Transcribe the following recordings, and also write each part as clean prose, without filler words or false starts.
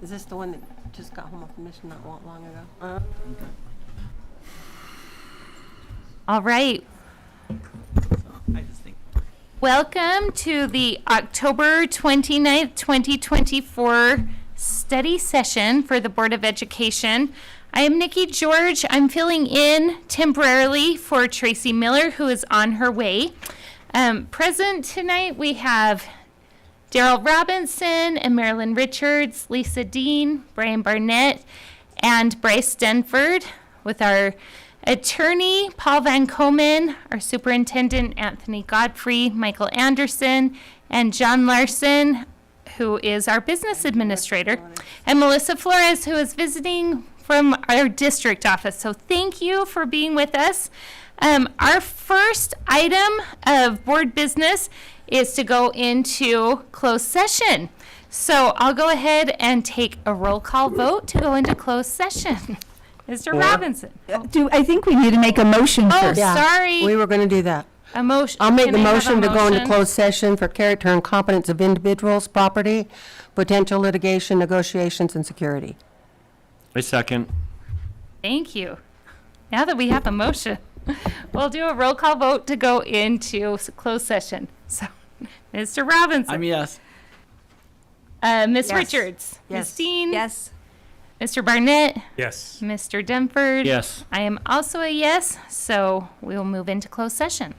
Is this the one that just got home off mission not long ago? All right. Welcome to the October 29th, 2024 study session for the Board of Education. I am Nikki George. I'm filling in temporarily for Tracy Miller, who is on her way. Present tonight we have Daryl Robinson and Marilyn Richards, Lisa Dean, Brian Barnett, and Bryce Denford, with our attorney, Paul Van Komen, our superintendent, Anthony Godfrey, Michael Anderson, and John Larson, who is our business administrator, and Melissa Flores, who is visiting from our district office. So thank you for being with us. Our first item of board business is to go into closed session. So I'll go ahead and take a roll call vote to go into closed session. Mr. Robinson. I think we need to make a motion first. Sorry. We were going to do that. A motion. I'll make Can the I have a motion to go into motion? closed session for character and competence of individuals, property, potential litigation, negotiations, and security. I second. Thank you. Now that we have a motion, we'll do a roll call vote to go into closed session. So, Mr. Robinson. I'm yes. Miss Yes. Richards. Yes. Miss Dean. Yes. Mr. Barnett. Yes. Mr. Denford. Yes. I am also a yes, so we will move into closed session.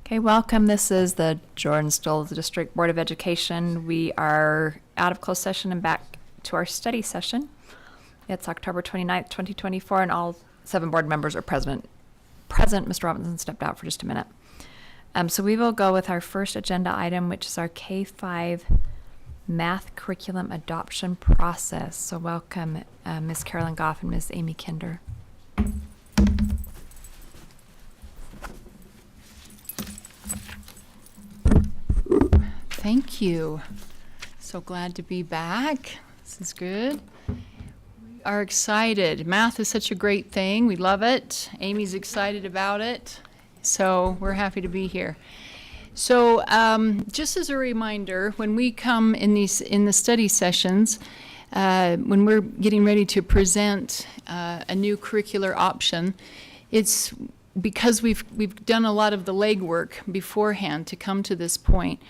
Okay, welcome. This is the Jordan Stoll District Board of Education. We are out of closed session and back to our study session. It's October 29th, 2024, and all 7 board members are present. Mr. Robinson stepped out for just a minute. So we will go with our first agenda item, which is our K-5 math curriculum adoption process. So welcome, Ms. Carolyn Goff and Ms. Amy Kinder. Thank you. So glad to be back. This is good. We are excited. Math is such a great thing. We love it. Amy's excited about it. So we're happy to be here. So just as a reminder, when we come in the study sessions, when we're getting ready to present a new curricular option, it's because we've done a lot of the legwork beforehand to come to this point.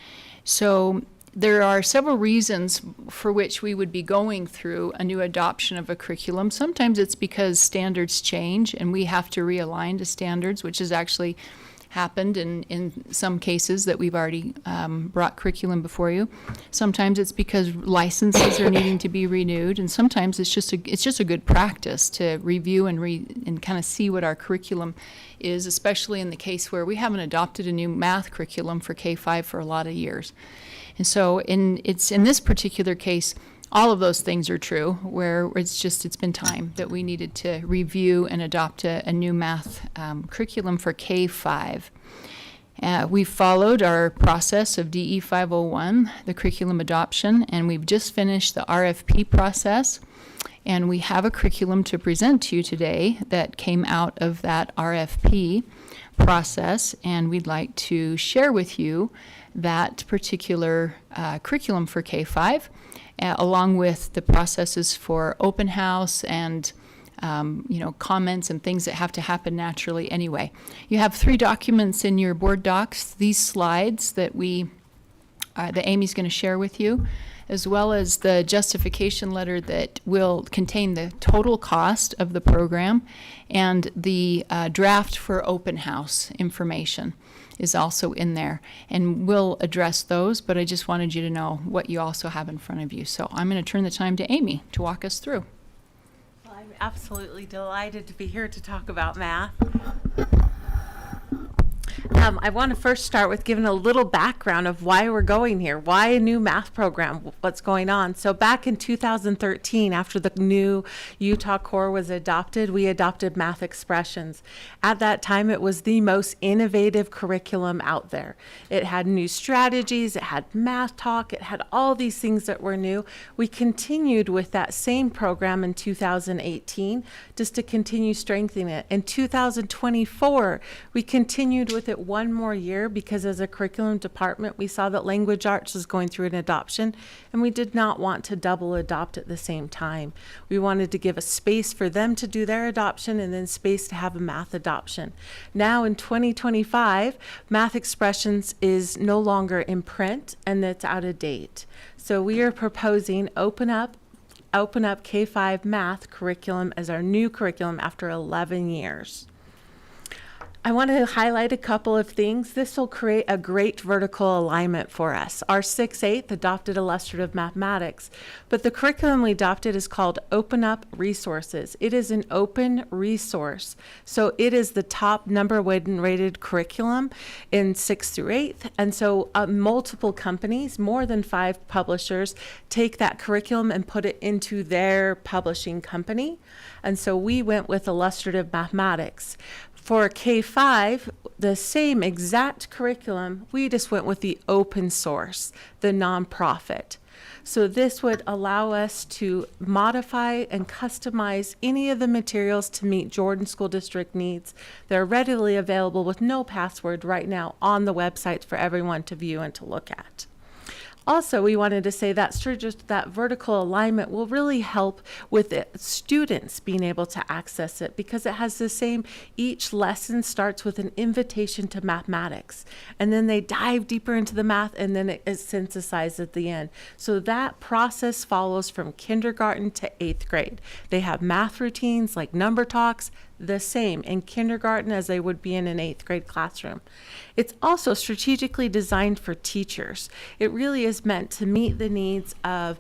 So there are several reasons for which we would be going through a new adoption of a curriculum. Sometimes it's because standards change and we have to realign to standards, which has actually happened in some cases that we've already brought curriculum before you. Sometimes it's because licenses are needing to be renewed, and sometimes it's just a good practice to review and kind of see what our curriculum is, especially in the case where we haven't adopted a new math curriculum for K-5 for a lot of years. And so in this particular case, all of those things are true, where it's been time that we needed to review and adopt a new math curriculum for K-5. We've followed our process of DE 501, the curriculum adoption, and we've just finished the RFP process. And we have a curriculum to present to you today that came out of that RFP process, and we'd like to share with you that particular curriculum for K-5, along with the processes for open house and comments and things that have to happen naturally anyway. You have 3 documents in your board docs, these slides that that Amy's going to share with you, as well as the justification letter that will contain the total cost of the program, and the draft for open house information is also in there. And we'll address those, but I just wanted you to know what you also have in front of you. So I'm going to turn the time to Amy to walk us through. Well, I'm absolutely delighted to be here to talk about math. I want to first start with giving a little background of why we're going here, why a new math program, what's going on. So back in 2013, after the new Utah Core was adopted, we adopted Math Expressions. At that time, it was the most innovative curriculum out there. It had new strategies, it had math talk, it had all these things that were new. We continued with that same program in 2018 just to continue strengthening it. In 2024, we continued with it one more year because as a curriculum department, we saw that language arts was going through an adoption, and we did not want to double adopt at the same time. We wanted to give a space for them to do their adoption and then space to have a math adoption. Now in 2025, Math Expressions is no longer in print and it's out of date. So we are proposing Open Up K-5 math curriculum as our new curriculum after 11 years. I want to highlight a couple of things. This will create a great vertical alignment for us. Our 6/8 adopted illustrative mathematics, but the curriculum we adopted is called Open Up Resources. It is an open resource. So it is the top number one rated curriculum in 6th through 8th. And so multiple companies, more than 5 publishers, take that curriculum and put it into their publishing company. And so we went with illustrative mathematics. For K-5, the same exact curriculum, we just went with the open source, the nonprofit. So this would allow us to modify and customize any of the materials to meet Jordan School District needs. They're readily available with no password right now on the website for everyone to view and to look at. Also, we wanted to say that just that vertical alignment will really help with students being able to access it because it has the same, each lesson starts with an invitation to mathematics, and then they dive deeper into the math, and then it is synthesized at the end. So that process follows from kindergarten to 8th grade. They have math routines like number talks, the same in kindergarten as they would be in an 8th grade classroom. It's also strategically designed for teachers. It really is meant to meet the needs of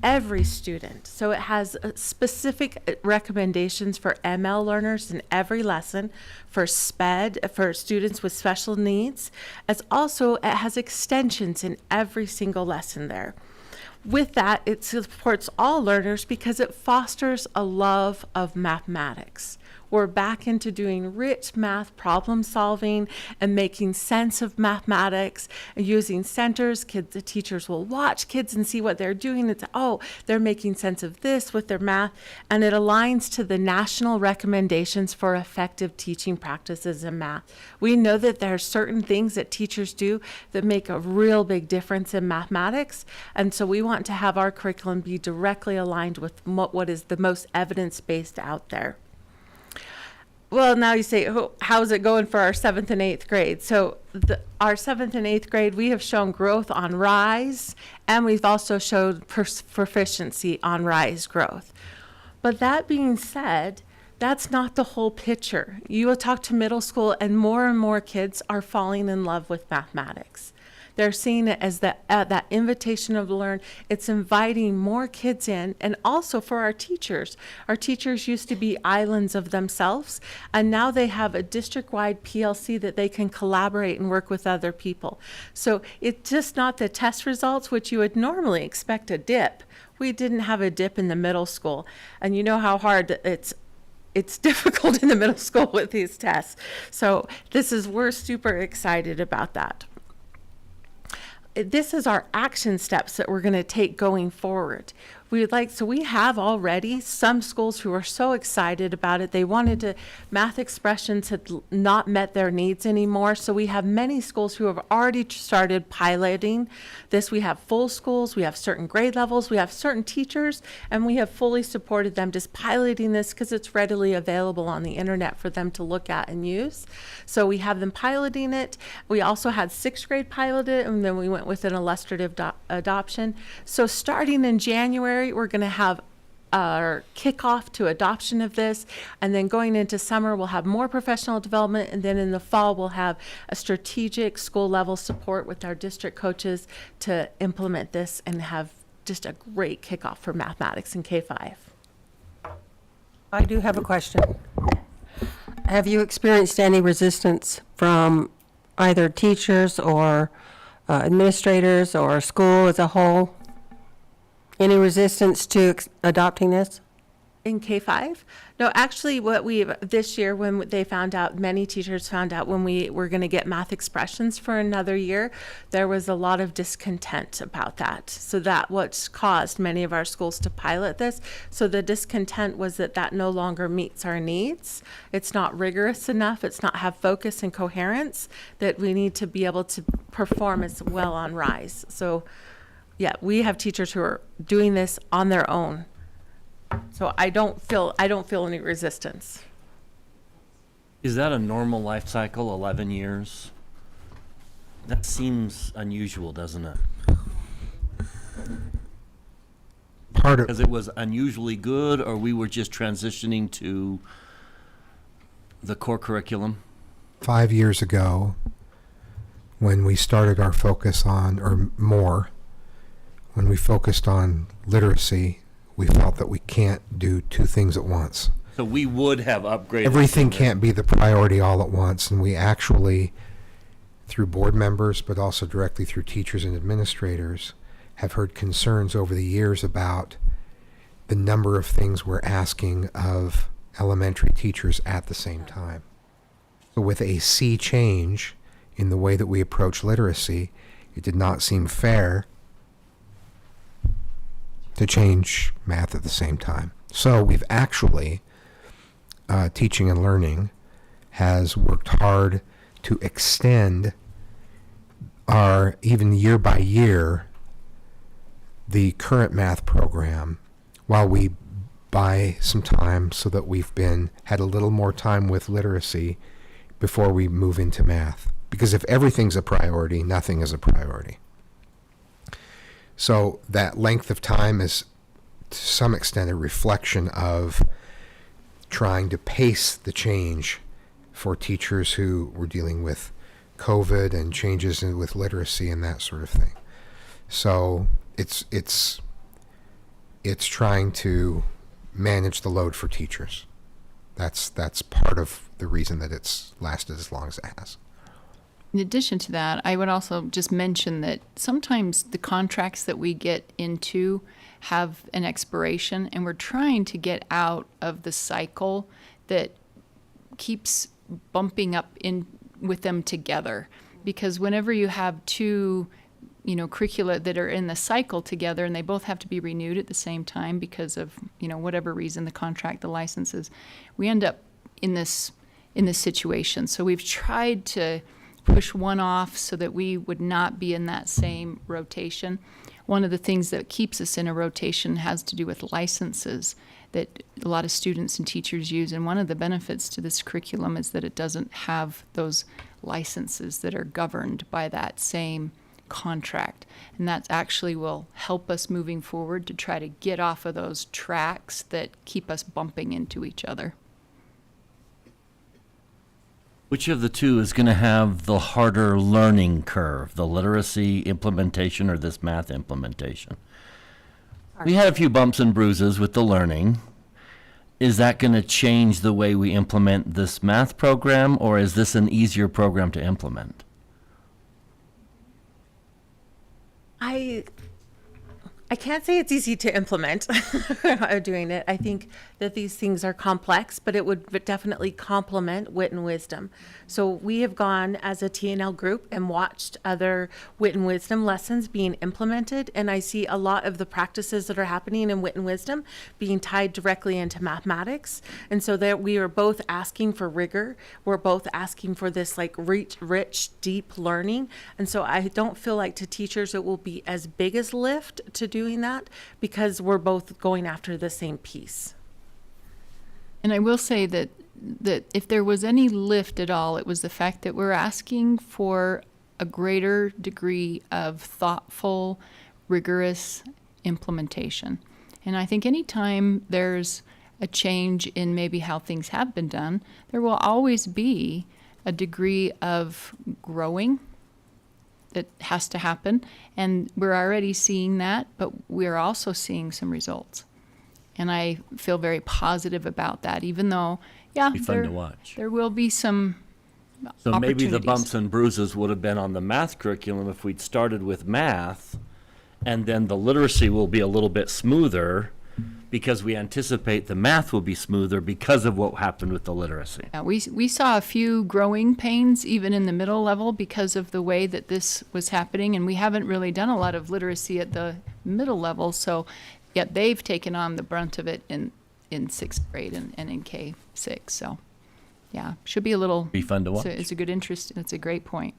every student. So it has specific recommendations for ML learners in every lesson, for SPED, for students with special needs, as also it has extensions in every single lesson there. With that, it supports all learners because it fosters a love of mathematics. We're back into doing rich math problem solving and making sense of mathematics and using centers. The teachers will watch kids and see what they're doing. It's, oh, they're making sense of this with their math. And it aligns to the national recommendations for effective teaching practices in math. We know that there are certain things that teachers do that make a real big difference in mathematics. And so we want to have our curriculum be directly aligned with what is the most evidence-based out there. Well, now you say, how's it going for our 7th and 8th grade? So our 7th and 8th grade, we have shown growth on RISE, and we've also showed proficiency on RISE growth. But that being said, that's not the whole picture. You will talk to middle school, and more kids are falling in love with mathematics. They're seeing it as that invitation of learn. It's inviting more kids in, and also for our teachers. Our teachers used to be islands of themselves, and now they have a district-wide PLC that they can collaborate and work with other people. So it's just not the test results, which you would normally expect a dip. We didn't have a dip in the middle school, and you know how hard it's difficult in the middle school with these tests. So we're super excited about that. This is our action steps that we're going to take going forward. We have already some schools who are so excited about it. They math expressions had not met their needs anymore. So we have many schools who have already started piloting this. We have full schools, we have certain grade levels, we have certain teachers, and we have fully supported them just piloting this because it's readily available on the internet for them to look at and use. So we have them piloting it. We also had 6th grade piloted, and then we went with an illustrative adoption. So starting in January, we're going to have our kickoff to adoption of this, and then going into summer we'll have more professional development, and then in the fall we'll have a strategic school level support with our district coaches to implement this and have just a great kickoff for mathematics in K-5. I do have a question. Have you experienced any resistance from either teachers or administrators or school as a whole? Any resistance to adopting this? In K-5? No, actually this year when they found out, many teachers found out when we were going to get math expressions for another year, there was a lot of discontent about that. So that what's caused many of our schools to pilot this. So the discontent was that no longer meets our needs. It's not rigorous enough. It's not have focus and coherence that we need to be able to perform as well on RISE. So yeah, we have teachers who are doing this on their own. So I don't feel any resistance. Is that a normal life cycle, 11 years? That seems unusual, doesn't it? Part of Because it was unusually good, or we were just transitioning to the core curriculum? 5 years ago, when we started our focus on, or more, when we focused on literacy, we felt that we can't do two things at once. So we would have upgraded. Everything can't be the priority all at once, and we actually, through board members, but also directly through teachers and administrators, have heard concerns over the years about the number of things we're asking of elementary teachers at the same time. So with a sea change in the way that we approach literacy, it did not seem fair to change math at the same time. So we've actually, teaching and learning has worked hard to extend our, even year by year, the current math program while we buy some time so that we've had a little more time with literacy before we move into math. Because if everything's a priority, nothing is a priority. So that length of time is, to some extent, a reflection of trying to pace the change for teachers who were dealing with COVID and changes with literacy and that sort of thing. So it's trying to manage the load for teachers. That's part of the reason that it's lasted as long as it has. In addition to that, I would also just mention that sometimes the contracts that we get into have an expiration, and we're trying to get out of the cycle that keeps bumping up in with them together. Because whenever you have two, curricula that are in the cycle together and they both have to be renewed at the same time because of, whatever reason, the contract, the licenses, we end up in this situation. So we've tried to push one off so that we would not be in that same rotation. One of the things that keeps us in a rotation has to do with licenses that a lot of students and teachers use. And one of the benefits to this curriculum is that it doesn't have those licenses that are governed by that same contract. And that actually will help us moving forward to try to get off of those tracks that keep us bumping into each other. Which of the two is going to have the harder learning curve, the literacy implementation or this math implementation? We had a few bumps and bruises with the learning. Is that going to change the way we implement this math program, or is this an easier program to implement? I can't say it's easy to implement doing it. I think that these things are complex, but it would definitely complement wit and wisdom. So we have gone as a T&L group and watched other wit and wisdom lessons being implemented, and I see a lot of the practices that are happening in wit and wisdom being tied directly into mathematics. And so that we are both asking for rigor. We're both asking for this like rich, deep learning. And so I don't feel like to teachers it will be as big as lift to doing that because we're both going after the same piece. And I will say that if there was any lift at all, it was the fact that we're asking for a greater degree of thoughtful, rigorous implementation. And I think anytime there's a change in maybe how things have been done, there will always be a degree of growing that has to happen. And we're already seeing that, but we're also seeing some results. And I feel very positive about that, even though, Be fun to watch. there will be some So maybe the opportunities. bumps and bruises would have been on the math curriculum if we'd started with math, and then the literacy will be a little bit smoother because we anticipate the math will be smoother because of what happened with the literacy. Yeah, we saw a few growing pains even in the middle level because of the way that this was happening, and we haven't really done a lot of literacy at the middle level, so yet they've taken on the brunt of it in sixth grade and in K6. So yeah, should be a little, Be fun to watch. it's a good interest, and it's a great point.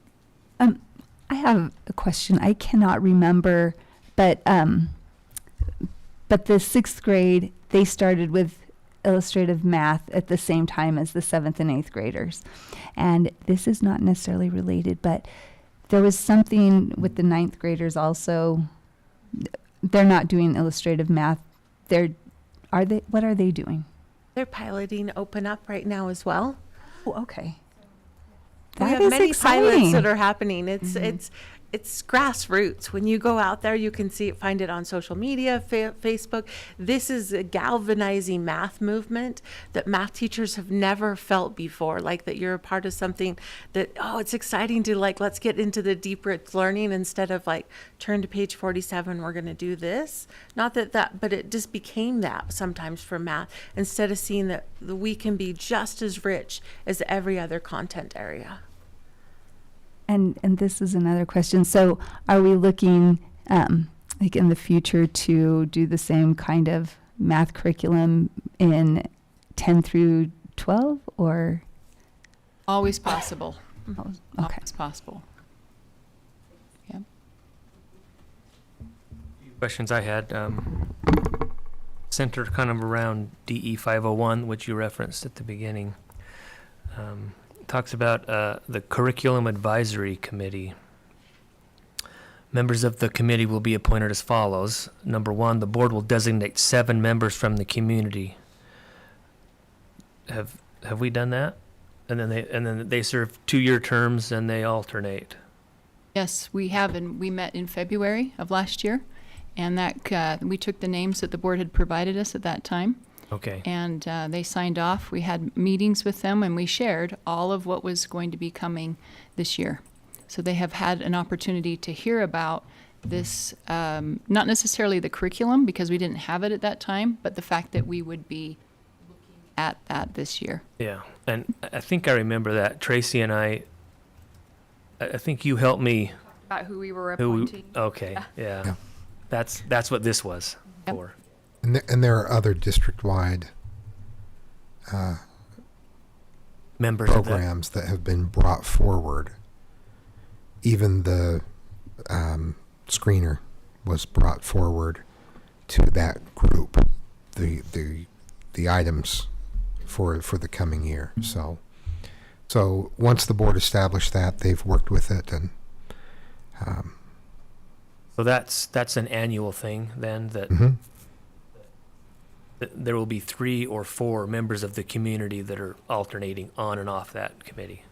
I have a question. I cannot remember, but the sixth grade, they started with illustrative math at the same time as the seventh and eighth graders. And this is not necessarily related, but there was something with the ninth graders also. They're not doing illustrative math. What are they doing? They're piloting Open Up right now as well. Oh, okay. We have many pilots that are happening. It's grassroots. When you go out there, you can find it on social media, Facebook. This is a galvanizing math movement that math teachers have never felt before. Like that you're a part of something that, it's exciting to let's get into the deeper learning instead of turn to page 47, we're going to do this. Not but it just became that sometimes for math instead of seeing that we can be just as rich as every other content area. And this is another question. So are we looking in the future to do the same kind of math curriculum in 10 through 12 or? Always possible. Okay. Always possible. Yeah. Questions I had centered kind of around DE 501, which you referenced at the beginning. Talks about the Curriculum Advisory Committee. Members of the committee will be appointed as follows. Number one, the board will designate 7 members from the community. have we done that? And then they serve 2-year terms and they alternate. Yes, we have, and we met in February of last year, and that we took the names that the board had provided us at that time, Okay. and they signed off. We had meetings with them, and we shared all of what was going to be coming this year. So they have had an opportunity to hear about this, not necessarily the curriculum, because we didn't have it at that time, but the fact that we would be looking at that this year. Yeah, and I think I remember that. Tracy and I think you helped me. About who we were Who? appointing. Okay, yeah. Yeah. That's what this was Yep. for. And there are other district-wide Members of that. programs that have been brought forward. Even the screener was brought forward to that group, the items for the coming year. So once the board established that, they've worked with it, and So that's an annual thing then, that mhm. there will be 3 or 4 members of the community that are alternating on and off that committee.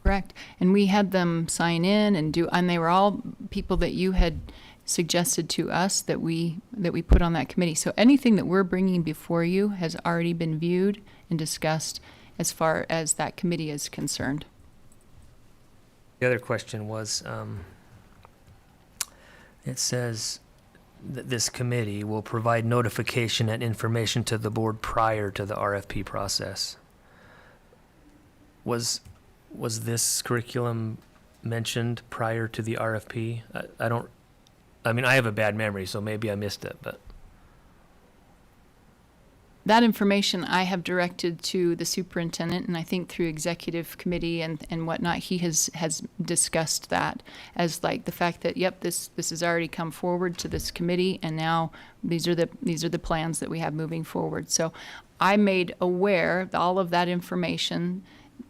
Correct. And we had them sign in and they were all people that you had suggested to us that we put on that committee. So anything that we're bringing before you has already been viewed and discussed as far as that committee is concerned. The other question was, it says that this committee will provide notification and information to the board prior to the RFP process. Was this curriculum mentioned prior to the RFP? I mean, I have a bad memory, so maybe I missed it, but. That information I have directed to the superintendent, and I think through executive committee and whatnot, he has discussed that as like the fact that, yep, this has already come forward to this committee, and now these are the plans that we have moving forward. So I made aware all of that information,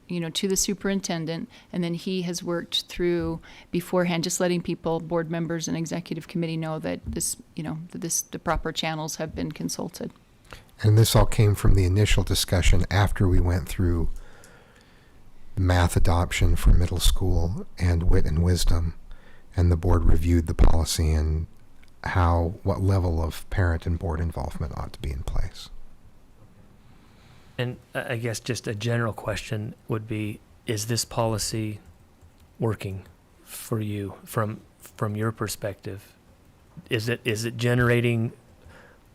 to the superintendent, and then he has worked through beforehand, just letting people, board members and executive committee know that the proper channels have been consulted. And this all came from the initial discussion after we went through math adoption for middle school and wit and wisdom, and the board reviewed the policy and what level of parent and board involvement ought to be in place. And I guess just a general question would be, is this policy working for you from your perspective? Is it generating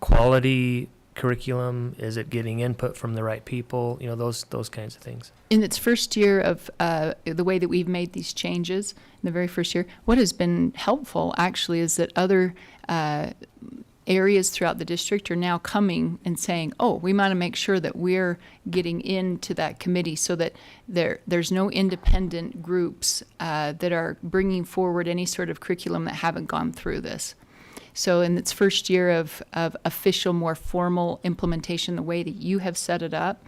quality curriculum? Is it getting input from the right people? Those kinds of things. In its first year of the way that we've made these changes, in the very first year, what has been helpful actually is that other areas throughout the district are now coming and saying, oh, we want to make sure that we're getting into that committee so that there's no independent groups that are bringing forward any sort of curriculum that haven't gone through this. So in its first year of official, more formal implementation, the way that you have set it up,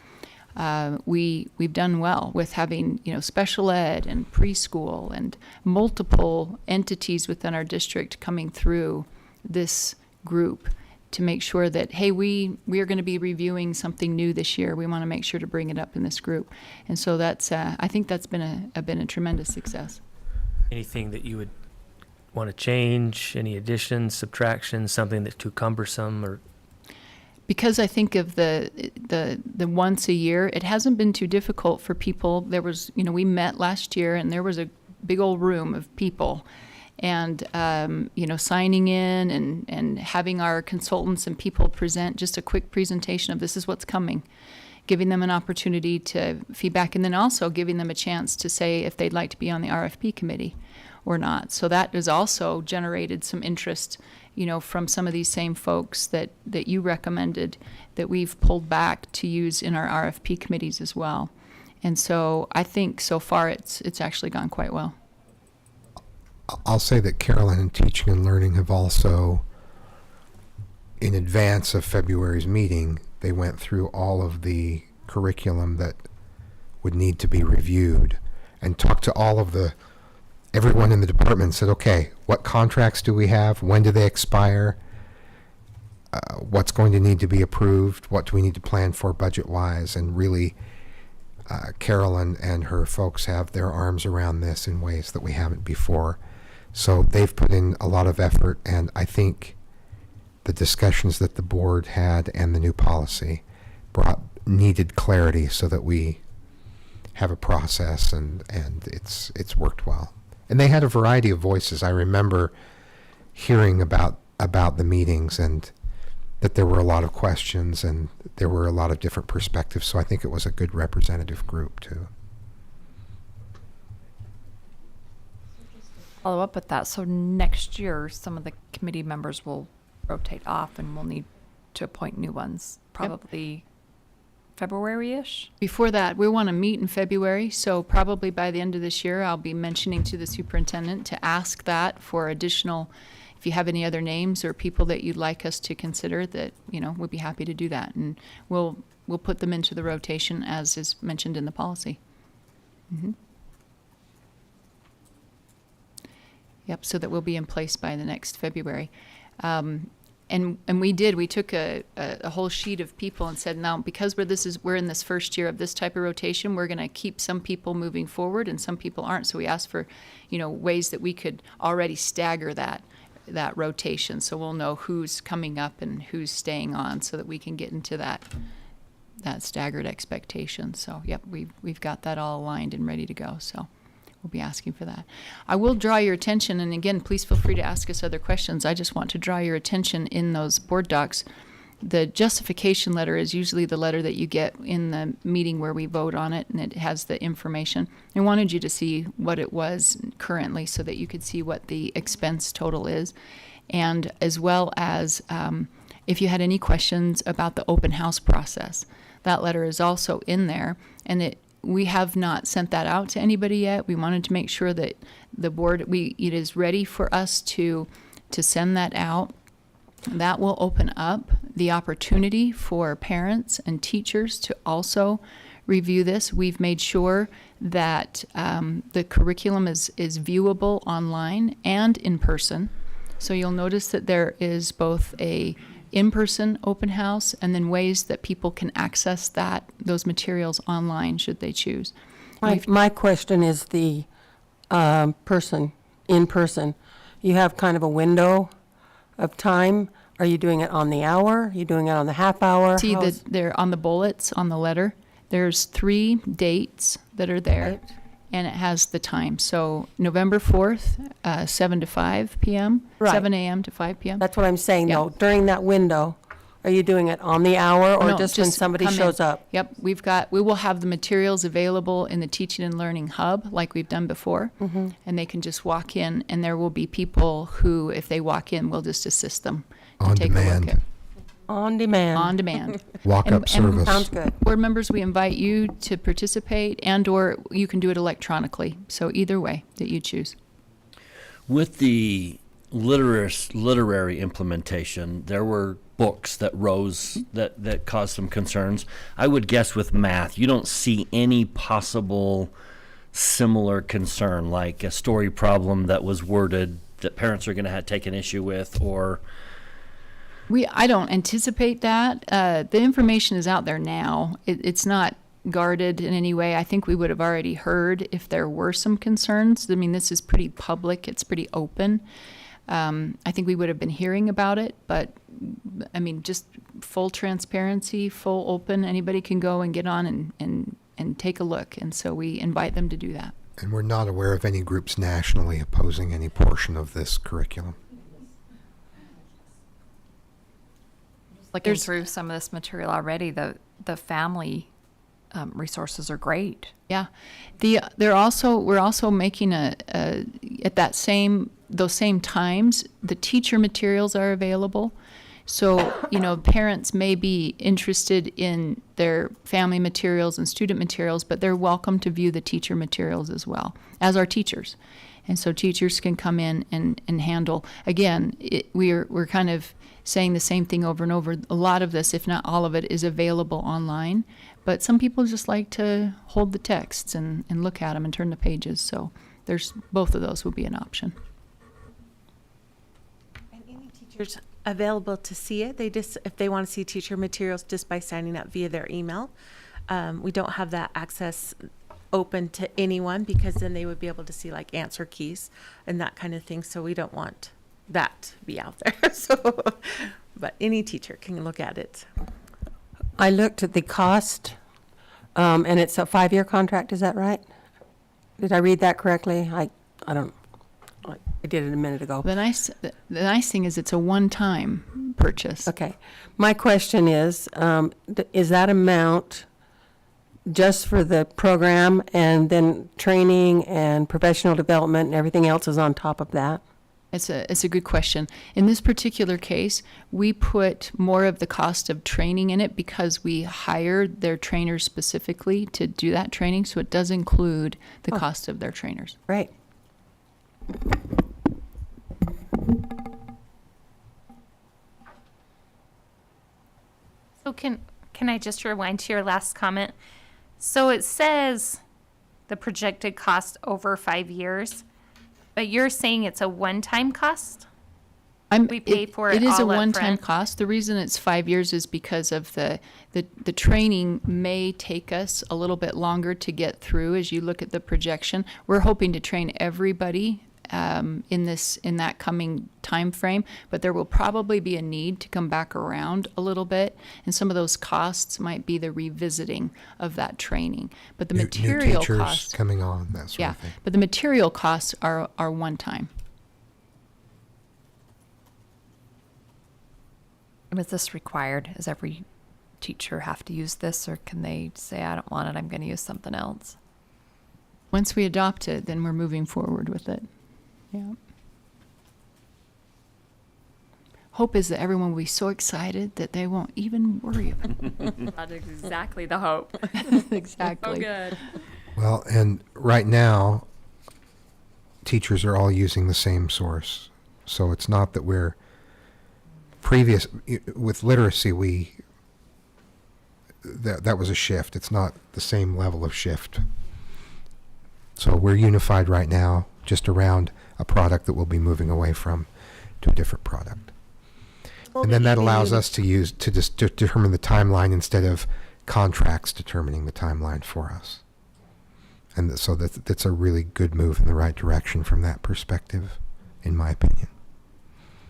we've done well with having, special ed and preschool and multiple entities within our district coming through this group to make sure that, hey, we are going to be reviewing something new this year. We want to make sure to bring it up in this group. And so that's, I think that's been a tremendous success. Anything that you would want to change? Any additions, subtractions, something that's too cumbersome? Or because I think of the once a year, it hasn't been too difficult for people. There was, we met last year and there was a big old room of people, and signing in and having our consultants and people present just a quick presentation of this is what's coming, giving them an opportunity to feedback, and then also giving them a chance to say if they'd like to be on the RFP committee or not. So that has also generated some interest, from some of these same folks that you recommended that we've pulled back to use in our RFP committees as well. And so I think so far it's actually gone quite well. I'll say that Carolyn and Teaching and Learning have also, in advance of February's meeting, they went through all of the curriculum that would need to be reviewed and talked to everyone in the department and said, okay, what contracts do we have? When do they expire? what's going to need to be approved, what do we need to plan for budget-wise, and really Carol and her folks have their arms around this in ways that we haven't before. So they've put in a lot of effort, and I think the discussions that the board had and the new policy brought needed clarity so that we have a process, and it's worked well. And they had a variety of voices. I remember hearing about the meetings, and that there were a lot of questions and there were a lot of different perspectives. So I think it was a good representative group too. Follow up with that. So next year, some of the committee members will rotate off and we'll need to appoint new ones, probably February-ish. Before that, we want to meet in February, so probably by the end of this year, I'll be mentioning to the superintendent to ask that for additional, if you have any other names or people that you'd like us to consider, that, we'd be happy to do that. And we'll put them into the rotation as is mentioned in the policy. Yep, so that we'll be in place by the next February. And we took a whole sheet of people and said, now, because we're in this first year of this type of rotation, we're going to keep some people moving forward and some people aren't. So we asked for, ways that we could already stagger that rotation. So we'll know who's coming up and who's staying on so that we can get into that staggered expectation. So, yep, we've got that all aligned and ready to go. So we'll be asking for that. I will draw your attention, and again, please feel free to ask us other questions. I just want to draw your attention in those board docs. The justification letter is usually the letter that you get in the meeting where we vote on it, and it has the information. I wanted you to see what it was currently so that you could see what the expense total is, and as well as if you had any questions about the open house process. That letter is also in there, and we have not sent that out to anybody yet. We wanted to make sure that the board, it is ready for us to send that out. That will open up the opportunity for parents and teachers to also review this. We've made sure that the curriculum is viewable online and in person. So you'll notice that there is both a in-person open house and then ways that people can access those materials online should they choose. My question is the in person. You have kind of a window of time. Are you doing it on the hour? Are you doing it on the half hour? See that they're on the bullets on the letter. There's 3 dates that are there, Right. and it has the time. So November 4th, 7 to 5 p.m., Right. 7 a.m. to 5 p.m. That's what I'm saying, Yeah. though. During that window, are you doing it on the hour or No, just when somebody come in. shows up? Yep, we will have the materials available in the Teaching and Learning Hub like we've done before, and they can just walk in, and there will be people who, if they walk in, we'll just assist them to On take a look demand. at. On demand. On demand. Walk-up service. Sounds good. Board members, we invite you to participate, and/or you can do it electronically. So either way that you choose. With the literary implementation, there were books that rose that caused some concerns. I would guess with math, you don't see any possible similar concern, like a story problem that was worded that parents are going to take an issue with, or I don't anticipate that. The information is out there now. It's not guarded in any way. I think we would have already heard if there were some concerns. I mean, this is pretty public. It's pretty open. I think we would have been hearing about it, but I mean, just full transparency, full open. Anybody can go and get on and take a look. And so we invite them to do that. And we're not aware of any groups nationally opposing any portion of this curriculum. Looking through some of this material already, the family resources are great. Yeah, we're also making those same times, the teacher materials are available. So, parents may be interested in their family materials and student materials, but they're welcome to view the teacher materials as well, as our teachers. And so teachers can come in and handle, again, we're kind of saying the same thing over and over. A lot of this, if not all of it, is available online, but some people just like to hold the texts and look at them and turn the pages. So both of those will be an option. And any teachers available to see it. They just, if they want to see teacher materials, just by signing up via their email. We don't have that access open to anyone, because then they would be able to see like answer keys and that kind of thing. So we don't want that to be out there. So, but any teacher can look at it. I looked at the cost, and it's a 5-year contract, is that right? Did I read that correctly? I don't, I did it a minute ago. The nice thing is it's a one-time purchase. Okay. My question is that amount just for the program, and then training and professional development and everything else is on top of that? It's a good question. In this particular case, we put more of the cost of training in it because we hired their trainers specifically to do that training, so it does include the cost of their trainers. Right. So can I just rewind to your last comment? So it says the projected cost over 5 years, but you're saying it's a one-time cost? We pay for it is a all up one-time front? cost. The reason it's 5 years is because of the training may take us a little bit longer to get through as you look at the projection. We're hoping to train everybody in that coming time frame, but there will probably be a need to come back around a little bit, and some of those costs might be the revisiting of that training. But the material new teachers costs, coming on, that sort of thing. but the material costs are one time. And is this required? Does every teacher have to use this, or can they say, I don't want it, I'm going to use something else? Once we adopt it, then we're moving forward with it. Yeah. Hope is that everyone will be so excited that they won't even worry about it. That's exactly the hope. Exactly. Good. Well, and right now, teachers are all using the same source. So it's not that we're with literacy, that was a shift. It's not the same level of shift. So we're unified right now just around a product that we'll be moving away from to a different product. And then that allows us to determine the timeline instead of contracts determining the timeline for us. And so that's a really good move in the right direction from that perspective, in my opinion.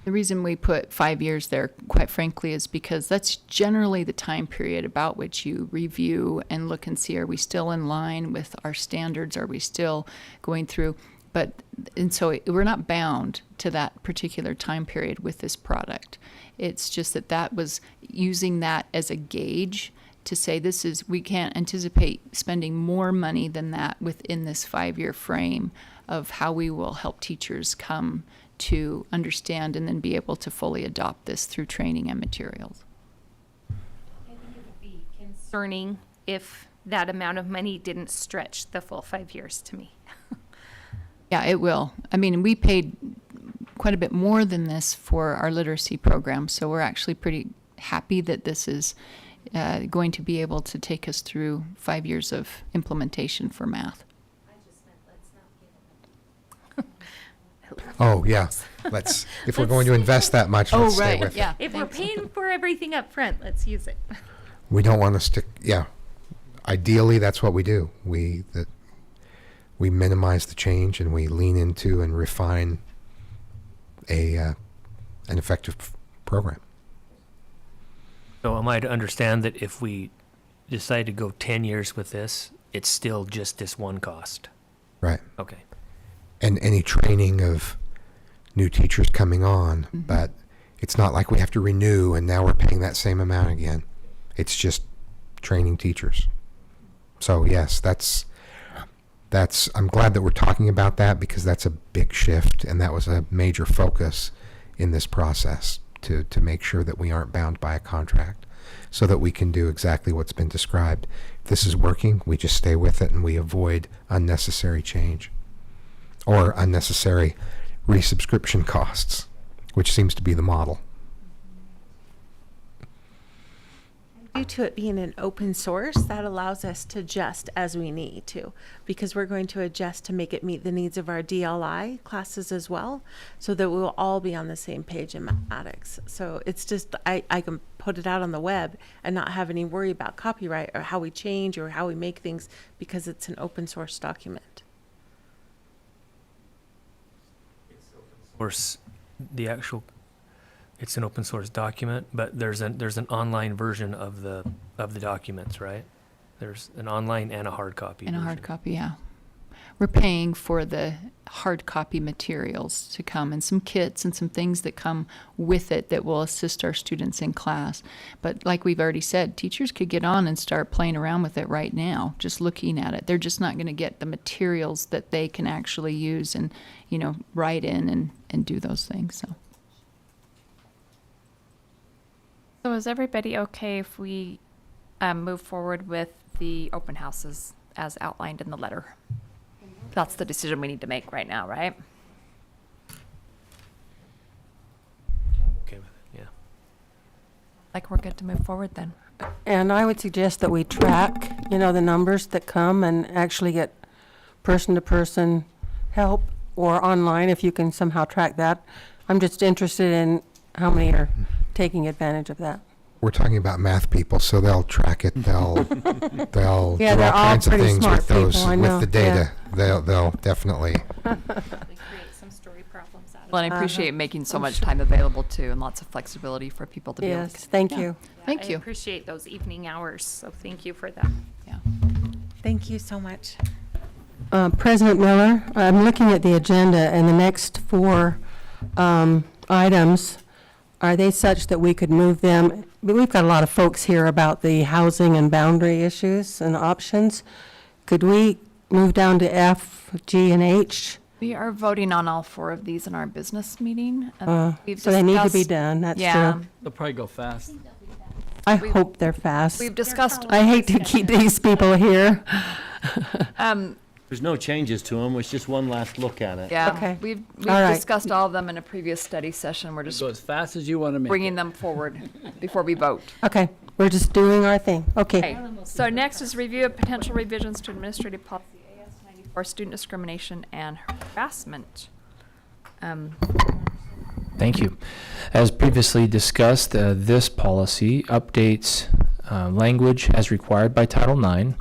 The reason we put 5 years there, quite frankly, is because that's generally the time period about which you review and look and see, are we still in line with our standards? Are we still going through? And so we're not bound to that particular time period with this product. It's just that was using that as a gauge to say we can't anticipate spending more money than that within this 5-year frame of how we will help teachers come to understand and then be able to fully adopt this through training and materials. I think it would be concerning if that amount of money didn't stretch the full 5 years to me. Yeah, it will. I mean, we paid quite a bit more than this for our literacy program, so we're actually pretty happy that this is going to be able to take us through 5 years of implementation for math. I just meant let's not give it. Oh, yeah. If we're going to invest that much, let's stay with it. Yeah. If we're paying for everything up front, let's use it. We don't want to stick, ideally, that's what we do. We minimize the change and we lean into and refine an effective program. So am I to understand that if we decide to go 10 years with this, it's still just this one cost? Right. Okay. And any training of new teachers coming on, but it's not like we have to renew and now we're paying that same amount again. It's just training teachers. So yes, I'm glad that we're talking about that, because that's a big shift, and that was a major focus in this process to make sure that we aren't bound by a contract, so that we can do exactly what's been described. If this is working, we just stay with it and we avoid unnecessary change or unnecessary resubscription costs, which seems to be the model. Due to it being an open source, that allows us to adjust as we need to, because we're going to adjust to make it meet the needs of our DLI classes as well, so that we'll all be on the same page in mathematics. So it's just, I can put it out on the web and not have any worry about copyright or how we change or how we make things, because it's an open source document. Source, the actual, it's an open source document, but there's an online version of the documents, right? There's an online and a hard copy. In a hard version. copy, yeah. We're paying for the hard copy materials to come and some kits and some things that come with it that will assist our students in class. But like we've already said, teachers could get on and start playing around with it right now, just looking at it. They're just not going to get the materials that they can actually use and, write in and do those things. So is everybody okay if we move forward with the open houses as outlined in the letter? That's the decision we need to make right now, right? Okay with it, yeah. Like we're good to move forward then. And I would suggest that we track, the numbers that come and actually get person-to-person help, or online if you can somehow track that. I'm just interested in how many are taking advantage of that. We're talking about math people, so they'll track it. They'll Yeah, do they're all all kinds of pretty things smart with those people, I know, with the data. They'll definitely. They create some story problems out of Well, and I appreciate making so much time available too, and lots of flexibility for people to be able Yes, to. thank Yeah. you. Thank you. I appreciate those evening hours, so thank you for that. Yeah. Thank you so much. President Miller, I'm looking at the agenda, and the next four items, are they such that we could move them? We've got a lot of folks here about the housing and boundary issues and options. Could we move down to F, G, and H? We are voting on all four of these in our business meeting. We've So they need to be discussed- done, that's Yeah. true. They'll probably go fast. I hope they're fast. We've discussed, I hate to keep these people here. There's no changes to them, it's just one last look at it. yeah, Okay. we've All right. discussed all of them in a previous study session. We're just Go as fast as you want to make bringing it. them forward before we vote. Okay, we're just doing our thing. Okay. Okay, so next is review of potential revisions to administrative policy AS 94, student discrimination and harassment. Thank you. As previously discussed, this policy updates language as required by Title IX.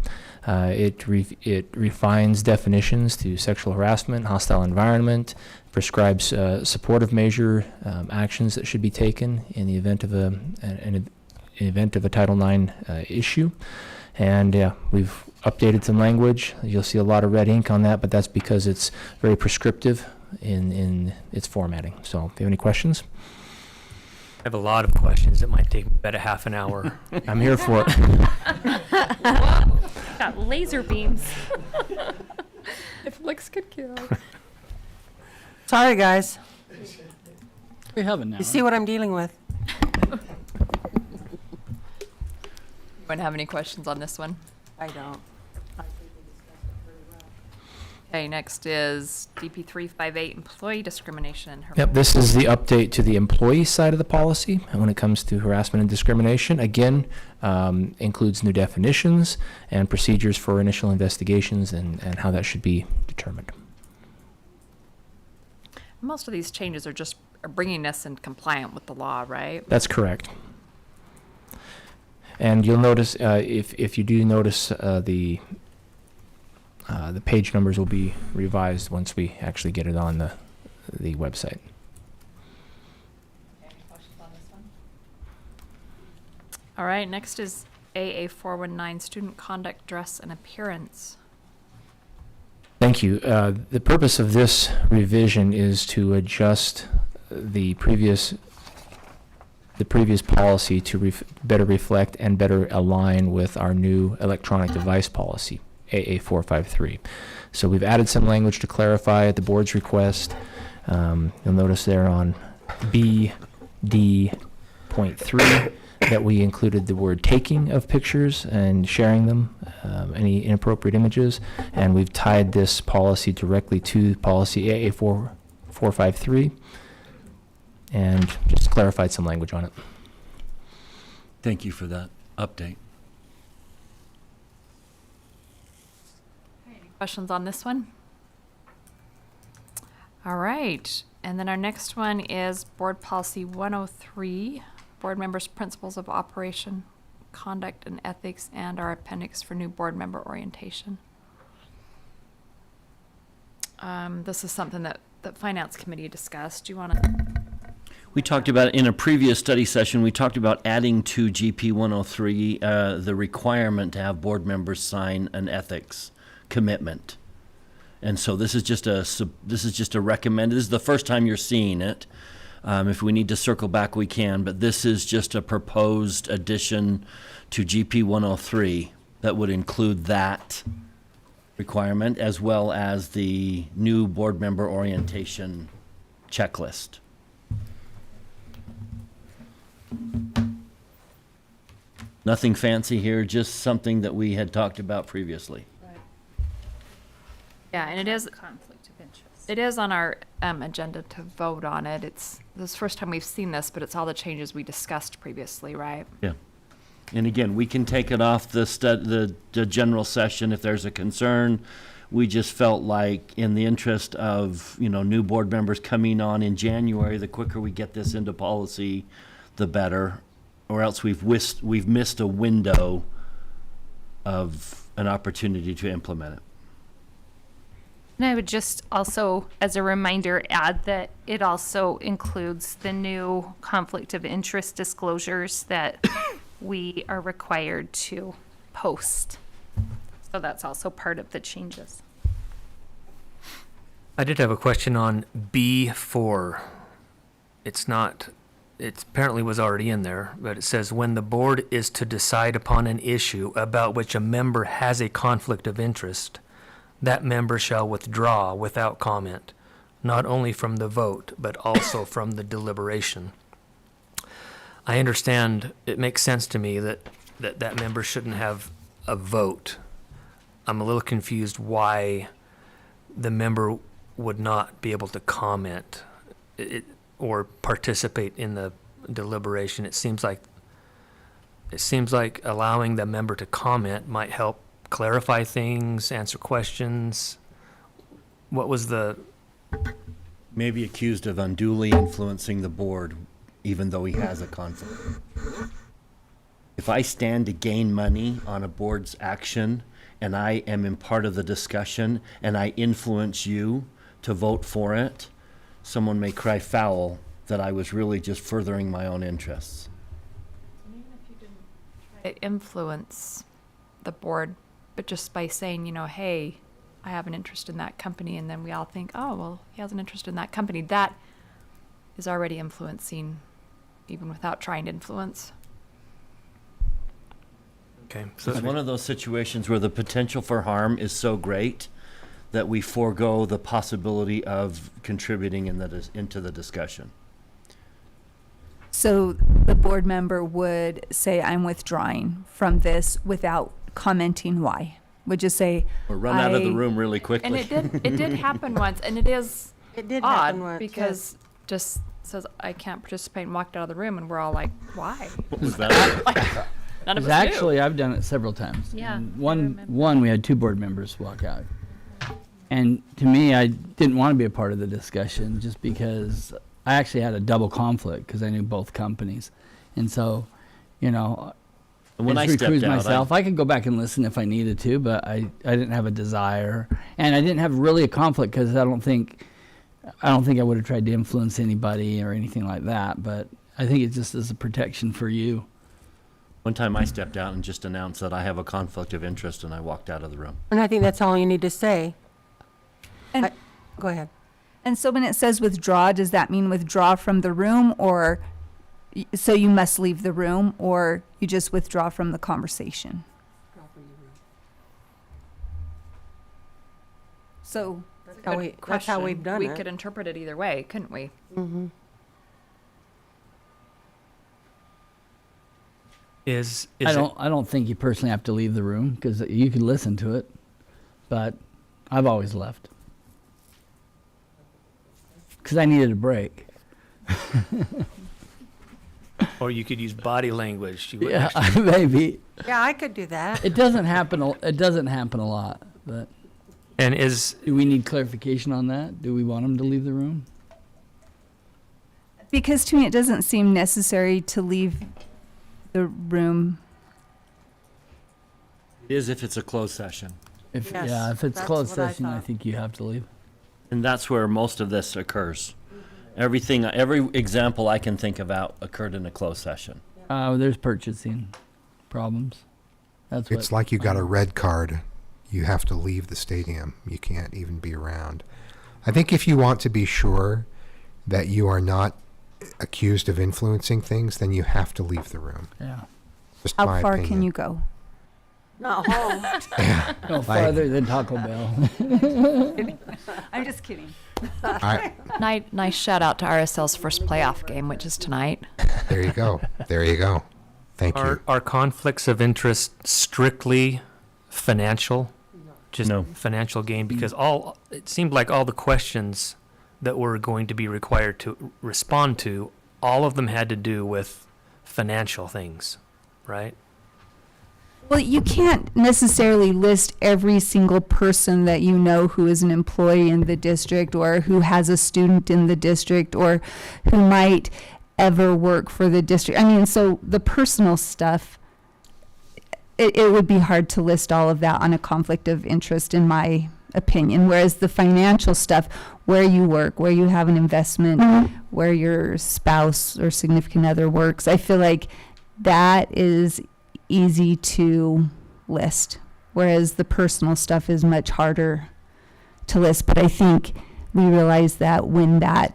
It refines definitions to sexual harassment, hostile environment, prescribes supportive measure actions that should be taken in the event of a Title IX issue. And we've updated some language. You'll see a lot of red ink on that, but that's because it's very prescriptive in its formatting. So if you have any questions, I have a lot of questions that might take about a half an hour. I'm here for it. Got laser beams. If looks could kill. Sorry, guys. We have it now. You see what I'm dealing with? Anyone have any questions on this one? I don't. Okay, next is DP 358, employee discrimination. Yep, this is the update to the employee side of the policy when it comes to harassment and discrimination. Again, includes new definitions and procedures for initial investigations and how that should be determined. Most of these changes are just bringing us in compliant with the law, right? That's correct. And you'll notice, if you do notice, the page numbers will be revised once we actually get it on the website. Any questions on this one? All right, next is AA 419, student conduct, dress, and appearance. Thank you. The purpose of this revision is to adjust the previous policy to better reflect and better align with our new electronic device policy, AA 453. So we've added some language to clarify at the board's request. You'll notice there on BD.3 that we included the word taking of pictures and sharing them, any inappropriate images, and we've tied this policy directly to policy AA 453 and just clarified some language on it. Thank you for that. update. Questions on this one? All right. And then our next one is Board Policy 103, Board Members' Principles of Operation, Conduct, and Ethics, and our appendix for new board member orientation. This is something that the Finance Committee discussed. Do you want to? We talked about, in a previous study session, we talked about adding to GP 103 the requirement to have board members sign an ethics commitment. And so this is just a recommended, this is the first time you're seeing it. If we need to circle back, we can, but this is just a proposed addition to GP 103 that would include that requirement as well as the new board member orientation checklist. Nothing fancy here, just something that we had talked about previously. Yeah, and it is. Conflict of interest. It is on our agenda to vote on it. This is the first time we've seen this, but it's all the changes we discussed previously, right? Yeah. And again, we can take it off the general session if there's a concern. We just felt like in the interest of, new board members coming on in January, the quicker we get this into policy, the better. Or else we've missed a window of an opportunity to implement it. And I would just also, as a reminder, add that it also includes the new conflict of interest disclosures that we are required to post. So that's also part of the changes. I did have a question on B4. It apparently was already in there, but it says, when the board is to decide upon an issue about which a member has a conflict of interest, that member shall withdraw without comment, not only from the vote, but also from the deliberation. I understand, it makes sense to me that member shouldn't have a vote. I'm a little confused why the member would not be able to comment or participate in the deliberation. It seems like allowing the member to comment might help clarify things, answer questions. What was the... Maybe accused of unduly influencing the board, even though he has a conflict. If I stand to gain money on a board's action and I am in part of the discussion and I influence you to vote for it, someone may cry foul that I was really just furthering my own interests. Influence the board, but just by saying, hey, I have an interest in that company, and then we all think, oh, well, he has an interest in that company. That is already influencing, even without trying to influence. Okay. So it's one of those situations where the potential for harm is so great that we forego the possibility of contributing into the discussion. So the board member would say, I'm withdrawing from this without commenting why. Would just say, Or run out of the room really quickly. And it did happen once, and it is It did odd happen once, because just says I can't participate and walked out of the room, and we're all like, why? What was that? None of us Actually, I've done it several times. Yeah, And I one, we had two board members walk out. And to me, I didn't want to be a part of the discussion just because I actually had a double conflict because I knew both companies. And so, When I just stepped recused out, myself. I could go back and listen if I needed to, but I didn't have a desire. And I didn't have really a conflict because I don't think I would have tried to influence anybody or anything like that. But I think it just is a protection for you. one time I stepped out and just announced that I have a conflict of interest and I walked out of the room. And I think that's all you need to say. And- Go ahead. And so when it says withdraw, does that mean withdraw from the room, or so you must leave the room, or you just withdraw from the conversation? So That's how we've done we it. could interpret it either way, couldn't we? Mm-hmm. I don't think you personally have to leave the room because you can listen to it, but I've always left because I needed a break. Or you could use body language. You wouldn't Yeah, have to- maybe. Yeah, I could do that. It doesn't happen. It doesn't happen a lot. But And is, do we need clarification on that? Do we want them to leave the room? Because to me, it doesn't seem necessary to leave the room. It is if it's a closed session. If Yes, if it's that's closed what I session, I thought. think you have to leave. And that's where most of this occurs. Every example I can think about occurred in a closed session. There's purchasing problems. That's what. It's like you got a red card. You have to leave the stadium. You can't even be around. I think if you want to be sure that you are not accused of influencing things, then you have to leave the room. Yeah. Just How my far can opinion. you go? No. No farther than Taco Bell. I'm just kidding. Nice shout out to RSL's first playoff game, which is tonight. There you go. There you go. Thank you. are conflicts of interest strictly financial? Just No. financial gain? Because it seemed like all the questions that we're going to be required to respond to, all of them had to do with financial things, right? Well, you can't necessarily list every single person that you know who is an employee in the district or who has a student in the district or who might ever work for the district. I mean, so the personal stuff, it would be hard to list all of that on a conflict of interest, in my opinion. Whereas the financial stuff, where you work, where you have an investment, where your spouse or significant other works, I feel like that is easy to list, whereas the personal stuff is much harder to list. But I think we realize that when that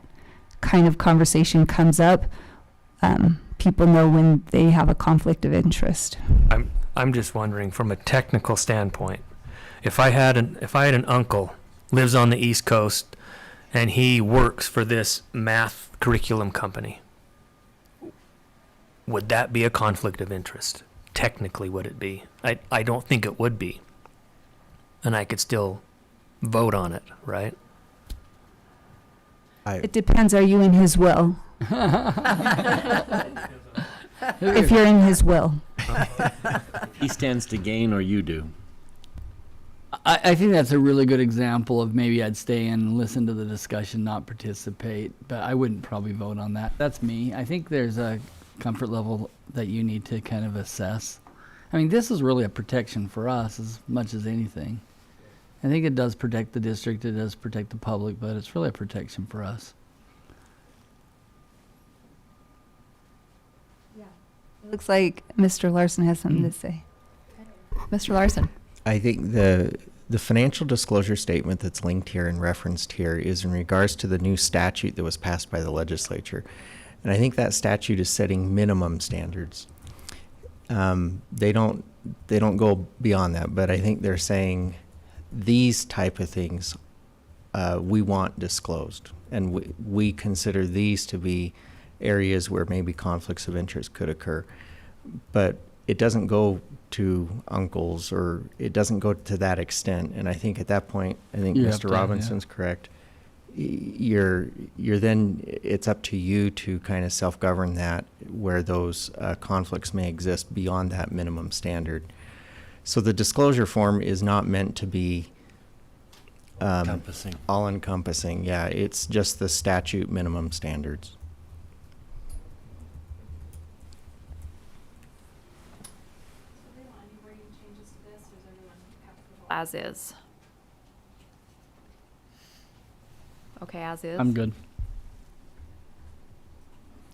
kind of conversation comes up, people know when they have a conflict of interest. I'm just wondering from a technical standpoint, if I had an uncle lives on the East Coast and he works for this math curriculum company, would that be a conflict of interest? Technically, would it be? I don't think it would be. And I could still vote on it, right? It depends. Are you in his will? If you're in his will. He stands to gain or you do. I think that's a really good example of maybe I'd stay in and listen to the discussion, not participate, but I wouldn't probably vote on that. That's me. I think there's a comfort level that you need to kind of assess. I mean, this is really a protection for us as much as anything. I think it does protect the district, it does protect the public, but it's really a protection for us. It looks like Mr. Larson has something to say. Mr. Larson. I think the financial disclosure statement that's linked here and referenced here is in regards to the new statute that was passed by the legislature. And I think that statute is setting minimum standards. They don't go beyond that, but I think they're saying these type of things we want disclosed. And we consider these to be areas where maybe conflicts of interest could occur. But it doesn't go to uncles, or it doesn't go to that extent. And I think at that point, I think You have Mr. to, yeah. Robinson's correct. You're then, it's up to you to kind of self-govern that, where those conflicts may exist beyond that minimum standard. So the disclosure form is not meant to be Encompassing. all-encompassing. Yeah, it's just the statute minimum standards. As is. Okay, as is. I'm good.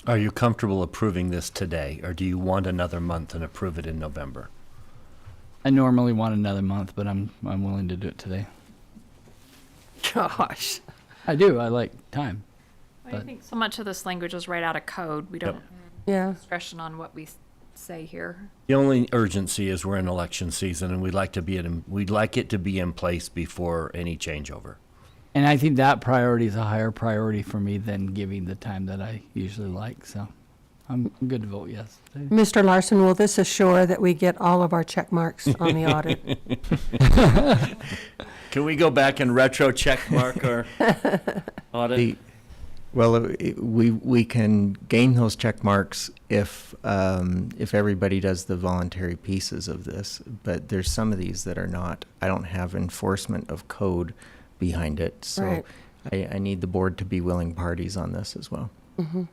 Are you comfortable approving this today, or do you want another month and approve it in November? I normally want another month, but I'm willing to do it today. Gosh. I do. I like time. I think so much of this language is right out of code. We don't Yep. have Yeah. discretion on what we say here. The only urgency is we're in election season, and we'd like it to be in place before any changeover. And I think that priority is a higher priority for me than giving the time that I usually like. So I'm good to vote yes. Mr. Larson, will this assure that we get all of our check marks on the audit? Can we go back and retro check mark our audit? Well, we can gain those check marks if everybody does the voluntary pieces of this, but there's some of these that are not. I don't have enforcement of code behind it, so Right. I need the board to be willing parties on this as well. Mhm.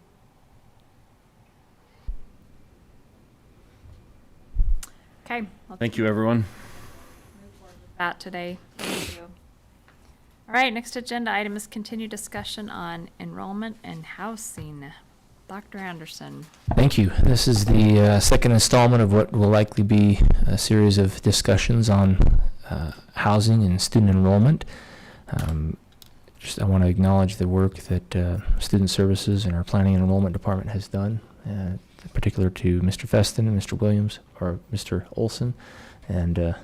Okay. I'll Thank you, everyone. that today. Thank you. All right, next agenda item is continued discussion on enrollment and housing. Dr. Anderson. Thank you. This is the second installment of what will likely be a series of discussions on housing and student enrollment. I want to acknowledge the work that Student Services and our Planning and Enrollment Department has done, in particular to Mr. Feston and Mr. Williams, or Mr. Olson, and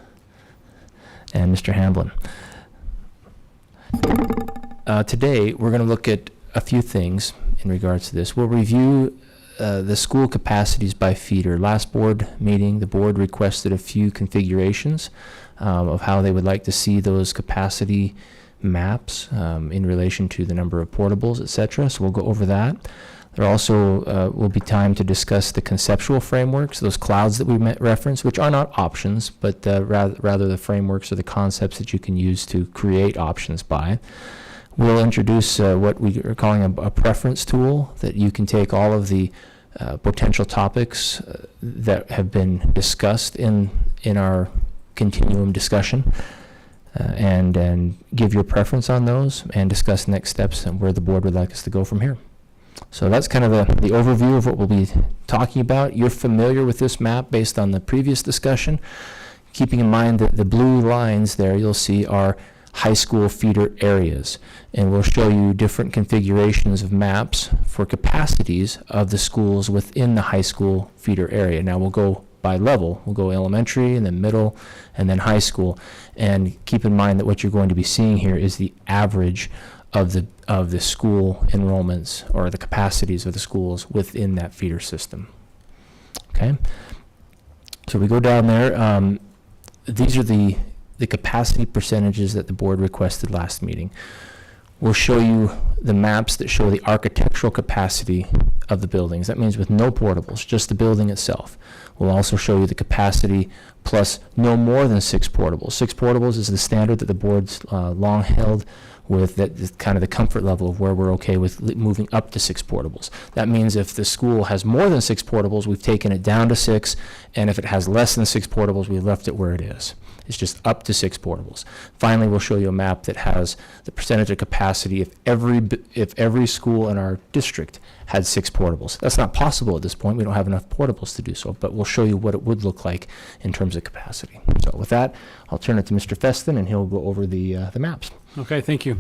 Mr. Hamblin. Today, we're going to look at a few things in regards to this. We'll review the school capacities by feeder. Last board meeting, the board requested a few configurations of how they would like to see those capacity maps in relation to the number of portables, etc. So we'll go over that. There also will be time to discuss the conceptual frameworks, those clouds that we referenced, which are not options, but rather the frameworks or the concepts that you can use to create options by. We'll introduce what we are calling a preference tool, that you can take all of the potential topics that have been discussed in our continuum discussion and give your preference on those and discuss next steps and where the board would like us to go from here. So that's kind of the overview of what we'll be talking about. You're familiar with this map based on the previous discussion. Keeping in mind that the blue lines there you'll see are high school feeder areas. And we'll show you different configurations of maps for capacities of the schools within the high school feeder area. Now we'll go by level. We'll go elementary and then middle and then high school. And keep in mind that what you're going to be seeing here is the average of the school enrollments or the capacities of the schools within that feeder system. Okay, so we go down there. These are the capacity percentages that the board requested last meeting. We'll show you the maps that show the architectural capacity of the buildings. That means with no portables, just the building itself. We'll also show you the capacity plus no more than 6 portables. 6 portables is the standard that the board's long held with, that is kind of the comfort level of where we're okay with moving up to 6 portables. That means if the school has more than 6 portables, we've taken it down to 6, and if it has less than 6 portables, we've left it where it is. It's just up to 6 portables. Finally, we'll show you a map that has the percentage of capacity if every school in our district had 6 portables. That's not possible at this point. We don't have enough portables to do so, but we'll show you what it would look like in terms of capacity. So with that, I'll turn it to Mr. Feston, and he'll go over the maps. Okay, thank you.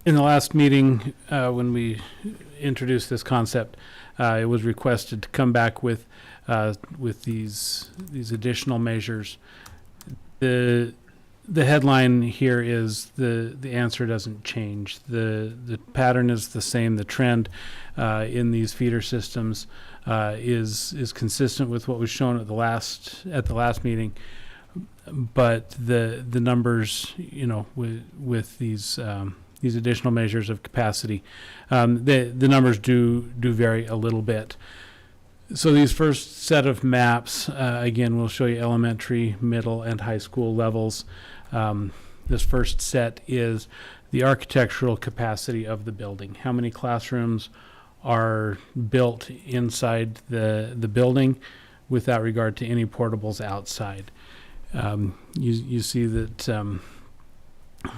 In the last meeting, when we introduced this concept, it was requested to come back with these additional measures. The headline here is the answer doesn't change. The pattern is the same. The trend in these feeder systems is consistent with what was shown at the last meeting. But the numbers, with these additional measures of capacity, the numbers do vary a little bit. So these first set of maps, again, we'll show you elementary, middle, and high school levels. This first set is the architectural capacity of the building. How many classrooms are built inside the building without regard to any portables outside. You see that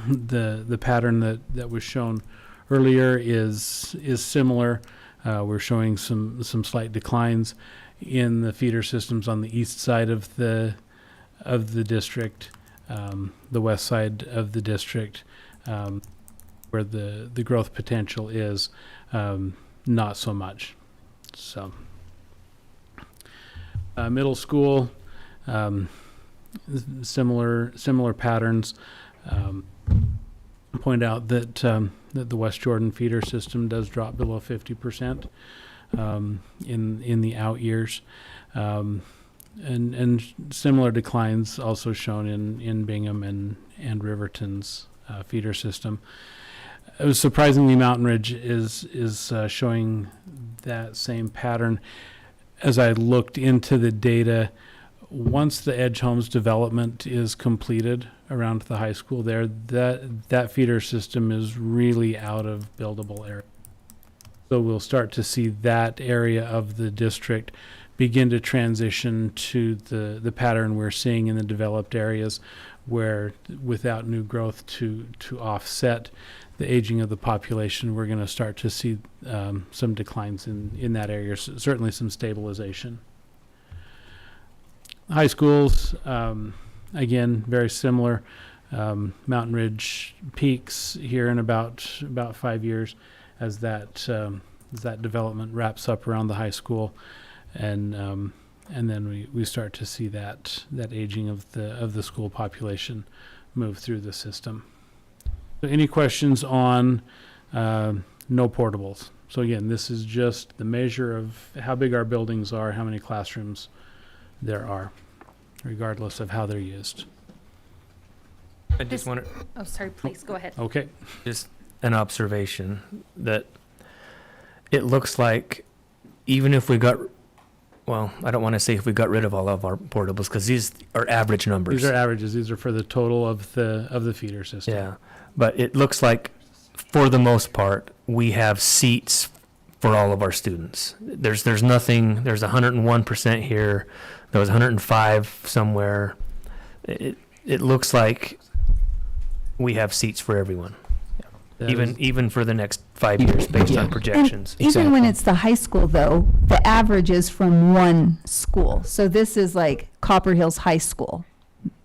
the pattern that was shown earlier is similar. We're showing some slight declines in the feeder systems on the east side of the district, the west side of the district, where the growth potential is not so much. So middle school, similar patterns. Point out that the West Jordan feeder system does drop below 50% in the out years, and similar declines also shown in Bingham and Riverton's feeder system. Surprisingly, Mountain Ridge is showing that same pattern. As I looked into the data, once the Edge Homes development is completed around the high school there, that feeder system is really out of buildable area. So we'll start to see that area of the district begin to transition to the pattern we're seeing in the developed areas, where without new growth to offset the aging of the population, we're going to start to see some declines in that area, certainly some stabilization. High schools, again, very similar. Mountain Ridge peaks here in about 5 years as that development wraps up around the high school, and then we start to see that aging of the school population move through the system. So any questions on no portables? So again, this is just the measure of how big our buildings are, how many classrooms there are, regardless of how they're used. I just want to, Oh, sorry, please, go ahead. Okay. just an observation that it looks like even if we got, well, I don't want to say if we got rid of all of our portables, because these are average numbers. These are averages. These are for the total of the feeder system. Yeah, but it looks like for the most part, we have seats for all of our students. There's nothing, there's 101% here. There was 105 somewhere. It looks like we have seats for everyone, even for the next 5 years based on projections. And even when it's the high school, though, the average is from one school. So this is like Copper Hills High School.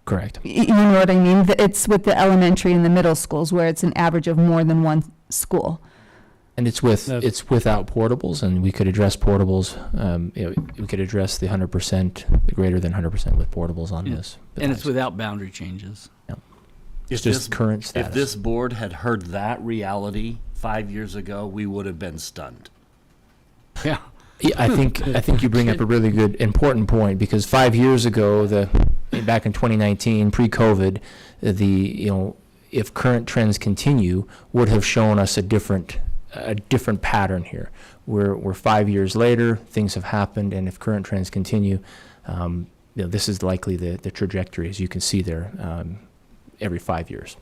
Correct. You know what I mean? It's with the elementary and the middle schools where it's an average of more than one school. And it's without portables, and we could address portables. We could address the 100%, the greater than 100% with portables on this. And it's without boundary changes. It's just current status. If this board had heard that reality 5 years ago, we would have been stunned. Yeah. Yeah, I think you bring up a really good, important point, because 5 years ago, back in 2019, pre-COVID, if current trends continue, would have shown us a different pattern here. We're 5 years later, things have happened, and if current trends continue, this is likely the trajectory, as you can see there, every 5 years.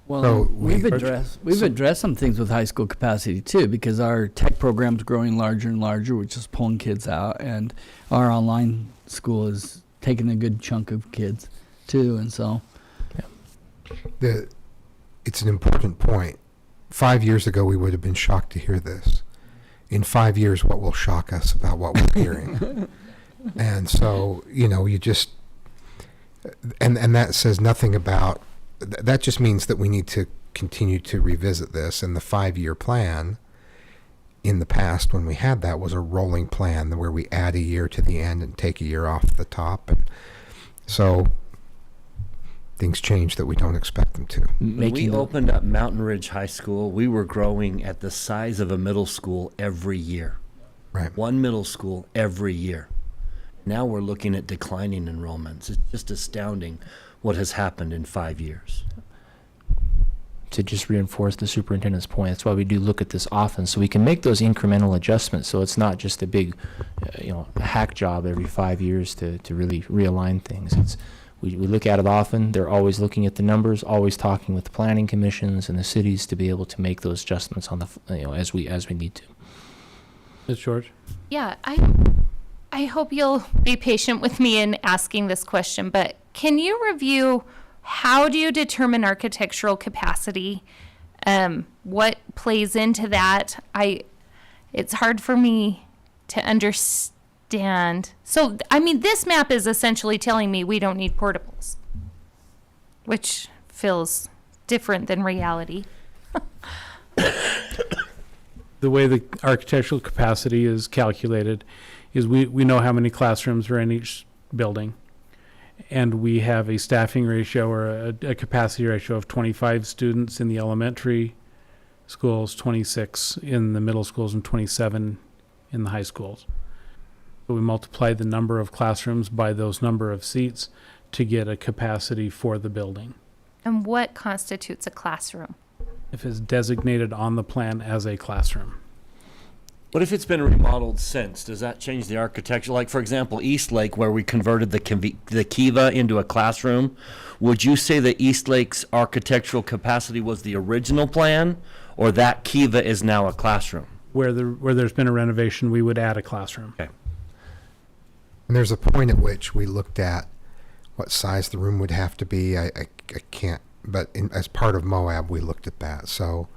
Well, So we've addressed some things with high school capacity too, because our tech program's growing larger and larger, which is pulling kids out, and our online school is taking a good chunk of kids too, and so. It's an important point. 5 years ago, we would have been shocked to hear this. In 5 years, what will shock us about what we're hearing? And so, you just, and that says nothing about, that just means that we need to continue to revisit this. And the 5-year plan in the past, when we had that, was a rolling plan where we add a year to the end and take a year off the top. And so things change that we don't expect them to. When we opened up Mountain Ridge High School, we were growing at the size of a middle school every year. Right. One middle school every year. Now we're looking at declining enrollments. It's just astounding what has happened in 5 years. To just reinforce the superintendent's point, that's why we do look at this often, so we can make those incremental adjustments, so it's not just a big, hack job every 5 years to really realign things. We look at it often. They're always looking at the numbers, always talking with the planning commissions and the cities to be able to make those adjustments on as we need to. Ms. George? Yeah, I hope you'll be patient with me in asking this question, but can you review how do you determine architectural capacity? What plays into that? It's hard for me to understand. So, this map is essentially telling me we don't need portables, which feels different than reality. The way the architectural capacity is calculated is we know how many classrooms are in each building, and we have a staffing ratio or a capacity ratio of 25 students in the elementary schools, 26 in the middle schools, and 27 in the high schools. So we multiply the number of classrooms by those number of seats to get a capacity for the building. And what constitutes a classroom? If it's designated on the plan as a classroom. What if it's been remodeled since? Does that change the architecture? Like, for example, East Lake, where we converted the Kiva into a classroom, would you say that East Lake's architectural capacity was the original plan, or that Kiva is now a classroom? Where there's been a renovation, we would add a classroom. Okay. And there's a point at which we looked at what size the room would have to be. I can't, but as part of Moab, we looked at that. So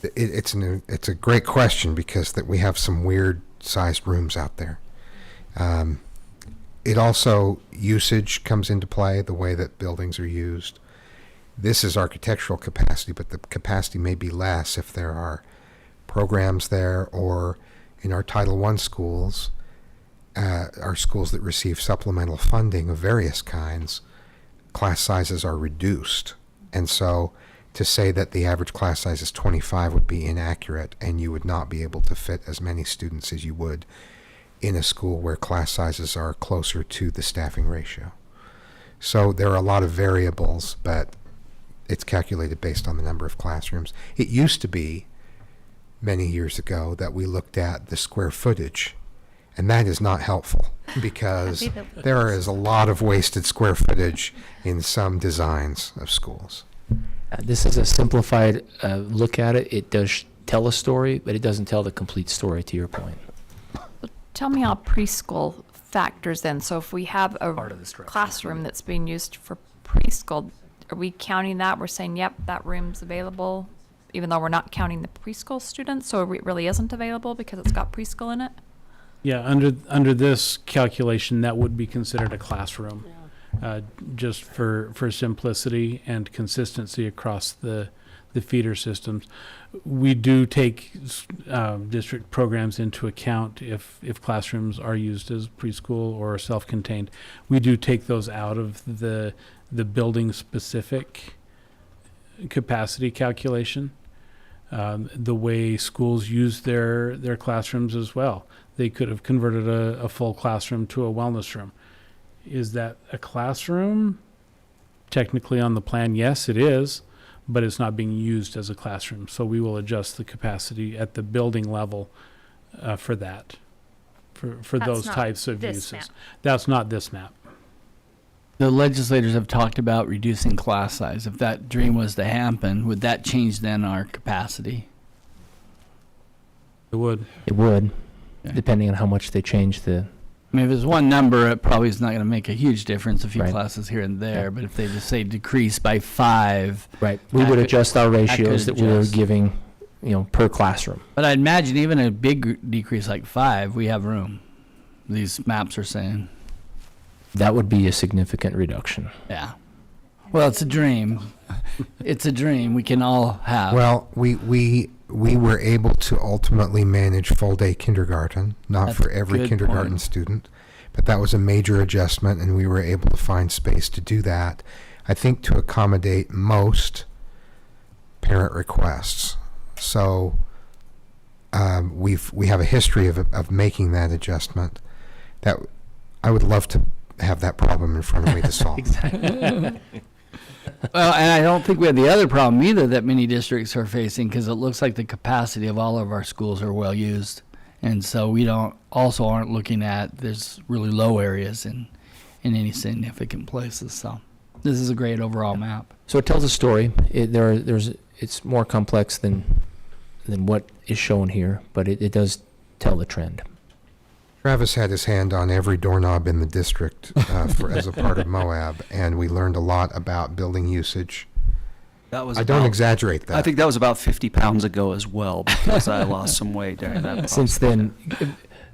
it's a great question because that we have some weird sized rooms out there. It also, usage comes into play, the way that buildings are used. This is architectural capacity, but the capacity may be less if there are programs there, or in our Title I schools, our schools that receive supplemental funding of various kinds, class sizes are reduced. And so to say that the average class size is 25 would be inaccurate, and you would not be able to fit as many students as you would in a school where class sizes are closer to the staffing ratio. So there are a lot of variables, but it's calculated based on the number of classrooms. It used to be many years ago that we looked at the square footage, and that is not helpful because there is a lot of wasted square footage in some designs of schools. This is a simplified look at it. It does tell a story, but it doesn't tell the complete story, to your point. Tell me how preschool factors in. So if we have a Part of the structure. classroom that's being used for preschool, are we counting that? We're saying, yep, that room's available, even though we're not counting the preschool students, so it really isn't available because it's got preschool in it? Yeah, under this calculation, that would be considered a classroom, just for simplicity and consistency across the feeder systems. We do take district programs into account if classrooms are used as preschool or self-contained. We do take those out of the building-specific capacity calculation. The way schools use their classrooms as well. They could have converted a full classroom to a wellness room. Is that a classroom? Technically on the plan, yes, it is, but it's not being used as a classroom. So we will adjust the capacity at the building level for that, for That's those not types of this uses. map. That's not this map. The legislators have talked about reducing class size. If that dream was to happen, would that change then our capacity? It would. It would, Okay. depending on how much they change the. I mean, if it's one number, it probably is not going to make a huge difference, a few Right. classes here and there. Yeah. But if they just say decrease by 5, Right. We That would could- adjust our ratios could that we were adjust. giving, per classroom. but I'd imagine even a big decrease like 5, we have room. These maps are saying, That would be a significant reduction. yeah. Well, it's a dream. It's a dream we can all have. Well, we were able to ultimately manage full-day kindergarten, not That's for a every good kindergarten point. student, but that was a major adjustment, and we were able to find space to do that, I think to accommodate most parent requests. So we have a history of making that adjustment. That I would love to have that problem in front of me to solve. Well, and I don't think we have the other problem either that many districts are facing, because it looks like the capacity of all of our schools are well used. And so we aren't looking at, there's really low areas in any significant places. So this is a great overall map. So it tells a story. It's more complex than what is shown here, but it does tell the trend. Travis had his hand on every doorknob in the district as a part of Moab, and we learned a lot about building usage. That was I don't about- exaggerate that. I think that was about 50 pounds ago as well, because I lost some weight during that process. Since then,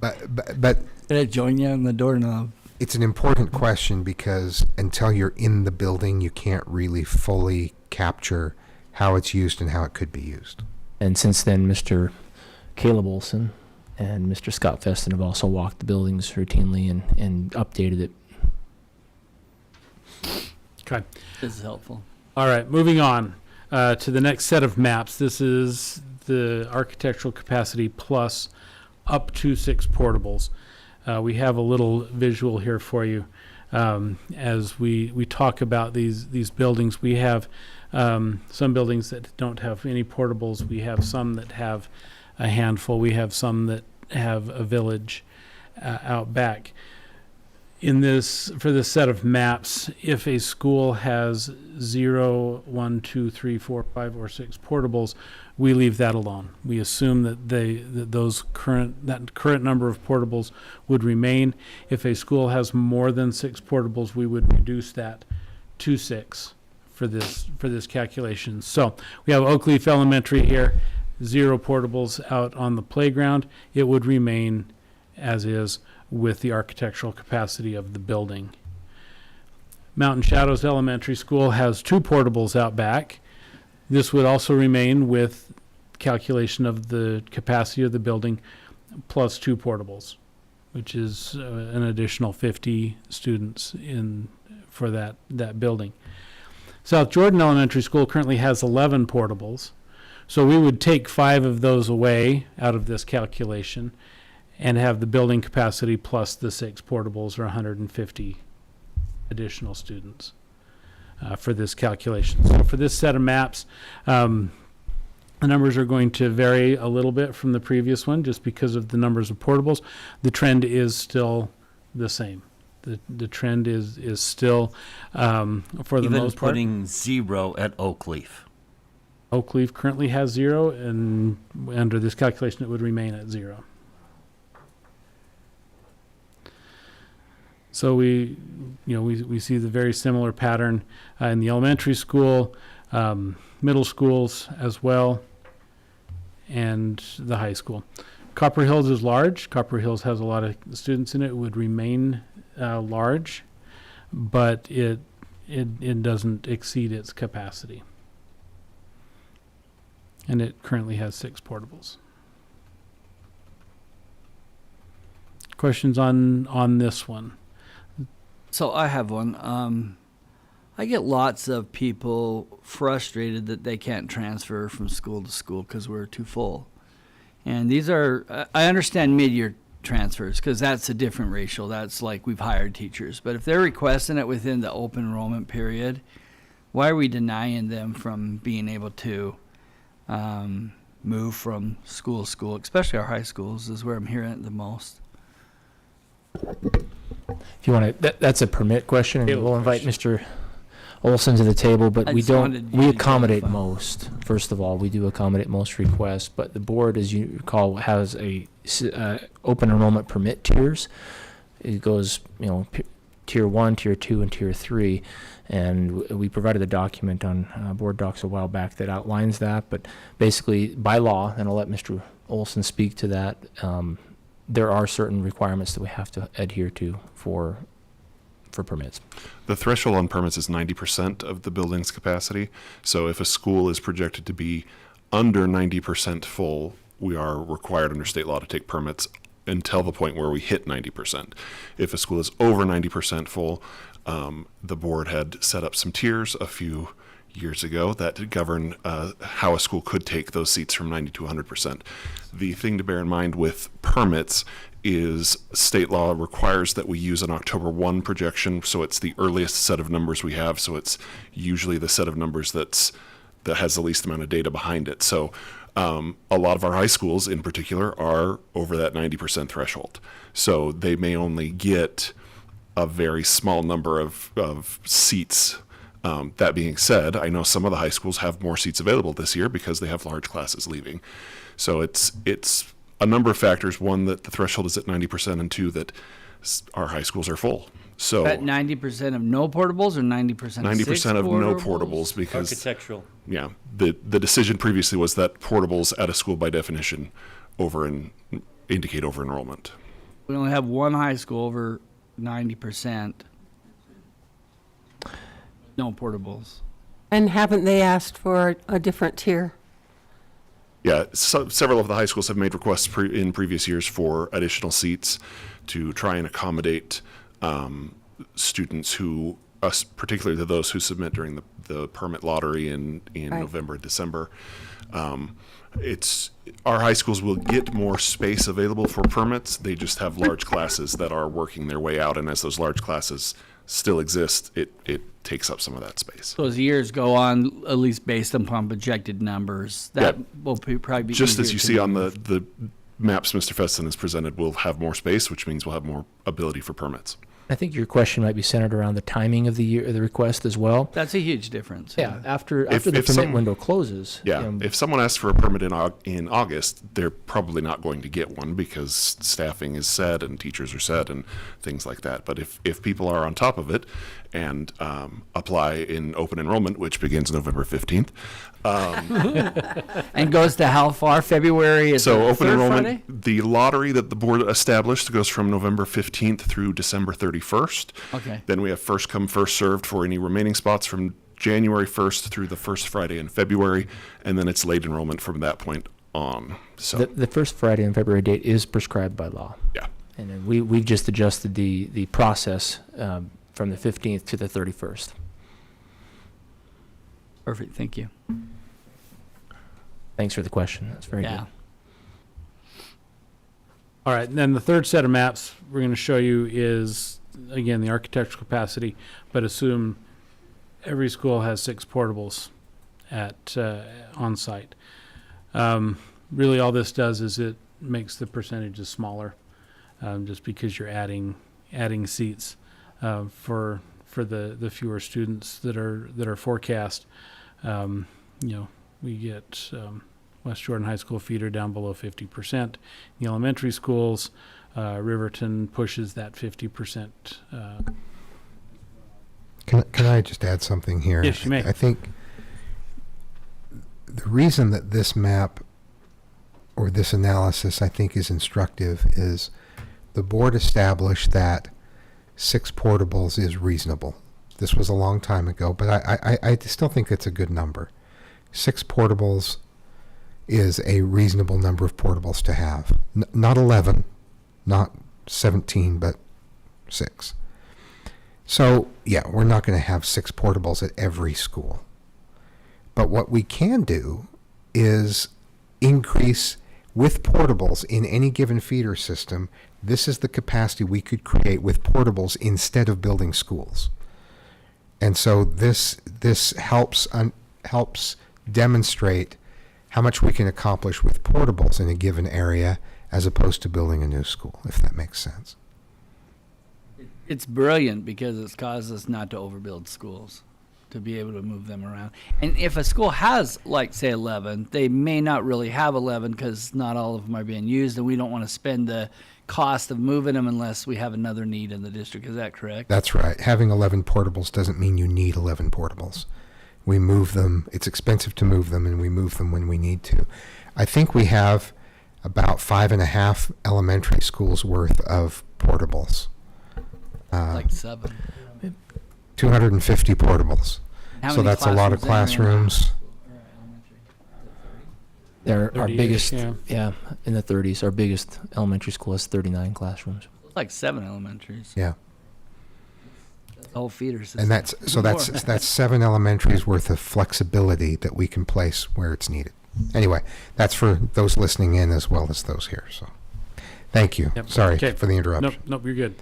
But Did I join you on the doorknob? it's an important question because until you're in the building, you can't really fully capture how it's used and how it could be used. and since then, Mr. Caleb Olson and Mr. Scott Feston have also walked the buildings routinely and updated it. Okay. This is helpful. All right, moving on to the next set of maps. This is the architectural capacity plus up to 6 portables. We have a little visual here for you. as we talk about these buildings. We have some buildings that don't have any portables. We have some that have a handful. We have some that have a village out back. For this set of maps, if a school has 0, 1, 2, 3, 4, 5, or 6 portables, we leave that alone. We assume that that current number of portables would remain. If a school has more than 6 portables, we would reduce that to 6 for this calculation. So we have Oakleaf Elementary here, 0 portables out on the playground. It would remain as is with the architectural capacity of the building. Mountain Shadows Elementary School has 2 portables out back. This would also remain with calculation of the capacity of the building plus 2 portables, which is an additional 50 students for that building. South Jordan Elementary School currently has 11 portables, so we would take 5 of those away out of this calculation and have the building capacity plus the 6 portables, or 150 additional students for this calculation. So for this set of maps, the numbers are going to vary a little bit from the previous one just because of the numbers of portables. The trend is still the same. The trend is still, for the most part. Even putting 0 at Oakleaf. Oakleaf currently has 0, and under this calculation, it would remain at 0. So we see the very similar pattern in the elementary school, middle schools as well, and the high school. Copper Hills is large. Copper Hills has a lot of students in it. It would remain large, but it doesn't exceed its capacity. And it currently has 6 portables. Questions on this one? So I have one. I get lots of people frustrated that they can't transfer from school to school because we're too full. And these are, I understand mid-year transfers because that's a different ratio. That's like we've hired teachers. But if they're requesting it within the open enrollment period, why are we denying them from being able to move from school to school, especially our high schools is where I'm hearing it the most? If you want to, that's a permit question, and we'll invite Mr. Olson to the table, but we accommodate most. First of all, we do accommodate most requests, but the board, as you recall, has a open enrollment permit tiers. It goes, tier 1, tier 2, and tier 3, and we provided a document on board docs a while back that outlines that. But basically, by law, and I'll let Mr. Olson speak to that, there are certain requirements that we have to adhere to for permits. The threshold on permits is 90% of the building's capacity. So if a school is projected to be under 90% full, we are required under state law to take permits until the point where we hit 90%. If a school is over 90% full, the board had set up some tiers a few years ago that govern how a school could take those seats from 90 to 100%. The thing to bear in mind with permits is state law requires that we use an October 1 projection, so it's the earliest set of numbers we have, so it's usually the set of numbers that has the least amount of data behind it. So a lot of our high schools in particular are over that 90% threshold. So they may only get a very small number of seats. That being said, I know some of the high schools have more seats available this year because they have large classes leaving. So it's a number of factors. One, that the threshold is at 90%, and 2, that our high schools are full. So at 90% of no portables or 90% 90% of no portables, because Architectural. Yeah, the decision previously was that portables at a school by definition indicate over enrollment. We only have one high school over 90%. No portables. And haven't they asked for a different tier? Yeah, several of the high schools have made requests in previous years for additional seats to try and accommodate students who, particularly those who submit during the permit lottery in Right. November and December. Our high schools will get more space available for permits. They just have large classes that are working their way out, and as those large classes still exist, it takes up some of that space. So as years go on, at least based upon projected numbers, that will probably be Just as easier you to see on move. the maps Mr. Feston has presented, we'll have more space, which means we'll have more ability for permits. I think your question might be centered around the timing of the request as well. That's a huge difference. Yeah, after If the permit some- window closes. Yeah, if someone asks for a permit in August, they're probably not going to get one because staffing is set and teachers are set and things like that. But if people are on top of it and apply in open enrollment, which begins November 15th. And goes to how far? February? Is So it open third enrollment, Friday? the lottery that the board established goes from November 15th through December 31st. Okay. Then we have first come, first served for any remaining spots from January 1st through the first Friday in February, and then it's late enrollment from that point on. So The first Friday in February date is prescribed by law. yeah. And then we've just adjusted the process from the 15th to the 31st. Perfect. Thank you. Thanks for the question. That's very Yeah. good. All right, and then the third set of maps we're going to show you is, again, the architectural capacity, but assume every school has 6 portables at on site. Really, all this does is it makes the percentages smaller, just because you're adding seats for the fewer students that are forecast. We get West Jordan High School feeder down below 50%. The elementary schools, Riverton pushes that 50%. Can I just add something here? Yes, you may. I think the reason that this map or this analysis I think is instructive is the board established that 6 portables is reasonable. This was a long time ago, but I still think it's a good number. 6 portables is a reasonable number of portables to have. Not 11, not 17, but 6. So, yeah, we're not going to have 6 portables at every school. But what we can do is increase with portables in any given feeder system. This is the capacity we could create with portables instead of building schools. And so this helps demonstrate how much we can accomplish with portables in a given area as opposed to building a new school, if that makes sense. It's brilliant because it's caused us not to overbuild schools, to be able to move them around. And if a school has, like, say, 11, they may not really have 11 because not all of them are being used, and we don't want to spend the cost of moving them unless we have another need in the district. Is that correct? That's right. Having 11 portables doesn't mean you need 11 portables. We move them. It's expensive to move them, and we move them when we need to. I think we have about 5.5 elementary schools worth of portables. Like 7. 250 portables. How So many that's a lot of classrooms They're our 30-ish, biggest, yeah. in the 30s. Our biggest elementary school has 39 classrooms. It's like 7 elementaries. Yeah. The whole feeder system. And that's 7 elementaries worth of flexibility that we can place where it's needed. Anyway, that's for those listening in as well as those here. So, thank you. Yep. Sorry Okay. for the interruption. Nope, you're good.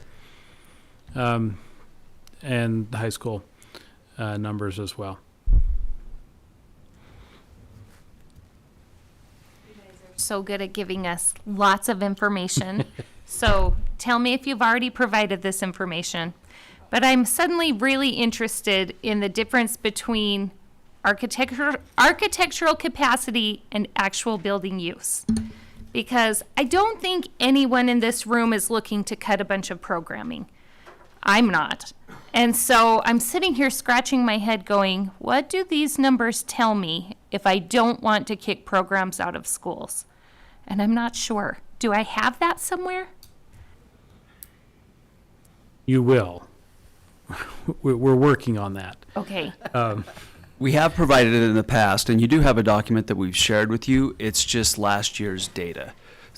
And the high school numbers as well. So good at giving us lots of information. So tell me if you've already provided this information. But I'm suddenly really interested in the difference between architectural capacity and actual building use. Because I don't think anyone in this room is looking to cut a bunch of programming. I'm not. And so I'm sitting here scratching my head going, what do these numbers tell me if I don't want to kick programs out of schools? And I'm not sure. Do I have that somewhere? You will. We're working on that. Okay. We have provided it in the past, and you do have a document that we've shared with you. It's just last year's data,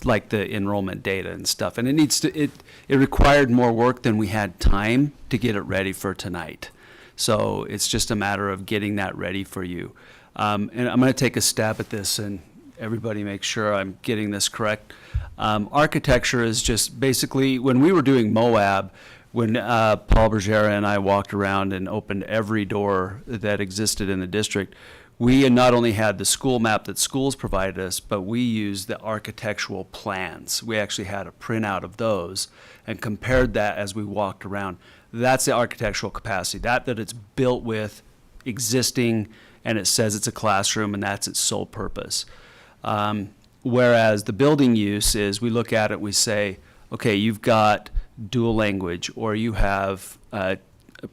like the enrollment data and stuff. And it required more work than we had time to get it ready for tonight. So it's just a matter of getting that ready for you. And I'm going to take a stab at this, and everybody make sure I'm getting this correct. Architecture is just basically, when we were doing Moab, When Paul Bergera and I walked around and opened every door that existed in the district, we not only had the school map that schools provided us, but we used the architectural plans. We actually had a printout of those and compared that as we walked around. That's the architectural capacity, that it's built with existing, and it says it's a classroom, and that's its sole purpose. Whereas the building use is, we look at it, we say, okay, you've got dual language, or you have a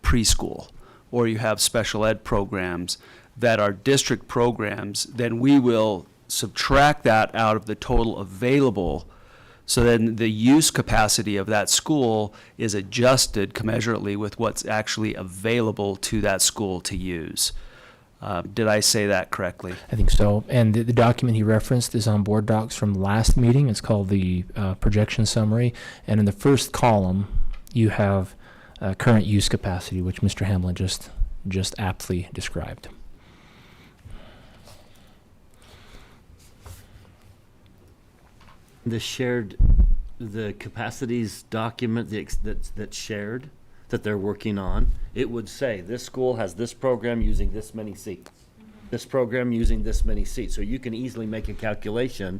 preschool, or you have special ed programs that are district programs, then we will subtract that out of the total available. So then the use capacity of that school is adjusted commensurately with what's actually available to that school to use. Did I say that correctly? I think so. And the document he referenced is on board docs from last meeting. It's called the projection summary. And in the first column, you have current use capacity, which Mr. Hamlin just aptly described. The capacities document that's shared, that they're working on, it would say this school has this program using this many seats, this program using this many seats. So you can easily make a calculation.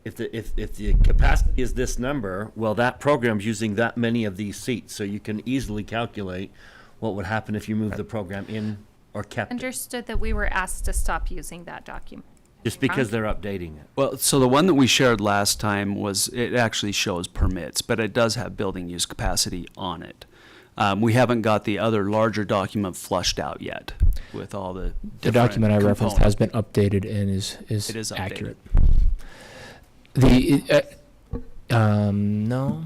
If the capacity is this number, well, that program's using that many of these seats. So you can easily calculate what would happen if you move the program in or kept it. Understood that we were asked to stop using that document. Just because they're updating it. Well, so the one that we shared last time it actually shows permits, but it does have building use capacity on it. We haven't got the other larger document flushed out yet with all the The document I referenced has been components. updated and is It is updated. accurate. No.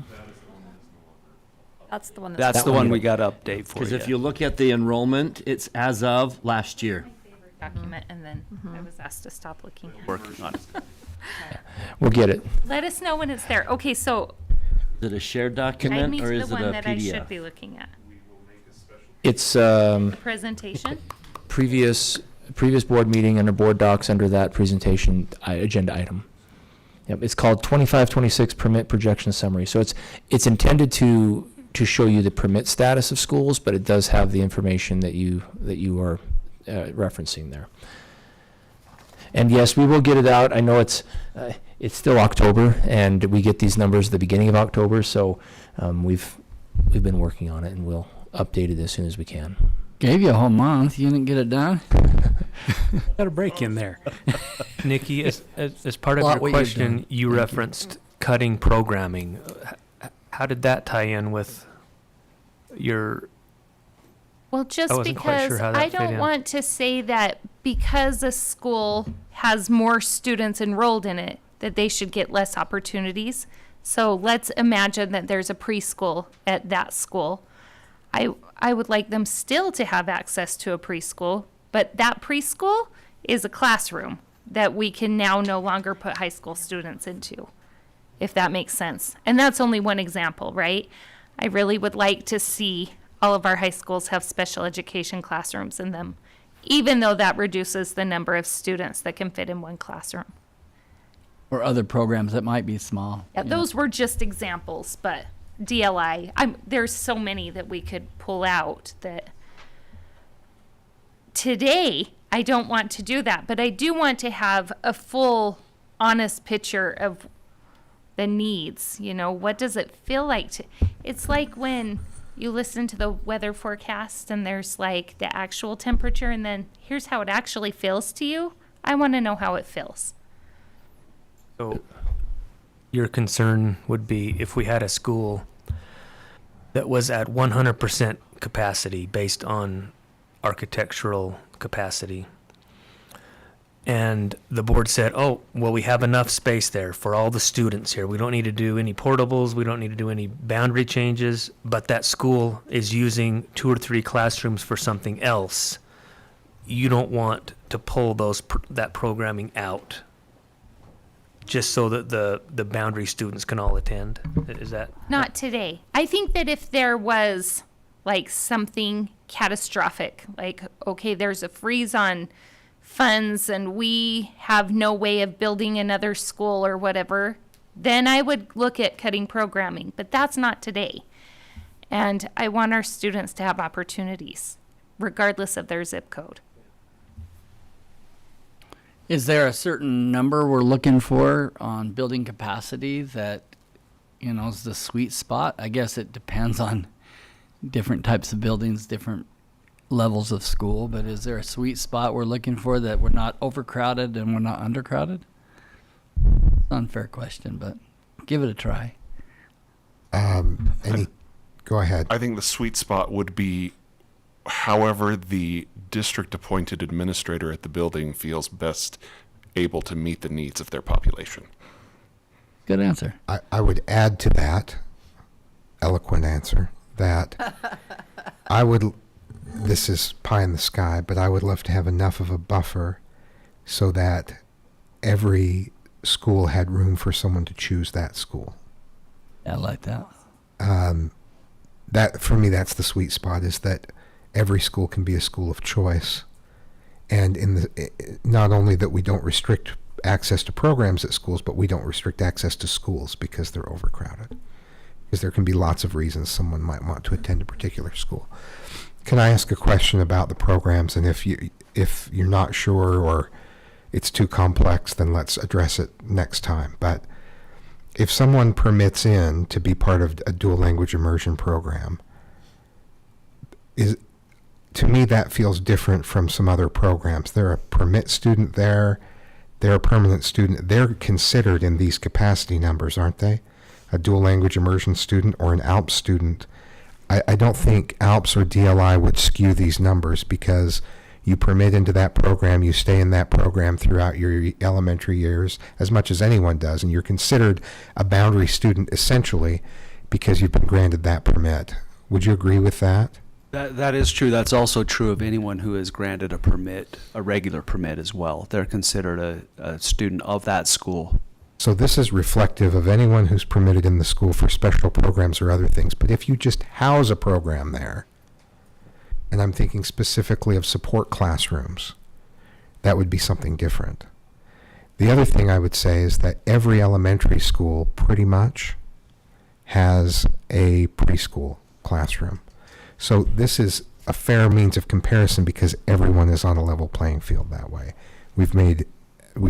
That's the one That's the one we got to update for Because you. if you look at the enrollment, it's as of last year. Document, and then I was asked to stop looking at it. Working on it. We'll get it. Let us know when it's there. Okay, so Is it a shared guide document me or to is the it a one that I should PDF? be looking at. It's Presentation? previous board meeting under board docs under that presentation agenda item. Yep, it's called 2526 permit projection summary. So it's intended to show you the permit status of schools, but it does have the information that you are referencing there. And yes, we will get it out. I know it's still October, and we get these numbers at the beginning of October. So we've been working on it, and we'll update it as soon as we can. Gave you a whole month. You didn't get it done? Got a break in there. Nikki, as part of Lot your what you've question, done. you referenced cutting programming. How did that tie in with your? Well, just wasn't quite because sure how that I fit don't in. want to say that because a school has more students enrolled in it, that they should get less opportunities. So let's imagine that there's a preschool at that school. I would like them still to have access to a preschool, but that preschool is a classroom that we can now no longer put high school students into, if that makes sense. And that's only one example, right? I really would like to see all of our high schools have special education classrooms in them, even though that reduces the number of students that can fit in one classroom. Or other programs that might be small. Yeah, those were just examples, but DLI, there's so many that we could pull out that today I don't want to do that, but I do want to have a full, honest picture of the needs. You know, what does it feel like to, it's like when you listen to the weather forecast and there's like the actual temperature and then here's how it actually feels to you. I want to know how it feels. So your concern would be if we had a school that was at 100% capacity based on architectural capacity, and the board said, oh, well, we have enough space there for all the students here. We don't need to do any portables. We don't need to do any boundary changes, but that school is using 2 or 3 classrooms for something else. You don't want to pull that programming out just so that the boundary students can all attend? Is that? Not today. I think that if there was like something catastrophic, like, okay, there's a freeze on funds and we have no way of building another school or whatever, then I would look at cutting programming, but that's not today. And I want our students to have opportunities, regardless of their zip code. Is there a certain number we're looking for on building capacity that, is the sweet spot? I guess it depends on different types of buildings, different levels of school, but is there a sweet spot we're looking for that we're not overcrowded and we're not undercrowded? Unfair question, but give it a try. Go ahead. I think the sweet spot would be however the district appointed administrator at the building feels best able to meet the needs of their population. Good answer. I would add to that eloquent answer that this is pie in the sky, but I would love to have enough of a buffer so that every school had room for someone to choose that school. I like that. That, for me, that's the sweet spot, is that every school can be a school of choice. And not only that we don't restrict access to programs at schools, but we don't restrict access to schools because they're overcrowded. Because there can be lots of reasons someone might want to attend a particular school. Can I ask a question about the programs? And if you're not sure or it's too complex, then let's address it next time. But if someone permits in to be part of a dual language immersion program, to me that feels different from some other programs. They're a permit student there. They're a permanent student. They're considered in these capacity numbers, aren't they? A dual language immersion student or an ALPS student. I don't think ALPS or DLI would skew these numbers because you permit into that program, you stay in that program throughout your elementary years as much as anyone does, and you're considered a boundary student essentially because you've been granted that permit. Would you agree with that? That is true. That's also true of anyone who is granted a permit, a regular permit as well. They're considered a student of that school. So this is reflective of anyone who's permitted in the school for special programs or other things. But if you just house a program there, and I'm thinking specifically of support classrooms, that would be something different. The other thing I would say is that every elementary school pretty much has a preschool classroom. So this is a fair means of comparison because everyone is on a level playing field that way. We've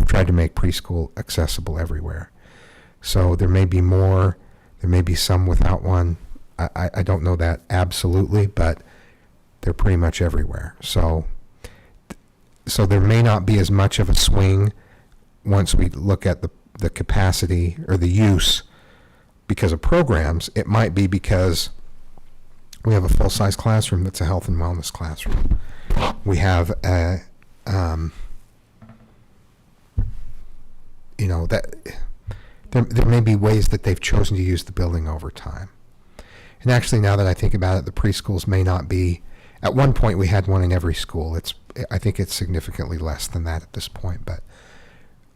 tried to make preschool accessible everywhere. So there may be more, there may be some without one. I don't know that absolutely, but they're pretty much everywhere. So there may not be as much of a swing once we look at the capacity or the use because of programs. It might be because we have a full-size classroom that's a health and wellness classroom. We have a there may be ways that they've chosen to use the building over time. And actually, now that I think about it, the preschools may not be. At one point, we had one in every school. I think it's significantly less than that at this point, but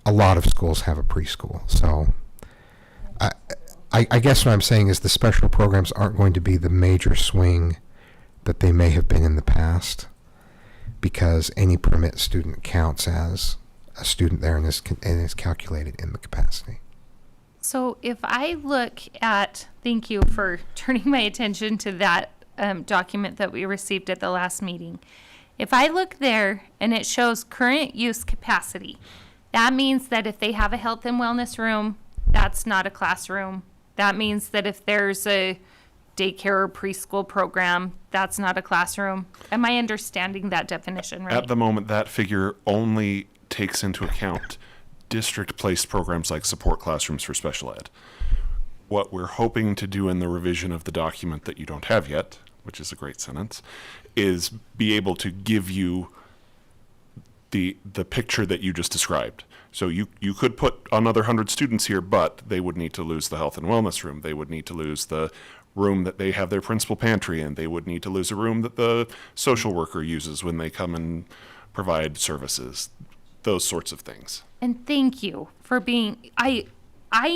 a lot of schools have a preschool. So I guess what I'm saying is the special programs aren't going to be the major swing that they may have been in the past because any permit student counts as a student there and is calculated in the capacity. So if I look at, thank you for turning my attention to that document that we received at the last meeting. If I look there and it shows current use capacity, that means that if they have a health and wellness room, that's not a classroom. That means that if there's a daycare or preschool program, that's not a classroom. Am I understanding that definition right? At the moment, that figure only takes into account district-placed programs like support classrooms for special ed. What we're hoping to do in the revision of the document that you don't have yet, which is a great sentence, is be able to give you the picture that you just described. So you could put another 100 students here, but they would need to lose the health and wellness room. They would need to lose the room that they have their principal pantry in. They would need to lose a room that the social worker uses when they come and provide services. Those sorts of things. And thank you for being, I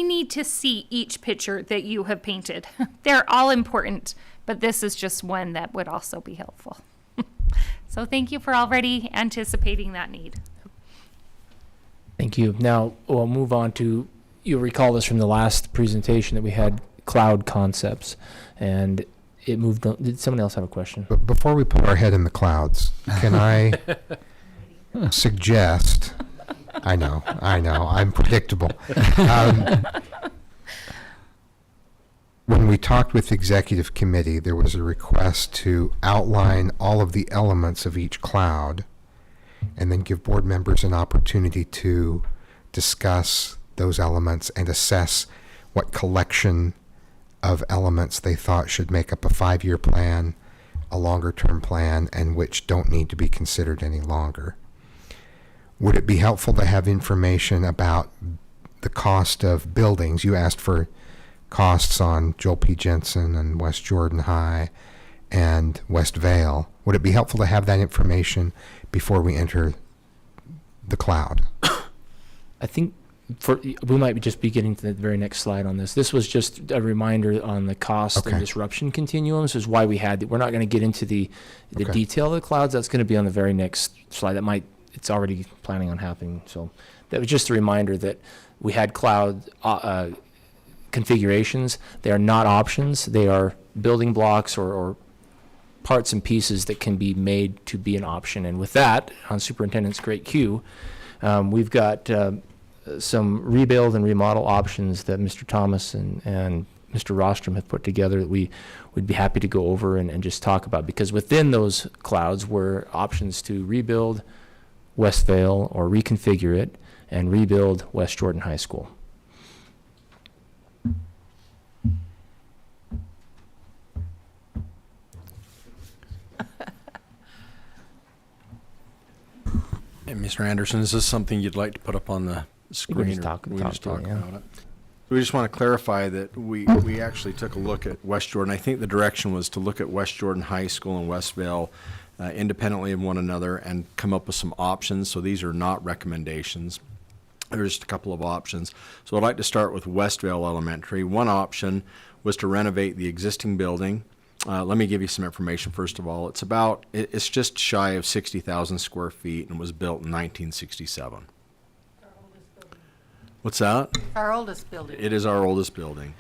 need to see each picture that you have painted. They're all important, but this is just one that would also be helpful. So thank you for already anticipating that need. Thank you. Now we'll move on to you'll recall this from the last presentation that we had, cloud concepts, and it moved on. Did someone else have a question? But before we put our head in the clouds, can I suggest? I know, I'm predictable. When we talked with the executive committee, there was a request to outline all of the elements of each cloud and then give board members an opportunity to discuss those elements and assess what collection of elements they thought should make up a 5-year plan, a longer-term plan, and which don't need to be considered any longer. Would it be helpful to have information about the cost of buildings? You asked for costs on Joel P. Jensen and West Jordan High and West Vale. Would it be helpful to have that information before we enter the cloud? I think we might just be getting to the very next slide on this. This was just a reminder on the cost and disruption continuum. This is why we're not going to get into the detail of the clouds. That's going to be on the very next slide. It's already planning on happening. So that was just a reminder that we had cloud configurations. They are not options. They are building blocks or parts and pieces that can be made to be an option. And with that, on Superintendent's great cue, we've got some rebuild and remodel options that Mr. Thomas and Mr. Rostrom have put together that we'd be happy to go over and just talk about, because within those clouds were options to rebuild West Vale or reconfigure it and rebuild West Jordan High School. And Mr. Anderson, is this something you'd like to put up on the screen? We just talk about it. it? We just want to clarify that we actually took a look at West Jordan. I think the direction was to look at West Jordan High School and West Vale independently of one another and come up with some options. So these are not recommendations. There's just a couple of options. So I'd like to start with West Vale Elementary. One option was to renovate the existing building. Let me give you some information first of all. It's just shy of 60,000 square feet and was built in 1967. What's that? Our oldest building. It is our oldest building.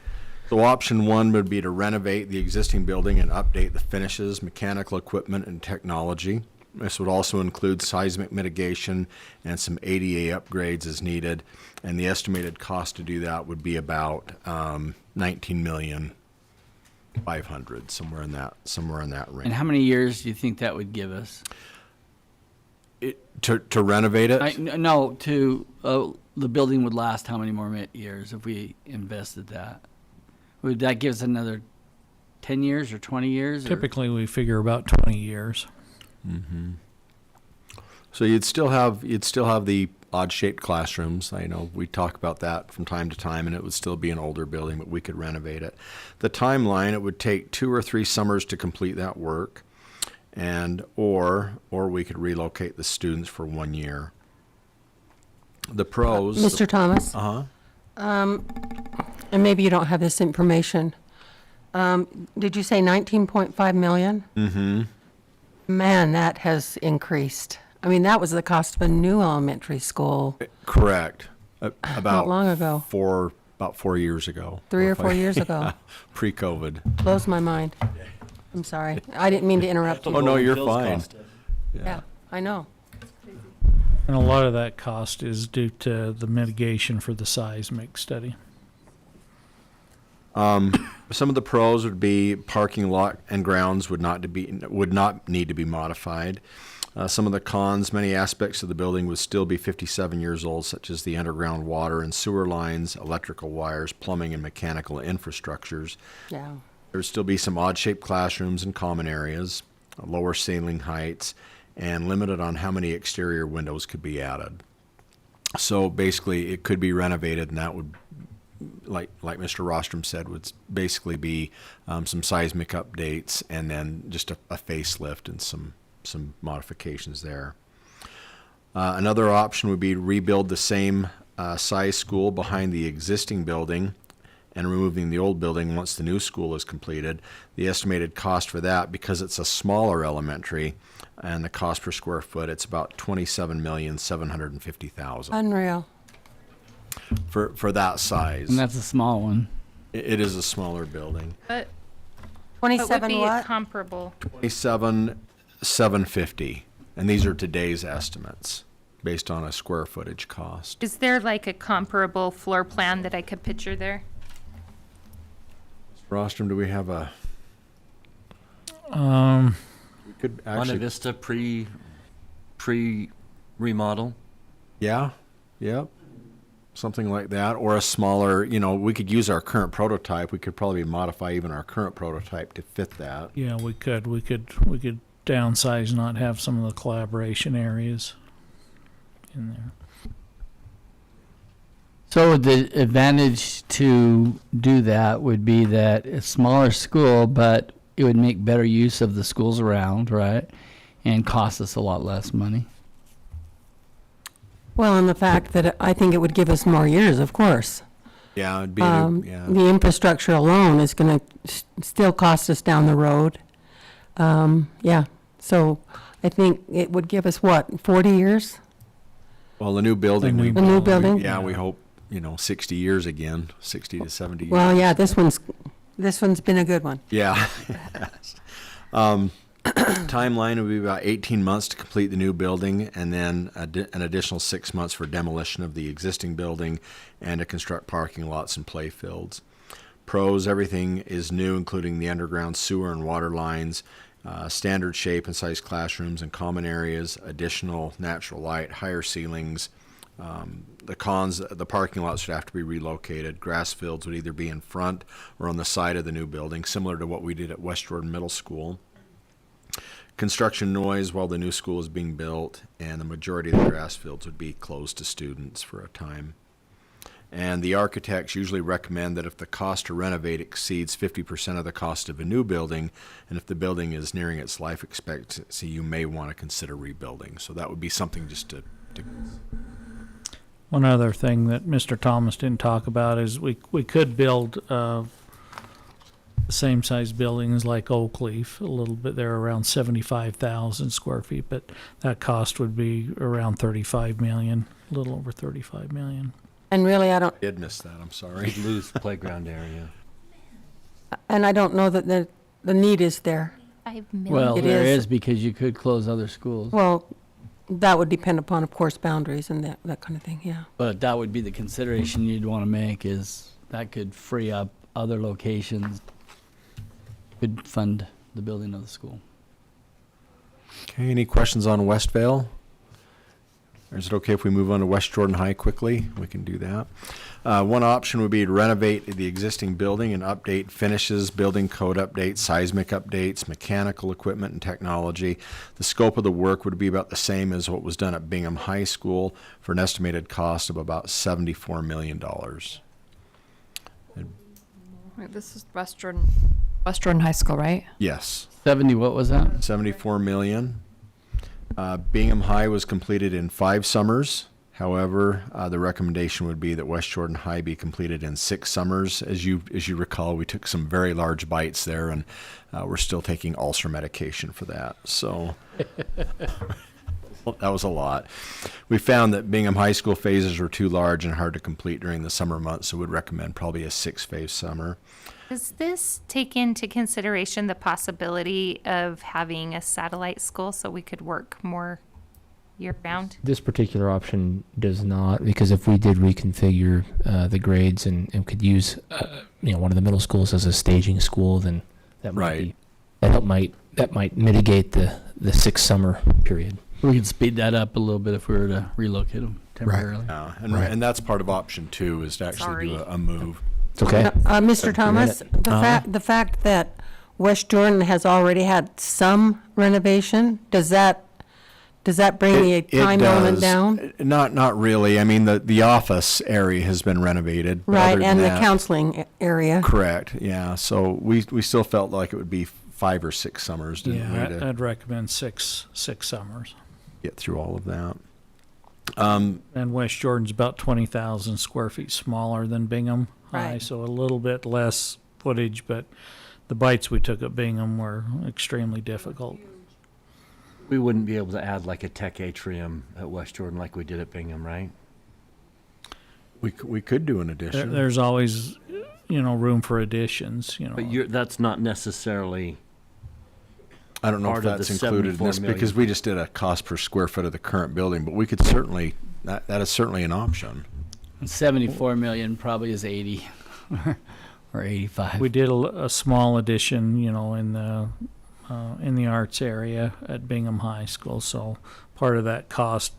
So option one would be to renovate the existing building and update the finishes, mechanical equipment, and technology. This would also include seismic mitigation and some ADA upgrades as needed. And the estimated cost to do that would be about $19,500,000, somewhere in that range. And how many years do you think that would give us? To renovate it? The building would last how many more years if we invested that? Would that give us another 10 years or 20 years? Typically, we figure about 20 years. Mm-hmm. So you'd still have the odd-shaped classrooms. I know we talk about that from time to time, and it would still be an older building, but we could renovate it. The timeline, it would take 2 or 3 summers to complete that work, or we could relocate the students for 1 year. The pros. Mr. Thomas? Uh-huh. And maybe you don't have this information. Did you say 19.5 million? Mm-hmm. Man, that has increased. I mean, that was the cost of a new elementary school. Correct. About Not long ago. About 4 years ago. 3 or 4 years ago. Pre-COVID. Blows my mind. I'm sorry. I didn't mean to interrupt you. Oh, no, you're fine. Yeah, I know. And a lot of that cost is due to the mitigation for the seismic study. Some of the pros would be parking lot and grounds would not need to be modified. Some of the cons, many aspects of the building would still be 57 years old, such as the underground water and sewer lines, electrical wires, plumbing, and mechanical infrastructures. Yeah. There would still be some odd-shaped classrooms and common areas, lower ceiling heights, and limited on how many exterior windows could be added. So basically, it could be renovated, and that would, like Mr. Rostrom said, would basically be some seismic updates and then just a facelift and some modifications there. Another option would be to rebuild the same size school behind the existing building and removing the old building once the new school is completed. The estimated cost for that, because it's a smaller elementary, and the cost per square foot, it's about $27,750,000. Unreal. for that size. And that's a small one. It is a smaller building. But what would 27 be what? comparable? 27,750, and these are today's estimates based on a square footage cost. Is there like a comparable floor plan that I could picture there? Rostrum, do we have a? We could Monte actually. Vista pre remodel. Yeah, yep. Something like that, or a smaller, we could use our current prototype. We could probably modify even our current prototype to fit that. Yeah, we could downsize, not have some of the collaboration areas in there. So the advantage to do that would be that it's a smaller school, but it would make better use of the schools around, right? And cost us a lot less money. Well, and the fact that I think it would give us more years, of course. Yeah, it'd be, The infrastructure alone is going to still cost us down the road. Yeah, so I think it would give us, 40 years? Well, the new building. The new building? Yeah, we hope, 60 years again, 60 to 70 years. Well, yeah, this one's been a good one. Yeah. Timeline would be about 18 months to complete the new building, and then an additional 6 months for demolition of the existing building and to construct parking lots and play fields. Pros, everything is new, including the underground sewer and water lines, standard shape and size classrooms and common areas, additional natural light, higher ceilings. The cons, the parking lots would have to be relocated. Grass fields would either be in front or on the side of the new building, similar to what we did at West Jordan Middle School. Construction noise while the new school is being built, and the majority of the grass fields would be closed to students for a time. And the architects usually recommend that if the cost to renovate exceeds 50% of the cost of a new building, and if the building is nearing its life expectancy, you may want to consider rebuilding. So that would be something just to One other thing that Mr. Thomas didn't talk about is we could build the same size buildings like Oakleaf, a little bit. They're around 75,000 square feet, but that cost would be around 35 million, a little over 35 million. And really, I did miss that. I'm sorry. We'd lose the playground area. don't know that the need is there. 5 million. Well, It there is. is because you could close other schools. Well, that would depend upon, of course, boundaries and that kind of thing, yeah. But that would be the consideration you'd want to make, is that could free up other locations, could fund the building of the school. Okay, any questions on Westvale? Or is it okay if we move on to West Jordan High quickly? We can do that. One option would be to renovate the existing building and update finishes, building code updates, seismic updates, mechanical equipment and technology. The scope of the work would be about the same as what was done at Bingham High School for an estimated cost of about $74 million. Wait, this is West Jordan High School, right? Yes. 70, what was that? 74 million. Bingham High was completed in 5 summers. However, the recommendation would be that West Jordan High be completed in 6 summers. As you recall, we took some very large bites there, and we're still taking ulcer medication for that. So that was a lot. We found that Bingham High School phases were too large and hard to complete during the summer months, so would recommend probably a 6-phase summer. Does this take into consideration the possibility of having a satellite school so we could work more year-round? This particular option does not, because if we did reconfigure the grades and could use one of the middle schools as a staging school, then that might be, that might mitigate the 6 summer period. We could speed that up a little bit if we were to relocate them temporarily. And that's part of option 2 is to actually do a move. It's okay. Mr. Thomas, the fact that West Jordan has already had some renovation, does that bring the time element down? Not really. I mean, the office area has been renovated. Right, and the counseling area. Correct, yeah. So we still felt like it would be 5 or 6 summers, didn't we? Yeah, I'd recommend six summers. Get through all of that. And West Jordan's about 20,000 square feet smaller than Bingham High, Right. so a little bit less footage, but the bites we took at Bingham were extremely difficult. We wouldn't be able to add like a tech atrium at West Jordan like we did at Bingham, right? We could do an addition. There's always, room for additions, But that's not necessarily, I don't know if part of that's the included in 74 this million. because we just did a cost per square foot of the current building, but we could certainly, that is certainly an option. 74 million probably is 80 or 85. We did a small addition, in the arts area at Bingham High School, so part of that cost,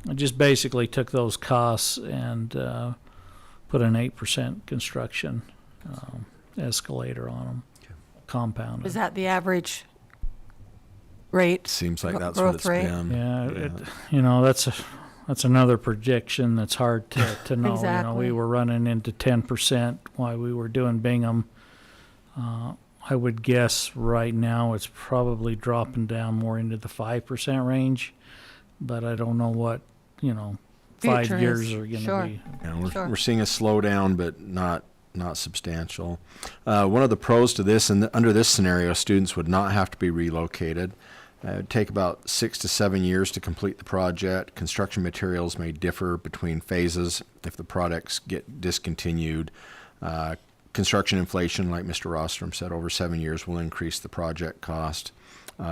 I just basically took those costs and put an 8% construction escalator on them, compounded. Is that the average rate? Seems like that's what Growth it's rate? been. Yeah, that's another projection that's hard to know. Exactly. We were running into 10% while we were doing Bingham. I would guess right now it's probably dropping down more into the 5% range, but I don't know what, 5 Future years is. are going to Sure. be. Yeah, Sure. we're seeing a slowdown, but not substantial. One of the pros to this, and under this scenario, students would not have to be relocated. It would take about 6 to 7 years to complete the project. Construction materials may differ between phases if the products get discontinued. Construction inflation, like Mr. Rostrom said, over 7 years will increase the project cost.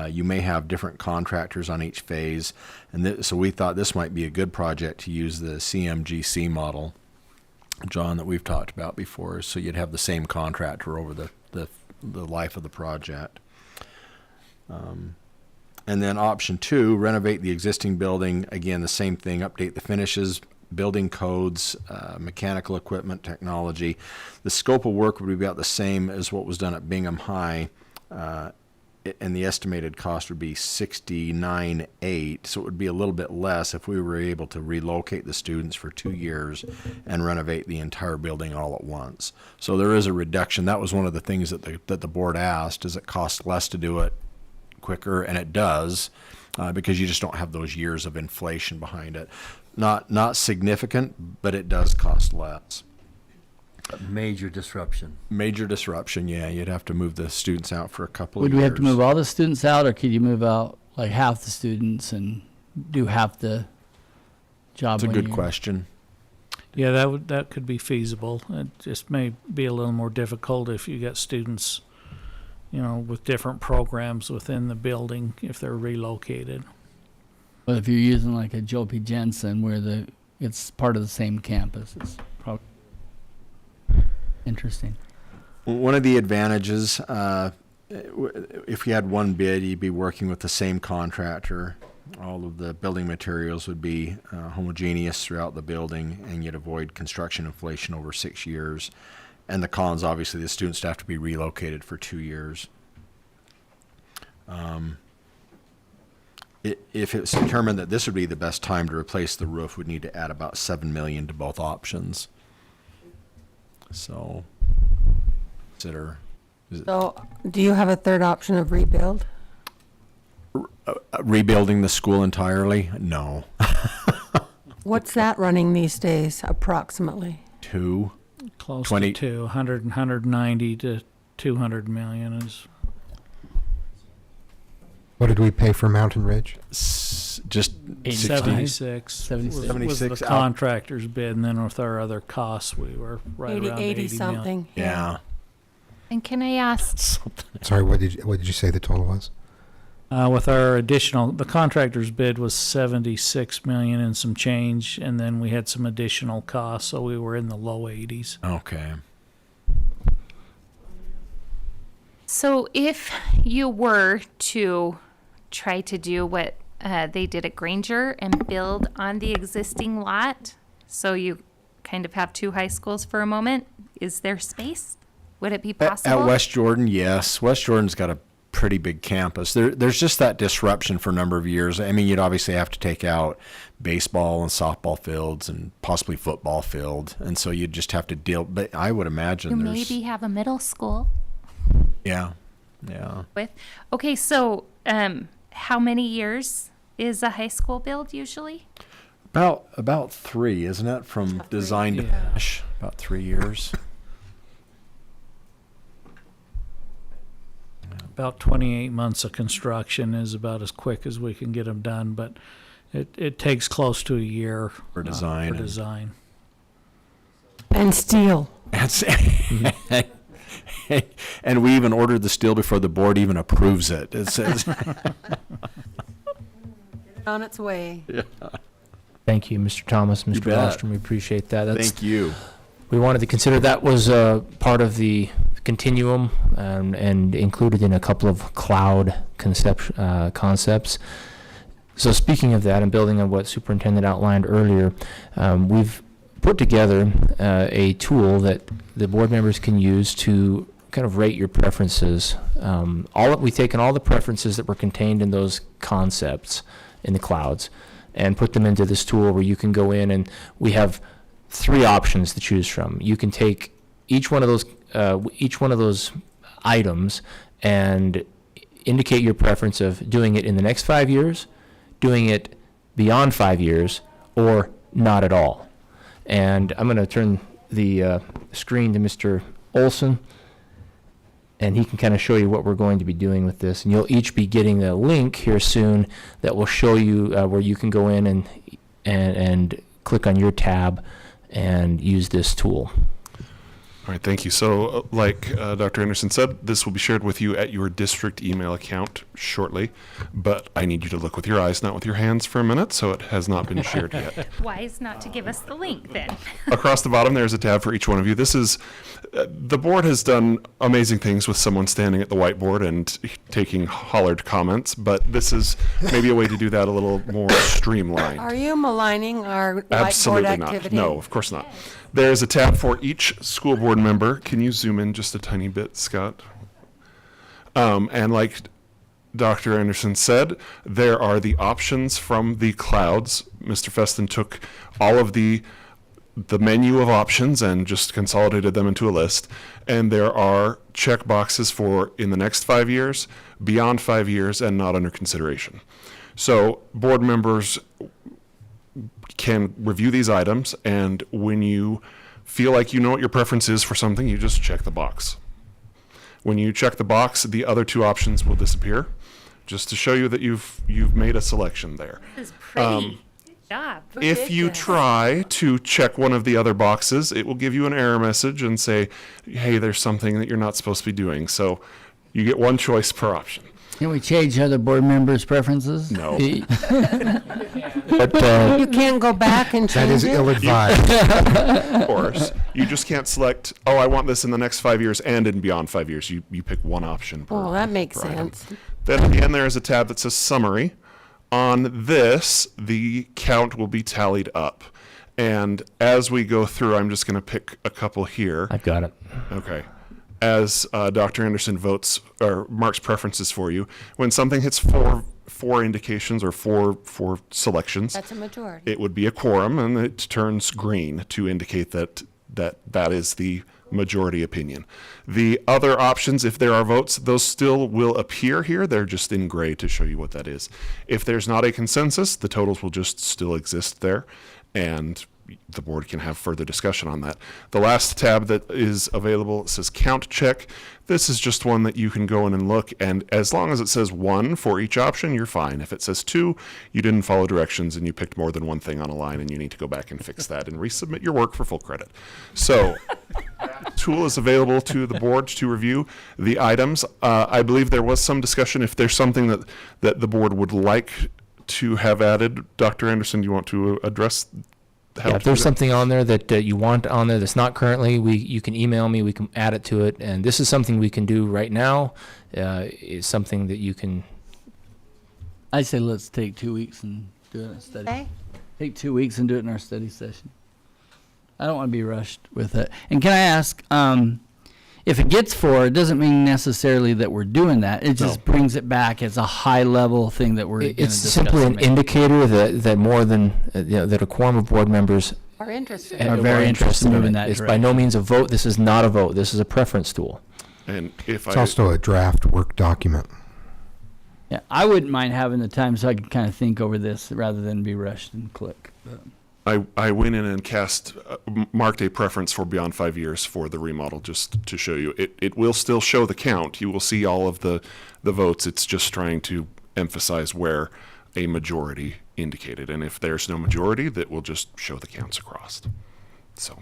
You may have different contractors on each phase, and so we thought this might be a good project to use the CMGC model, John, that we've talked about before. So you'd have the same contractor over the life of the project. And then option 2, renovate the existing building. Again, the same thing, update the finishes, building codes, mechanical equipment, technology. The scope of work would be about the same as what was done at Bingham High, and the estimated cost would be $69,800. So it would be a little bit less if we were able to relocate the students for 2 years and renovate the entire building all at once. So there is a reduction. That was one of the things that the board asked, is it costs less to do it quicker, and it does, because you just don't have those years of inflation behind it. Not significant, but it does cost less. major disruption. Major disruption, yeah. You'd have to move the students out for a couple Would of years. we have to move all the students out, or could you move out like half the students and do half the job? That's a when good you- question. Yeah, that could be feasible. It just may be a little more difficult if you got students, with different programs within the building if they're relocated. But if you're using like a Joe P. Jensen where it's part of the same campus, it's probably interesting. One of the advantages, if you had one bid, you'd be working with the same contractor. All of the building materials would be homogeneous throughout the building, and you'd avoid construction inflation over 6 years. And the cons, obviously, the students have to be relocated for 2 years. If it's determined that this would be the best time to replace the roof, we'd need to add about $7 million to both options. So, consider. So, do you have a third option of rebuild? Rebuilding the school entirely? No. What's that running these days, approximately? 2. Close 20 to 200 and 190 to 200 million is. What did we pay for Mountain Ridge? Just 76 76. was the contractor's bid, and then with our other costs, we were right around 80 million. something. Yeah. And can I ask, Sorry, what did you say the total was? With our the contractor's bid was 76 million and some change, and then we had some additional costs, so we were in the low 80s. Okay. so if you were to try to do what they did at Granger and build on the existing lot, so you kind of have two high schools for a moment, is there space? Would it be possible? At West Jordan, yes. West Jordan's got a pretty big campus. There's just that disruption for a number of years. I mean, you'd obviously have to take out baseball and softball fields and possibly football field, and so you'd just have to deal. But I would imagine You there's maybe have a middle school yeah. with. Okay, so how many years is a high school build usually? About 3, isn't it? From design to finish, about 3 years. About 28 months of construction is about as quick as we can get them done, but it takes close to a year For design For and- design. And steel. That's and we even ordered the steel before the board even approves it. It says On its way. Thank you, Mr. Thomas, Mr. bet. Wallstrom. We appreciate that. Thank you. We wanted to consider that was part of the continuum and included in a couple of cloud concepts. So speaking of that and building on what Superintendent outlined earlier, we've put together a tool that the board members can use to kind of rate your preferences. We've taken all the preferences that were contained in those concepts in the clouds and put them into this tool where you can go in, and we have 3 options to choose from. You can take each one of those items and indicate your preference of doing it in the next 5 years, doing it beyond 5 years, or not at all. And I'm going to turn the screen to Mr. Olson, and he can kind of show you what we're going to be doing with this. And you'll each be getting a link here soon that will show you where you can go in and click on your tab and use this tool. All right, thank you. So like Dr. Anderson said, this will be shared with you at your district email account shortly, but I need you to look with your eyes, not with your hands for a minute, so it has not been shared yet. Wise not to give us the link then. Across the bottom, there's a tab for each one of you. This is, the board has done amazing things with someone standing at the whiteboard and taking hollered comments, but this is maybe a way to do that a little more streamlined. Are you maligning our whiteboard Absolutely activity? not. No, of course not. There's a tab for each school board member. Can you zoom in just a tiny bit, Scott? And like Dr. Anderson said, there are the options from the clouds. Mr. Feston took all of the menu of options and just consolidated them into a list. And there are check boxes for in the next 5 years, beyond 5 years, and not under consideration. So board members can review these items, and when you feel like you know what your preference is for something, you just check the box. When you check the box, the other 2 options will disappear, just to show you that you've made a selection there. This is pretty. Good job. If you try to check one of the other boxes, it will give you an error message and say, hey, there's something that you're not supposed to be doing. So you get 1 choice per option. Can we change other board members' preferences? No. But You can't go back and That change is it? ill-advised. Of course. You just can't select, oh, I want this in the next 5 years and in beyond 5 years. You pick 1 option per Oh, that makes per item. sense. Then at the end, there is a tab that says summary. On this, the count will be tallied up. And as we go through, I'm just going to pick a couple here. I've got it. Okay. As Dr. Anderson votes or marks preferences for you, when something hits four indications or four selections, That's a majority. it would be a quorum, and it turns green to indicate that is the majority opinion. The other options, if there are votes, those still will appear here. They're just in gray to show you what that is. If there's not a consensus, the totals will just still exist there, and the board can have further discussion on that. The last tab that is available says count check. This is just one that you can go in and look, and as long as it says 1 for each option, you're fine. If it says 2, you didn't follow directions and you picked more than one thing on a line, and you need to go back and fix that and resubmit your work for full credit. So that tool is available to the board to review the items. I believe there was some discussion if there's something that the board would like to have added. Dr. Anderson, do you want to address how Yeah, to if there's do that? something on there that you want on there that's not currently, you can email me, we can add it to it. And this is something we can do right now. It's something that you can, I say let's take 2 weeks and do it in a study. Okay. Take 2 weeks and do it in our study session. I don't want to be rushed with it. And can I ask, if it gets 4, it doesn't mean necessarily that we're doing that. It just brings it back as a high level thing that we're. it's simply an indicator that more than, that a quorum of board members Are interested. Are very interested in moving that It's by no means a vote. This is not a vote. This is a preference tool. And if It's also a draft work document. Yeah, I wouldn't mind having the time so I could kind of think over this rather than be rushed and click. But. I went in and marked a preference for beyond 5 years for the remodel, just to show you. It will still show the count. You will see all of the votes. It's just trying to emphasize where a majority indicated. And if there's no majority, that will just show the counts across. So.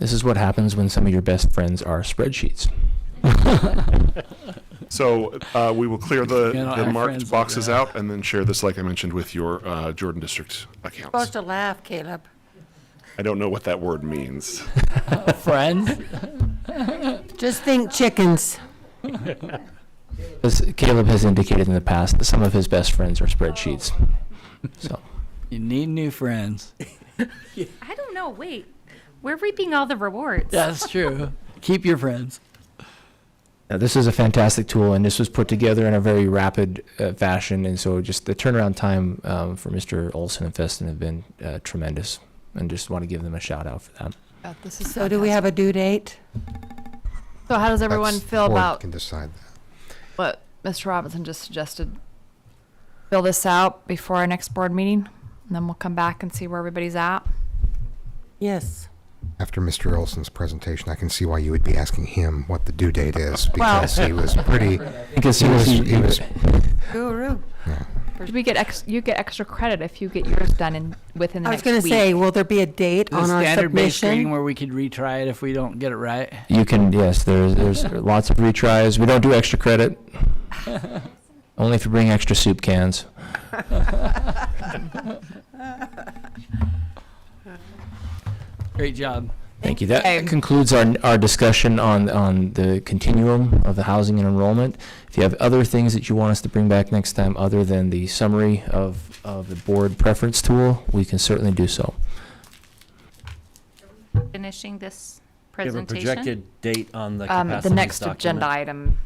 This is what happens when some of your best friends are spreadsheets. So we will clear the You know, I have friends marked like boxes that. out and then share this, like I mentioned, with your Jordan District accounts. Supposed to laugh, Caleb. I don't know what that word means. Friends? Just think chickens. As Caleb has indicated in the past that some of his best friends are spreadsheets. So You need new friends. I don't know. Wait, we're reaping all the rewards. That's true. Keep your friends. this is a fantastic tool, and this was put together in a very rapid fashion, and so just the turnaround time for Mr. Olson and Feston have been tremendous, and just want to give them a shout out for that. This is So do we have a due date? So how does everyone That's- feel board about can decide that. what Mr. Robinson just suggested? Fill this out before our next board meeting, and then we'll come back and see where everybody's at. Yes. After Mr. Olson's presentation, I can see why you would be asking him what the due date is, because he was pretty, Because he was, Guru. You get extra credit if you get yours done within the I was next going to week. say, will there be a date The on our standard-based grading submission? where we could retry it if we don't get it right. You can, yes, there's lots of retries. We don't do extra credit. Only if you bring extra soup cans. Great job. Thank you. That concludes our discussion on the continuum of the housing and enrollment. If you have other things that you want us to bring back next time other than the summary of the board preference tool, we can certainly do so. Finishing this We have a presentation. projected date on the capacity The next document. agenda item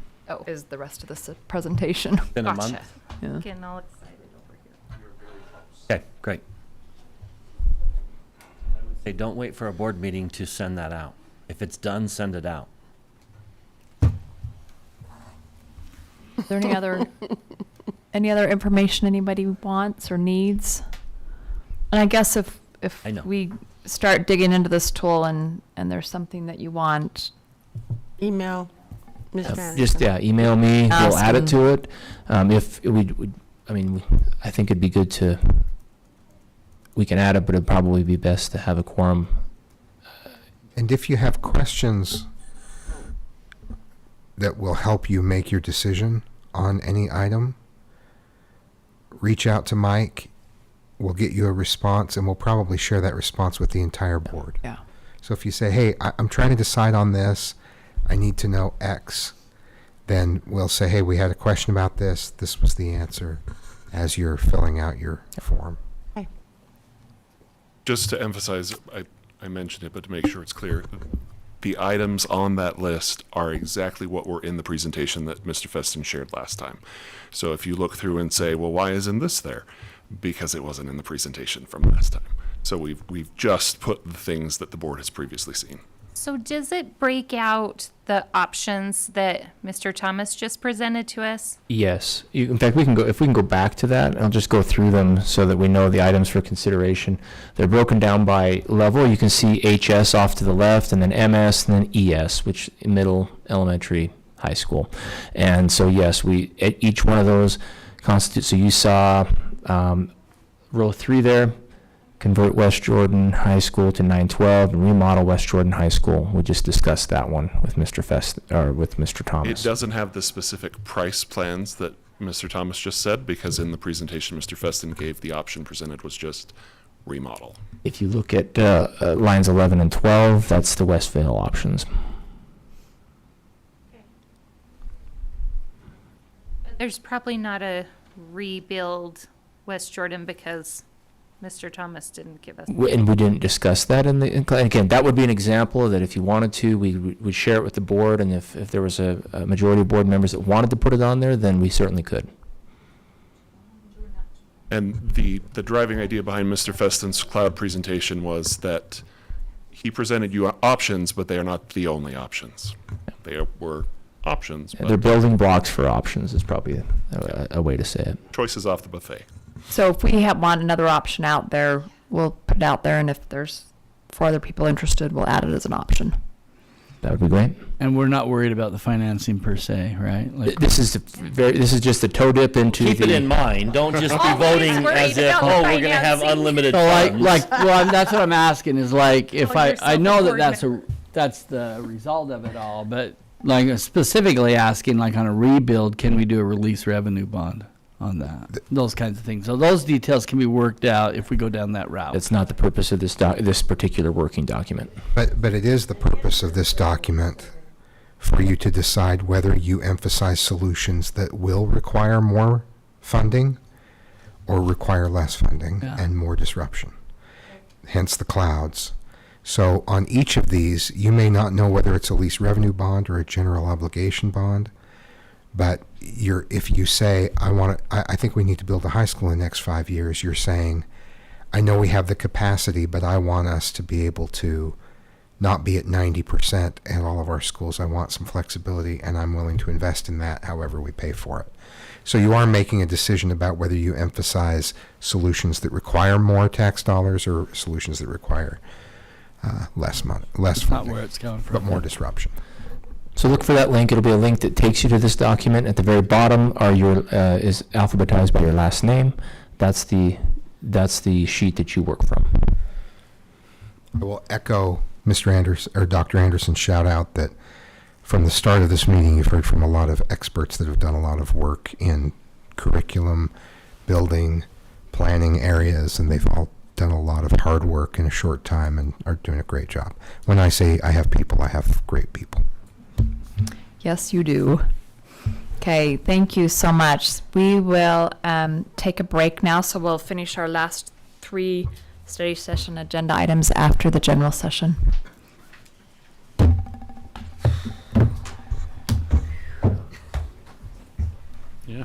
is the rest of this presentation. In a Gotcha. month? Yeah. Getting all excited over here. Okay, great. Hey, don't wait for a board meeting to send that out. If it's done, send it out. Is there any other information anybody wants or needs? And I guess if I know. we start digging into this tool and there's something that you want, Email Ms. Madison. Just, email me, Ask we'll add it them. to it. If I think it'd be good to, we can add it, but it'd probably be best to have a quorum. and if you have questions that will help you make your decision on any item, reach out to Mike. We'll get you a response, and we'll probably share that response with the entire board. Yeah. So if you say, hey, I'm trying to decide on this, I need to know X, then we'll say, hey, we had a question about this. This was the answer as you're filling out your form. Just to emphasize, I mentioned it, but to make sure it's clear, the items on that list are exactly what were in the presentation that Mr. Feston shared last time. So if you look through and say, well, why isn't this there? Because it wasn't in the presentation from last time. So we've just put the things that the board has previously seen. So does it break out the options that Mr. Thomas just presented to us? Yes. In fact, if we can go back to that, I'll just go through them so that we know the items for consideration. They're broken down by level. You can see HS off to the left, and then MS, and then ES, which middle, elementary, high school. And so, yes, each one of those constitutes, so you saw row 3 there, convert West Jordan High School to 912 and remodel West Jordan High School. We just discussed that one with with Mr. Thomas. It doesn't have the specific price plans that Mr. Thomas just said, because in the presentation Mr. Feston gave, the option presented was just remodel. If you look at lines 11 and 12, that's the Westvale options. There's probably not a rebuild West Jordan because Mr. Thomas didn't give us. And we didn't discuss that again, that would be an example that if you wanted to, we would share it with the board, and if there was a majority of board members that wanted to put it on there, then we certainly could. And the driving idea behind Mr. Feston's cloud presentation was that he presented you options, but they are not the only options. They were options, but They're building blocks for options is probably a way to say it. choices off the buffet. so if we want another option out there, we'll put it out there, and if there's 4 other people interested, we'll add it as an option. That would be great. And we're not worried about the financing per se, right? Like, This is this is just a toe dip into Keep the. it in mind. Don't just be voting as if, about the oh, we're going to have financing. unlimited so funds. well, that's what I'm asking is like, if Oh, I you're know that self-important. that's the result of it all, but like specifically asking like on a rebuild, can we do a release revenue bond on that? Those kinds of things. So those details can be worked out if we go down that route. That's not the purpose of this particular working document. But it is the purpose of this document for you to decide whether you emphasize solutions that will require more funding or require less funding Yeah. and more disruption. Hence the clouds. So on each of these, you may not know whether it's a lease revenue bond or a general obligation bond, but if you say, I think we need to build a high school in the next 5 years, you're saying, I know we have the capacity, but I want us to be able to not be at 90% at all of our schools. I want some flexibility, and I'm willing to invest in that however we pay for it. So you are making a decision about whether you emphasize solutions that require more tax dollars or solutions that require less money, less Not funding, where it's coming from. but more disruption. So look for that link. It'll be a link that takes you to this document. At the very bottom are is alphabetized by your last name. That's the sheet that you work from. I will echo Mr. Anderson or Dr. Anderson's shout out that from the start of this meeting, you've heard from a lot of experts that have done a lot of work in curriculum, building, planning areas, and they've all done a lot of hard work in a short time and are doing a great job. When I say I have people, I have great people. Yes, you do. Okay, thank you so much. We will take a break now, so we'll finish our last 3 study session agenda items after the general session. Yeah.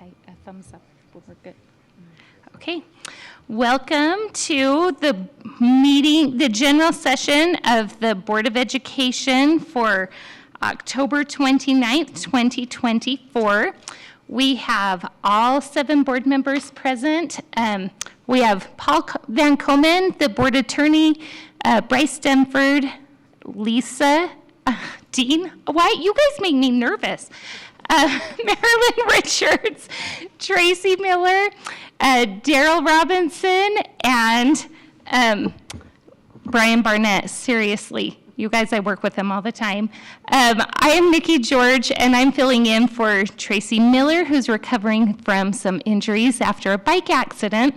A thumbs up. We're good. Okay. Welcome to the meeting, the general session of the Board of Education for October 29th, 2024. We have all 7 board members present. We have Paul Van Komen, the board attorney, Bryce Denford, Lisa, Dean White. You guys make me nervous. Marilyn Richards, Tracy Miller, Daryl Robinson, and Brian Barnett. Seriously, you guys, I work with them all the time. I am Nikki George, and I'm filling in for Tracy Miller, who's recovering from some injuries after a bike accident.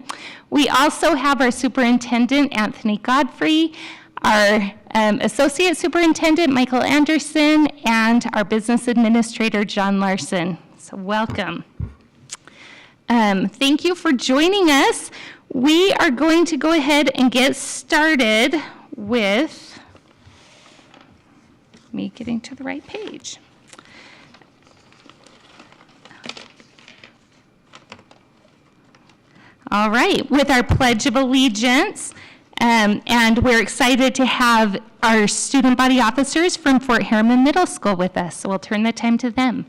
We also have our superintendent, Anthony Godfrey, our associate superintendent, Michael Anderson, and our business administrator, John Larson. So welcome. Thank you for joining us. We are going to go ahead and get started with me getting to the right page. All right, with our Pledge of Allegiance, and we're excited to have our student body officers from Fort Harriman Middle School with us, so we'll turn the time to them.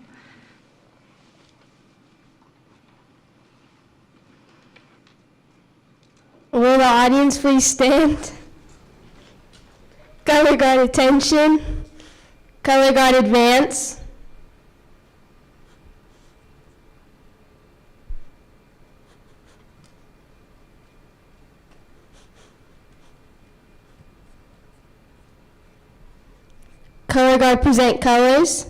Will the audience please stand? Color guard attention. Color guard advance. Color guard present colors.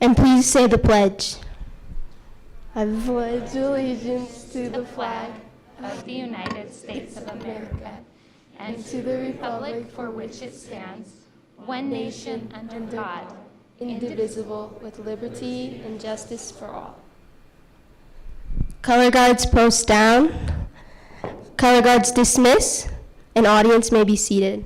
And please say the pledge. I pledge allegiance to the flag of the United States of America, and to the republic for which it stands, one nation under God, indivisible, with liberty and justice for all. Color guards post down. Color guards dismiss, and audience may be seated.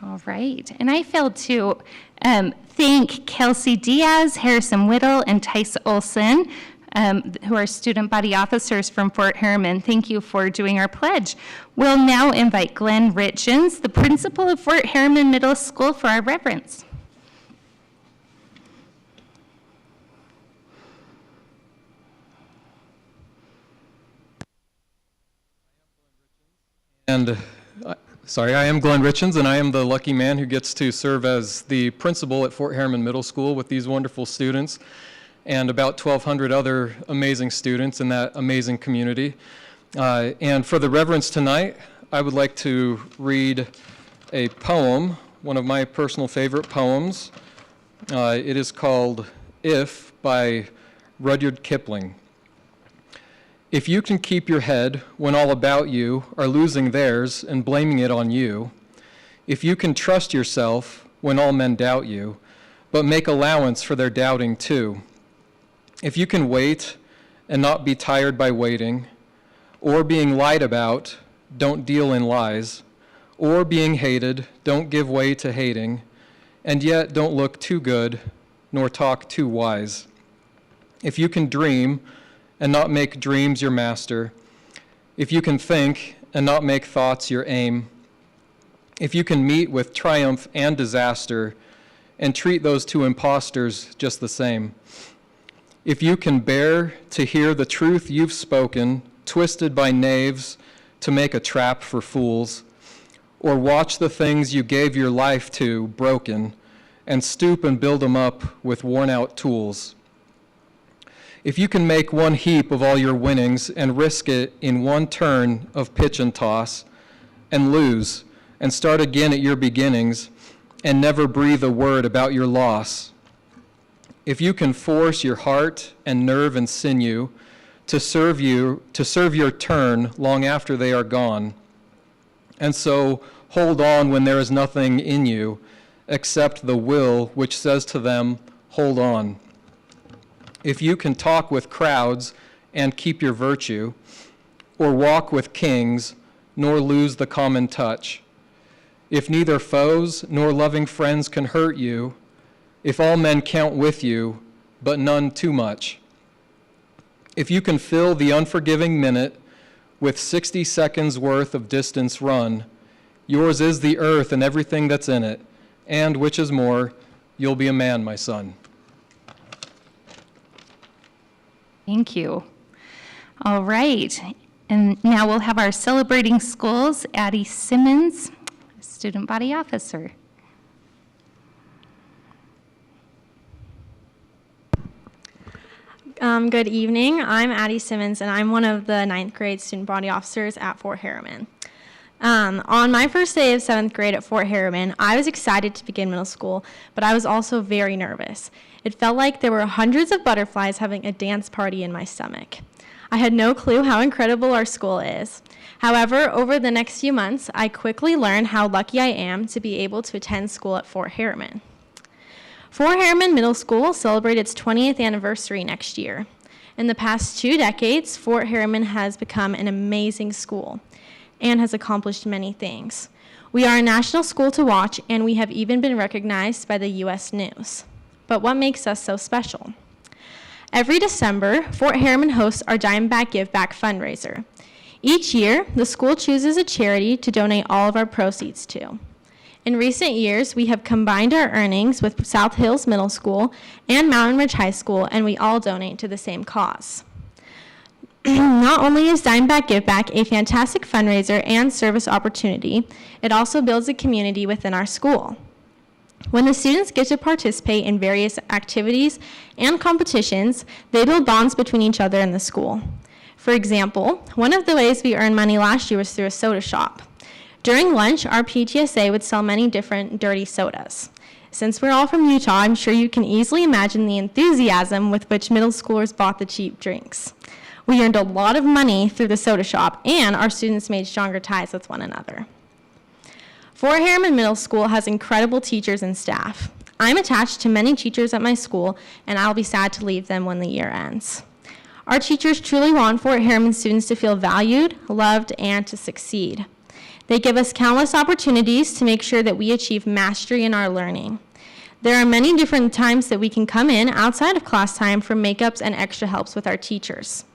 All right, and I failed to thank Kelsey Diaz, Harrison Whittle, and Tice Olson, who are student body officers from Fort Harriman. Thank you for doing our pledge. We'll now invite Glenn Richens, the principal of Fort Harriman Middle School, for our reverence. And I am Glenn Richens, and I am the lucky man who gets to serve as the principal at Fort Harriman Middle School with these wonderful students and about 1,200 other amazing students in that amazing community. And for the reverence tonight, I would like to read a poem, one of my personal favorite poems. It is called If by Rudyard Kipling. If you can keep your head when all about you are losing theirs and blaming it on you, if you can trust yourself when all men doubt you, but make allowance for their doubting too, if you can wait and not be tired by waiting, or being lied about, don't deal in lies, or being hated, don't give way to hating, and yet don't look too good, nor talk too wise. If you can dream and not make dreams your master, if you can think and not make thoughts your aim, if you can meet with triumph and disaster and treat those two impostors just the same, if you can bear to hear the truth you've spoken, twisted by knaves to make a trap for fools, or watch the things you gave your life to broken and stoop and build them up with worn-out tools, if you can make one heap of all your winnings and risk it in one turn of pitch and toss, and lose, and start again at your beginnings, and never breathe a word about your loss, if you can force your heart and nerve and sinew to serve your turn long after they are gone, and so hold on when there is nothing in you except the will which says to them, hold on. If you can talk with crowds and keep your virtue, or walk with kings, nor lose the common touch, if neither foes nor loving friends can hurt you, if all men count with you, but none too much, if you can fill the unforgiving minute with 60 seconds worth of distance run, yours is the earth and everything that's in it, and which is more, you'll be a man, my son. Thank you. All right. And now we'll have our Celebrating Schools, Addie Simmons, Student Body Officer. Good evening. I'm Addie Simmons, and I'm one of the 9th grade student body officers at Fort Harriman. On my first day of 7th grade at Fort Harriman, I was excited to begin middle school, but I was also very nervous. It felt like there were hundreds of butterflies having a dance party in my stomach. I had no clue how incredible our school is. However, over the next few months, I quickly learned how lucky I am to be able to attend school at Fort Harriman. Fort Harriman Middle School will celebrate its 20th anniversary next year. In the past 2 decades, Fort Harriman has become an amazing school and has accomplished many things. We are a national school to watch, and we have even been recognized by the U.S. News. But what makes us so special? Every December, Fort Harriman hosts our Dime Back Give Back fundraiser. Each year, the school chooses a charity to donate all of our proceeds to. In recent years, we have combined our earnings with South Hills Middle School and Mountain Ridge High School, and we all donate to the same cause. Not only is Dime Back Give Back a fantastic fundraiser and service opportunity, it also builds a community within our school. When the students get to participate in various activities and competitions, they build bonds between each other in the school. For example, one of the ways we earned money last year was through a soda shop. During lunch, our PTSA would sell many different dirty sodas. Since we're all from Utah, I'm sure you can easily imagine the enthusiasm with which middle schoolers bought the cheap drinks. We earned a lot of money through the soda shop, and our students made stronger ties with one another. Fort Harriman Middle School has incredible teachers and staff. I'm attached to many teachers at my school, and I'll be sad to leave them when the year ends. Our teachers truly want Fort Harriman students to feel valued, loved, and to succeed. They give us countless opportunities to make sure that we achieve mastery in our learning. There are many different times that we can come in outside of class time for makeups and extra helps with our teachers.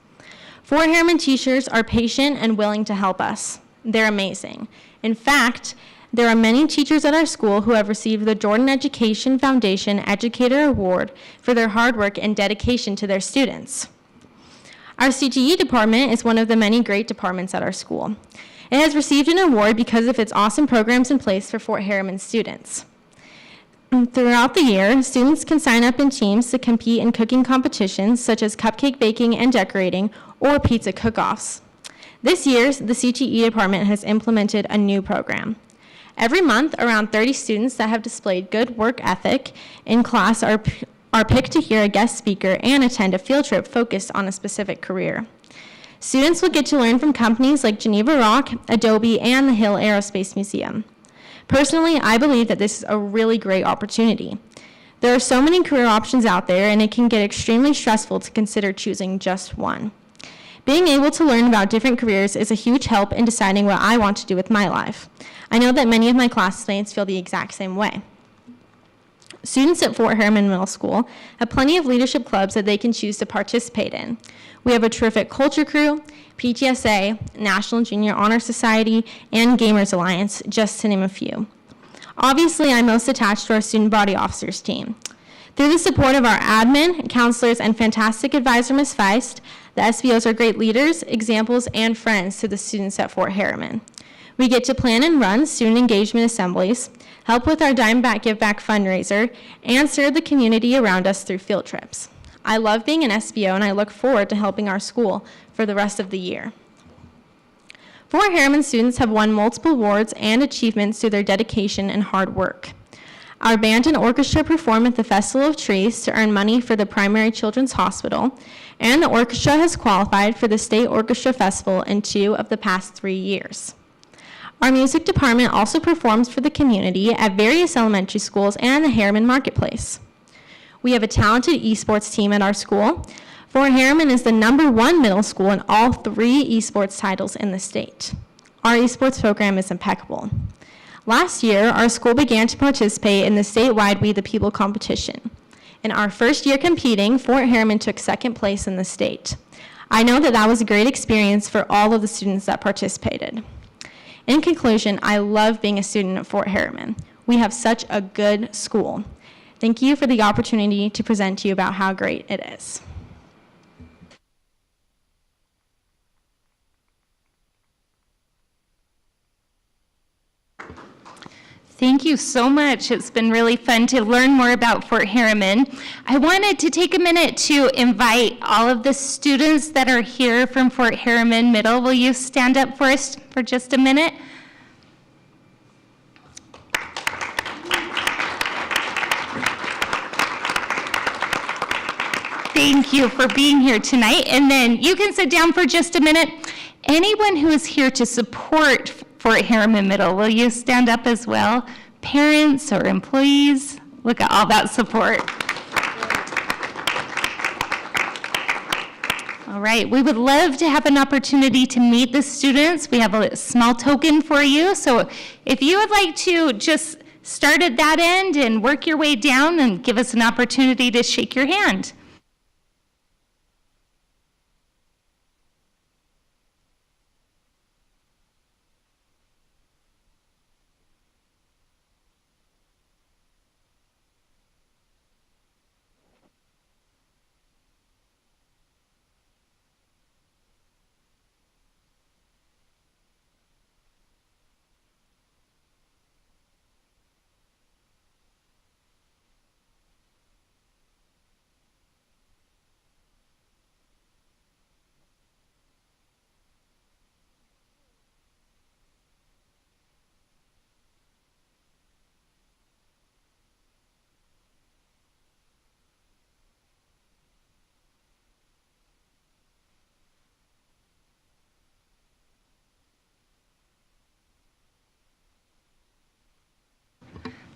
Fort Harriman teachers are patient and willing to help us. They're amazing. In fact, there are many teachers at our school who have received the Jordan Education Foundation Educator Award for their hard work and dedication to their students. Our CTE department is one of the many great departments at our school. It has received an award because of its awesome programs in place for Fort Harriman students. Throughout the year, students can sign up in teams to compete in cooking competitions such as cupcake baking and decorating or pizza cook-offs. This year, the CTE department has implemented a new program. Every month, around 30 students that have displayed good work ethic in class are picked to hear a guest speaker and attend a field trip focused on a specific career. Students will get to learn from companies like Geneva Rock, Adobe, and the Hill Aerospace Museum. Personally, I believe that this is a really great opportunity. There are so many career options out there, and it can get extremely stressful to consider choosing just one. Being able to learn about different careers is a huge help in deciding what I want to do with my life. I know that many of my classmates feel the exact same way. Students at Fort Harriman Middle School have plenty of leadership clubs that they can choose to participate in. We have a terrific culture crew, PTSA, National Junior Honor Society, and Gamers Alliance, just to name a few. Obviously, I'm most attached to our student body officers team. Through the support of our admin, counselors, and fantastic advisor, Ms. Feist, the SBOs are great leaders, examples, and friends to the students at Fort Harriman. We get to plan and run student engagement assemblies, help with our Dime Back Give Back fundraiser, and serve the community around us through field trips. I love being an SBO, and I look forward to helping our school for the rest of the year. Fort Harriman students have won multiple awards and achievements through their dedication and hard work. Our band and orchestra perform at the Festival of Trees to earn money for the Primary Children's Hospital, and the orchestra has qualified for the State Orchestra Festival in 2 of the past 3 years. Our music department also performs for the community at various elementary schools and the Harriman Marketplace. We have a talented esports team at our school. Fort Harriman is the #1 middle school in all 3 esports titles in the state. Our esports program is impeccable. Last year, our school began to participate in the statewide We the People competition. In our first year competing, Fort Harriman took second place in the state. I know that that was a great experience for all of the students that participated. In conclusion, I love being a student at Fort Harriman. We have such a good school. Thank you for the opportunity to present to you about how great it is. Thank you so much. It's been really fun to learn more about Fort Harriman. I wanted to take a minute to invite all of the students that are here from Fort Harriman Middle. Will you stand up for us for just a minute? Thank you for being here tonight. And then you can sit down for just a minute. Anyone who is here to support Fort Harriman Middle, will you stand up as well? Parents or employees, look at all that support. All right, we would love to have an opportunity to meet the students. We have a small token for you. So if you would like to just start at that end and work your way down and give us an opportunity to shake your hand.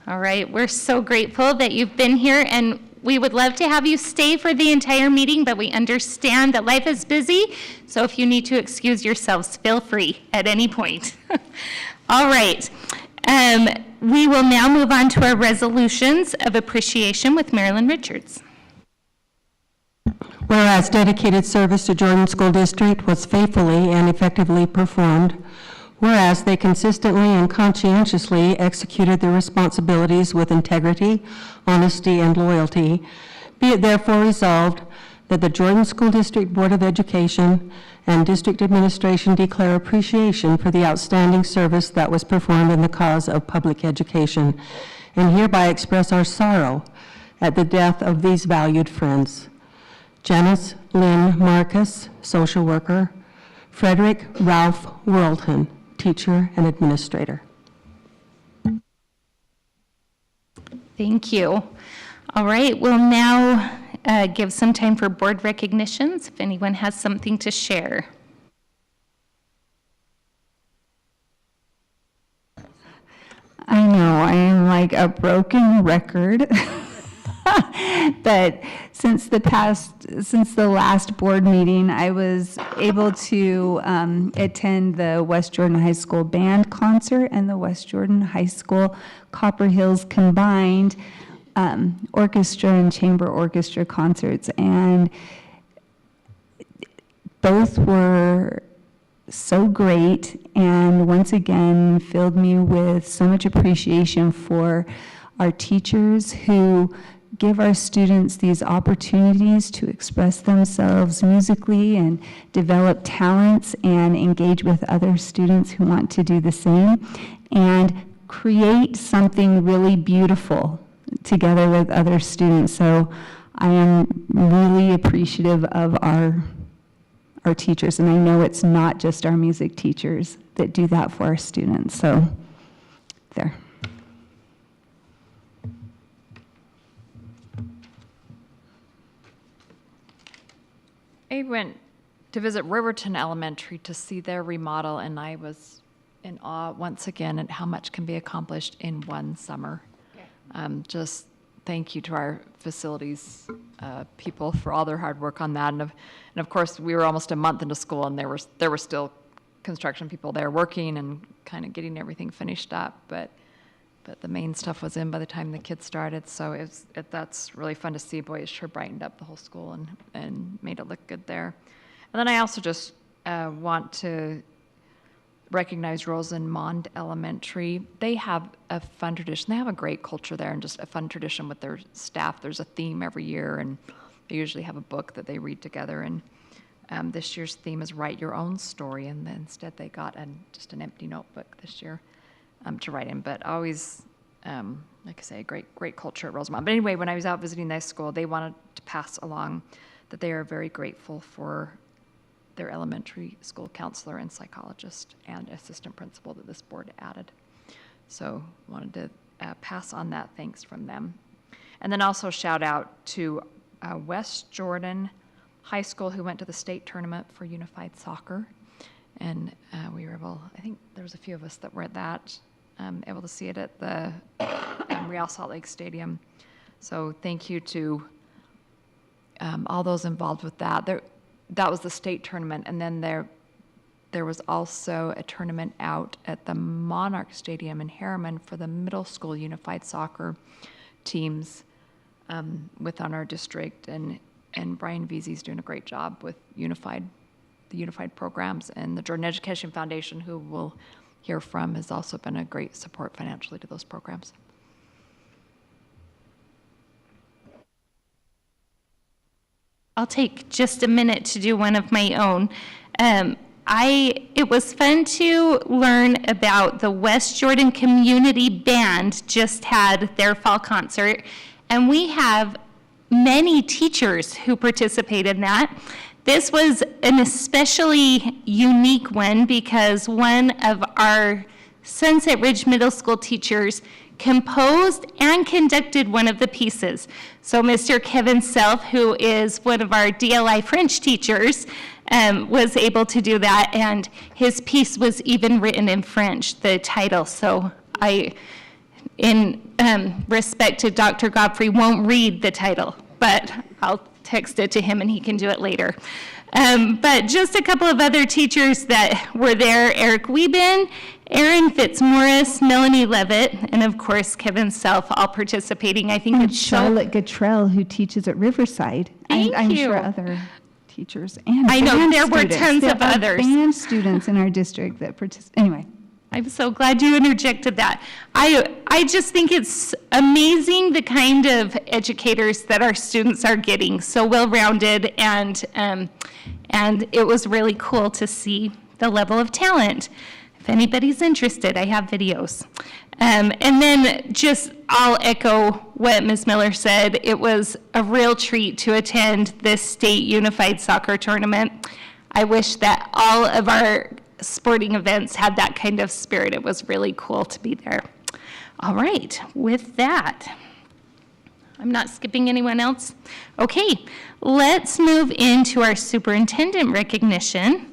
All right, we're so grateful that you've been here, and we would love to have you stay for the entire meeting, but we understand that life is busy, so if you need to excuse yourselves, feel free at any point. All right, we will now move on to our resolutions of appreciation with Marilyn Richards. Whereas dedicated service to Jordan School District was faithfully and effectively performed, whereas they consistently and conscientiously executed their responsibilities with integrity, honesty, and loyalty, be it therefore resolved that the Jordan School District Board of Education and District Administration declare appreciation for the outstanding service that was performed in the cause of public education, and hereby express our sorrow at the death of these valued friends. Janice Lynn Marcus, social worker. Frederick Ralph Worldton, teacher and administrator. Thank you. All right, we'll now give some time for board recognitions if anyone has something to share. I know, I am like a broken record. But since the last board meeting, I was able to attend the West Jordan High School band concert and the West Jordan High School Copper Hills combined orchestra and chamber orchestra concerts, and both were so great, and once again filled me with so much appreciation for our teachers who give our students these opportunities to express themselves musically and develop talents and engage with other students who want to do the same and create something really beautiful together with other students. So I am really appreciative of our teachers, and I know it's not just our music teachers that do that for our students. So there. I went to visit Riverton Elementary to see their remodel, and I was in awe once again at how much can be accomplished in one summer. Just thank you to our facilities people for all their hard work on that. And of course, we were almost a month into school, and there were still construction people there working and kind of getting everything finished up, but the main stuff was in by the time the kids started. So that's really fun to see. Boy, it sure brightened up the whole school and made it look good there. And then I also just want to recognize Rosenmond Elementary. They have a fun tradition. They have a great culture there and just a fun tradition with their staff. There's a theme every year, and they usually have a book that they read together. And this year's theme is Write Your Own Story, and then instead they got just an empty notebook this year to write in. But always, like I say, a great culture at Rosenmond. But anyway, when I was out visiting that school, they wanted to pass along that they are very grateful for their elementary school counselor and psychologist and assistant principal that this board added. So wanted to pass on that thanks from them. And then also shout out to West Jordan High School, who went to the state tournament for unified soccer. And we were able, I think there was a few of us that were at that, able to see it at the Real Salt Lake Stadium. So thank you to all those involved with that. That was the state tournament, and then there was also a tournament out at the Monarch Stadium in Harriman for the middle school unified soccer teams within our district, and Brian Veazey's doing a great job with the unified programs, and the Jordan Education Foundation, who we'll hear from, has also been a great support financially to those programs. I'll take just a minute to do one of my own. It was fun to learn about the West Jordan Community Band just had their fall concert, and we have many teachers who participate in that. This was an especially unique one because one of our Sunset Ridge Middle School teachers composed and conducted one of the pieces. So Mr. Kevin Self, who is one of our DLI French teachers, was able to do that, and his piece was even written in French, the title. So I, in respect to Dr. Godfrey, won't read the title, but I'll text it to him and he can do it later. But just a couple of other teachers that were there: Eric Wieben, Erin Fitzmaurice, Melanie Levitt, and of course Kevin Self, all participating. I think it's Charlotte Gatrell, who teaches at Riverside. Thank I'm you. sure other teachers and I know band there were students. tons There of are others. band students in our district that participate. Anyway. I'm so glad you interjected that. I just think it's amazing the kind of educators that our students are getting, so well-rounded, and it was really cool to see the level of talent. If anybody's interested, I have videos. And then I'll echo what Ms. Miller said. It was a real treat to attend this state unified soccer tournament. I wish that all of our sporting events had that kind of spirit. It was really cool to be there. All right, with that, I'm not skipping anyone else. Okay, let's move into our superintendent recognition.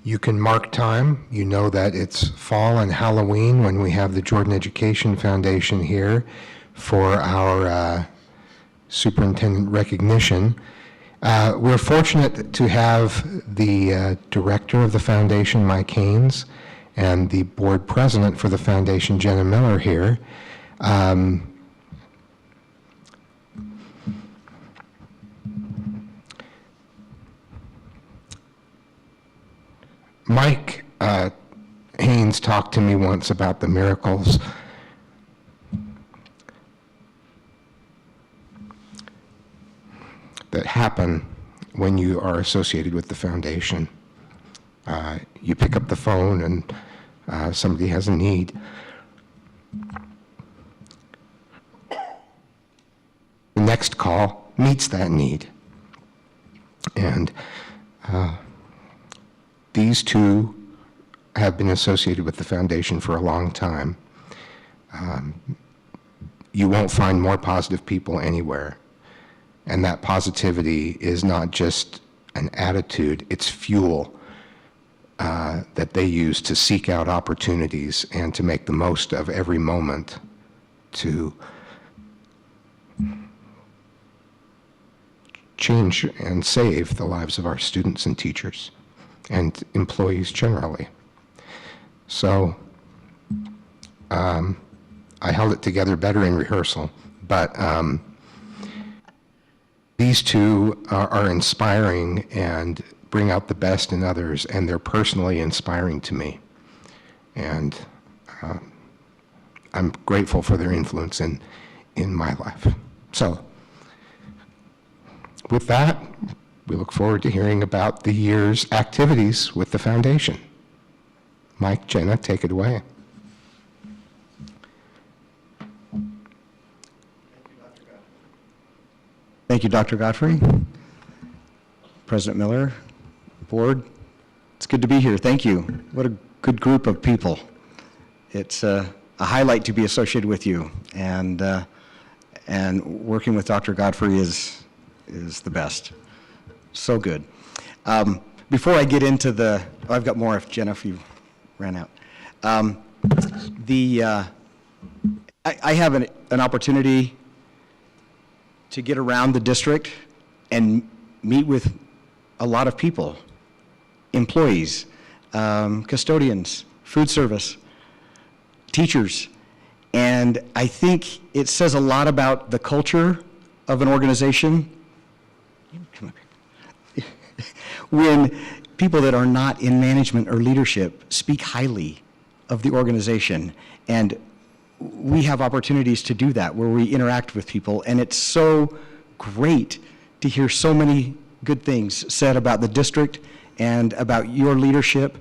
You can mark time. You know that it's fall and Halloween when we have the Jordan Education Foundation here for our superintendent recognition. We're fortunate to have the director of the foundation, Mike Haynes, and the board president for the foundation, Jenna Miller, here. Mike Haynes talked to me once about the miracles that happen when you are associated with the foundation. You pick up the phone and somebody has a need. The next call meets that need. And these two have been associated with the foundation for a long time. You won't find more positive people anywhere. And that positivity is not just an attitude, it's fuel that they use to seek out opportunities and to make the most of every moment to change and save the lives of our students and teachers. and employees generally. So I held it together better in rehearsal, but these two are inspiring and bring out the best in others, and they're personally inspiring to me. And I'm grateful for their influence in my life. So with that, we look forward to hearing about the year's activities with the foundation. Mike, Jenna, take it away. Thank you, Dr. Godfrey. President Miller, board, it's good to be here. Thank you. What a good group of people. It's a highlight to be associated with you, and working with Dr. Godfrey is the best. So good. Before I get into I've got more if Jenna, if you ran out. I have an opportunity to get around the district and meet with a lot of people, employees, custodians, food service, teachers, and I think it says a lot about the culture of an organization when people that are not in management or leadership speak highly of the organization. And we have opportunities to do that where we interact with people, and it's so great to hear so many good things said about the district and about your leadership,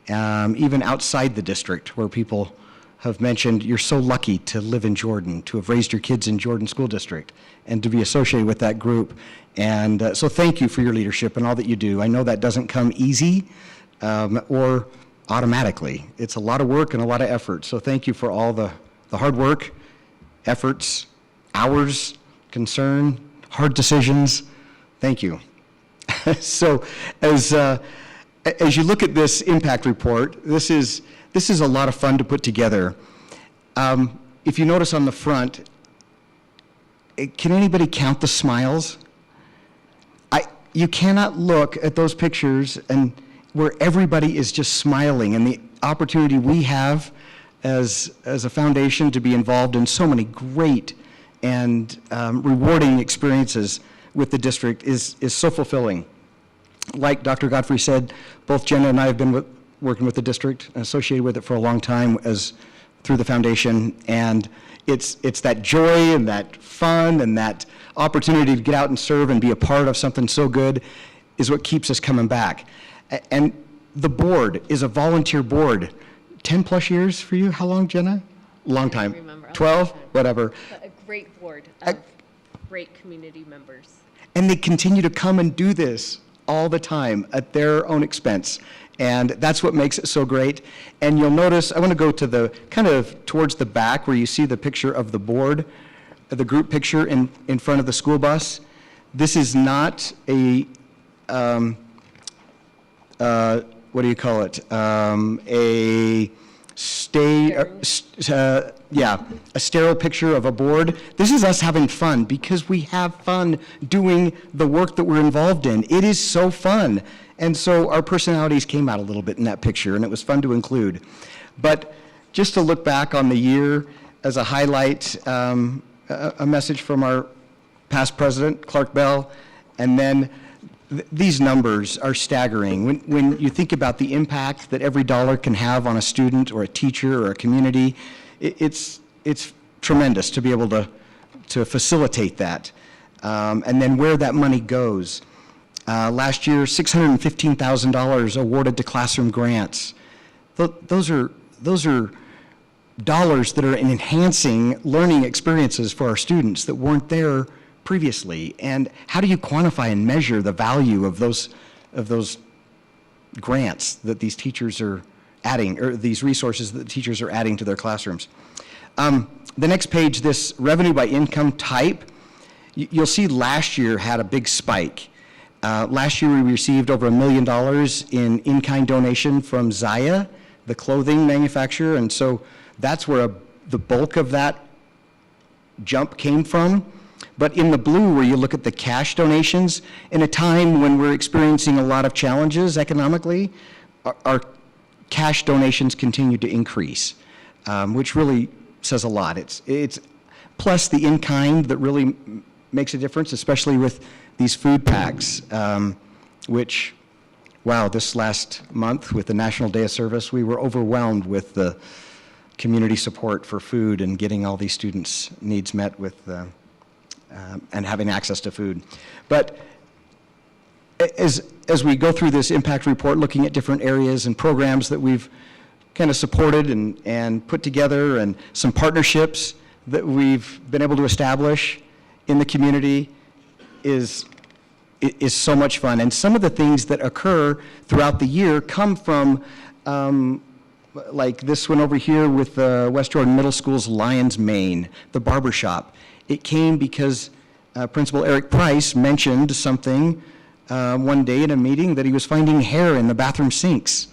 even outside the district, where people have mentioned you're so lucky to live in Jordan, to have raised your kids in Jordan School District, and to be associated with that group. And so thank you for your leadership and all that you do. I know that doesn't come easy or automatically. It's a lot of work and a lot of effort. So thank you for all the hard work, efforts, hours, concern, hard decisions. Thank you. So as you look at this impact report, this is a lot of fun to put together. If you notice on the front, can anybody count the smiles? You cannot look at those pictures and where everybody is just smiling, and the opportunity we have as a foundation to be involved in so many great and rewarding experiences with the district is so fulfilling. Like Dr. Godfrey said, both Jenna and I have been working with the district, associated with it for a long time through the foundation, and it's that joy and that fun and that opportunity to get out and serve and be a part of something so good is what keeps us coming back. And the board is a volunteer board. 10 plus years for you? How long, Jenna? Long time. 12? Whatever. A great board of great community members. And they continue to come and do this all the time at their own expense. And that's what makes it so great. And you'll notice, I want to go to the kind of towards the back where you see the picture of the board, the group picture in front of the school bus. This is not a, what do you call it? A sterile picture of a board. This is us having fun because we have fun doing the work that we're involved in. It is so fun. And so our personalities came out a little bit in that picture, and it was fun to include. But just to look back on the year as a highlight, a message from our past president, Clark Bell, and then these numbers are staggering. When you think about the impact that every dollar can have on a student or a teacher or a community, it's tremendous to be able to facilitate that. And then where that money goes. Last year, $615,000 awarded to classroom grants. Those are dollars that are enhancing learning experiences for our students that weren't there previously. And how do you quantify and measure the value of those grants that these teachers are adding, or these resources that the teachers are adding to their classrooms? The next page, this revenue by income type, you'll see last year had a big spike. Last year we received over $1 million in in-kind donation from Zaya, the clothing manufacturer, and so that's where the bulk of that jump came from. But in the blue, where you look at the cash donations, in a time when we're experiencing a lot of challenges economically, our cash donations continue to increase, which really says a lot. It's plus the in-kind that really makes a difference, especially with these food packs, which, wow, this last month with the National Day of Service, we were overwhelmed with the community support for food and getting all these students' needs met with and having access to food. But as we go through this impact report, looking at different areas and programs that we've kind of supported and put together, and some partnerships that we've been able to establish in the community is so much fun. And some of the things that occur throughout the year come from, like this one over here with West Jordan Middle School's Lion's Mane, the barbershop. It came because Principal Eric Price mentioned something one day in a meeting, that he was finding hair in the bathroom sinks.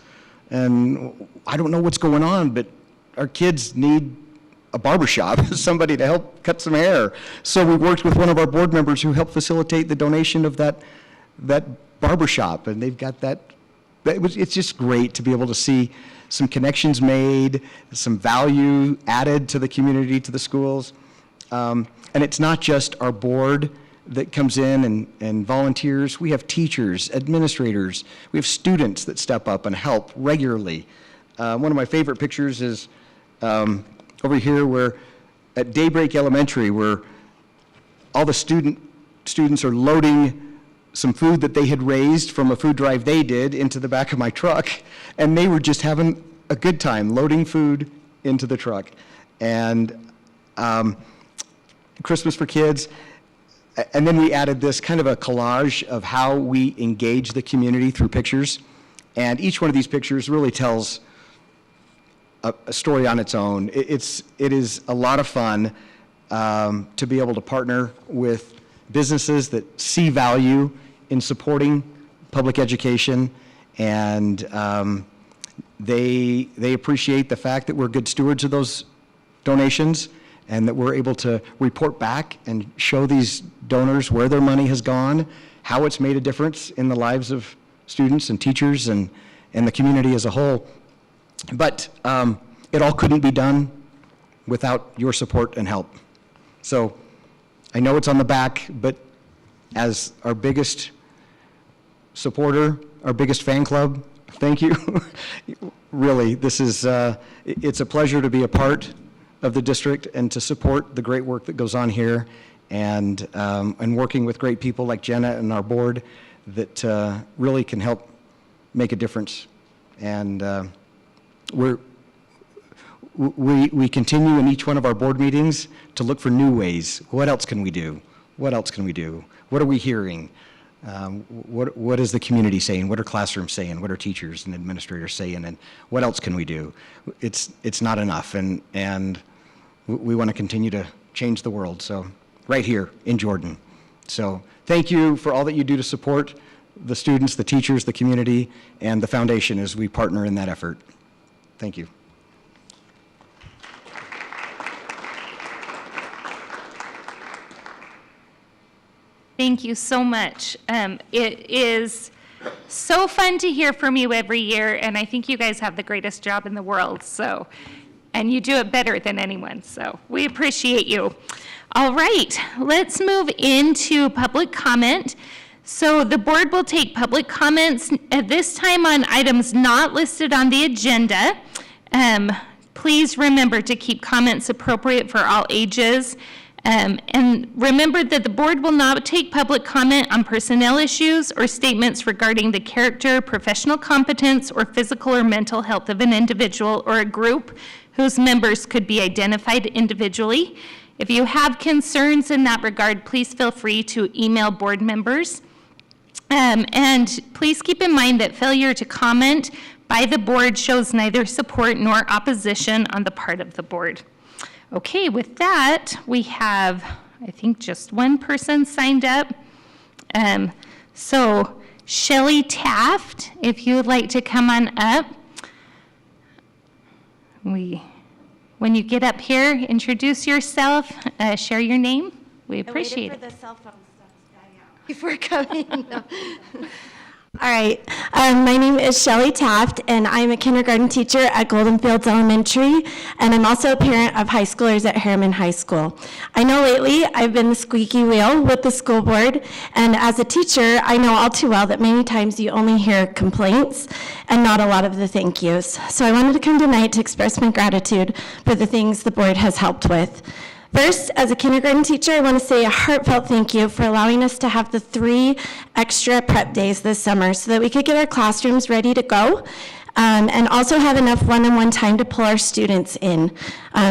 And I don't know what's going on, but our kids need a barbershop, somebody to help cut some hair. So we worked with one of our board members who helped facilitate the donation of that barbershop, and they've got that. It's just great to be able to see some connections made, some value added to the community, to the schools. And it's not just our board that comes in and volunteers. We have teachers, administrators, we have students that step up and help regularly. One of my favorite pictures is over here where at Daybreak Elementary, where all the students are loading some food that they had raised from a food drive they did into the back of my truck, and they were just having a good time loading food into the truck. And Christmas for Kids. And then we added this kind of a collage of how we engage the community through pictures. And each one of these pictures really tells a story on its own. It is a lot of fun to be able to partner with businesses that see value in supporting public education, and they appreciate the fact that we're good stewards of those donations, and that we're able to report back and show these donors where their money has gone, how it's made a difference in the lives of students and teachers and the community as a whole. But it all couldn't be done without your support and help. So I know it's on the back, but as our biggest supporter, our biggest fan club, thank you. Really, this is, it's a pleasure to be a part of the district and to support the great work that goes on here, and working with great people like Jenna and our board that really can help make a difference. And we continue in each one of our board meetings to look for new ways. What else can we do? What else can we do? What are we hearing? What is the community saying? What are classrooms saying? What are teachers and administrators saying? And what else can we do? It's not enough, and we want to continue to change the world. So right here in Jordan. So thank you for all that you do to support the students, the teachers, the community, and the foundation as we partner in that effort. Thank you. Thank you so much. It is so fun to hear from you every year, and I think you guys have the greatest job in the world, so, and you do it better than anyone, so we appreciate you. All right, let's move into public comment. So the board will take public comments at this time on items not listed on the agenda. Please remember to keep comments appropriate for all ages. And remember that the board will not take public comment on personnel issues or statements regarding the character, professional competence, or physical or mental health of an individual or a group whose members could be identified individually. If you have concerns in that regard, please feel free to email board members. And please keep in mind that failure to comment by the board shows neither support nor opposition on the part of the board. Okay, with that, we have, I think, just one person signed up. So Shelley Taft, if you would like to come on up. When you get up here, introduce yourself, share your name. We appreciate it. I waited for the cell phone stuff to die out before coming. No. All right. My name is Shelly Taft, and I'm a kindergarten teacher at Golden Fields Elementary, and I'm also a parent of high schoolers at Harriman High School. I know lately I've been the squeaky wheel with the school board, and as a teacher, I know all too well that many times you only hear complaints and not a lot of the thank yous. So I wanted to come tonight to express my gratitude for the things the board has helped with. First, as a kindergarten teacher, I want to say a heartfelt thank you for allowing us to have the 3 extra prep days this summer so that we could get our classrooms ready to go and also have enough one-on-one time to pull our students in.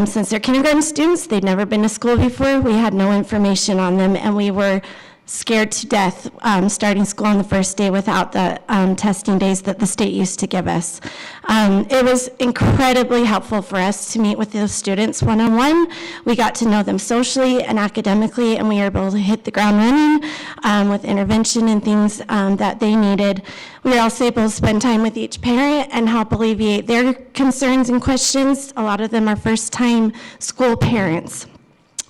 Since they're kindergarten students, they'd never been to school before, we had no information on them, and we were scared to death starting school on the first day without the testing days that the state used to give us. It was incredibly helpful for us to meet with those students one-on-one. We got to know them socially and academically, and we were able to hit the ground running with intervention and things that they needed. We were also able to spend time with each parent and help alleviate their concerns and questions. A lot of them are first-time school parents.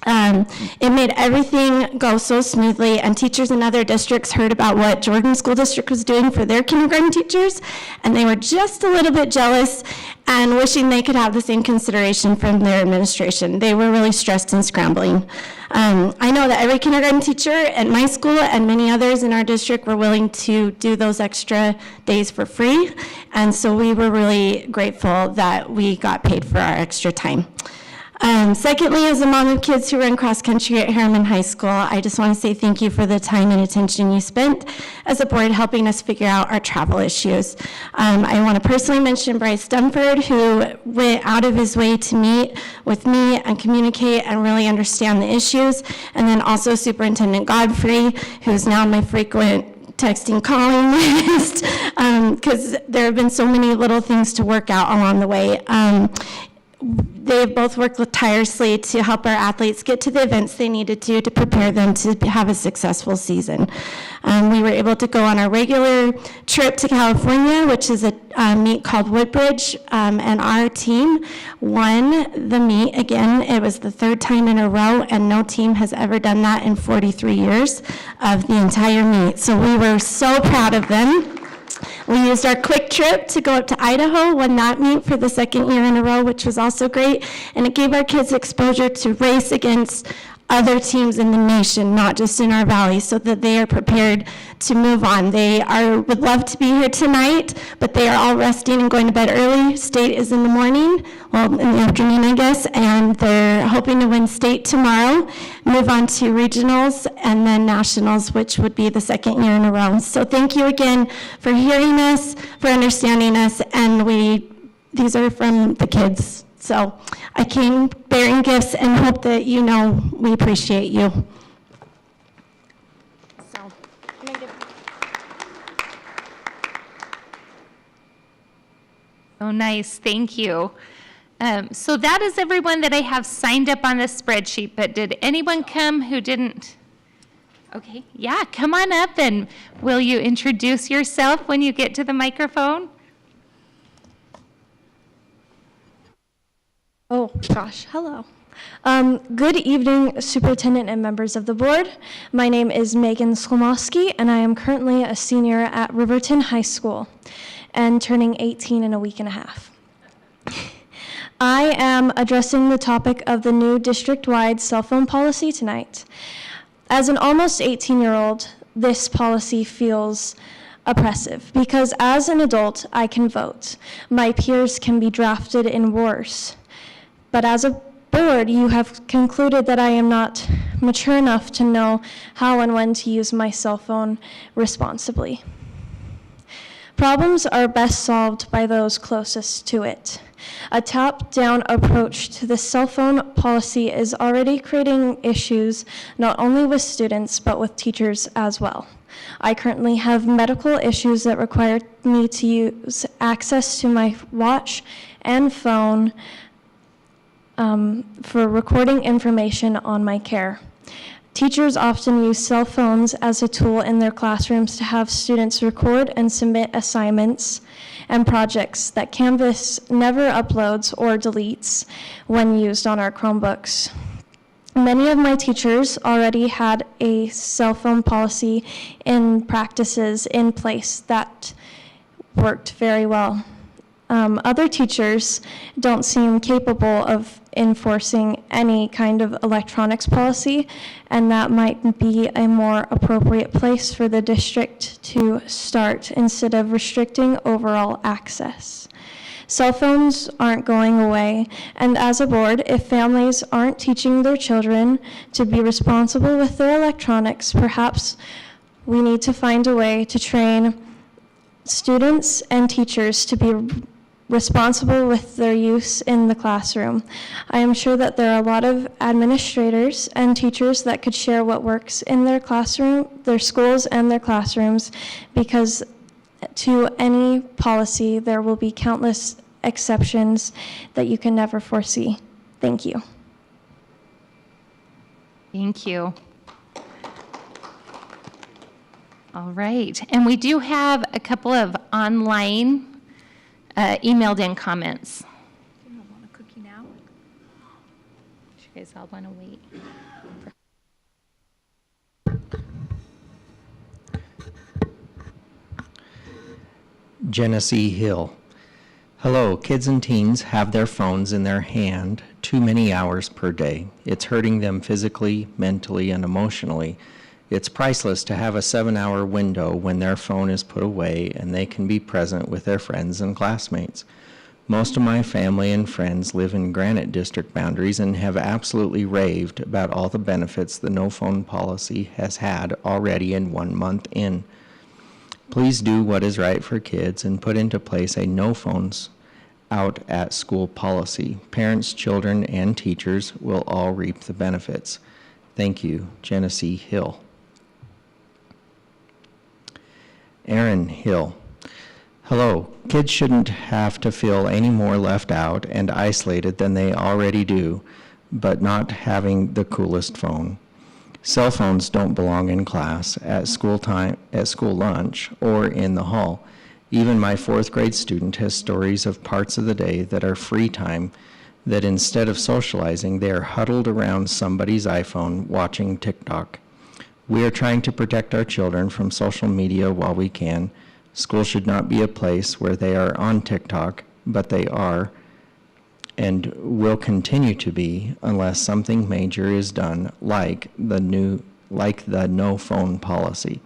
It made everything go so smoothly, and teachers in other districts heard about what Jordan School District was doing for their kindergarten teachers, and they were just a little bit jealous and wishing they could have the same consideration from their administration. They were really stressed and scrambling. I know that every kindergarten teacher at my school and many others in our district were willing to do those extra days for free, and so we were really grateful that we got paid for our extra time. Secondly, as a mom of kids who run cross-country at Harriman High School, I just want to say thank you for the time and attention you spent as a board helping us figure out our travel issues. I want to personally mention Bryce Dunford, who went out of his way to meet with me and communicate and really understand the issues, and then also Superintendent Godfrey, who's now my frequent texting, calling list, because there have been so many little things to work out along the way. They have both worked tirelessly to help our athletes get to the events they needed to prepare them to have a successful season. We were able to go on our regular trip to California, which is a meet called Woodbridge, and our team won the meet again. It was the 3rd time in a row, and no team has ever done that in 43 years of the entire meet. So we were so proud of them. We used our quick trip to go up to Idaho, won that meet for the 2nd year in a row, which was also great, and it gave our kids exposure to race against other teams in the nation, not just in our valley, so that they are prepared to move on. Would love to be here tonight, but they are all resting and going to bed early. State is in the morning, well, in the afternoon, I guess, and they're hoping to win state tomorrow, move on to regionals, and then nationals, which would be the 2nd year in a row. So thank you again for hearing us, for understanding us, and these are from the kids. So I came bearing gifts and hope that you know we appreciate you. So, Oh, nice. Thank you. So that is everyone that I have signed up on the spreadsheet, but did anyone come who didn't? Okay, yeah, come on up, and will you introduce yourself when you get to the microphone? Oh, gosh. Hello. Good evening, Superintendent and members of the board. My name is Megan Slomowski, and I am currently a senior at Riverton High School and turning 18 in a week and a half. I am addressing the topic of the new district-wide cell phone policy tonight. As an almost 18-year-old, this policy feels oppressive because as an adult, I can vote. My peers can be drafted in worse. But as a board, you have concluded that I am not mature enough to know how and when to use my cell phone responsibly. Problems are best solved by those closest to it. A top-down approach to the cell phone policy is already creating issues not only with students, but with teachers as well. I currently have medical issues that require me to use access to my watch and phone for recording information on my care. Teachers often use cell phones as a tool in their classrooms to have students record and submit assignments and projects that Canvas never uploads or deletes when used on our Chromebooks. Many of my teachers already had a cell phone policy and practices in place that worked very well. Other teachers don't seem capable of enforcing any kind of electronics policy, and that might be a more appropriate place for the district to start instead of restricting overall access. Cell phones aren't going away, and as a board, if families aren't teaching their children to be responsible with their electronics, perhaps we need to find a way to train students and teachers to be responsible with their use in the classroom. I am sure that there are a lot of administrators and teachers that could share what works in their classroom, their schools and their classrooms, because to any policy, there will be countless exceptions that you can never foresee. Thank you. Thank you. All right, and we do have a couple of online emailed in comments. Do you want a cookie now? You guys all want to wait? Genesee Hill. Hello, kids and teens have their phones in their hand too many hours per day. It's hurting them physically, mentally, and emotionally. It's priceless to have a 7-hour window when their phone is put away and they can be present with their friends and classmates. Most of my family and friends live in Granite District boundaries and have absolutely raved about all the benefits the no phone policy has had already in 1 month in. Please do what is right for kids and put into place a no phones out at school policy. Parents, children, and teachers will all reap the benefits. Thank you, Genesee Hill. Aaron Hill. Hello. Kids shouldn't have to feel any more left out and isolated than they already do, but not having the coolest phone. Cell phones don't belong in class, at school time, at school lunch, or in the hall. Even my 4th grade student has stories of parts of the day that are free time, that instead of socializing, they are huddled around somebody's iPhone watching TikTok. We are trying to protect our children from social media while we can. School should not be a place where they are on TikTok, but they are and will continue to be unless something major is done, like the no phone policy.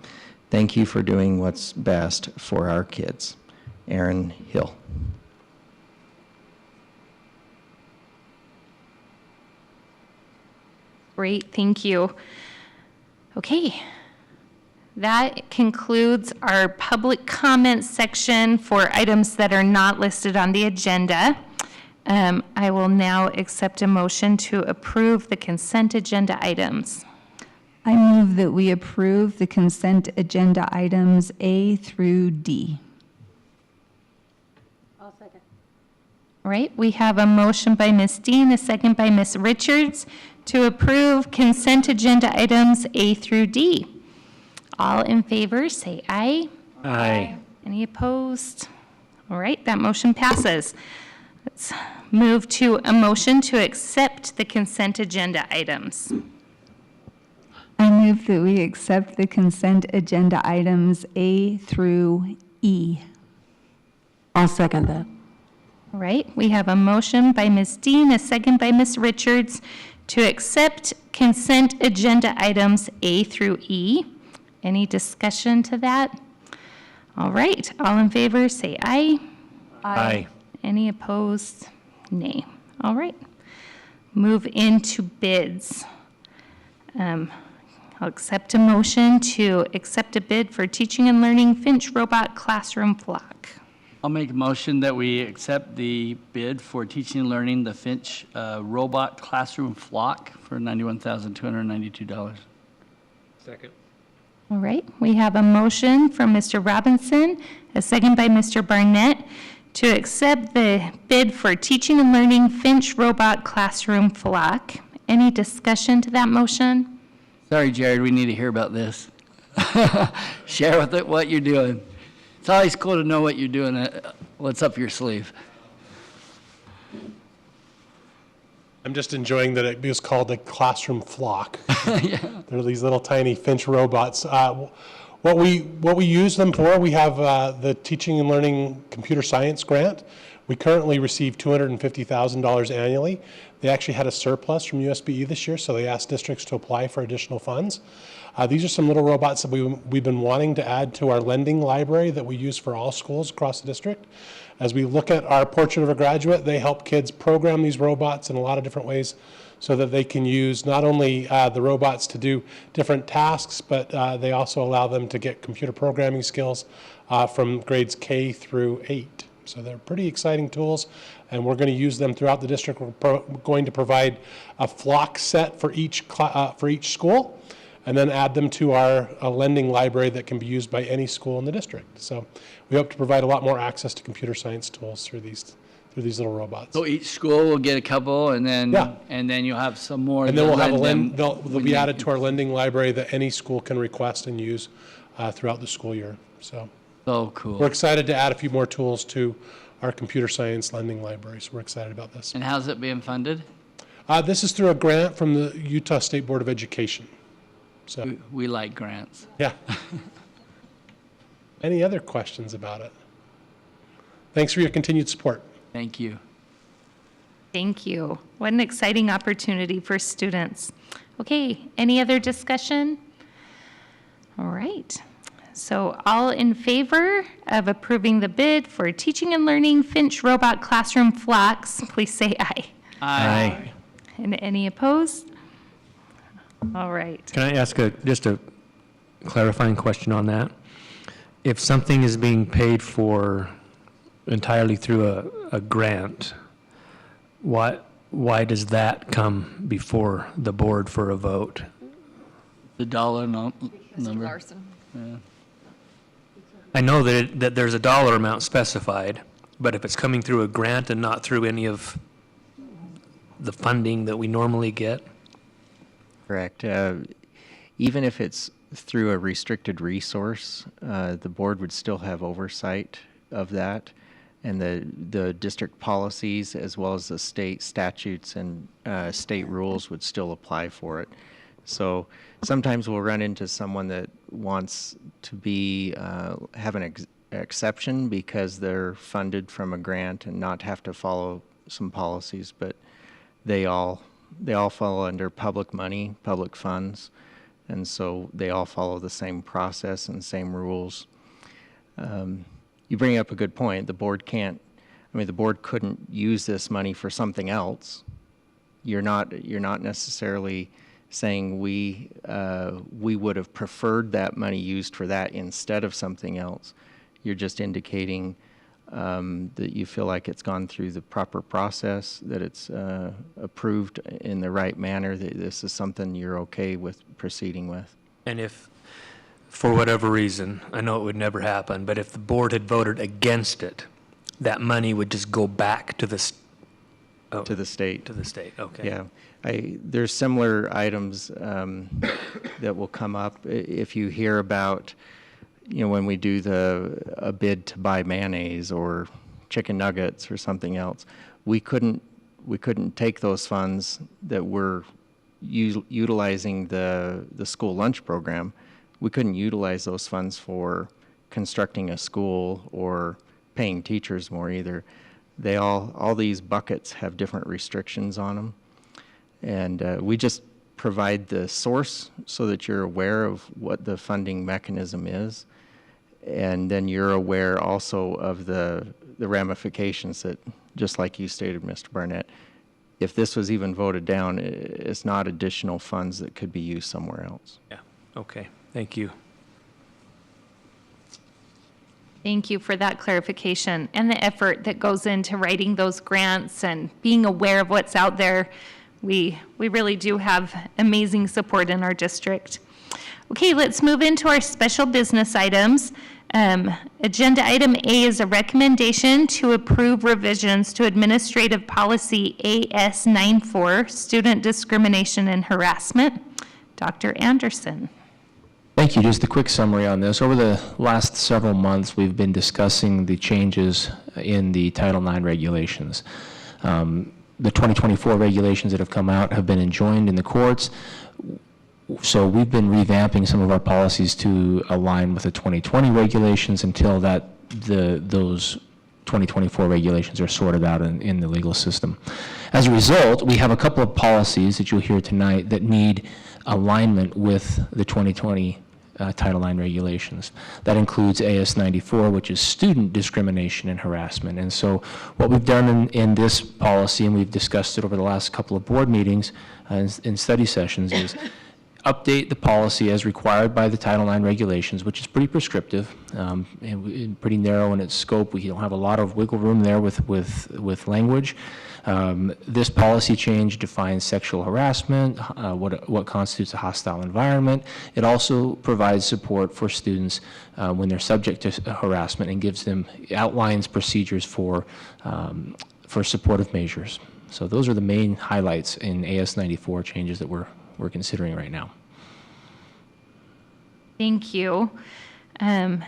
Thank you for doing what's best for our kids. Aaron Hill. Great, thank you. Okay, that concludes our public comment section for items that are not listed on the agenda. I will now accept a motion to approve the consent agenda items. I move that we approve the consent agenda items A through D. I'll second. All right, we have a motion by Ms. Dean, a second by Ms. Richards to approve consent agenda items A through D. All in favor, say aye. Aye. Any opposed? All right, that motion passes. Let's move to a motion to accept the consent agenda items. I move that we accept the consent agenda items A through E. I'll second that. All right, we have a motion by Ms. Dean, a second by Ms. Richards to accept consent agenda items A through E. Any discussion to that? All right, all in favor, say aye. Aye. Any opposed? Nay. All right. Move into bids. I'll accept a motion to accept a bid for teaching and learning Finch robot classroom flock. I'll make a motion that we accept the bid for teaching and learning the Finch robot classroom flock for $91,292. Second. All right, we have a motion from Mr. Robinson, a second by Mr. Barnett, to accept the bid for teaching and learning Finch robot classroom flock. Any discussion to that motion? Sorry, Jared, we need to hear about this. Share with it what you're doing. It's always cool to know what you're doing, what's up your sleeve. I'm just enjoying that it was called a classroom flock. They're these little tiny Finch robots. What we use them for, we have the Teaching and Learning Computer Science grant. We currently receive $250,000 annually. They actually had a surplus from USBE this year, so they asked districts to apply for additional funds. These are some little robots that we've been wanting to add to our lending library that we use for all schools across the district. As we look at our Portrait of a Graduate, they help kids program these robots in a lot of different ways so that they can use not only the robots to do different tasks, but they also allow them to get computer programming skills from grades K through 8. So they're pretty exciting tools, and we're going to use them throughout the district. We're going to provide a flock set for each school, and then add them to our lending library that can be used by any school in the district. So we hope to provide a lot more access to computer science tools through these little robots. So each school will get a couple, and then you'll have some more. And then we'll have they'll be added to our lending library that any school can request and use throughout the school year. So cool. We're excited to add a few more tools to our computer science lending library. So we're excited about this. And how's it being funded? This is through a grant from the Utah State Board of Education. So we like grants. Yeah. Any other questions about it? Thanks for your continued support. Thank you. Thank you. What an exciting opportunity for students. Okay, any other discussion? All right. So all in favor of approving the bid for Teaching and Learning Finch Robot Classroom Flocks, please say aye. Aye. And any opposed? All right. Can I ask just a clarifying question on that? If something is being paid for entirely through a grant, why does that come before the board for a vote? The dollar number. Larson. Yeah. I know that there's a dollar amount specified, but if it's coming through a grant and not through any of the funding that we normally get? Correct. Even if it's through a restricted resource, the board would still have oversight of that, and the district policies as well as the state statutes and state rules would still apply for it. So sometimes we'll run into someone that wants to be have an exception because they're funded from a grant and not have to follow some policies, but they all fall under public money, public funds, and so they all follow the same process and same rules. You bring up a good point. The board the board couldn't use this money for something else. You're not necessarily saying we would have preferred that money used for that instead of something else. You're just indicating that you feel like it's gone through the proper process, that it's approved in the right manner, that this is something you're okay with proceeding with. And if, for whatever reason, I know it would never happen, but if the board had voted against it, that money would just go back to the to the state. To the state, okay. Yeah. There's similar items that will come up. If you hear about, when we do a bid to buy mayonnaise or chicken nuggets or something else, we couldn't take those funds that were utilizing the school lunch program. We couldn't utilize those funds for constructing a school or paying teachers more either. All these buckets have different restrictions on them, and we just provide the source so that you're aware of what the funding mechanism is, and then you're aware also of the ramifications that, just like you stated, Mr. Barnett, if this was even voted down, it's not additional funds that could be used somewhere else. Yeah, okay, thank you. Thank you for that clarification and the effort that goes into writing those grants and being aware of what's out there. We really do have amazing support in our district. Okay, let's move into our special business items. Agenda item A is a recommendation to approve revisions to Administrative Policy AS94, Student Discrimination and Harassment. Dr. Anderson. Thank you. Just a quick summary on this. Over the last several months, we've been discussing the changes in the Title IX regulations. the 2024 regulations that have come out have been enjoined in the courts. So we've been revamping some of our policies to align with the 2020 regulations until those 2024 regulations are sorted out in the legal system. As a result, we have a couple of policies that you'll hear tonight that need alignment with the 2020 Title IX regulations. That includes AS 94, which is student discrimination and harassment. And so what we've done in this policy, and we've discussed it over the last couple of board meetings in study sessions, is update the policy as required by the Title IX regulations, which is pretty prescriptive and pretty narrow in its scope. We don't have a lot of wiggle room there with language. This policy change defines sexual harassment, what constitutes a hostile environment. It also provides support for students when they're subject to harassment and outlines procedures for supportive measures. So those are the main highlights in AS 94 changes that we're considering right now. Thank you. And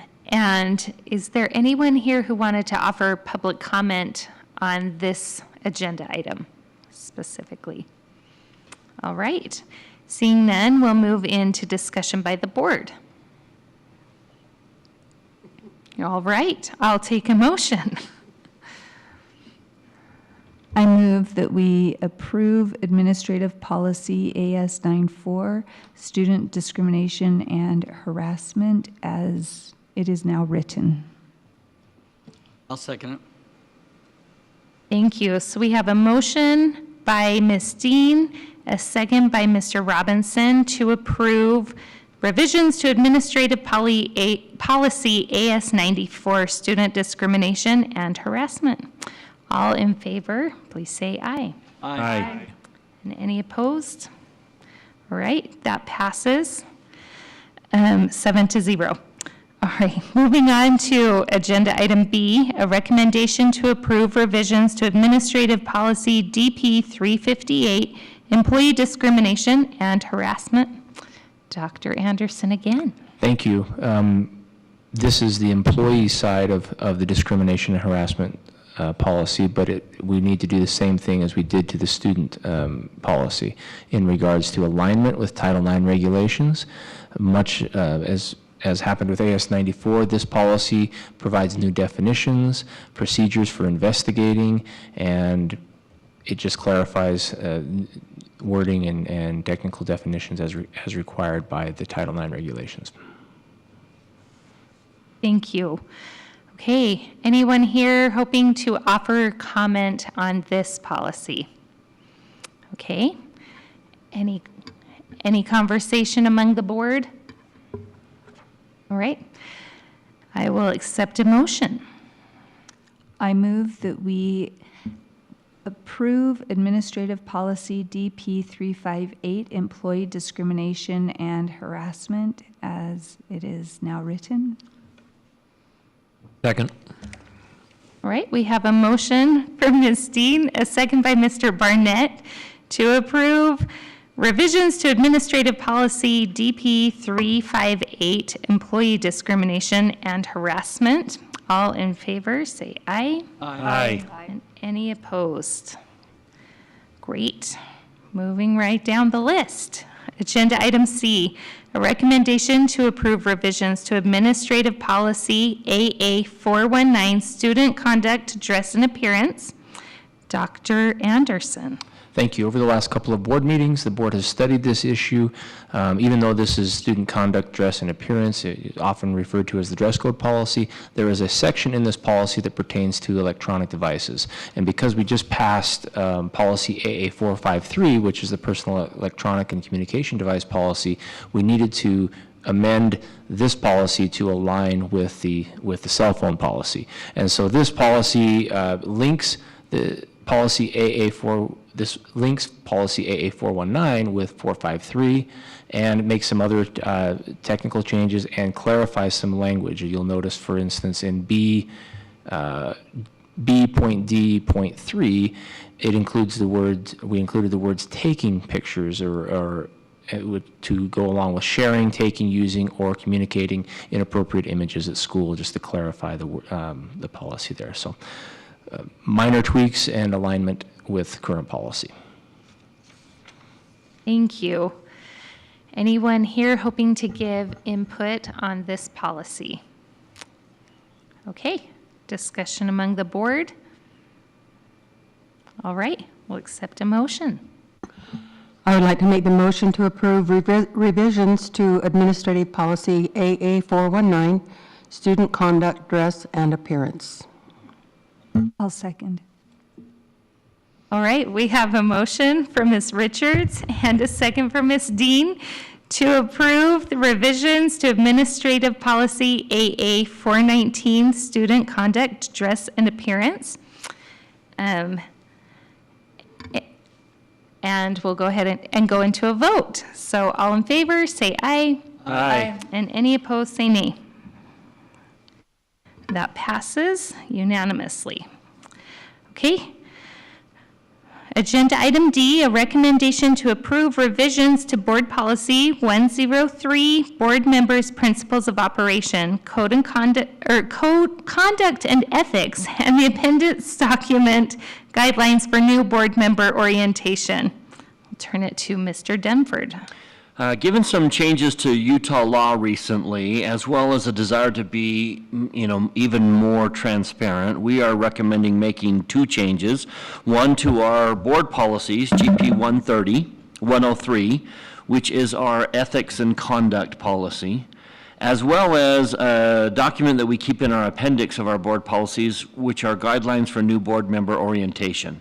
is there anyone here who wanted to offer public comment on this agenda item specifically? All right. Seeing none, we'll move into discussion by the board. All right. I'll take a motion. I move that we approve Administrative Policy AS94, Student Discrimination and Harassment, as it is now written. I'll second it. Thank you. So we have a motion by Ms. Dean, a second by Mr. Robinson to approve revisions to Administrative Policy AS94, Student Discrimination and Harassment. All in favor, please say aye. Aye. And any opposed? All right, that passes 7-0. All right, moving on to agenda item B, a recommendation to approve revisions to Administrative Policy DP 358, Employee Discrimination and Harassment. Dr. Anderson again. Thank you. This is the employee side of the discrimination and harassment policy, but we need to do the same thing as we did to the student policy in regards to alignment with Title IX regulations. Much as happened with AS 94, this policy provides new definitions, procedures for investigating, and it just clarifies wording and technical definitions as required by the Title IX regulations. Thank you. Okay, anyone here hoping to offer comment on this policy? Okay, any conversation among the board? All right, I will accept a motion. I move that we approve Administrative Policy DP 358, Employee Discrimination and Harassment, as it is now written. Second. All right, we have a motion from Ms. Dean, a second by Mr. Barnett to approve revisions to Administrative Policy DP 358, Employee Discrimination and Harassment. All in favor, say aye. Aye. And any opposed? Great. Moving right down the list. Agenda item C, a recommendation to approve revisions to Administrative Policy AA 419, Student Conduct, Dress and Appearance. Dr. Anderson. Thank you. Over the last couple of board meetings, the board has studied this issue. Even though this is student conduct, dress, and appearance, often referred to as the dress code policy, there is a section in this policy that pertains to electronic devices. And because we just passed policy AA 453, which is the personal electronic and communication device policy, we needed to amend this policy to align with the cell phone policy. And so this policy links the policy this links policy AA 419 with 453 and makes some other technical changes and clarifies some language. You'll notice, for instance, in B.D.3, it includes we included the words taking pictures or to go along with sharing, taking, using, or communicating inappropriate images at school, just to clarify the policy there. So minor tweaks and alignment with current policy. Thank you. Anyone here hoping to give input on this policy? Okay, discussion among the board. All right, we'll accept a motion. I would like to make the motion to approve revisions to Administrative Policy AA419, Student Conduct, Dress, and Appearance. I'll second. All right, we have a motion from Ms. Richards and a second from Ms. Dean to approve the revisions to Administrative Policy AA419, Student Conduct, Dress, and Appearance. And we'll go ahead and go into a vote. So all in favor, say aye. Aye. And any opposed, say nay. That passes unanimously. Okay. Agenda item D, a recommendation to approve revisions to Board Policy 103, Board Members' Principles of Operation, Code and Conduct, or Code, Conduct and Ethics, and the appendix document guidelines for new board member orientation. I'll turn it to Mr. Denford. Given some changes to Utah law recently, as well as a desire to be, even more transparent, we are recommending making two changes. One to our board policies, GP 103, which is our ethics and conduct policy, as well as a document that we keep in our appendix of our board policies, which are guidelines for new board member orientation.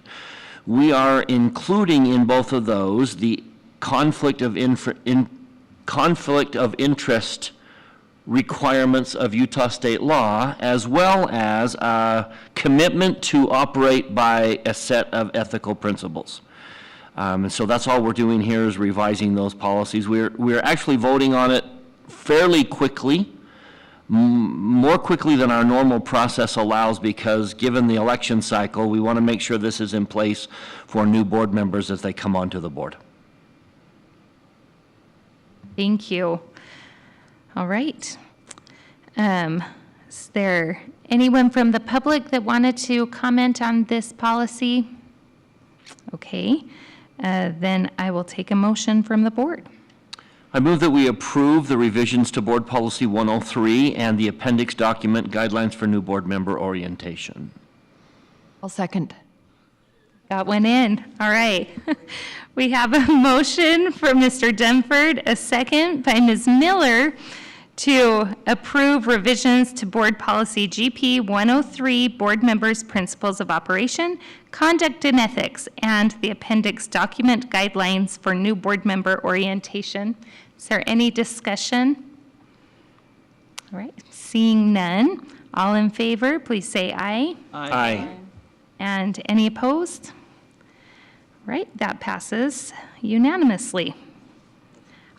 We are including in both of those the conflict of interest requirements of Utah state law, as well as a commitment to operate by a set of ethical principles. And so that's all we're doing here is revising those policies. We're actually voting on it fairly quickly, more quickly than our normal process allows, because given the election cycle, we want to make sure this is in place for new board members as they come onto the board. Thank you. All right. Is there anyone from the public that wanted to comment on this policy? Okay. Then I will take a motion from the board. I move that we approve the revisions to Board Policy 103 and the appendix document guidelines for new board member orientation. I'll second. Got one in. All right. We have a motion from Mr. Denford, a second by Ms. Miller to approve revisions to Board Policy GP 103, Board Members' Principles of Operation, Conduct and Ethics, and the appendix document guidelines for new board member orientation. Is there any discussion? All right. Seeing none, all in favor, please say aye. Aye. And any opposed? Right, that passes unanimously.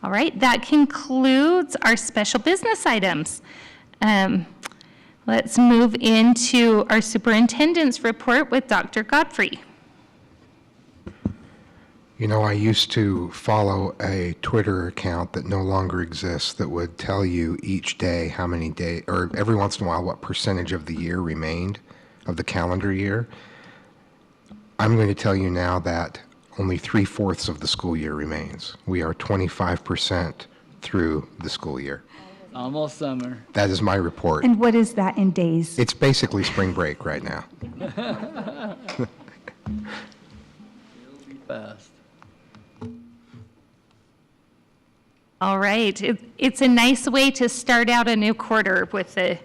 All right, that concludes our special business items. Let's move into our superintendent's report with Dr. Godfrey. I used to follow a Twitter account that no longer exists that would tell you each day how many days, or every once in a while, what percentage of the year remained, of the calendar year. I'm going to tell you now that only 3/4 of the school year remains. We are 25% through the school year. Almost summer. That is my report. And what is that in days? It's basically spring break right now. It'll be fast. All right, it's a nice way to start out a new quarter with a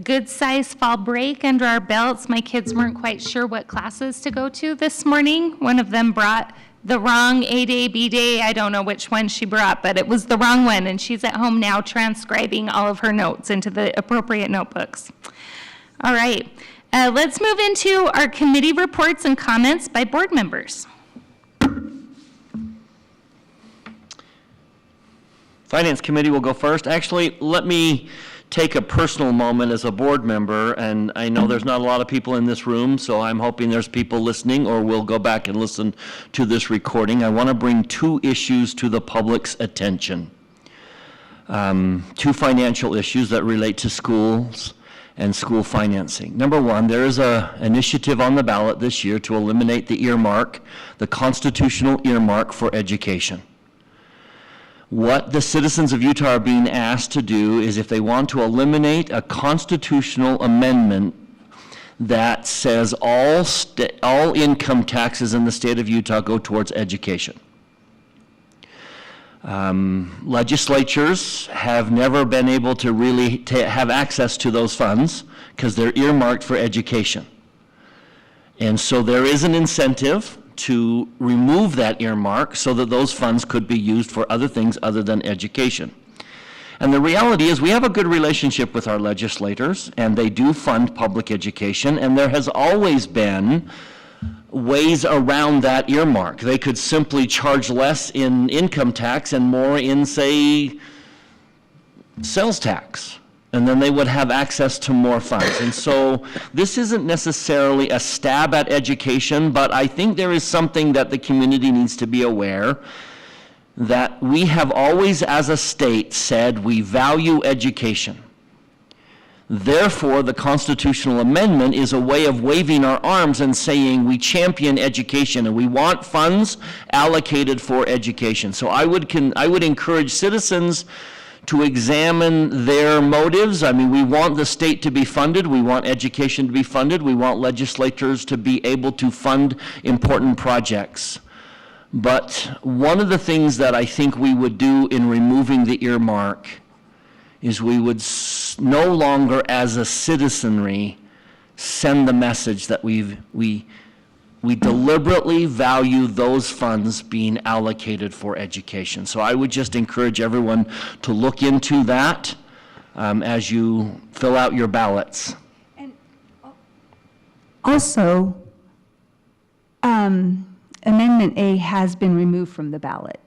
good-sized fall break under our belts. My kids weren't quite sure what classes to go to this morning. One of them brought the wrong A day, B day. I don't know which one she brought, but it was the wrong one, and she's at home now transcribing all of her notes into the appropriate notebooks. All right, let's move into our committee reports and comments by board members. Finance Committee will go first. Actually, let me take a personal moment as a board member, and I know there's not a lot of people in this room, so I'm hoping there's people listening or will go back and listen to this recording. I want to bring two issues to the public's attention. Two financial issues that relate to schools and school financing. Number one, there is an initiative on the ballot this year to eliminate the earmark, the constitutional earmark for education. What the citizens of Utah are being asked to do is, if they want to eliminate a constitutional amendment that says all income taxes in the state of Utah go towards education. Legislatures have never been able to really have access to those funds because they're earmarked for education. And so there is an incentive to remove that earmark so that those funds could be used for other things other than education. And the reality is we have a good relationship with our legislators, and they do fund public education, and there has always been ways around that earmark. They could simply charge less in income tax and more in, say, sales tax, and then they would have access to more funds. And so this isn't necessarily a stab at education, but I think there is something that the community needs to be aware that we have always, as a state, said we value education. Therefore, the constitutional amendment is a way of waving our arms and saying we champion education and we want funds allocated for education. So I would encourage citizens to examine their motives. I mean, we want the state to be funded, we want education to be funded, we want legislators to be able to fund important projects. But one of the things that I think we would do in removing the earmark is we would no longer, as a citizenry, send the message that we deliberately value those funds being allocated for education. So I would just encourage everyone to look into that as you fill out your ballots. And also, Amendment A has been removed from the ballot.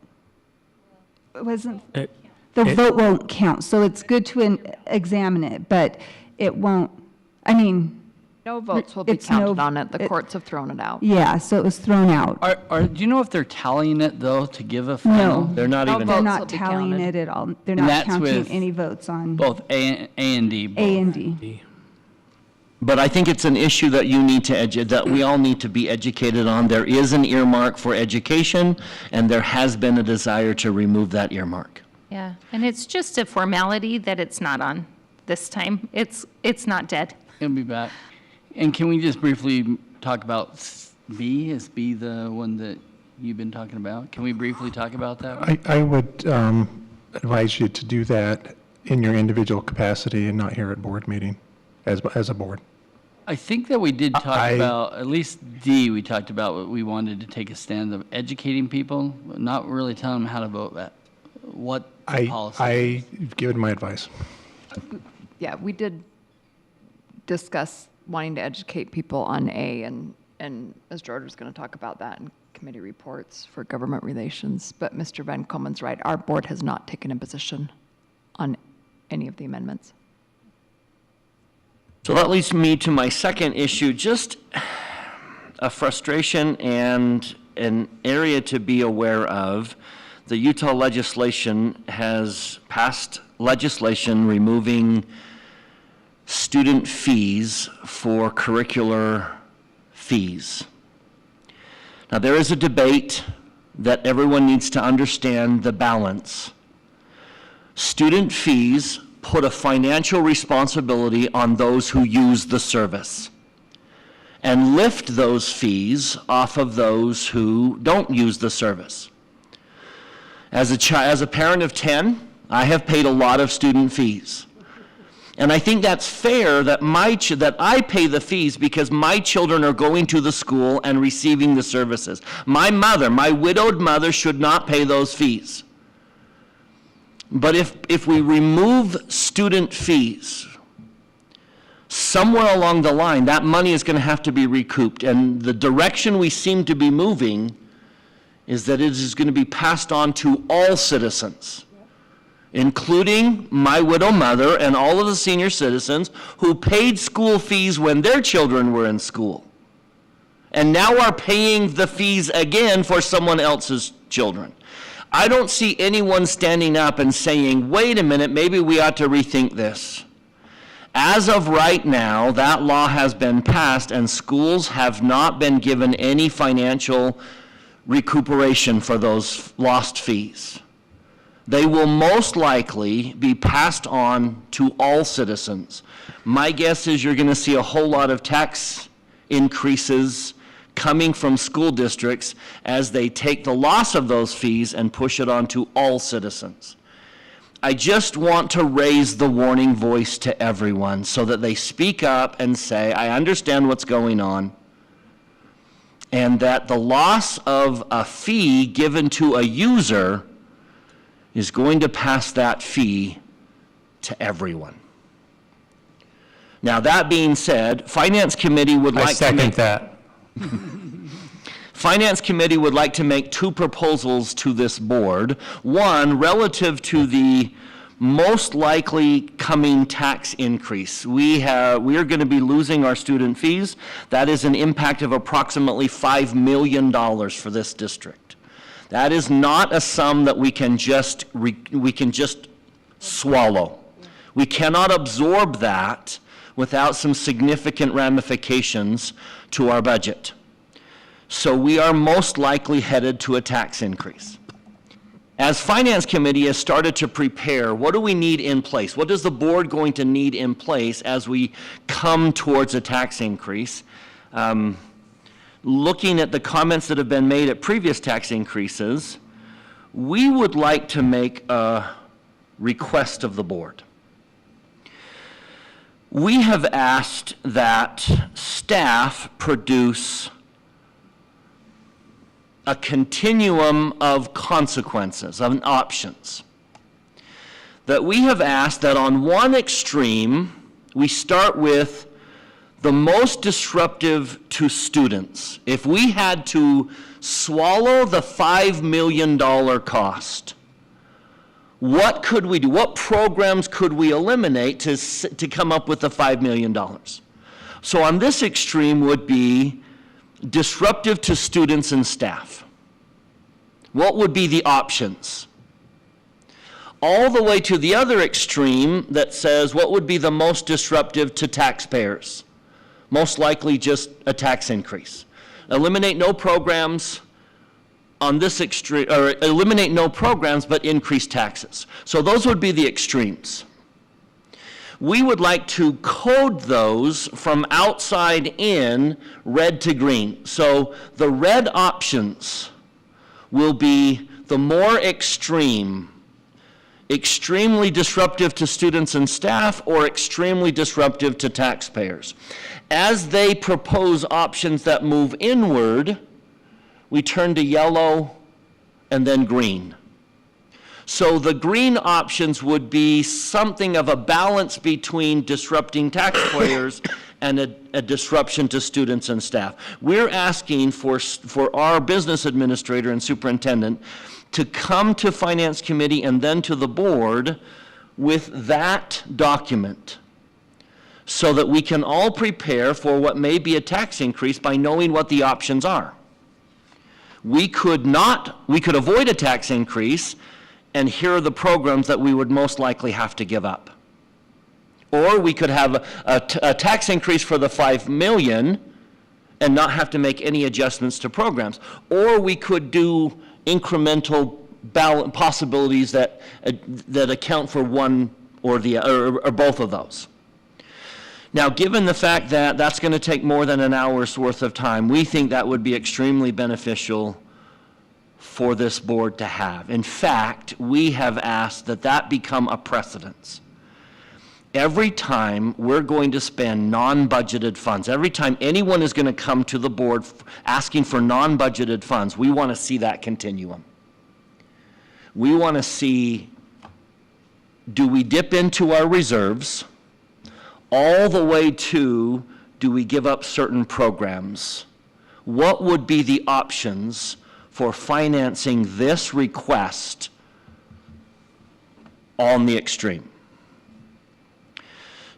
It wasn't, the vote won't count, so it's good to examine it, but it won't, I mean. No votes will be it's counted on it. The courts have thrown it out. Yeah, so it was thrown out. Do you know if they're tallying it, though, to give a final? No. They're not even. They're votes will not be tallying counted. it at all. They're And not that's counting with any votes on Both A and D. Both. A and D. But I think it's an issue that you need to that we all need to be educated on. There is an earmark for education, and there has been a desire to remove that earmark. Yeah, and it's just a formality that it's not on this time. It's not dead. It'll be back. And can we just briefly talk about B? Is B the one that you've been talking about? Can we briefly talk about that? I would advise you to do that in your individual capacity and not here at board meeting as a board. I think that we did talk about, at least D, we talked about what we wanted to take a stand of educating people, not really telling them how to vote, what the policy is. I've given my advice. Yeah, we did discuss wanting to educate people on A, and as George was going to talk about that in committee reports for government relations. But Mr. Van Komen's right, our board has not taken a position on any of the amendments. So that leads me to my second issue, just a frustration and an area to be aware of. The Utah legislation has passed legislation removing student fees for curricular fees. Now, there is a debate that everyone needs to understand the balance. Student fees put a financial responsibility on those who use the service and lift those fees off of those who don't use the service. As a parent of 10, I have paid a lot of student fees. And I think that's fair that that I pay the fees because my children are going to the school and receiving the services. My mother, my widowed mother, should not pay those fees. But if we remove student fees, somewhere along the line, that money is going to have to be recouped. And the direction we seem to be moving is that it is going to be passed on to all citizens, including my widow mother and all of the senior citizens who paid school fees when their children were in school, and now are paying the fees again for someone else's children. I don't see anyone standing up and saying, wait a minute, maybe we ought to rethink this. As of right now, that law has been passed and schools have not been given any financial recuperation for those lost fees. They will most likely be passed on to all citizens. My guess is you're going to see a whole lot of tax increases coming from school districts as they take the loss of those fees and push it on to all citizens. I just want to raise the warning voice to everyone so that they speak up and say, I understand what's going on, and that the loss of a fee given to a user is going to pass that fee to everyone. Now, that being said, Finance Committee would like to make... that. Finance Committee would like to make two proposals to this board. One, relative to the most likely coming tax increase. We are going to be losing our student fees. That is an impact of approximately $5 million for this district. That is not a sum that we can just swallow. We cannot absorb that without some significant ramifications to our budget. So we are most likely headed to a tax increase. As Finance Committee has started to prepare, what do we need in place? What is the board going to need in place as we come towards a tax increase? Looking at the comments that have been made at previous tax increases, we would like to make a request of the board. We have asked that staff produce a continuum of consequences, of options. That we have asked that on one extreme, we start with the most disruptive to students. If we had to swallow the $5 million cost, what could we do? What programs could we eliminate to come up with the $5 million? So on this extreme would be disruptive to students and staff. What would be the options? All the way to the other extreme that says what would be the most disruptive to taxpayers? Most likely just a tax increase. Eliminate no programs on this extreme, or eliminate no programs but increase taxes. So those would be the extremes. We would like to code those from outside in, red to green. So the red options will be the more extreme, extremely disruptive to students and staff, or extremely disruptive to taxpayers. As they propose options that move inward, we turn to yellow and then green. So the green options would be something of a balance between disrupting taxpayers and a disruption to students and staff. We're asking for our business administrator and superintendent to come to Finance Committee and then to the board with that document so that we can all prepare for what may be a tax increase by knowing what the options are. We could avoid a tax increase, and here are the programs that we would most likely have to give up. Or we could have a tax increase for the $5 million and not have to make any adjustments to programs. Or we could do incremental possibilities that account for one or both of those. Now, given the fact that that's going to take more than an hour's worth of time, we think that would be extremely beneficial for this board to have. In fact, we have asked that that become a precedence. Every time we're going to spend non-budgeted funds, every time anyone is going to come to the board asking for non-budgeted funds, we want to see that continuum. We want to see, do we dip into our reserves all the way to, do we give up certain programs? What would be the options for financing this request on the extreme?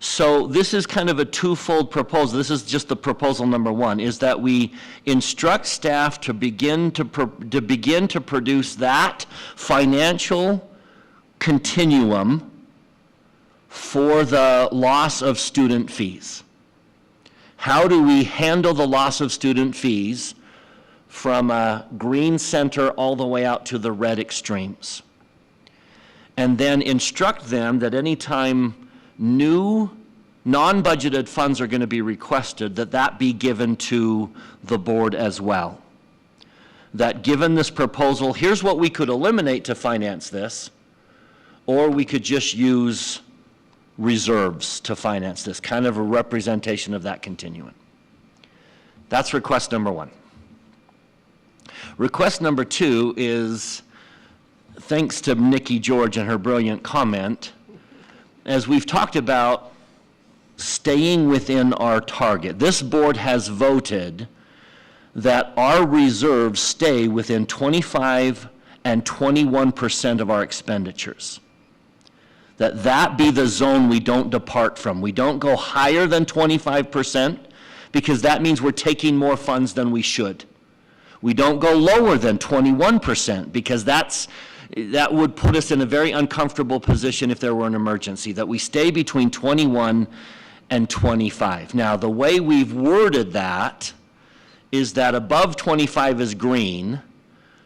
So this is kind of a twofold proposal. This is just the proposal number one, is that we instruct staff to begin to produce that financial continuum for the loss of student fees. How do we handle the loss of student fees from a green center all the way out to the red extremes? And then instruct them that anytime new non-budgeted funds are going to be requested, that be given to the board as well. That given this proposal, here's what we could eliminate to finance this, or we could just use reserves to finance this, kind of a representation of that continuum. That's request number one. Request number two is, thanks to Nikki George and her brilliant comment, as we've talked about staying within our target. This board has voted that our reserves stay within 25 and 21% of our expenditures. That be the zone we don't depart from. We don't go higher than 25% because that means we're taking more funds than we should. We don't go lower than 21% because that would put us in a very uncomfortable position if there were an emergency, that we stay between 21 and 25. Now, the way we've worded that is that above 25 is green,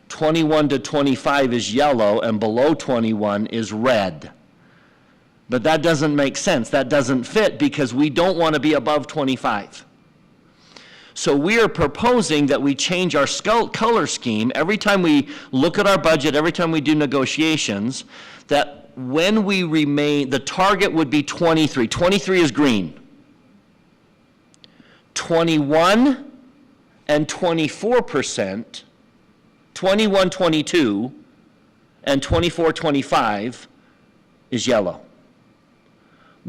21 to 25 is yellow, and below 21 is red. But that doesn't make sense. That doesn't fit because we don't want to be above 25. So we are proposing that we change our color scheme every time we look at our budget, every time we do negotiations, that when we remain, the target would be 23. 23 is green. 21 and 24%, 21, 22, and 24, 25 is yellow.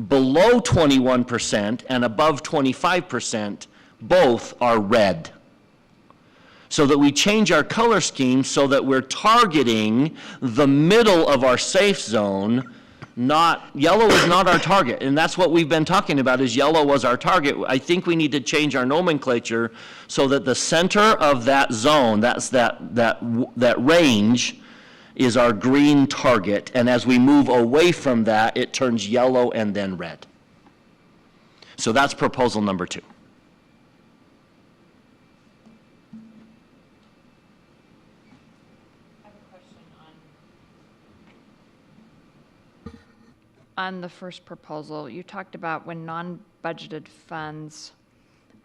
Below 21% and above 25%, both are red. So that we change our color scheme so that we're targeting the middle of our safe zone. Yellow is not our target, and that's what we've been talking about, is yellow was our target. I think we need to change our nomenclature so that the center of that zone, that range, is our green target, and as we move away from that, it turns yellow and then red. So that's proposal number two. On the first proposal, you talked about when non-budgeted funds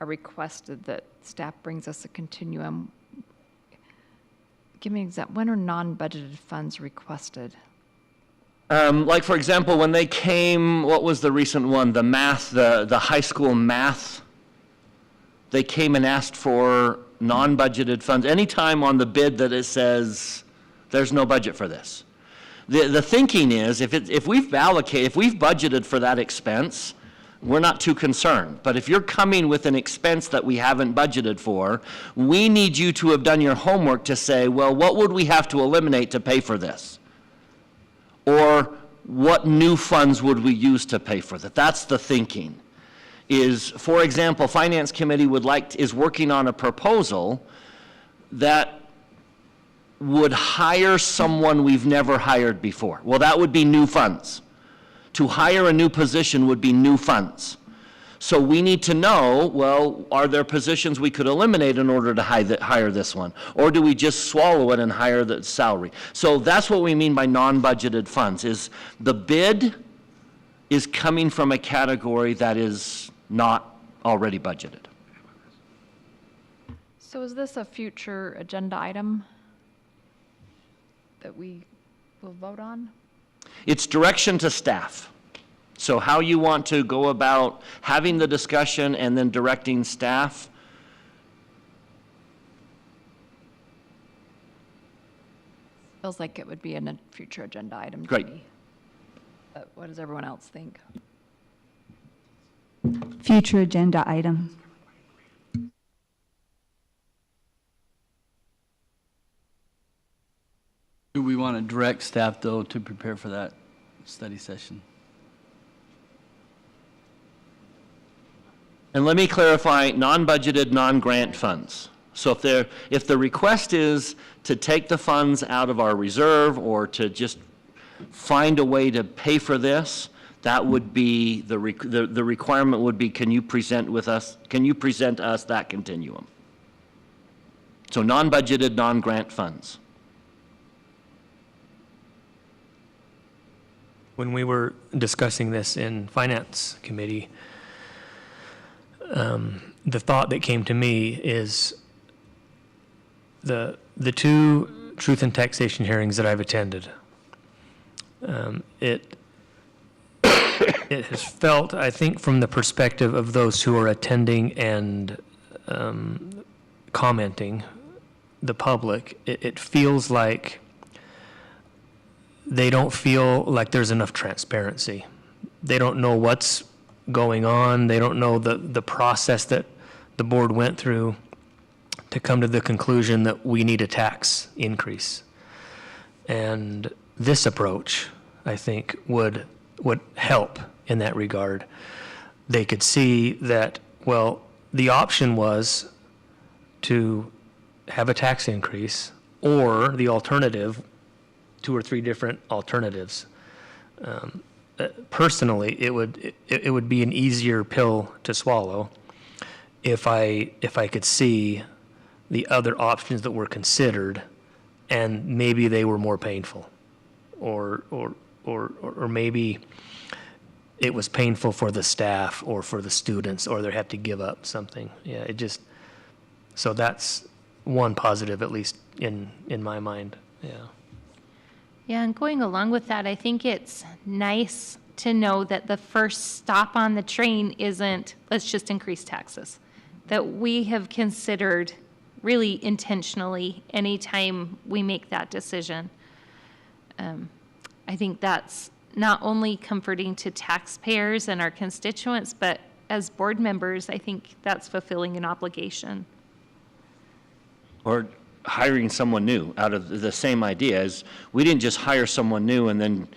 are requested that staff brings us a continuum. Give me an example. When are non-budgeted funds requested? Like, for example, when they came, what was the recent one? The math, the high school math. They came and asked for non-budgeted funds. Anytime on the bid that it says there's no budget for this. The thinking is, if we've budgeted for that expense, we're not too concerned. But if you're coming with an expense that we haven't budgeted for, we need you to have done your homework to say, well, what would we have to eliminate to pay for this? Or what new funds would we use to pay for that? That's the thinking. Is, for example, Finance Committee is working on a proposal that would hire someone we've never hired before. Well, that would be new funds. To hire a new position would be new funds. So we need to know, well, are there positions we could eliminate in order to hire this one? Or do we just swallow it and hire the salary? So that's what we mean by non-budgeted funds, is the bid is coming from a category that is not already budgeted. So is this a future agenda item that we will vote on? It's direction to staff. So how you want to go about having the discussion and then directing staff. Feels like it would be in a future agenda item to Great. me. But what does everyone else think? Future agenda item. Do we want to direct staff, though, to prepare for that study session? And let me clarify, non-budgeted, non-grant funds. So if the request is to take the funds out of our reserve or to just find a way to pay for this, that would be, the requirement would be, can you present us that continuum? So non-budgeted, non-grant funds. When we were discussing this in Finance Committee, the thought that came to me is the two truth and taxation hearings that I've attended. It has felt, I think, from the perspective of those who are attending and commenting, the public, it feels like they don't feel like there's enough transparency. They don't know what's going on. They don't know the process that the board went through to come to the conclusion that we need a tax increase. And this approach, I think, would help in that regard. They could see that, well, the option was to have a tax increase, or the alternative, 2 or 3 different alternatives. Personally, it would be an easier pill to swallow if I could see the other options that were considered, and maybe they were more painful, or maybe it was painful for the staff or for the students, or they have to give up something. Yeah, so that's one positive, at least in my mind. Yeah. Yeah, and going along with that, I think it's nice to know that the first stop on the train isn't, let's just increase taxes. That we have considered really intentionally anytime we make that decision. I think that's not only comforting to taxpayers and our constituents, but as board members, I think that's fulfilling an obligation. Or hiring someone new out of the same idea. As we didn't just hire someone new and then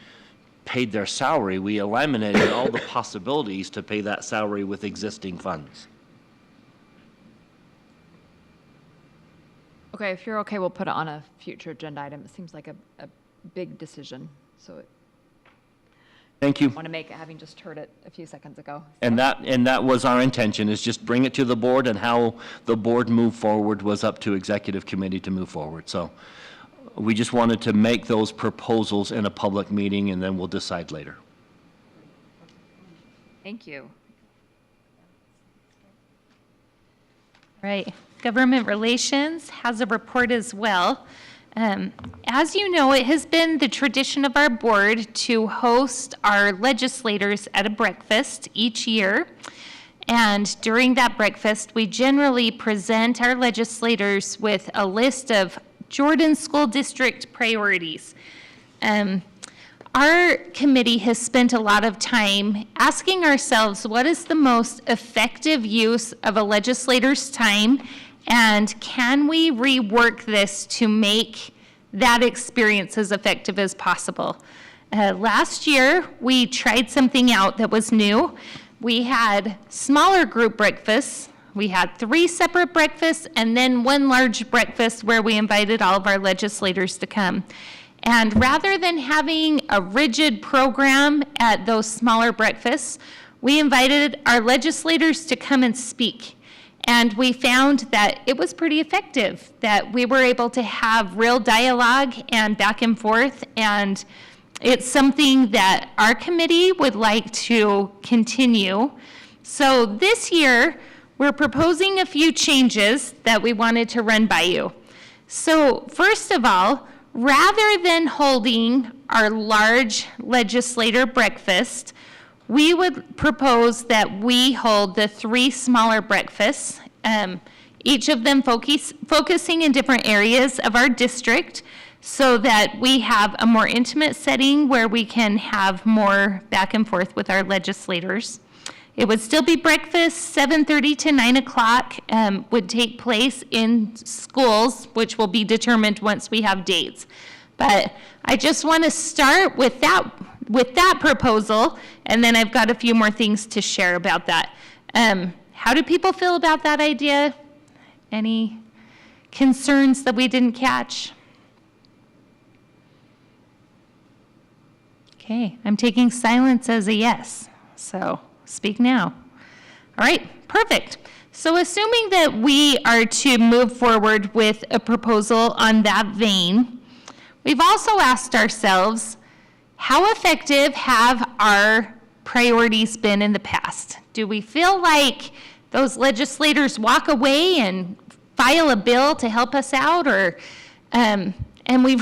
paid their salary. We eliminated all the possibilities to pay that salary with existing funds. Okay, if you're okay, we'll put it on a future agenda item. It seems like a big decision, so Thank you. I want to make it, having just heard it a few seconds ago. And that was our intention, is just bring it to the board, and how the board moved forward was up to executive committee to move forward. So we just wanted to make those proposals in a public meeting, and then we'll decide later. Thank you. Right. Government Relations has a report as well. As you know, it has been the tradition of our board to host our legislators at a breakfast each year. And during that breakfast, we generally present our legislators with a list of Jordan School District priorities. Our committee has spent a lot of time asking ourselves, what is the most effective use of a legislator's time, and can we rework this to make that experience as effective as possible? Last year, we tried something out that was new. We had smaller group breakfasts. We had 3 separate breakfasts, and then 1 large breakfast where we invited all of our legislators to come. And rather than having a rigid program at those smaller breakfasts, we invited our legislators to come and speak. And we found that it was pretty effective, that we were able to have real dialogue and back and forth. And it's something that our committee would like to continue. So this year, we're proposing a few changes that we wanted to run by you. So first of all, rather than holding our large legislator breakfast, we would propose that we hold the 3 smaller breakfasts, each of them focusing in different areas of our district, so that we have a more intimate setting where we can have more back and forth with our legislators. It would still be breakfast, 7:30 to 9 o'clock, would take place in schools, which will be determined once we have dates. But I just want to start with that proposal, and then I've got a few more things to share about that. How do people feel about that idea? Any concerns that we didn't catch? Okay, I'm taking silence as a yes, so speak now. All right, perfect. So assuming that we are to move forward with a proposal on that vein, we've also asked ourselves, how effective have our priorities been in the past? Do we feel like those legislators walk away and file a bill to help us out, or and we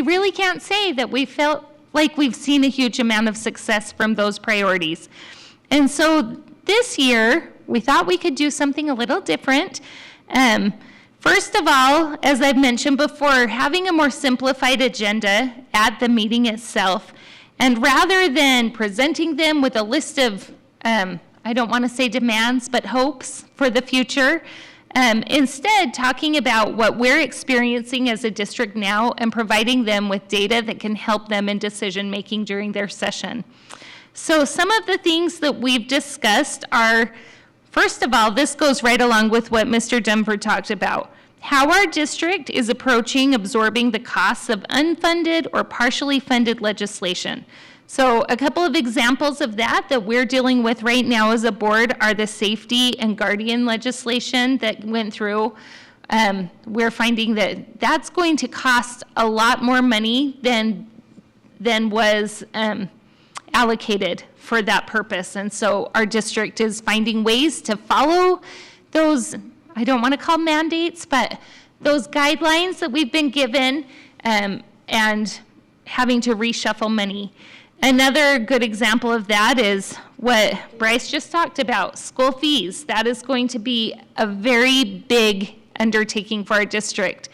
really can't say that we felt like we've seen a huge amount of success from those priorities. And so this year, we thought we could do something a little different. First of all, as I've mentioned before, having a more simplified agenda at the meeting itself, and rather than presenting them with a list of, I don't want to say demands, but hopes for the future, instead talking about what we're experiencing as a district now and providing them with data that can help them in decision making during their session. So some of the things that we've discussed are, first of all, this goes right along with what Mr. Dunford talked about, how our district is approaching absorbing the costs of unfunded or partially funded legislation. So a couple of examples of that we're dealing with right now as a board are the safety and guardian legislation that went through. We're finding that that's going to cost a lot more money than was allocated for that purpose. And so our district is finding ways to follow those, I don't want to call mandates, but those guidelines that we've been given, and having to reshuffle money. Another good example of that is what Bryce just talked about, school fees. That is going to be a very big undertaking for our district.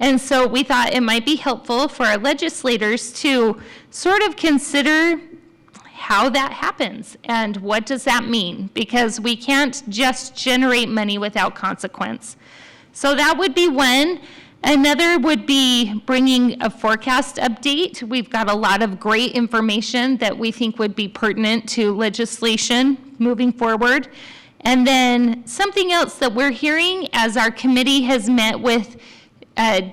And so we thought it might be helpful for our legislators to sort of consider how that happens and what does that mean, because we can't just generate money without consequence. So that would be one. Another would be bringing a forecast update. We've got a lot of great information that we think would be pertinent to legislation moving forward. And then something else that we're hearing as our committee has met with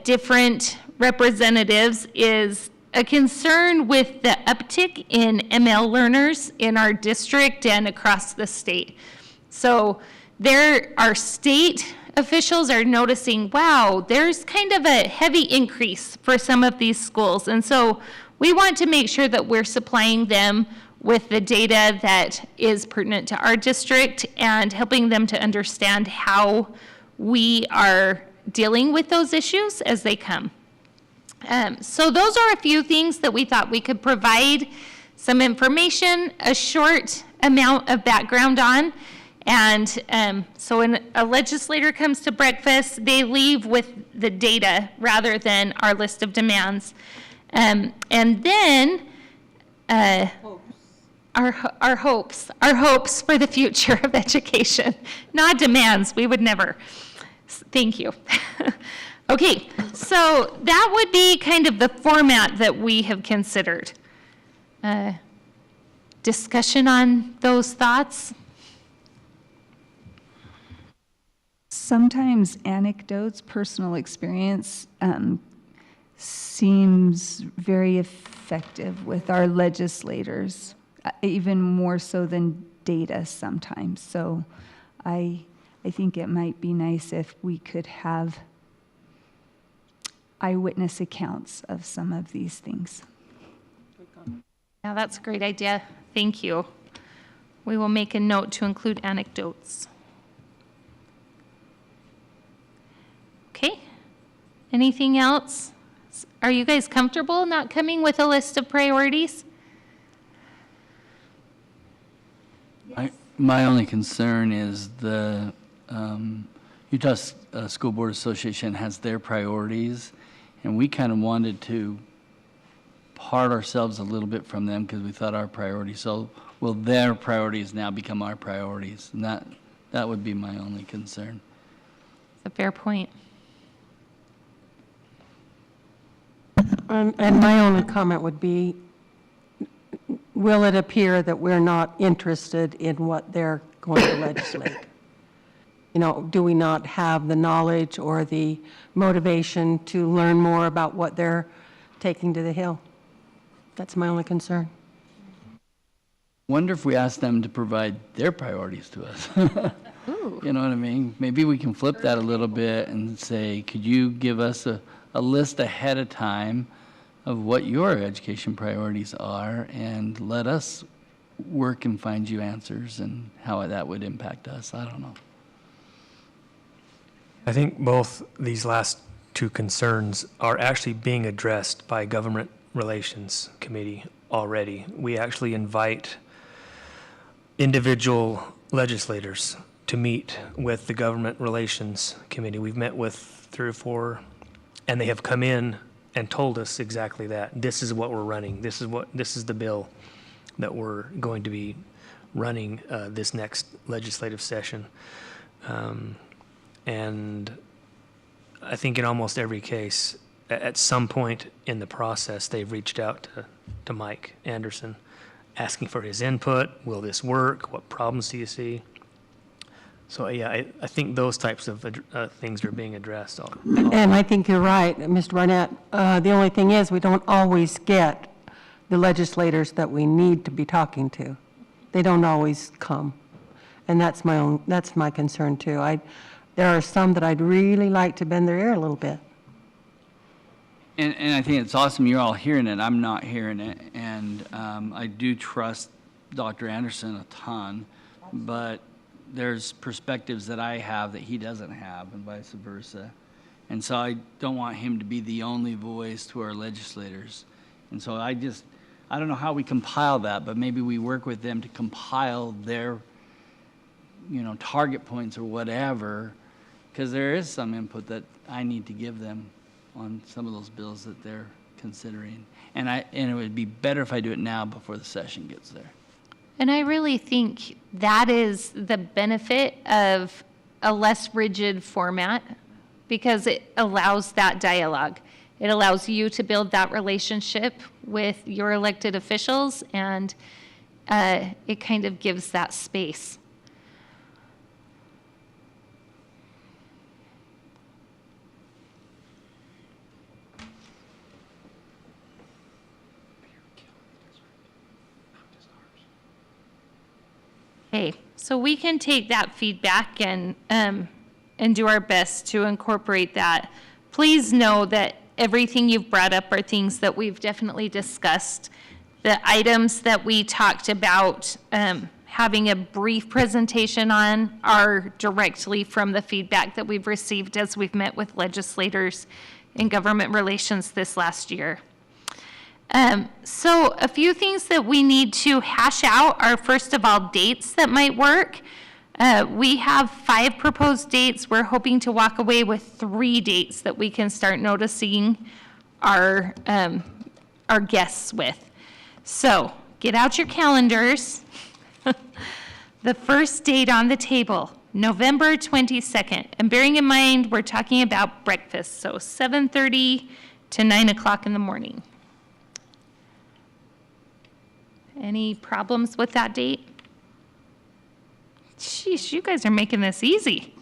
different representatives is a concern with the uptick in ML learners in our district and across the state. So our state officials are noticing, wow, there's kind of a heavy increase for some of these schools. And so we want to make sure that we're supplying them with the data that is pertinent to our district and helping them to understand how we are dealing with those issues as they come. So those are a few things that we thought we could provide some information, a short amount of background on. And so when a legislator comes to breakfast, they leave with the data rather than our list of demands. And then our hopes for the future of education, not demands. We would never. Thank you. Okay, so that would be kind of the format that we have considered. Discussion on those thoughts? Sometimes anecdotes, personal experience seems very effective with our legislators, even more so than data sometimes. So I think it might be nice if we could have eyewitness accounts of some of these things. Yeah, that's a great idea. Thank you. We will make a note to include anecdotes. Okay. Anything else? Are you guys comfortable not coming with a list of priorities? My only concern is the Utah School Board Association has their priorities, and we kind of wanted to part ourselves a little bit from them because we thought our priorities. So will their priorities now become our priorities? And that would be my only concern. It's a fair point. And my only comment would be, will it appear that we're not interested in what they're going to legislate? You know, do we not have the knowledge or the motivation to learn more about what they're taking to the Hill? That's my only concern. Wonder if we ask them to provide their priorities to us. You know what I mean? Maybe we can flip that a little bit and say, could you give us a list ahead of time of what your education priorities are, and let us work and find you answers and how that would impact us? I don't know. I think both these last two concerns are actually being addressed by Government Relations Committee already. We actually invite individual legislators to meet with the Government Relations Committee. We've met with 3 or 4, and they have come in and told us exactly that. This is what we're running. This is the bill that we're going to be running this next legislative session. And I think in almost every case, at some point in the process, they've reached out to Mike Anderson, asking for his input. Will this work? What problems do you see? So yeah, I think those types of things are being addressed. And I think you're right, Mr. Barnett. The only thing is, we don't always get the legislators that we need to be talking to. They don't always come. And that's my concern too. There are some that I'd really like to bend their ear a little bit. And I think it's awesome you're all hearing it. I'm not hearing it. And I do trust Dr. Anderson a ton, but there's perspectives that I have that he doesn't have, and vice versa. And so I don't want him to be the only voice to our legislators. And so I don't know how we compile that, but maybe we work with them to compile their, target points or whatever, because there is some input that I need to give them on some of those bills that they're considering. And it would be better if I do it now before the session gets there. And I really think that is the benefit of a less rigid format, because it allows that dialogue. It allows you to build that relationship with your elected officials, and it kind of gives that space. Okay, so we can take that feedback and do our best to incorporate that. Please know that everything you've brought up are things that we've definitely discussed. The items that we talked about having a brief presentation on are directly from the feedback that we've received as we've met with legislators in government relations this last year. So a few things that we need to hash out are, first of all, dates that might work. We have 5 proposed dates. We're hoping to walk away with 3 dates that we can start noticing our guests with. So get out your calendars. The first date on the table, November 22nd. And bearing in mind, we're talking about breakfast, so 7:30 to 9 o'clock in the morning. Any problems with that date? Sheesh, you guys are making this easy.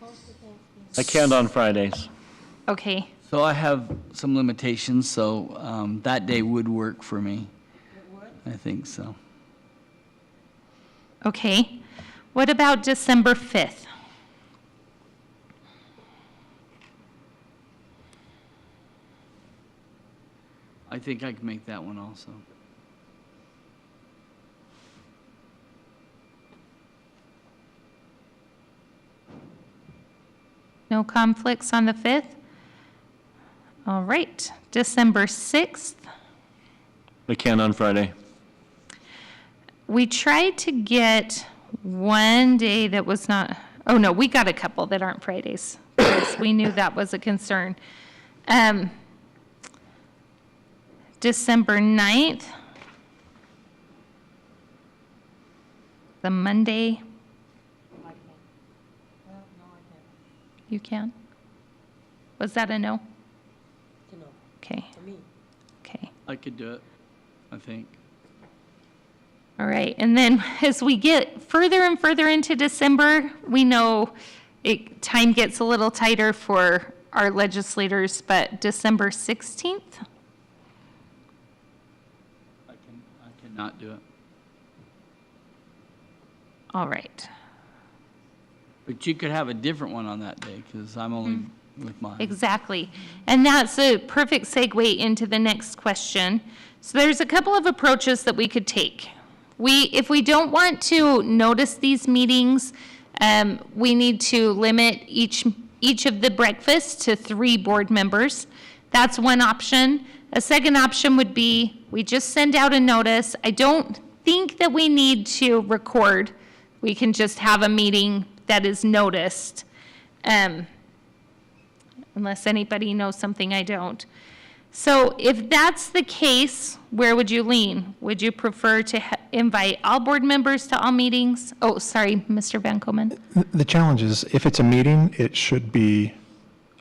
I can't on Fridays. Okay. So I have some limitations, so that day would work for me. It would? I think so. Okay. What about December 5th? I think I can make that one also. No conflicts on the 5th? All right, December 6th. I can't on Friday. We tried to get one day that was not, oh no, we got a couple that aren't Fridays, because we knew that was a concern. December 9th. The Monday. You can? Was that a no? No. Okay. For me. Okay. I could do it, I think. All right. And then as we get further and further into December, we know time gets a little tighter for our legislators, but December 16th? I cannot do it. All right. But you could have a different one on that day, because I'm only with mine. Exactly. And that's a perfect segue into the next question. So there's a couple of approaches that we could take. If we don't want to notice these meetings, we need to limit each of the breakfasts to 3 board members. That's one option. A second option would be we just send out a notice. I don't think that we need to record. We can just have a meeting that is noticed, unless anybody knows something I don't. So if that's the case, where would you lean? Would you prefer to invite all board members to all meetings? Oh, sorry, Mr. Van Komen. The challenge is, if it's a meeting, it should be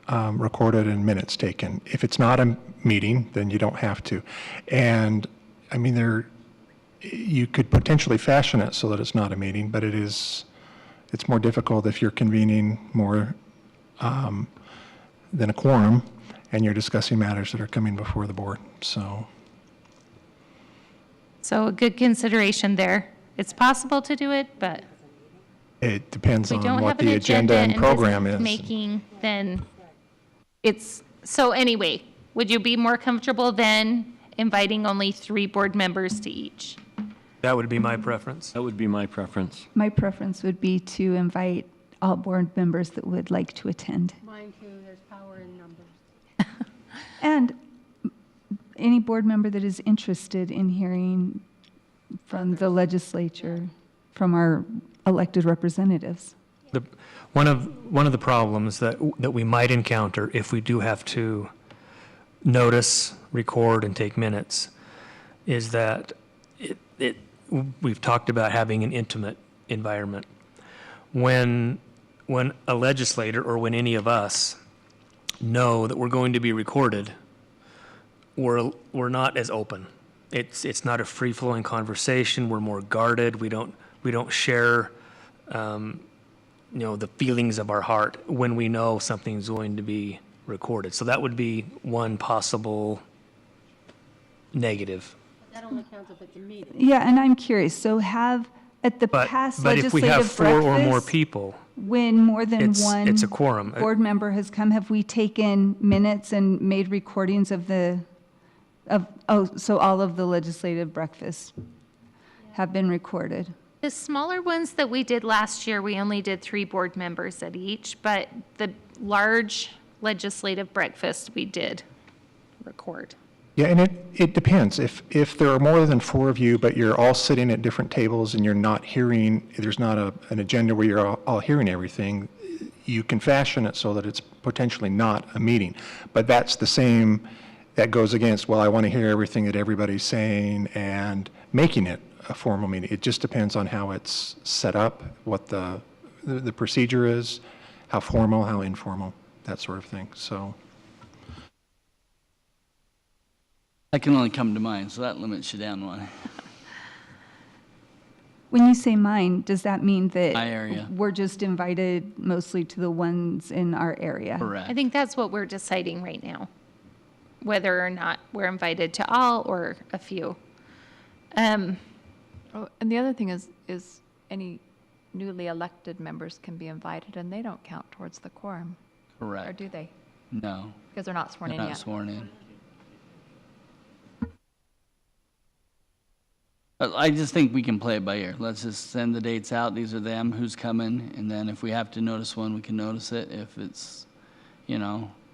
recorded and minutes taken. If it's not a meeting, then you don't have to. And I mean, you could potentially fashion it so that it's not a meeting, but it's more difficult if you're convening more than a quorum and you're discussing matters that are coming before the board. So a good consideration there. It's possible to do it, but it depends if we on don't what have the an agenda and program is. making, then so anyway, would you be more comfortable then inviting only 3 board members to each? That would be my preference. That would be my preference. My preference would be to invite all board members that would like to attend. Mine too, there's power in numbers. And any board member that is interested in hearing from the legislature, from our elected representatives. One of the problems that we might encounter if we do have to notice, record, and take minutes is that we've talked about having an intimate environment. When a legislator or when any of us know that we're going to be recorded, we're not as open. It's not a free-flowing conversation. We're more guarded. We don't share the feelings of our heart when we know something's going to be recorded. So that would be one possible negative. That only counts if it's a meeting. Yeah, and I'm curious, so at the past But if we legislative have 4 or more breakfasts, people, when more than one it's a quorum. board member has come, have we taken minutes and made recordings so all of the legislative breakfasts have been recorded? The smaller ones that we did last year, we only did 3 board members at each, but the large legislative breakfast, we did record. Yeah, and it depends. If there are more than 4 of you, but you're all sitting at different tables and you're not hearing, there's not an agenda where you're all hearing everything, you can fashion it so that it's potentially not a meeting. But that's the same, that goes against, well, I want to hear everything that everybody's saying and making it a formal meeting. It just depends on how it's set up, what the procedure is, how formal, how informal, that sort of thing. So. I can only come to mine, so that limits you down one. When you say mine, does that mean that My area. we're just invited mostly to the ones in our area? Correct. I think that's what we're deciding right now, whether or not we're invited to all or a few. And the other thing is any newly elected members can be invited, and they don't count towards the quorum. Correct. Or do they? No. Because they're not sworn They're in not yet. sworn in. I just think we can play it by ear. Let's just send the dates out. These are them, who's coming, and then if we have to notice one, we can notice it. If it's,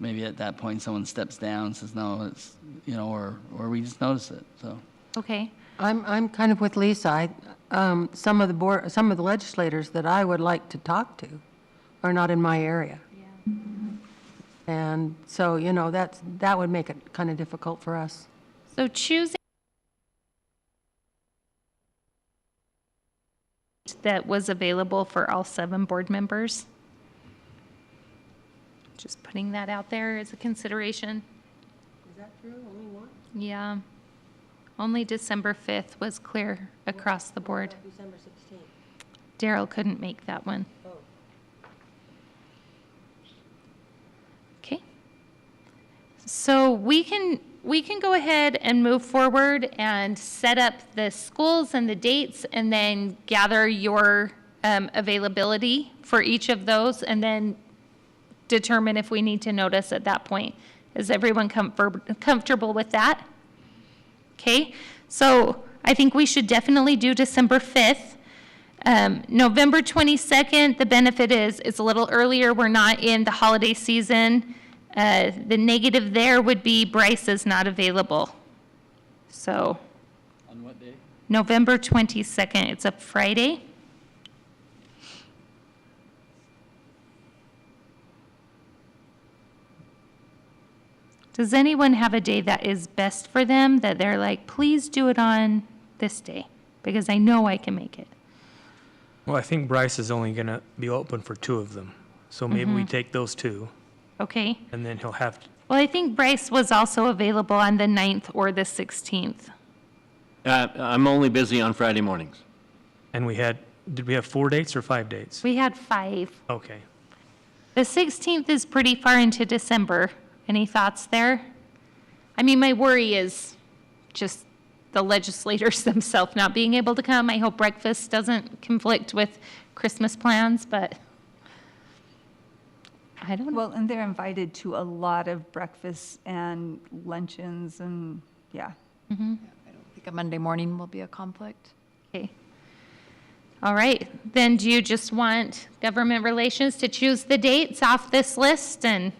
maybe at that point someone steps down and says, no, it's, or we just notice it, so. Okay. I'm kind of with Lisa. Some of the legislators that I would like to talk to are not in my area. Yeah. And so, that would make it kind of difficult for us. So choosing that was available for all 7 board members. Just putting that out there as a consideration. Is that true? Only one? Yeah. Only December 5th was clear across the board. December 16th. Daryl couldn't make that one. Oh. Okay. So we can go ahead and move forward and set up the schools and the dates and then gather your availability for each of those and then determine if we need to notice at that point. Is everyone comfortable with that? Okay, so I think we should definitely do December 5th. November 22nd, the benefit is it's a little earlier. We're not in the holiday season. The negative there would be Bryce is not available. So. On what day? November 22nd, it's a Friday. Does anyone have a day that is best for them that they're like, please do it on this day? Because I know I can make it. Well, I think Bryce is only going to be open for 2 of them. So maybe we take those 2, Okay. and then he'll have to. Well, I think Bryce was also available on the 9th or the 16th. I'm only busy on Friday mornings. And did we have 4 dates or 5 dates? We had 5. Okay. The 16th is pretty far into December. Any thoughts there? I mean, my worry is just the legislators themselves not being able to come. I hope breakfast doesn't conflict with Christmas plans, but I don't know. Well, and they're invited to a lot of breakfasts and luncheons and, yeah. Mm-hmm. I don't think a Monday morning will be a conflict. Okay. All right. Then do you just want government relations to choose the dates off this list and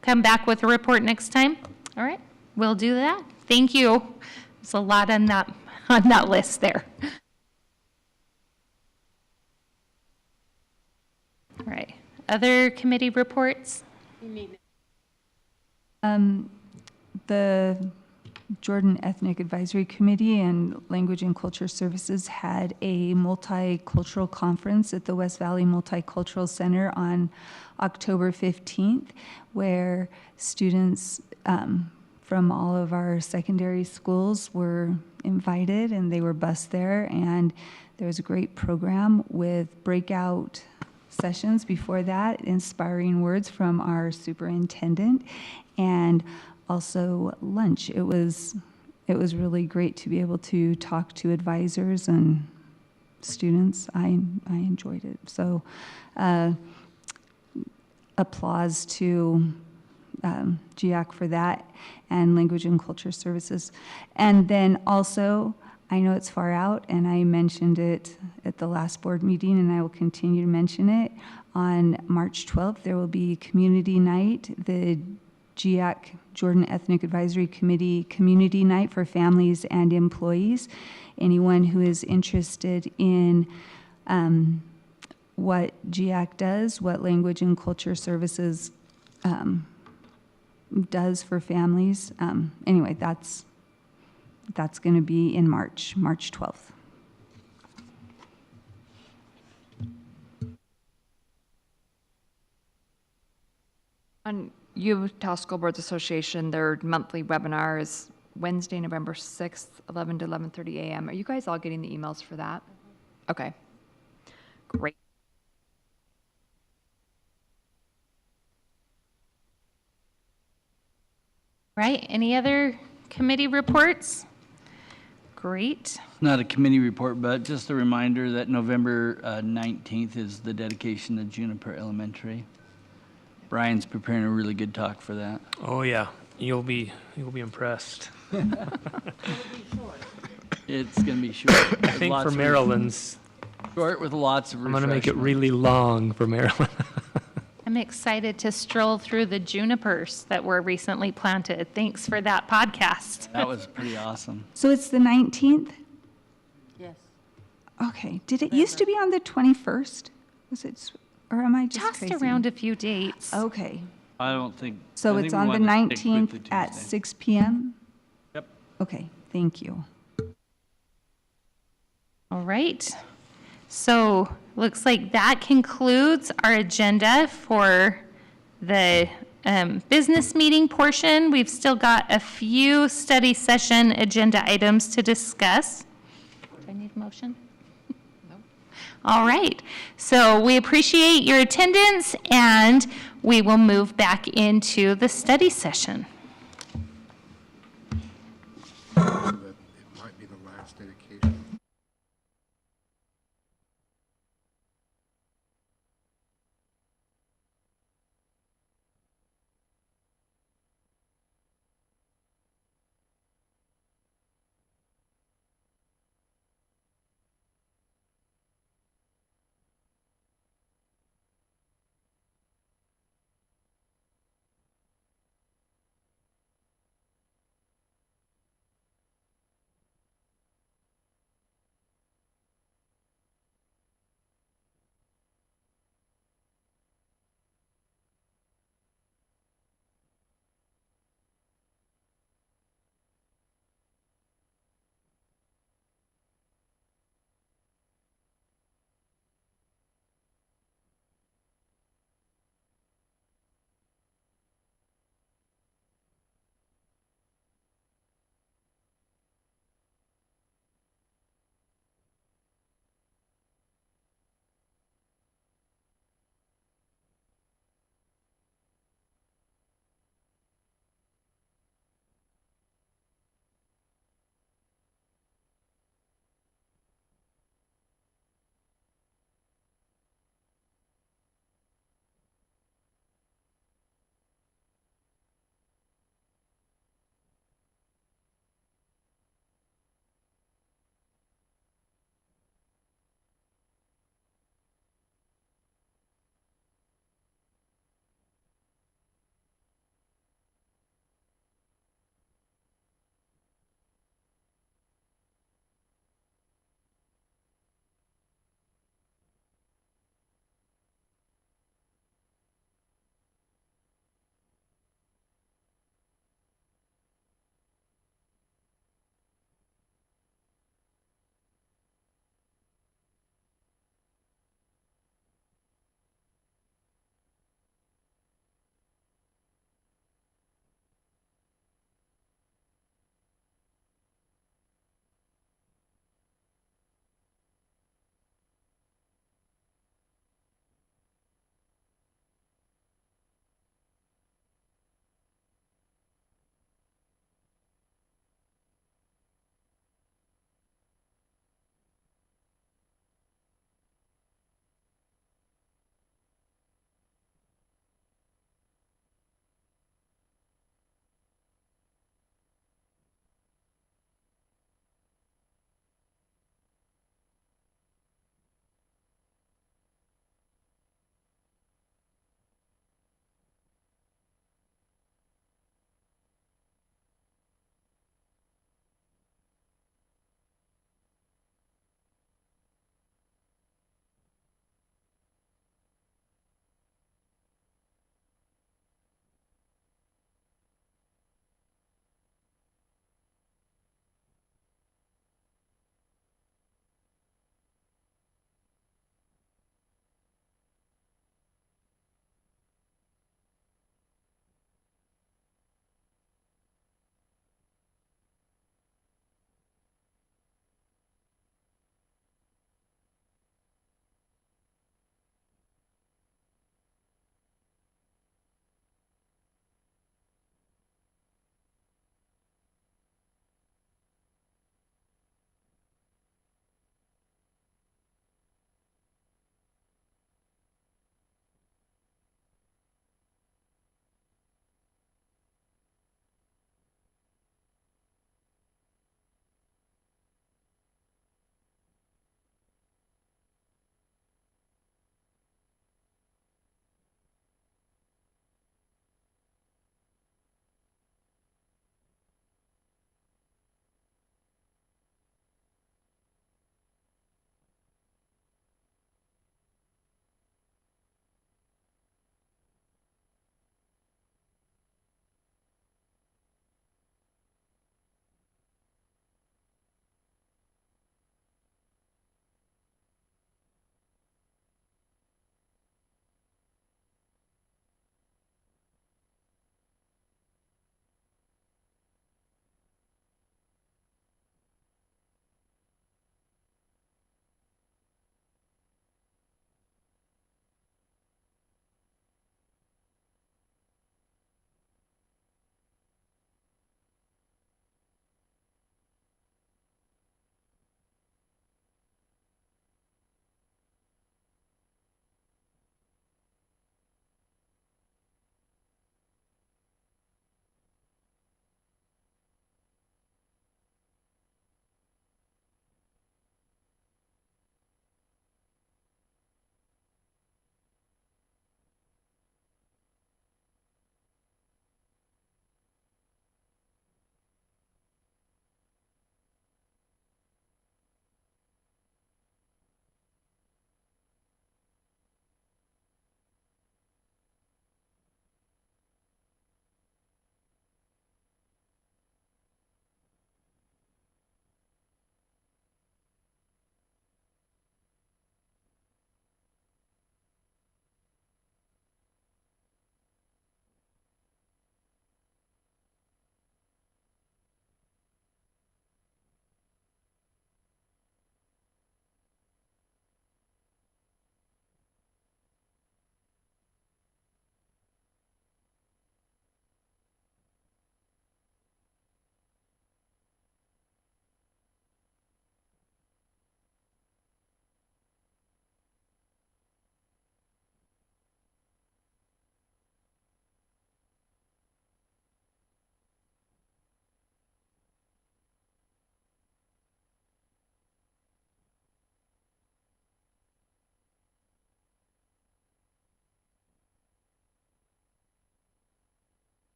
come back with a report next time? All right. We'll do that. Thank you. There's a lot on that list there. All right. Other committee reports? The Jordan Ethnic Advisory Committee and Language and Culture Services had a multicultural conference at the West Valley Multicultural Center on October 15th, where students from all of our secondary schools were invited and they were bused there, and there was a great program with breakout sessions before that, inspiring words from our superintendent, and also lunch. It was really great to be able to talk to advisors and students. I enjoyed it. So applause to GIAC for that, and Language and Culture Services. And then also, I know it's far out, and I mentioned it at the last board meeting, and I will continue to mention it. On March 12th, there will be community night, the GIAC, Jordan Ethnic Advisory Committee Community Night for families and employees. Anyone who is interested in what GIAC does, what Language and Culture Services does for families. Anyway, that's going to be in March 12th. On Utah School Boards Association, their monthly webinar is Wednesday, November 6th, 11 to 11:30 a.m. Are you guys all getting the emails for that? Okay. Great. Right, any other committee reports? Great. Not a committee report, but just a reminder that November 19th is the dedication of Juniper Elementary. Brian's preparing a really good talk for that. Oh yeah, you'll be impressed. It's going to be short. I think for Maryland's short with lots of I'm going to make it refreshments. really long for Maryland. I'm excited to stroll through the junipers that were recently planted. Thanks for that podcast. That was pretty awesome. So it's the 19th? Yes. Okay. Did it used to be on the 21st? Was it, or am I just Tossed crazy? around a few dates. Okay. I don't think. So I it's think we on the wanted to stick with 19th the at Tuesday. 6 p.m.? Yep. Okay, thank you. All right. So looks like that concludes our agenda for the business meeting portion. We've still got a few study session agenda items to discuss. Do I need a motion? No. All right. So we appreciate your attendance, and we will move back into the study session.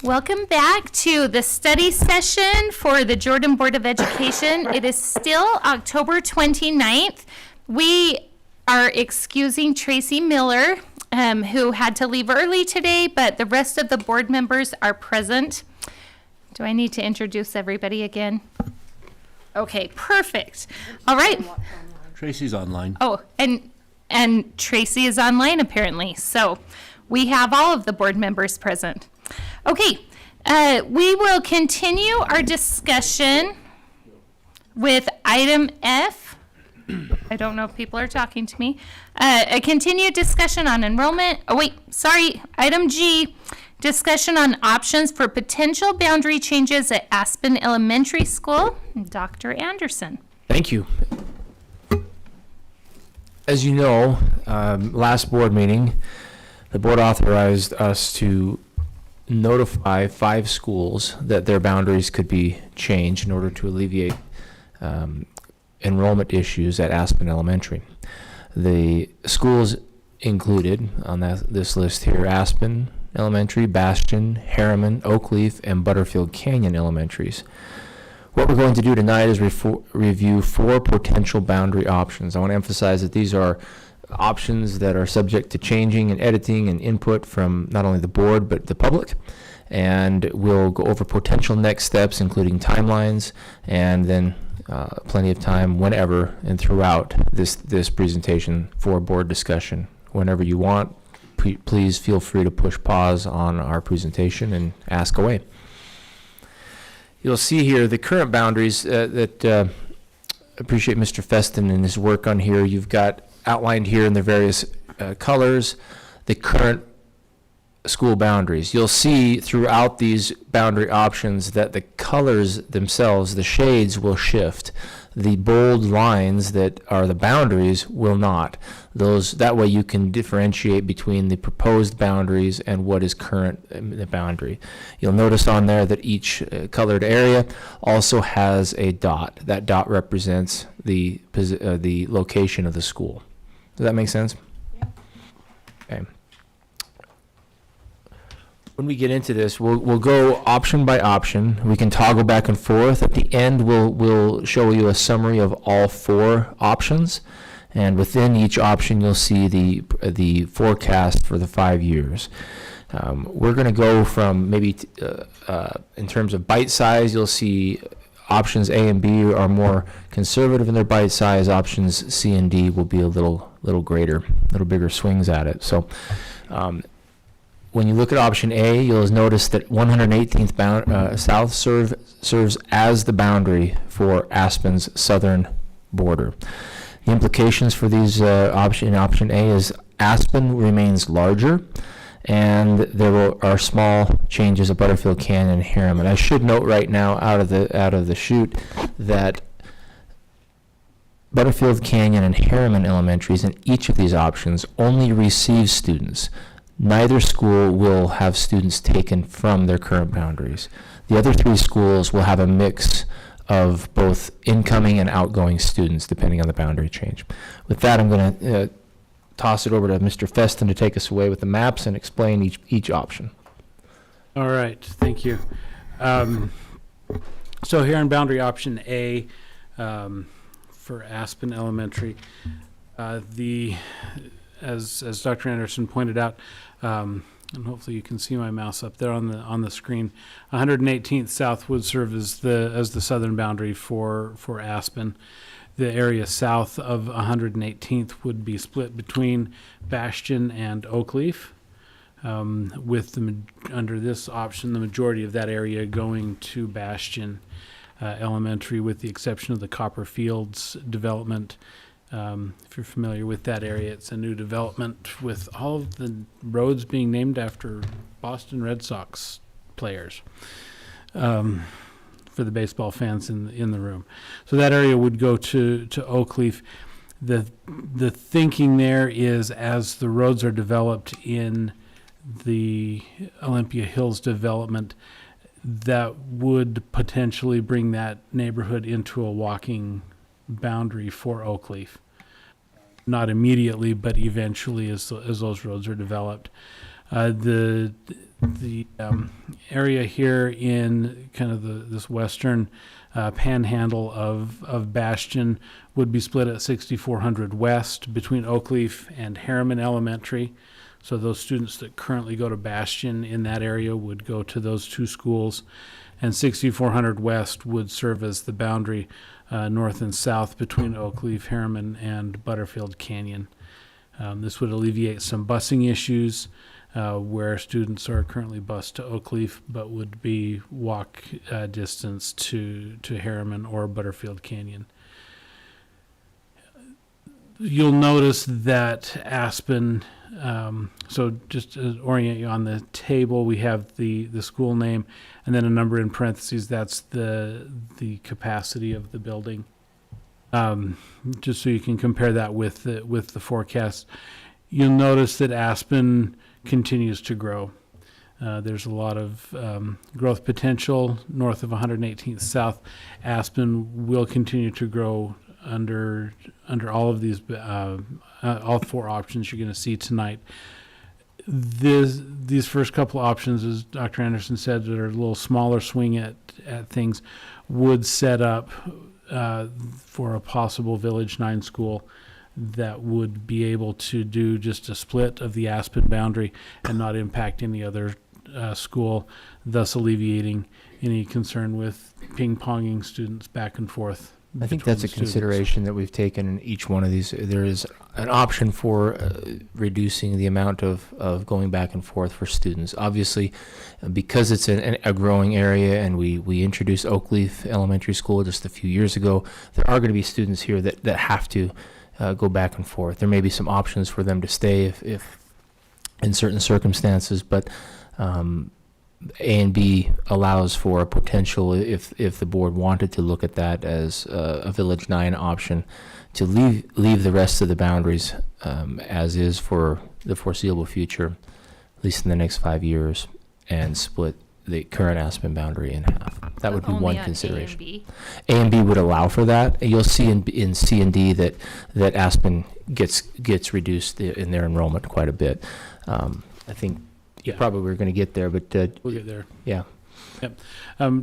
Welcome back to the study session for the Jordan Board of Education. It is still October 29th. We are excusing Tracy Miller, who had to leave early today, but the rest of the board members are present. Do I need to introduce everybody again? Okay, perfect. All right. Tracy's online. Oh, and Tracy is online apparently. So we have all of the board members present. Okay, we will continue our discussion with item F. I don't know if people are talking to me. A continued discussion on enrollment. Oh, wait, sorry. Item G, discussion on options for potential boundary changes at Aspen Elementary School. Dr. Anderson. Thank you. As you know, last board meeting, the board authorized us to notify 5 schools that their boundaries could be changed in order to alleviate enrollment issues at Aspen Elementary. The schools included on this list here: Aspen Elementary, Bastion, Harriman, Oakleaf, and Butterfield Canyon Elementaries. What we're going to do tonight is review 4 potential boundary options. I want to emphasize that these are options that are subject to changing and editing and input from not only the board but the public. And we'll go over potential next steps, including timelines, and then plenty of time whenever and throughout this presentation for board discussion. Whenever you want, please feel free to push pause on our presentation and ask away. You'll see here the current boundaries that appreciate Mr. Feston and his work on here. You've got outlined here in the various colors the current school boundaries. You'll see throughout these boundary options that the colors themselves, the shades, will shift. The bold lines that are the boundaries will not. That way you can differentiate between the proposed boundaries and what is current in the boundary. You'll notice on there that each colored area also has a dot. That dot represents the location of the school. Does that make sense? Okay. When we get into this, we'll go option by option. We can toggle back and forth. At the end, we'll show you a summary of all 4 options, and within each option, you'll see the forecast for the 5 years. We're going to go from maybe in terms of bite size. You'll see options A and B are more conservative in their bite size. Options C and D will be a little greater, little bigger swings at it. So. When you look at option A, you'll notice that 118th South serves as the boundary for Aspen's southern border. The implications for these option A is Aspen remains larger, and there are small changes at Butterfield Canyon and Harriman. I should note right now, out of the chute, that Butterfield Canyon and Harriman Elementaries in each of these options only receive students. Neither school will have students taken from their current boundaries. The other 3 schools will have a mix of both incoming and outgoing students, depending on the boundary change. With that, I'm going to toss it over to Mr. Feston to take us away with the maps and explain each option. All right, thank you. So here in boundary option A, for Aspen Elementary, as Dr. Anderson pointed out, and hopefully you can see my mouse up there on the screen, 118th South would serve as the southern boundary for Aspen. The area south of 118th would be split between Bastion and Oakleaf, with under this option the majority of that area going to Bastion Elementary, with the exception of the Copper Fields development. If you're familiar with that area, it's a new development with all of the roads being named after Boston Red Sox players, for the baseball fans in the room. So that area would go to Oakleaf. The thinking there is, as the roads are developed in the Olympia Hills development, that would potentially bring that neighborhood into a walking boundary for Oakleaf. Not immediately, but eventually as those roads are developed. The area here in kind of this western panhandle of Bastion would be split at 6400 West between Oakleaf and Harriman Elementary. So those students that currently go to Bastion in that area would go to those two schools. And 6400 West would serve as the boundary north and south between Oakleaf, Harriman, and Butterfield Canyon. This would alleviate some busing issues where students are currently bused to Oakleaf but would be walk distance to Harriman or Butterfield Canyon. You'll notice that Aspen, so just to orient you on the table, we have the school name and then a number in parentheses. That's the capacity of the building. Just so you can compare that with the forecast. You'll notice that Aspen continues to grow. There's a lot of growth potential north of 118th South. Aspen will continue to grow under all of these, all four options you're going to see tonight. These first couple options, as Dr. Anderson said, that are a little smaller swing at things, would set up for a possible Village 9 school that would be able to do just a split of the Aspen boundary and not impact any other school, thus alleviating any concern with ping-ponging students back and forth. I think that's a consideration that we've taken in each one of these. There is an option for reducing the amount of going back and forth for students. Obviously, because it's a growing area and we introduced Oakleaf Elementary School just a few years ago, there are going to be students here that have to go back and forth. There may be some options for them to stay if in certain circumstances, but A and B allows for a potential, if the board wanted to look at that as a Village 9 option, to leave the rest of the boundaries as is for the foreseeable future, at least in the next 5 years, and split the current Aspen boundary in half. That would be Only one on consideration. A and B? A and B would allow for that. You'll see in C and D that Aspen gets reduced in their enrollment quite a bit. I think you probably were going to get there, but We'll get there. yeah. Yep.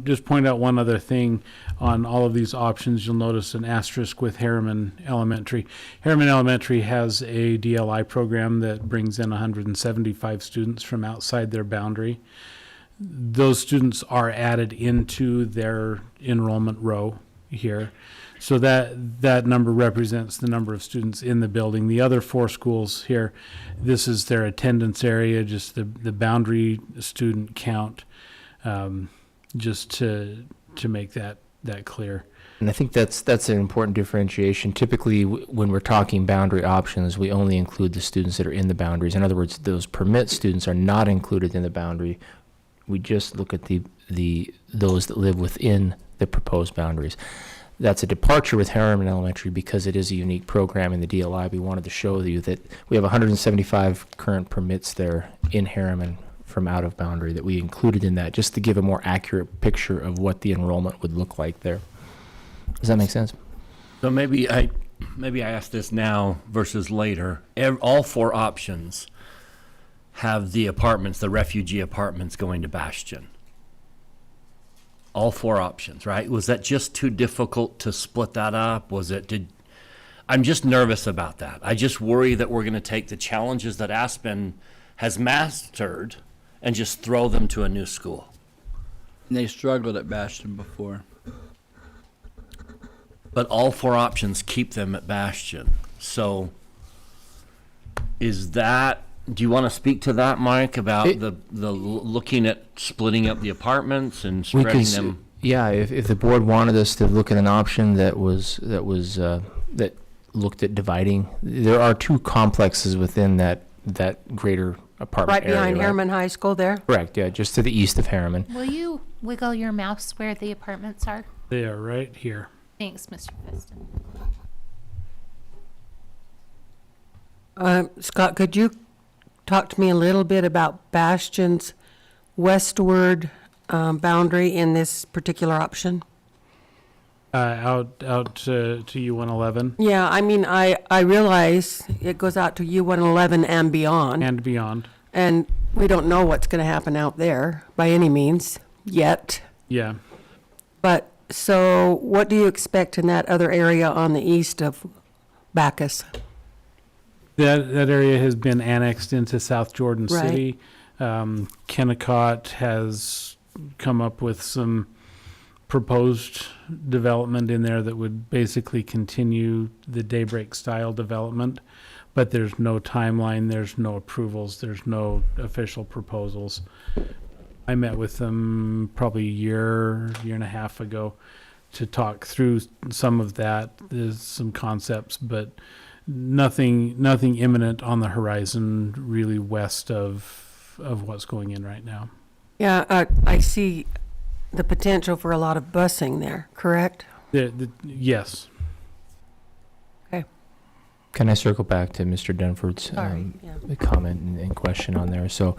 Just point out one other thing on all of these options. You'll notice an asterisk with Harriman Elementary. Harriman Elementary has a DLI program that brings in 175 students from outside their boundary. Those students are added into their enrollment row here. So that number represents the number of students in the building. The other four schools here, this is their attendance area, just the boundary student count, just to make that clear. And I think that's an important differentiation. Typically, when we're talking boundary options, we only include the students that are in the boundaries. In other words, those permit students are not included in the boundary. We just look at those that live within the proposed boundaries. That's a departure with Harriman Elementary because it is a unique program in the DLI. We wanted to show you that we have 175 current permits there in Harriman from out of boundary that we included in that, just to give a more accurate picture of what the enrollment would look like there. Does that make sense? So maybe I ask this now versus later. All four options have the apartments, the refugee apartments, going to Bastion. All four options, right? Was that just too difficult to split that up? I'm just nervous about that. I just worry that we're going to take the challenges that Aspen has mastered and just throw them to a new school. They struggled at Bastion before. But all four options keep them at Bastion. So do you want to speak to that, Mike, about the looking at splitting up the apartments and spreading them? Yeah, if the board wanted us to look at an option that looked at dividing, there are two complexes within that greater apartment Right behind area, Harriman High School there? Correct, yeah, just to the east of Harriman. Will you wiggle your mouse where the apartments are? They are right here. Thanks, Mr. Feston. Scott, could you talk to me a little bit about Bastion's westward boundary in this particular option? Out to U111. Yeah, I mean, I realize it goes out to U111 and beyond. And beyond. And we don't know what's going to happen out there by any means yet. Yeah. But, so what do you expect in that other area on the east of Bacchus? That area has been annexed into South Jordan Right. City. Kennecott has come up with some proposed development in there that would basically continue the Daybreak style development, but there's no timeline, there's no approvals, there's no official proposals. I met with them probably a year and a half ago to talk through some of that. There's some concepts, but nothing imminent on the horizon really west of what's going in right now. Yeah, I see the potential for a lot of busing there, correct? Yes. Okay. Can I circle back to Mr. Dunford's comment and question on there? So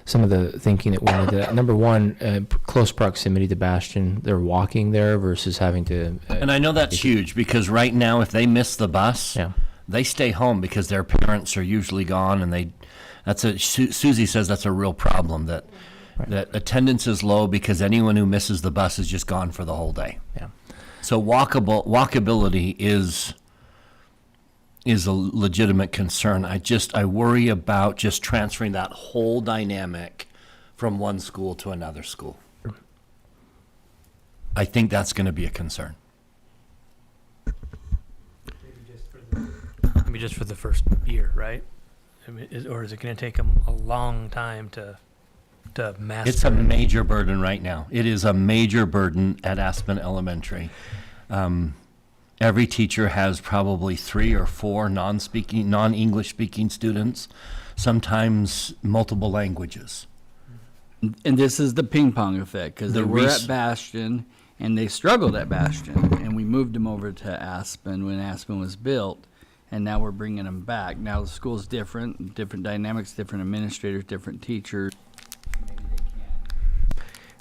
some of the thinking that went into that, number one, close proximity to Bastion, they're walking there versus having to... And I know that's huge, because right now, if they miss the bus, they stay home because their parents are usually gone, and Susie says that's a real problem, that attendance is low because anyone who misses the bus is just gone for the whole day. Yeah. So walkability is a legitimate concern. I worry about just transferring that whole dynamic from one school to another school. I think that's going to be a concern. Maybe just for the first year, right? I mean, or is it going to take them a long time to master? It's a major burden right now. It is a major burden at Aspen Elementary. Every teacher has probably 3 or 4 non-English speaking students, sometimes multiple languages. And this is the ping pong effect, because they were at Bastion and they struggled at Bastion, and we moved them over to Aspen when Aspen was built, and now we're bringing them back. Now the school's different dynamics, different administrators, different teachers.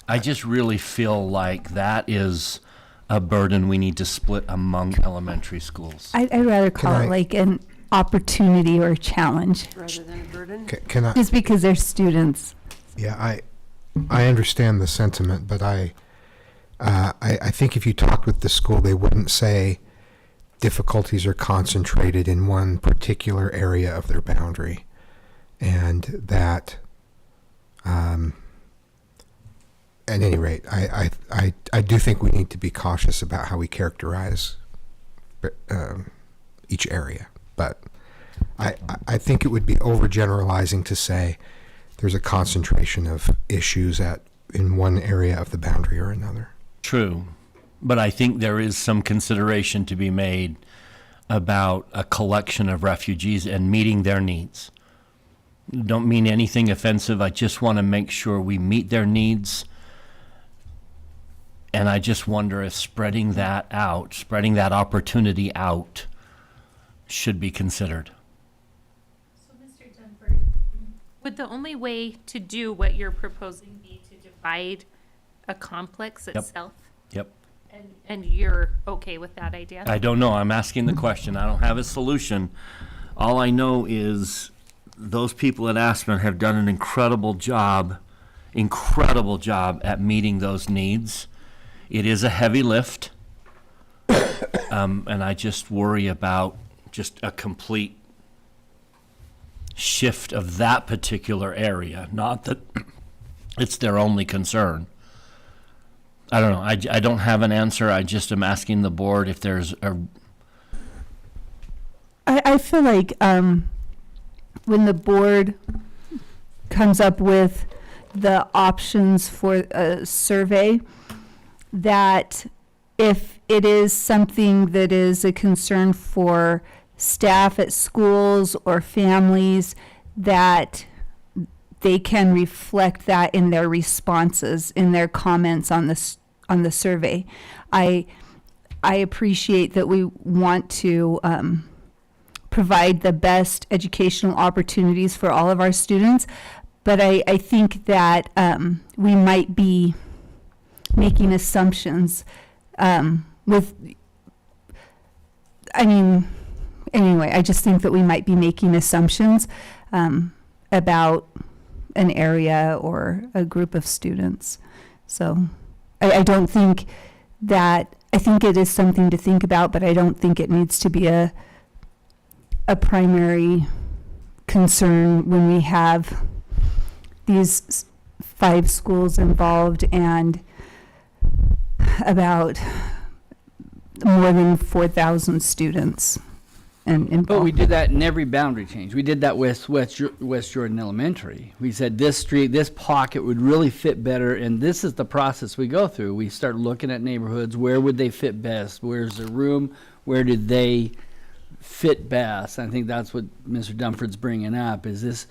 I just really feel like that is a burden we need to split among elementary schools. I'd rather call it like an opportunity or a challenge. Rather than a burden? Can I? Just because they're students. Yeah, I understand the sentiment, but I think if you talked with the school, they wouldn't say difficulties are concentrated in one particular area of their boundary, and that, at any rate, I do think we need to be cautious about how we characterize each area, but I think it would be overgeneralizing to say there's a concentration of issues in one area of the boundary or another. True, but I think there is some consideration to be made about a collection of refugees and meeting their needs. Don't mean anything offensive. I just want to make sure we meet their needs. And I just wonder if spreading that opportunity out should be considered. So, Mr. Dunford, would the only way to do what you're proposing be to divide a complex itself? Yep. And you're okay with that idea? I don't know. I'm asking the question. I don't have a solution. All I know is those people at Aspen have done an incredible job at meeting those needs. It is a heavy lift, and I just worry about just a complete shift of that particular area. Not that it's their only concern. I don't know. I don't have an answer. I just am asking the board if there's a... I feel like when the board comes up with the options for a survey, that if it is something that is a concern for staff at schools or families, that they can reflect that in their responses, in their comments on the survey. I appreciate that we want to provide the best educational opportunities for all of our students, but I think that we might be making assumptions anyway, I just think that we might be making assumptions about an area or a group of students. So I don't think that, I think it is something to think about, but I don't think it needs to be a primary concern when we have these 5 schools involved and about more than 4,000 students. But we did that in every boundary change. We did that with West Jordan Elementary. We said this street, this pocket would really fit better, and this is the process we go through. We start looking at neighborhoods. Where would they fit best? Where's the room? Where did they fit best? I think that's what Mr. Dunford's bringing up. Is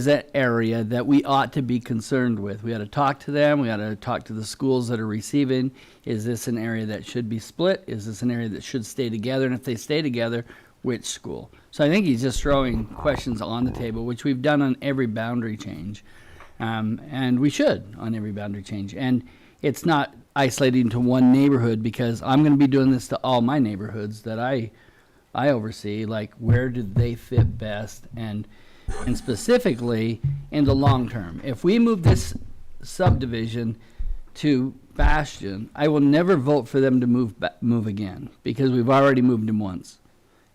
that area that we ought to be concerned with? We ought to talk to them. We ought to talk to the schools that are receiving. Is this an area that should be split? Is this an area that should stay together? And if they stay together, which school? So I think he's just throwing questions on the table, which we've done on every boundary change. And we should on every boundary change. And it's not isolating to one neighborhood, because I'm going to be doing this to all my neighborhoods that I oversee. Like, where do they fit best? And specifically in the long term. If we move this subdivision to Bastion, I will never vote for them to move again, because we've already moved them once.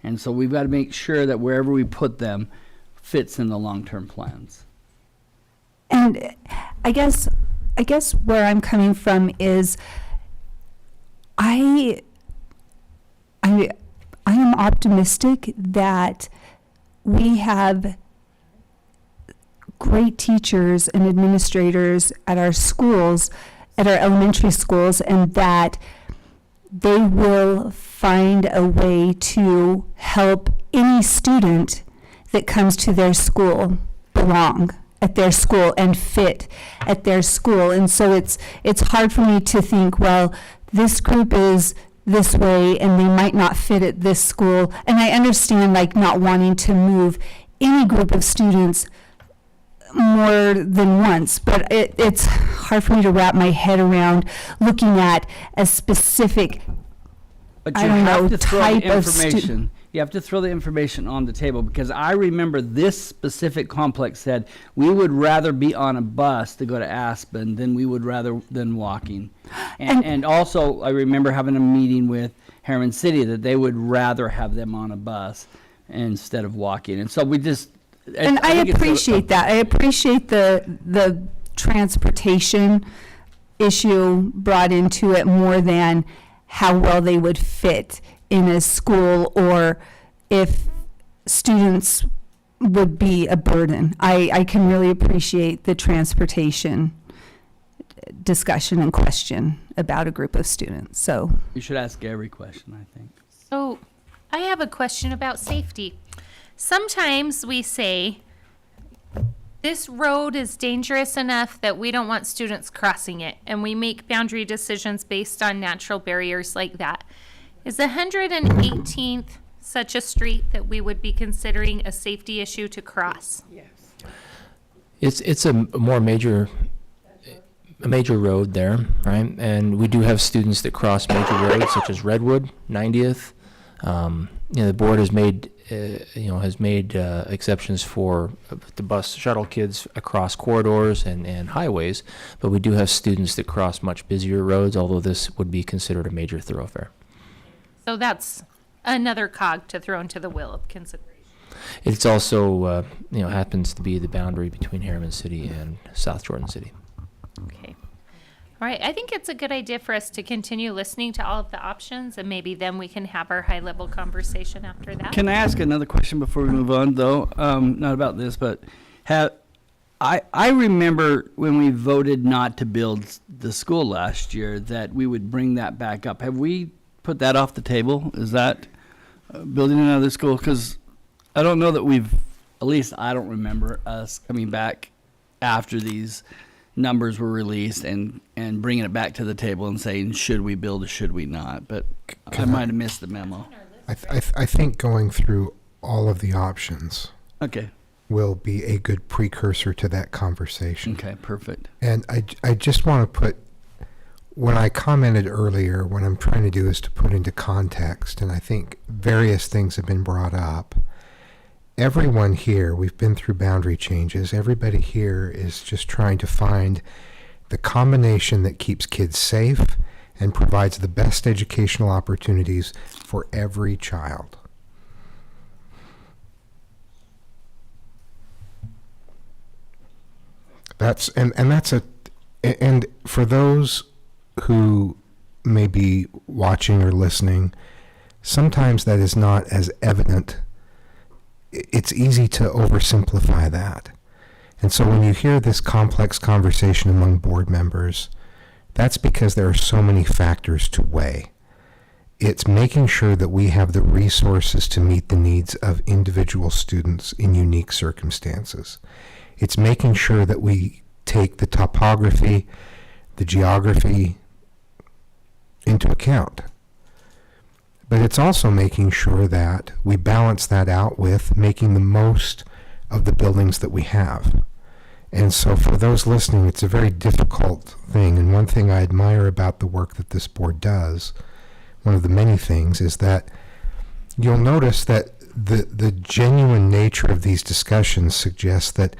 And so we've got to make sure that wherever we put them fits in the long-term plans. And I guess where I'm coming from is I am optimistic that we have great teachers and administrators at our schools, at our elementary schools, and that they will find a way to help any student that comes to their school belong at their school and fit at their school. And so it's hard for me to think, well, this group is this way and they might not fit at this school. And I understand, like, not wanting to move any group of students more than once, but it's hard for me to wrap my head around looking at a specific, But I you don't have know, to throw type the of information. You have to throw the information on the table, because I remember this specific complex said we would rather be on a bus to go to Aspen than we would rather than walking. And also I remember having a meeting with Harriman City that they would rather have them on a bus instead of walking. And so we just, and I appreciate that. I appreciate the transportation issue brought into it more than how well they would fit in a school or if students would be a burden. I can really appreciate the transportation discussion and question about a group of students. So you should ask every question, I think. So I have a question about safety. Sometimes we say, this road is dangerous enough that we don't want students crossing it, and we make boundary decisions based on natural barriers like that. Is 118th such a street that we would be considering a safety issue to cross? Yes. It's a major road there, right? And we do have students that cross major roads such as Redwood, 90th. The board has made exceptions for the bus shuttle kids across corridors and highways, but we do have students that cross much busier roads, although this would be considered a major thoroughfare. So that's another cog to throw into the wheel of consideration. It's also, happens to be the boundary between Harriman City and South Jordan City. Okay. All right. I think it's a good idea for us to continue listening to all of the options, and maybe then we can have our high-level conversation after that. Can I ask another question before we move on, though? Not about this, but I remember when we voted not to build the school last year that we would bring that back up. Have we put that off the table? Is that building another school? Because I don't know that we've, at least I don't remember us coming back after these numbers were released and bringing it back to the table and saying, should we build or should we not? But I might have missed the memo. I think going through all of the options Okay. will be a good precursor to that conversation. Okay, perfect. And I just want to put, when I commented earlier, what I'm trying to do is to put into context, and I think various things have been brought up, everyone here, we've been through boundary changes. Everybody here is just trying to find the combination that keeps kids safe and provides the best educational opportunities for every child. And for those who may be watching or listening, sometimes that is not as evident. It's easy to oversimplify that. And so when you hear this complex conversation among board members, that's because there are so many factors to weigh. It's making sure that we have the resources to meet the needs of individual students in unique circumstances. It's making sure that we take the topography, the geography into account. But it's also making sure that we balance that out with making the most of the buildings that we have. And so for those listening, it's a very difficult thing. And one thing I admire about the work that this board does, one of the many things, is that you'll notice that the genuine nature of these discussions suggests that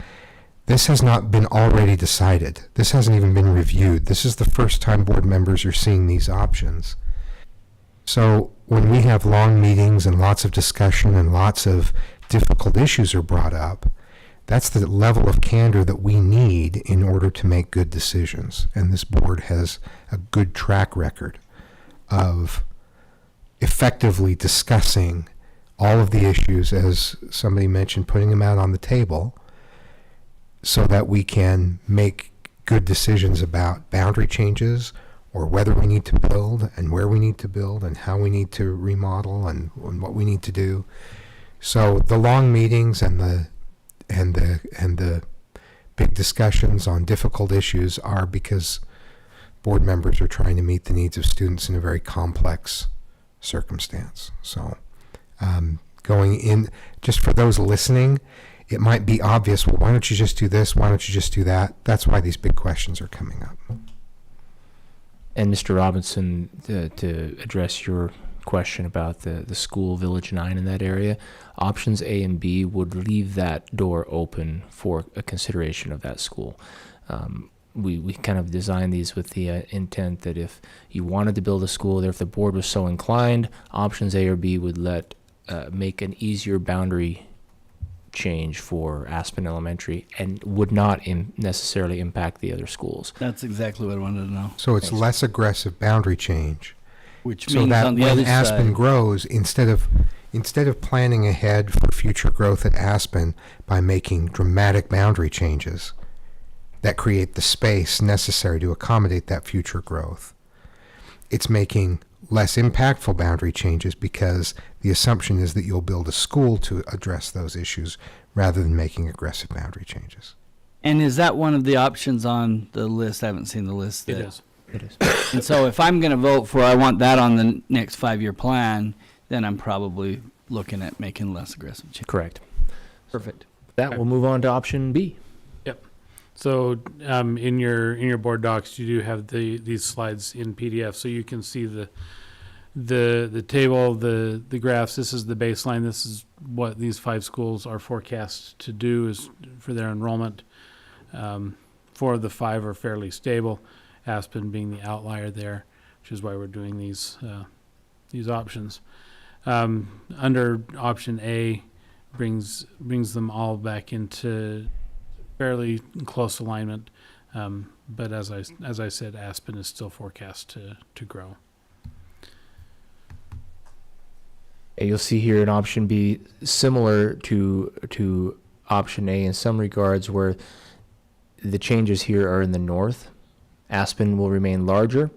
this has not been already decided. This hasn't even been reviewed. This is the first time board members are seeing these options. So when we have long meetings and lots of discussion and lots of difficult issues are brought up, that's the level of candor that we need in order to make good decisions. And this board has a good track record of effectively discussing all of the issues, as somebody mentioned, putting them out on the table so that we can make good decisions about boundary changes or whether we need to build and where we need to build and how we need to remodel and what we need to do. So the long meetings and the big discussions on difficult issues are because board members are trying to meet the needs of students in a very complex circumstance. So going in, just for those listening, it might be obvious, well, why don't you just do this? Why don't you just do that? That's why these big questions are coming up. And Mr. Robinson, to address your question about the school, Village 9 in that area, options A and B would leave that door open for a consideration of that school. We kind of designed these with the intent that if you wanted to build a school there, if the board was so inclined, options A or B would make an easier boundary change for Aspen Elementary and would not necessarily impact the other schools. That's exactly what I wanted to know. So it's less aggressive boundary change. Which so means that on the when other Aspen side, grows, instead of planning ahead for future growth at Aspen by making dramatic boundary changes that create the space necessary to accommodate that future growth, it's making less impactful boundary changes because the assumption is that you'll build a school to address those issues rather than making aggressive boundary changes. and is that one of the options on the list? I haven't seen the list. It is. It is. And so if I'm going to vote for I want that on the next 5-year plan, then I'm probably looking at making less aggressive change. Correct. Perfect. That will move on to option B. Yep. So in your board docs, you do have these slides in PDF, so you can see the table, the graphs. This is the baseline. This is what these 5 schools are forecast to do is for their enrollment. 4 of the 5 are fairly stable, Aspen being the outlier there, which is why we're doing these options. Under option A, brings them all back into fairly close alignment, but as I said, Aspen is still forecast to grow. You'll see here in option B, similar to option A in some regards, where the changes here are in the north. Aspen will remain larger.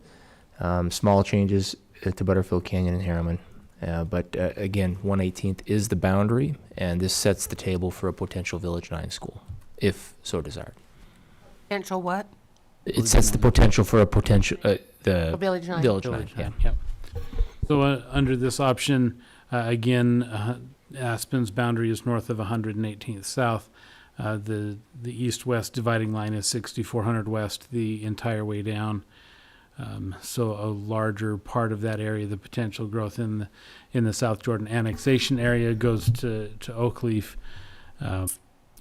Small changes to Butterfield Canyon and Harriman. But again, 1/18 is the boundary, and this sets the table for a potential Village 9 school, if so desired. Potential what? It sets the potential for a potential the Village 9. Village 9. Yeah. Yep. So under this option, again, Aspen's boundary is north of 118th South. The east-west dividing line is 6400 west the entire way down. So a larger part of that area, the potential growth in the South Jordan annexation area, goes to Oakleaf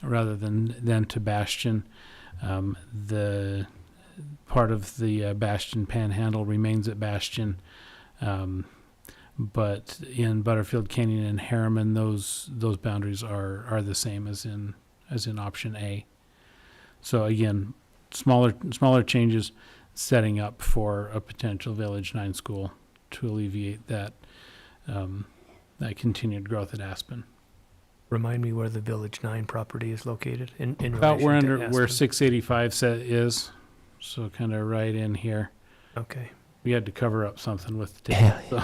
rather than to Bastion. The part of the Bastion Panhandle remains at Bastion, but in Butterfield Canyon and Harriman, those boundaries are the same as in option A. So again, smaller changes, setting up for a potential Village 9 school to alleviate that continued growth at Aspen. Remind me where the Village 9 property is located in About relation to where Aspen. 685 is, so kind of right in here. Okay. We had to cover up something with the table. So.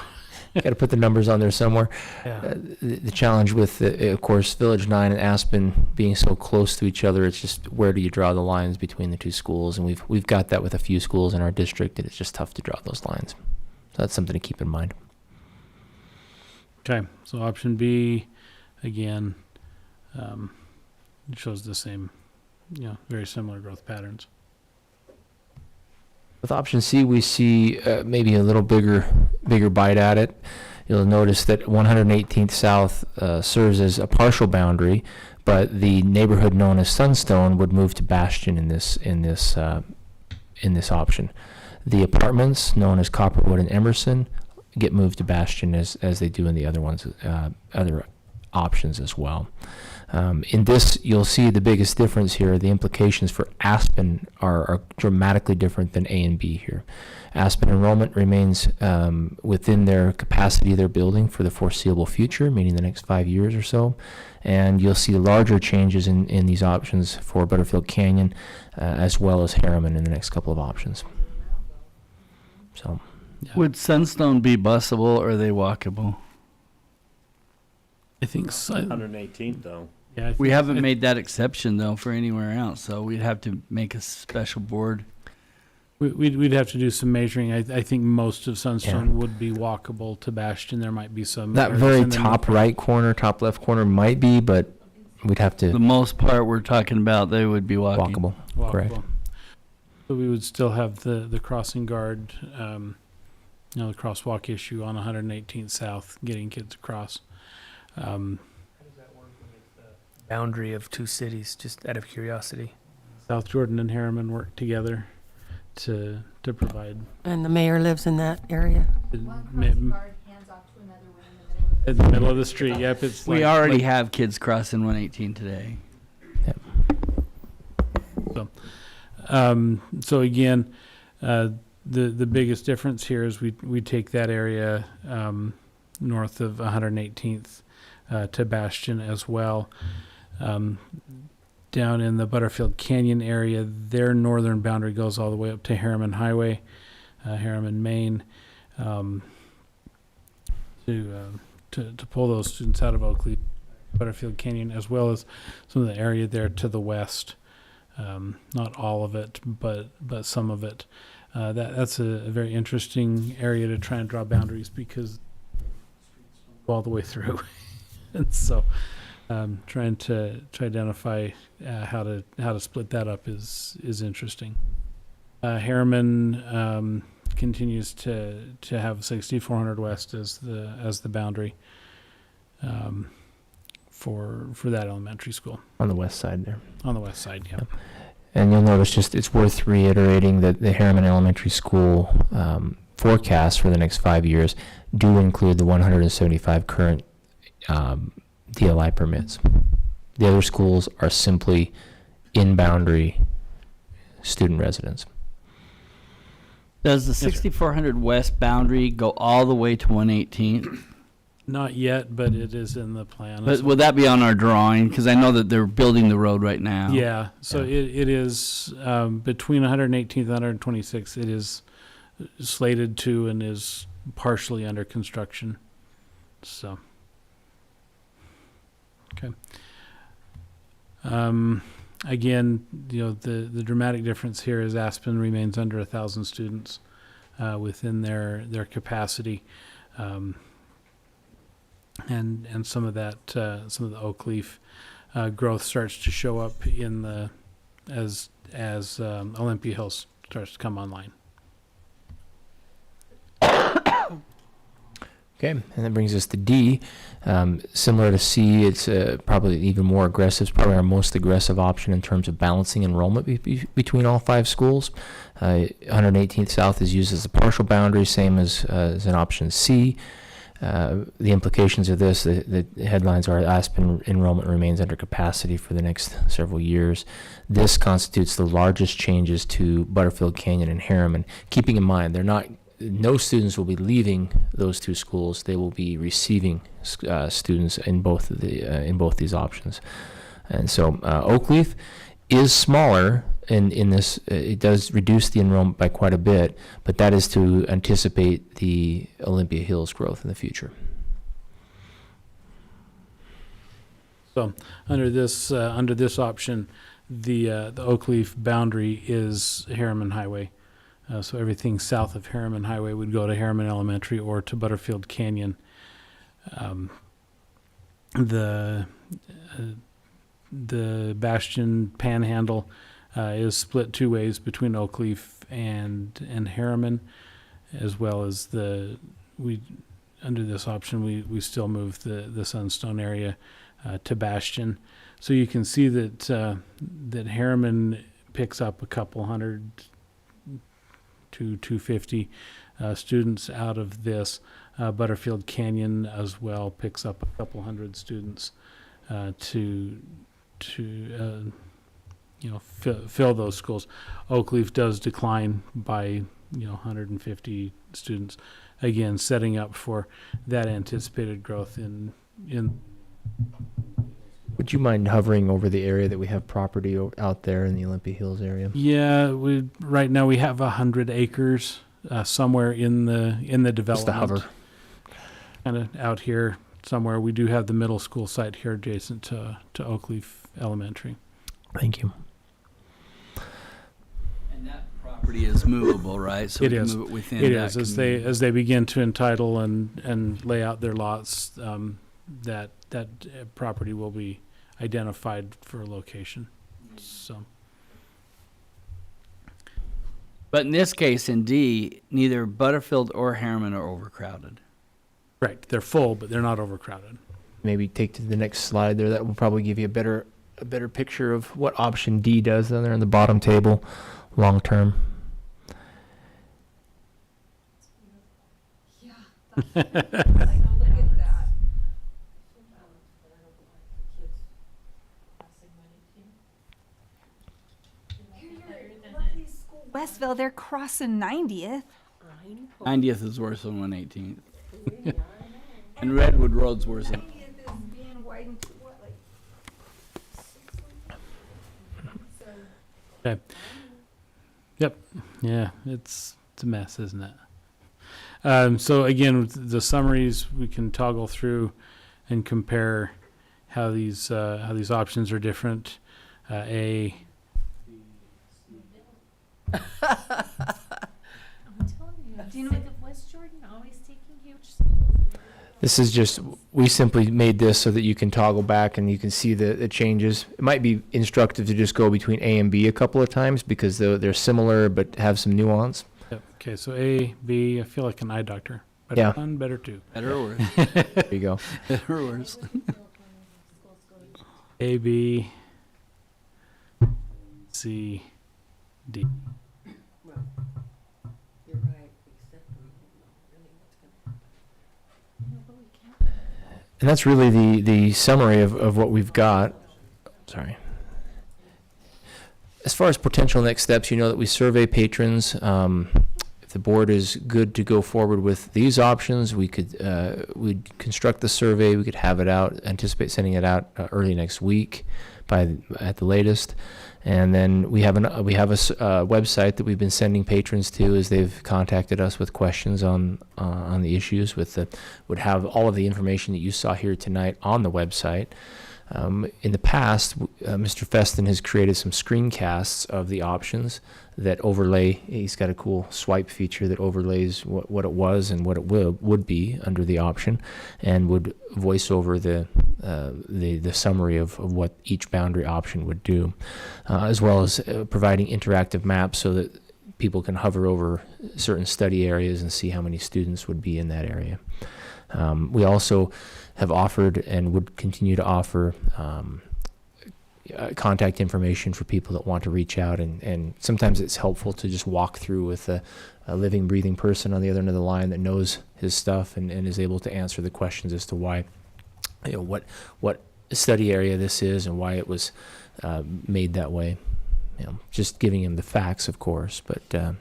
Got to put the numbers on there somewhere. Yeah. The challenge with, of course, Village 9 and Aspen being so close to each other, it's just where do you draw the lines between the two schools? And we've got that with a few schools in our district, and it's just tough to draw those lines. So that's something to keep in mind. Okay, so option B, again, shows the same, very similar growth patterns. With option C, we see maybe a little bigger bite at it. You'll notice that 118th South serves as a partial boundary, but the neighborhood known as Sunstone would move to Bastion in this option. The apartments known as Copperwood and Emerson get moved to Bastion as they do in the other ones, other options as well. In this, you'll see the biggest difference here. The implications for Aspen are dramatically different than A and B here. Aspen enrollment remains within their capacity they're building for the foreseeable future, meaning the next 5 years or so. And you'll see larger changes in these options for Butterfield Canyon as well as Harriman in the next couple of options. So, yeah. Would Sunstone be busable or are they walkable? I think so. 118th though. Yeah, we haven't made that exception though for anywhere else, so we'd have to make a special board. We'd have to do some measuring. I think most of Sunstone would be walkable to Bastion. There might be some. That very top right corner, top left corner might be, but we'd have to. The most part we're talking about, they would be walkable. Correct. So we would still have the crossing guard, the crosswalk issue on 118th South, getting kids across. How does that work when it's the boundary of two cities, just out of curiosity? South Jordan and Harriman work together to provide. And the mayor lives in that area. In the middle of the street, yep. It's we already have kids crossing 118 today. Yep. So again, the biggest difference here is we take that area north of 118th to Bastion as well. Down in the Butterfield Canyon area, their northern boundary goes all the way up to Harriman Highway, Harriman, Maine, to pull those students out of Oakley, Butterfield Canyon, as well as some of the area there to the west. Not all of it, but some of it. That's a very interesting area to try and draw boundaries because go all the way through. And so trying to identify how to split that up is interesting. Harriman continues to have 6400 West as the boundary for that elementary school. On the west side there. On the west side, yeah. And you'll notice it's worth reiterating that the Harriman Elementary School forecasts for the next 5 years do include the 175 current DLI permits. The other schools are simply in-boundary student residents. Does the 6400 West boundary go all the way to 118? Not yet, but it is in the plan. But would that be on our drawing? Because I know that they're building the road right now. Yeah, so it is between 118th and 126th. It is slated to and is partially under construction. So, okay. Again, the dramatic difference here is Aspen remains under 1,000 students within their capacity. And some of that, some of the Oakleaf growth starts to show up as Olympia Hills starts to come online. Okay, and that brings us to D. Similar to C, it's probably even more aggressive. It's probably our most aggressive option in terms of balancing enrollment between all 5 schools. 118th South is used as a partial boundary, same as an option C. The implications of this, the headlines are Aspen enrollment remains under capacity for the next several years. This constitutes the largest changes to Butterfield Canyon and Harriman. Keeping in mind, no students will be leaving those 2 schools. They will be receiving students in both these options. And so Oakleaf is smaller in this. It does reduce the enrollment by quite a bit, but that is to anticipate the Olympia Hills growth in the future. So under this option, the Oakleaf boundary is Harriman Highway. So everything south of Harriman Highway would go to Harriman Elementary or to Butterfield Canyon. The Bastion Panhandle is split 2 ways between Oakleaf and Harriman, as well as under this option we still move the Sunstone area to Bastion. So you can see that Harriman picks up a couple hundred to 250 students out of this. Butterfield Canyon as well picks up a couple hundred students to fill those schools. Oakleaf does decline by 150 students, again setting up for that anticipated growth in. Would you mind hovering over the area that we have property out there in the Olympia Hills area? Yeah, right now we have 100 acres somewhere in the development. Just to hover. Kind of out here somewhere. We do have the middle school site here adjacent to Oakleaf Elementary. Thank you. And that property is movable, right? So It we can is. move it within It that is community. as they begin to entitle and lay out their lots. That property will be identified for a location. So. But in this case, in D, neither Butterfield or Harriman are overcrowded. Right, they're full, but they're not overcrowded. Maybe take to the next slide there. That will probably give you a better picture of what option D does down there in the bottom table, long term. Westville, they're crossing 90th. 90th is worse than 118th. And Redwood Road's worse than. Okay. Yep. Yeah, it's a mess, isn't it? So again, with the summaries, we can toggle through and compare how these options are different. A. I'm telling you, do you know the West Jordan always taking huge? This is just, we simply made this so that you can toggle back and you can see the changes. It might be instructive to just go between A and B a couple of times because they're similar but have some nuance. Yep. Okay, so A, B, I feel like an eye doctor. Better Yeah. one, better two. Better or worse. There you go. Better or worse. A, B, C, D. And that's really the summary of what we've got. Sorry. As far as potential next steps, you know that we survey patrons. If the board is good to go forward with these options, we could we'd construct the survey. We could have it out. Anticipate sending it out early next week, at the latest. And then we have a website that we've been sending patrons to as they've contacted us with questions on the issues. Would have all of the information that you saw here tonight on the website. In the past, Mr. Feston has created some screencasts of the options that overlay. He's got a cool swipe feature that overlays what it was and what it would be under the option, and would voice over the summary of what each boundary option would do, as well as providing interactive maps so that people can hover over certain study areas and see how many students would be in that area. We also have offered and would continue to offer contact information for people that want to reach out, and sometimes it's helpful to just walk through with a living, breathing person on the other end of the line that knows his stuff and is able to answer the questions as to why, what study area this is and why it was made that way. Just giving him the facts, of course, but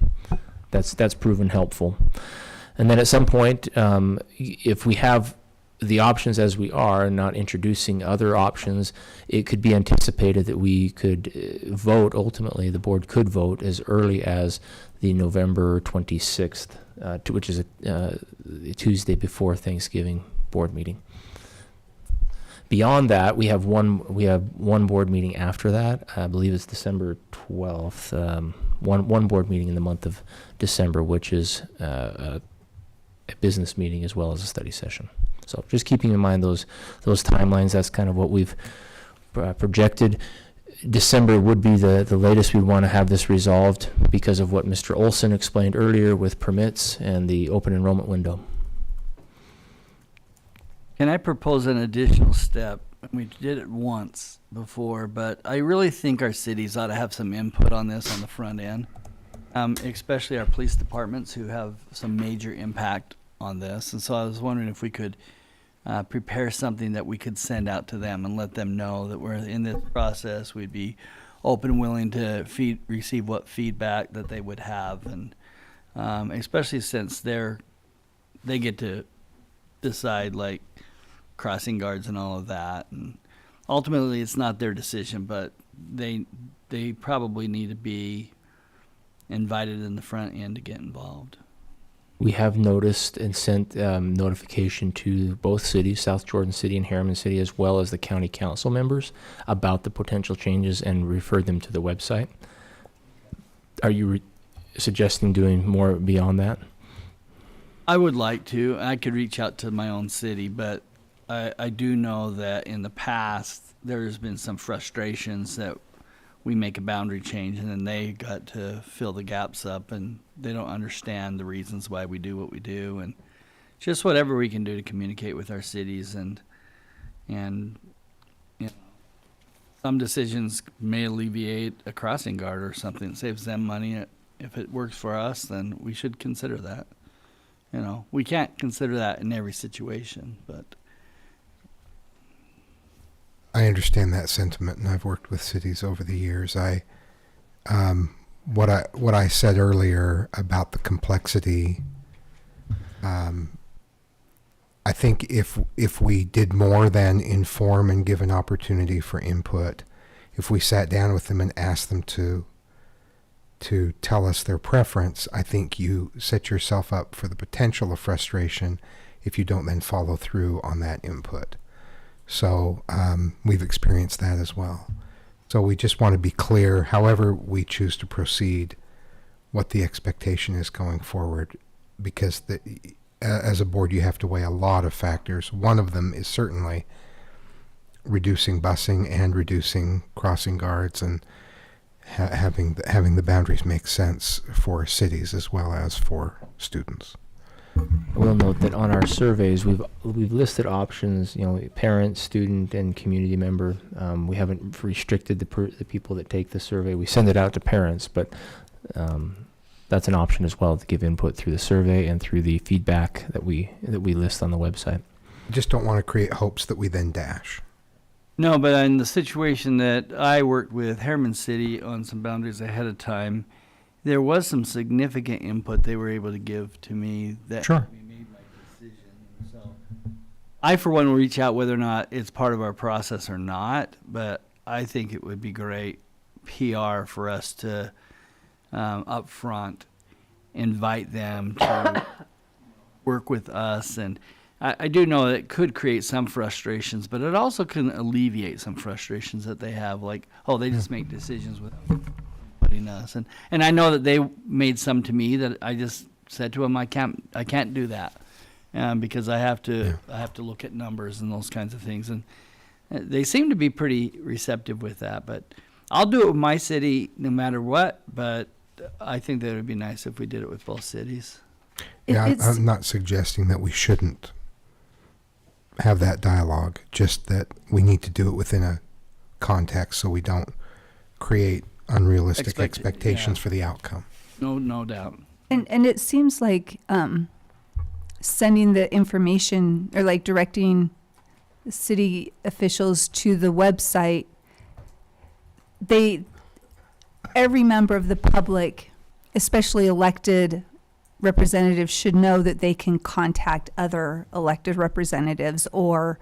that's proven helpful. And then at some point, if we have the options as we are and not introducing other options, it could be anticipated that we could vote, ultimately the board could vote as early as the November 26th, which is a Tuesday before Thanksgiving board meeting. Beyond that, we have one board meeting after that. I believe it's December 12th. One board meeting in the month of December, which is a business meeting as well as a study session. So just keeping in mind those timelines. That's kind of what we've projected. December would be the latest we'd want to have this resolved because of what Mr. Olson explained earlier with permits and the open enrollment window. Can I propose an additional step? We did it once before, but I really think our cities ought to have some input on this on the front end, especially our police departments who have some major impact on this. And so I was wondering if we could prepare something that we could send out to them and let them know that we're in this process. We'd be open and willing to receive what feedback that they would have, and especially since they get to decide like crossing guards and all of that, and ultimately it's not their decision, but they probably need to be invited in the front end to get involved. We have noticed and sent notification to both cities, South Jordan City and Harriman City, as well as the county council members about the potential changes and referred them to the website. Are you suggesting doing more beyond that? I would like to. I could reach out to my own city, but I do know that in the past there's been some frustrations that we make a boundary change and then they got to fill the gaps up and they don't understand the reasons why we do what we do, and just whatever we can do to communicate with our cities, and you know, some decisions may alleviate a crossing guard or something that saves them money. If it works for us, then we should consider that. You know, we can't consider that in every situation, but I understand that sentiment, and I've worked with cities over the years. What I said earlier about the complexity, I think if we did more than inform and give an opportunity for input, if we sat down with them and asked them to tell us their preference, I think you set yourself up for the potential of frustration if you don't then follow through on that input. So we've experienced that as well. So we just want to be clear, however we choose to proceed, what the expectation is going forward, because as a board you have to weigh a lot of factors. One of them is certainly reducing busing and reducing crossing guards and having the boundaries make sense for cities as well as for students. I will note that on our surveys, we've listed options, parent, student, and community member. We haven't restricted the people that take the survey. We send it out to parents, but that's an option as well to give input through the survey and through the feedback that we list on the website. I just don't want to create hopes that we then dash. no, but in the situation that I worked with Harriman City on some boundaries ahead of time, there was some significant input they were able to give to me that Sure. made my decision. So I, for one, will reach out whether or not it's part of our process or not, but I think it would be great PR for us to up front invite them to work with us. And I do know that it could create some frustrations, but it also can alleviate some frustrations that they have, like, oh, they just make decisions without putting us. And I know that they made some to me that I just said to them, I can't do that because I have to look at numbers and those kinds of things. And they seem to be pretty receptive with that. But I'll do it with my city no matter what. But I think that it would be nice if we did it with both cities. Yeah, I'm not suggesting that we shouldn't have that dialogue, just that we need to do it within a context so we don't create unrealistic expectations for the outcome. No doubt. And it seems like sending the information or like directing city officials to the website, every member of the public, especially elected representatives, should know that they can contact other elected representatives or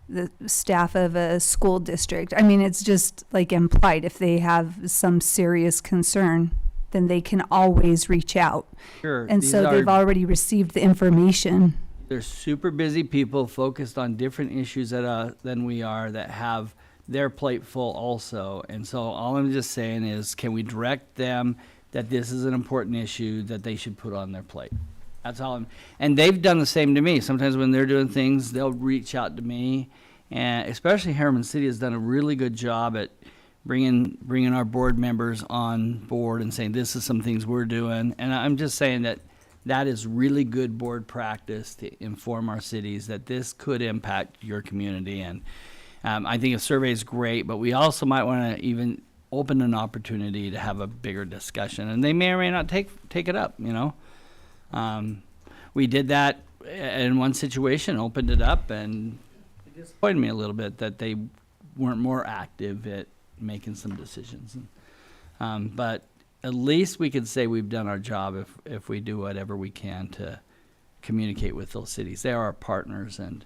the staff of a school district. I mean, it's just like implied, if they have some serious concern, then they can always reach out. Sure. And these so are- they've already received the information. They're super busy people focused on different issues than we are, that have their plate full also. And so all I'm just saying is, can we direct them that this is an important issue that they should put on their plate? That's all and they've done the same to me. Sometimes when they're doing things, they'll reach out to me. And especially Harriman City has done a really good job at bringing our board members on board and saying, this is some things we're doing. And I'm just saying that is really good board practice to inform our cities that this could impact your community. And I think a survey is great, but we also might want to even open an opportunity to have a bigger discussion. And they may or may not take it up, you know. We did that in one situation, opened it up, and it disappointed me a little bit that they weren't more active at making some decisions. But at least we can say we've done our job if we do whatever we can to communicate with those cities. They are our partners. And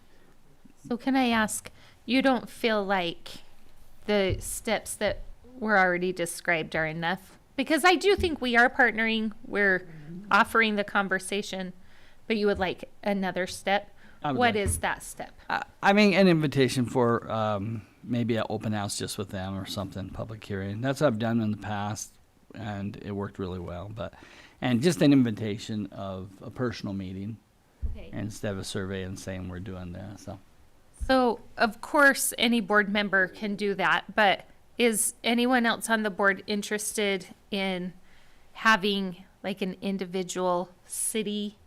So can I ask, you don't feel like the steps that were already described are enough? Because I do think we are partnering, we're offering the conversation, but you would like another step. What is that step? I mean, an invitation for maybe an open house just with them or something, public hearing. That's what I've done in the past, and it worked really well. And just an invitation of a personal meeting, Okay. instead of a survey and saying we're doing this. So, of course, any board member can do that, but is anyone else on the board interested in having like an individual city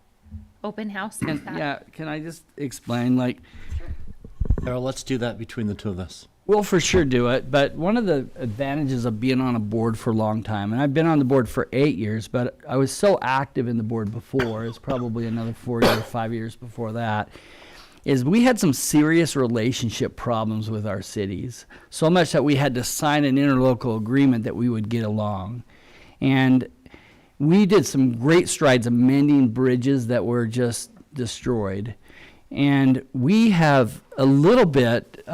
open house? Is that- Can I just explain? Like, Carol, let's do that between the two of us. we'll for sure do it, but one of the advantages of being on a board for a long time, and I've been on the board for 8 years, but I was so active in the board before, it's probably another 4 years, 5 years before that, is we had some serious relationship problems with our cities. So much that we had to sign an interlocal agreement that we would get along. And we did some great strides amending bridges that were just destroyed. And we have a little bit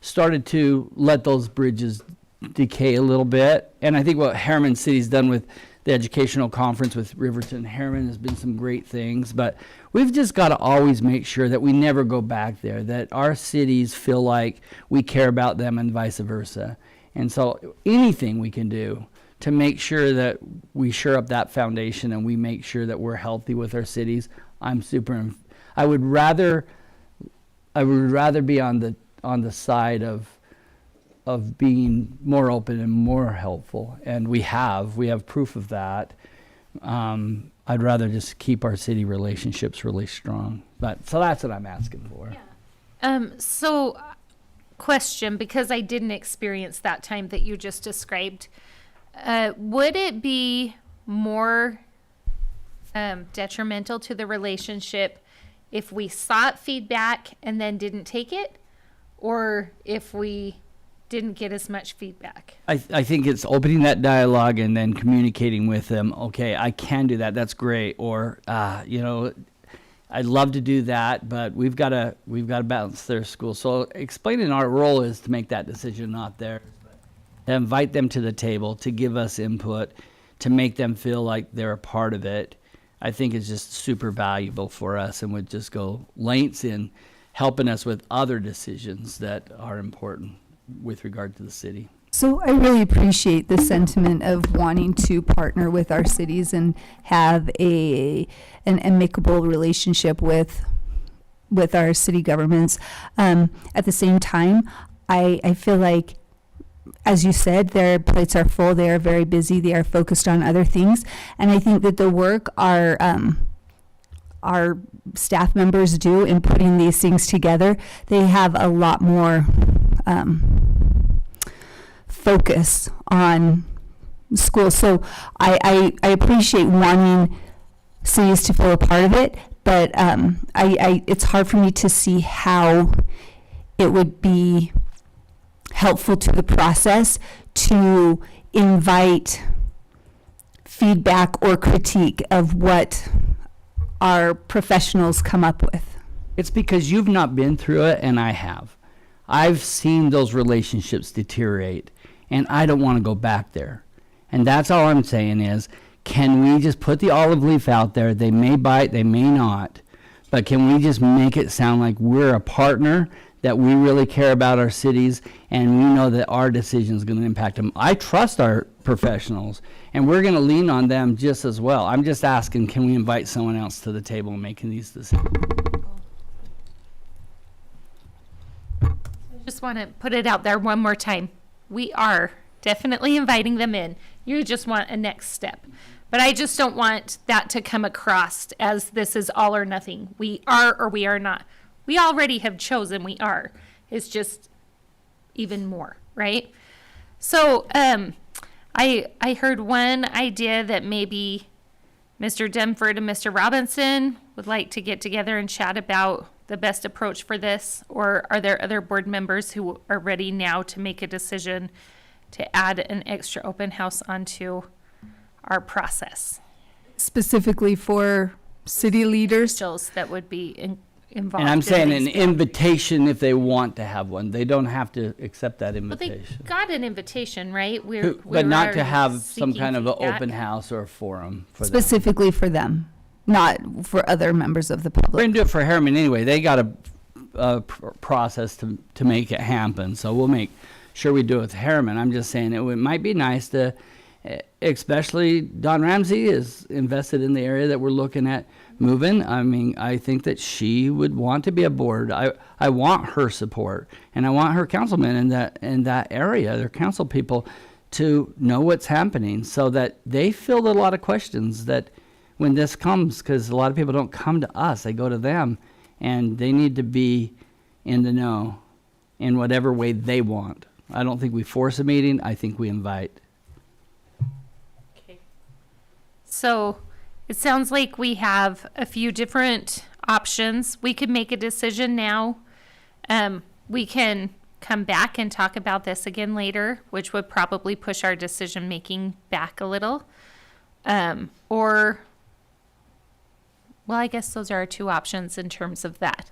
started to let those bridges decay a little bit. And I think what Harriman City's done with the educational conference with Riverton and Harriman has been some great things. But we've just got to always make sure that we never go back there, that our cities feel like we care about them and vice versa. And so anything we can do to make sure that we shore up that foundation and we make sure that we're healthy with our cities, I would rather be on the side of being more open and more helpful, and we have proof of that. I'd rather just keep our city relationships really strong. So that's what I'm asking for. So, question, because I didn't experience that time that you just described, would it be more detrimental to the relationship if we sought feedback and then didn't take it, or if we didn't get as much feedback? I think it's opening that dialogue and then communicating with them. Okay, I can do that. That's great. Or I'd love to do that, but we've got to balance their school. So explaining our role is to make that decision, not theirs. To invite them to the table, to give us input, to make them feel like they're a part of it, I think is just super valuable for us, and would just go lengths in helping us with other decisions that are important with regard to the city. So I really appreciate the sentiment of wanting to partner with our cities and have an amicable relationship with our city governments. At the same time, I feel like, as you said, their plates are full. They are very busy. They are focused on other things. And I think that the work our our staff members do in putting these things together, they have a lot more focus on schools. So I appreciate wanting cities to feel a part of it, but it's hard for me to see how it would be helpful to the process to invite feedback or critique of what our professionals come up with. It's because you've not been through it and I have. I've seen those relationships deteriorate and I don't want to go back there. And that's all I'm saying is, can we just put the olive leaf out there? They may bite, they may not, but can we just make it sound like we're a partner, that we really care about our cities, and we know that our decision is going to impact them? I trust our professionals, and we're going to lean on them just as well. I'm just asking, can we invite someone else to the table in making these decisions? Just want to put it out there one more time. We are definitely inviting them in. You just want a next step. But I just don't want that to come across as this is all or nothing. We are or we are not. We already have chosen we are. It's just even more, right? So I heard one idea that maybe Mr. Demford and Mr. Robinson would like to get together and chat about the best approach for this, or are there other board members who are ready now to make a decision to add an extra open house onto our process? Specifically for city leaders? That would be involved. And I'm in saying an these. invitation if they want to have one. They don't have to accept that Well, they invitation. got an invitation, right? But not to already have some seeking kind of an feedback. open house or a forum for them. Specifically for them, not for other members of the We're public. going to do it for Harriman anyway. They got a process to make it happen. So we'll make sure we do it with Harriman. I'm just saying it might be nice to, especially Don Ramsey is invested in the area that we're looking at moving. I mean, I think that she would want to be a board. I want her support, and I want her councilmen in that area, their council people, to know what's happening so that they field a lot of questions that when this comes, because a lot of people don't come to us, they go to them, and they need to be in the know in whatever way they want. I don't think we force a meeting. I think we invite. So it sounds like we have a few different options. We could make a decision now. We can come back and talk about this again later, which would probably push our decision making back a little. Well, I guess those are our two options in terms of that.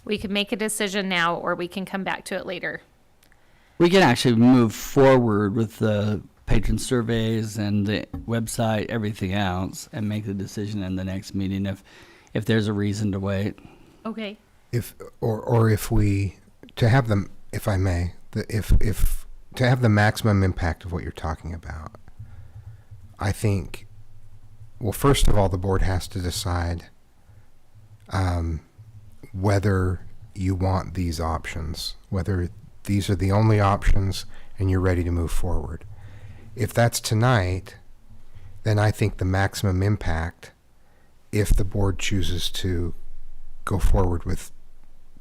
We can make a decision now, or we can come back to it later. We can actually move forward with the patron surveys and the website, everything else, and make the decision in the next meeting if there's a reason to wait. Okay. If we, to have them, if I may, if to have the maximum impact of what you're talking about, I think, well, first of all, the board has to decide whether you want these options, whether these are the only options and you're ready to move forward. If that's tonight, then I think the maximum impact, if the board chooses to go forward with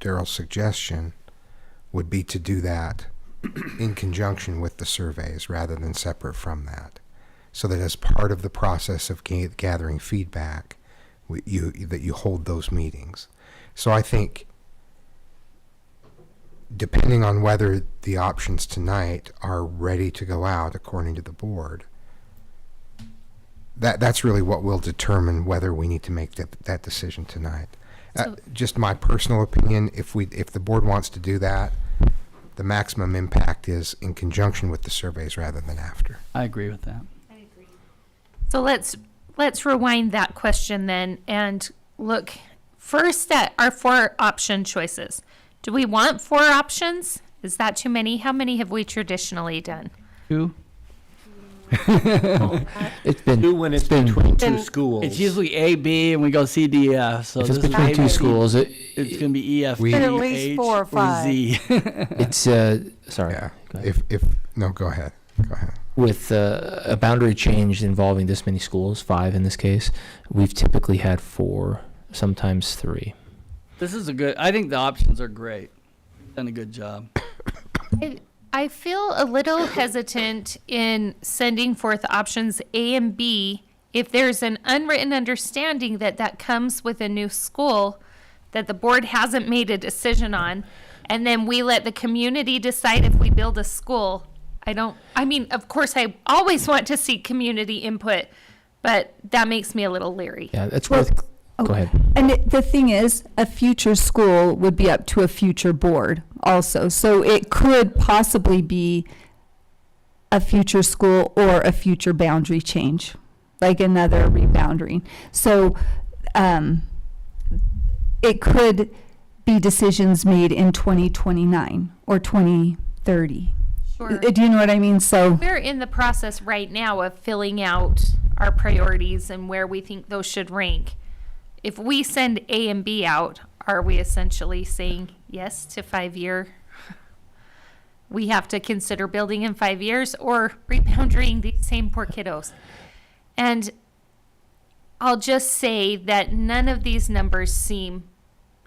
Daryl's suggestion, would be to do that in conjunction with the surveys rather than separate from that. So that as part of the process of gathering feedback, that you hold those meetings. So I think, depending on whether the options tonight are ready to go out according to the board, that's really what will determine whether we need to make that decision tonight. Just my personal opinion, if the board wants to do that, the maximum impact is in conjunction with the surveys rather than after. I agree with that. So let's rewind that question then and look first at our 4 option choices. Do we want 4 options? Is that too many? How many have we traditionally done? 2. It's been Two when it's between two schools. It's usually A, B, and we go C, D, F. So if it's this is between two A, B, schools, it's going to be E, F, G, Been at least H, 4 or 5. Z. it's sorry. Yeah. Go ahead. No, go ahead. Go ahead. With a boundary change involving this many schools, 5 in this case, we've typically had 4 sometimes 3. This is I think the options are great. Done a good job. I feel a little hesitant in sending forth options A and B if there's an unwritten understanding that that comes with a new school that the board hasn't made a decision on, and then we let the community decide if we build a school. Of course, I always want to see community input, but that makes me a little leery. Yeah, it's worth. Go ahead. And the thing is, a future school would be up to a future board also. So it could possibly be a future school or a future boundary change, like another rebounding. So it could be decisions made in 2029 or 2030. Sure. Do you know what I mean? So We're in the process right now of filling out our priorities and where we think those should rank. If we send A and B out, are we essentially saying yes to 5-year? We have to consider building in 5 years or rebounding these same poor kiddos. And I'll just say that none of these numbers seem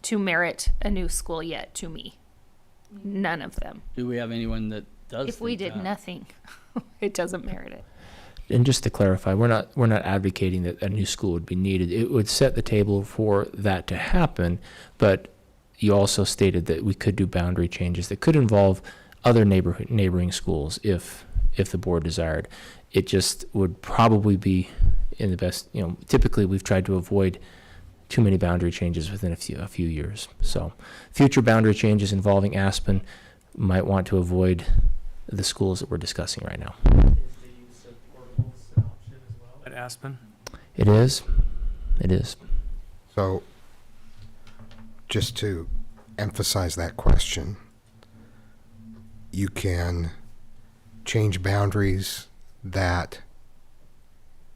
to merit a new school yet to me. None of them. Do we have anyone that does? If we did nothing, it doesn't merit it. And just to clarify, we're not advocating that a new school would be needed. It would set the table for that to happen, but you also stated that we could do boundary changes that could involve other neighboring schools if the board desired. It just would probably be in the best, typically we've tried to avoid too many boundary changes within a few years. So future boundary changes involving Aspen might want to avoid the schools that we're discussing right now. At Aspen? It is. So, just to emphasize that question, you can change boundaries that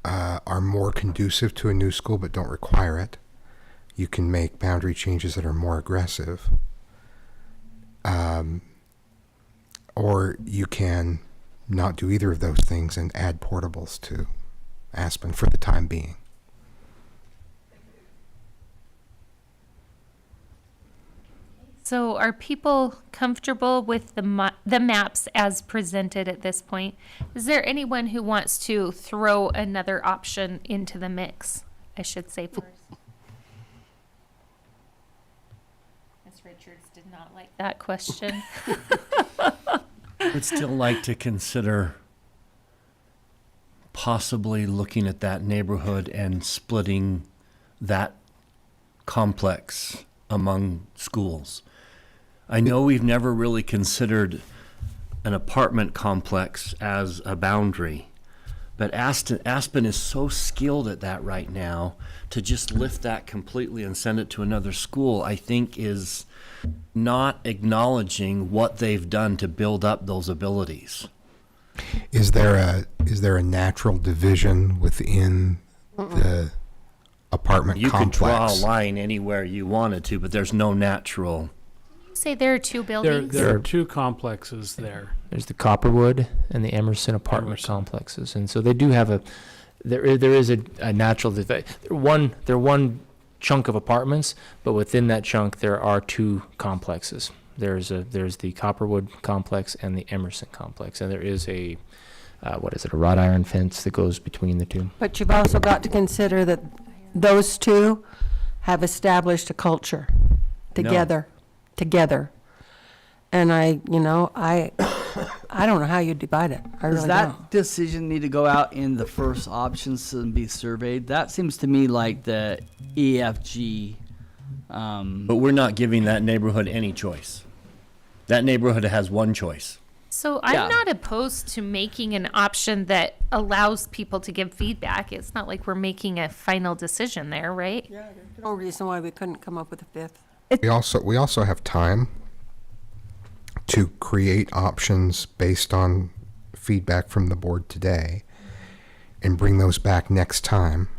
are more conducive to a new school but don't require it. You can make boundary changes that are more aggressive. Or you can not do either of those things and add portables to Aspen for the time being. So are people comfortable with the maps as presented at this point? Is there anyone who wants to throw another option into the mix? I should say. Ms. Richards did not like that question. I would still like to consider possibly looking at that neighborhood and splitting that complex among schools. I know we've never really considered an apartment complex as a boundary, but Aspen is so skilled at that right now. To just lift that completely and send it to another school, I think is not acknowledging what they've done to build up those abilities. Is there a natural division within the apartment You complex? could draw a line anywhere you wanted to, but there's no natural. You say there are two buildings? There are two complexes there. There's the Copperwood and the Emerson apartment complexes, and so they do have there is a natural divide. They're one chunk of apartments, but within that chunk there are two complexes. There's the Copperwood complex and the Emerson complex, and there is a wrought iron fence that goes between the two. But you've also got to consider that those two have established a culture together. And I don't know how you divide it. I Does really that don't. decision need to go out in the first options and be surveyed? That seems to me like the EFG. But we're not giving that neighborhood any choice. That neighborhood has one choice. So I'm not opposed to making an option that allows people to give feedback. It's not like we're making a final decision there, right? Yeah, there's no reason why we couldn't come up with a fifth. We also have time to create options based on feedback from the board today and bring those back next time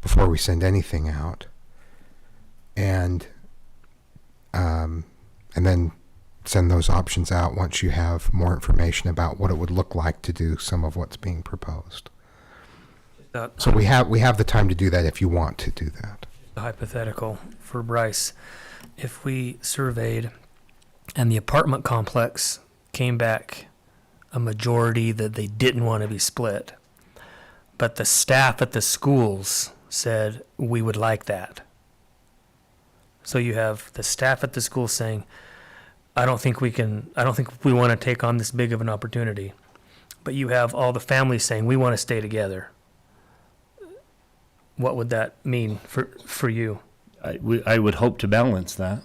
before we send anything out. And then send those options out once you have more information about what it would look like to do some of what's being proposed. So we have the time to do that if you want to do that. Hypothetical for Bryce. If we surveyed and the apartment complex came back a majority that they didn't want to be split, but the staff at the schools said we would like that. So you have the staff at the school saying, I don't think we want to take on this big of an opportunity. But you have all the families saying we want to stay together. What would that mean for you? I would hope to balance that.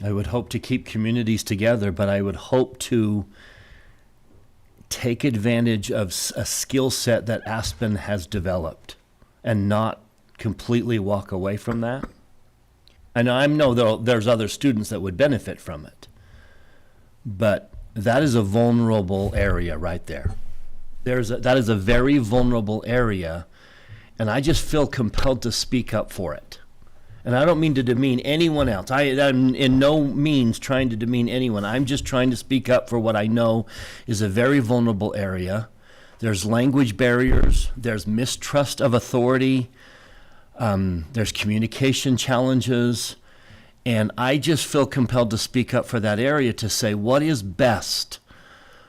I would hope to keep communities together, but I would hope to take advantage of a skill set that Aspen has developed and not completely walk away from that. And I know there's other students that would benefit from it, but that is a vulnerable area right there. That is a very vulnerable area, and I just feel compelled to speak up for it. And I don't mean to demean anyone else. I'm in no means trying to demean anyone. I'm just trying to speak up for what I know is a very vulnerable area. There's language barriers. There's mistrust of authority. There's communication challenges. And I just feel compelled to speak up for that area to say what is best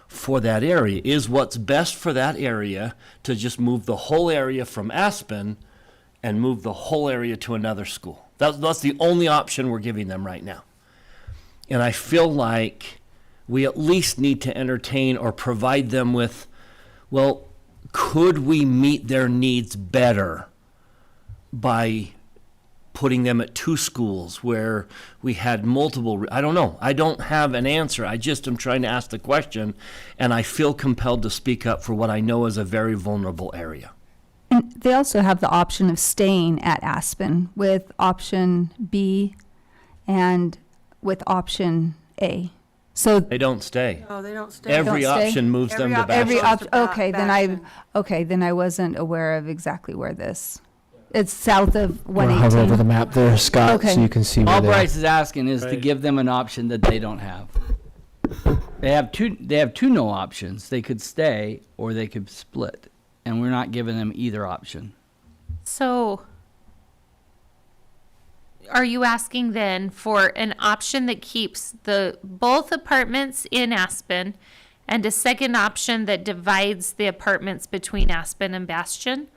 for that area. Is what's best for that area to just move the whole area from Aspen and move the whole area to another school. That's the only option we're giving them right now. And I feel like we at least need to entertain or provide them with, well, could we meet their needs better by putting them at two schools where we had multiple, I don't know. I don't have an answer. I just am trying to ask the question, and I feel compelled to speak up for what I know is a very vulnerable area. And they also have the option of staying at Aspen with option B and with option A. So They don't stay. No, they don't stay. Every Don't stay? option moves them to every Bastion. okay, then I wasn't aware of exactly where this. It's south of We'll hover 118. over the map there, Scott, Okay. so you can see where All they are. Bryce is asking is to Right. give them an option that they don't have. They have two no options. They could stay or they could split. And we're not giving them either option. So are you asking then for an option that keeps both apartments in Aspen and a second option that divides the apartments between Aspen and Bastion?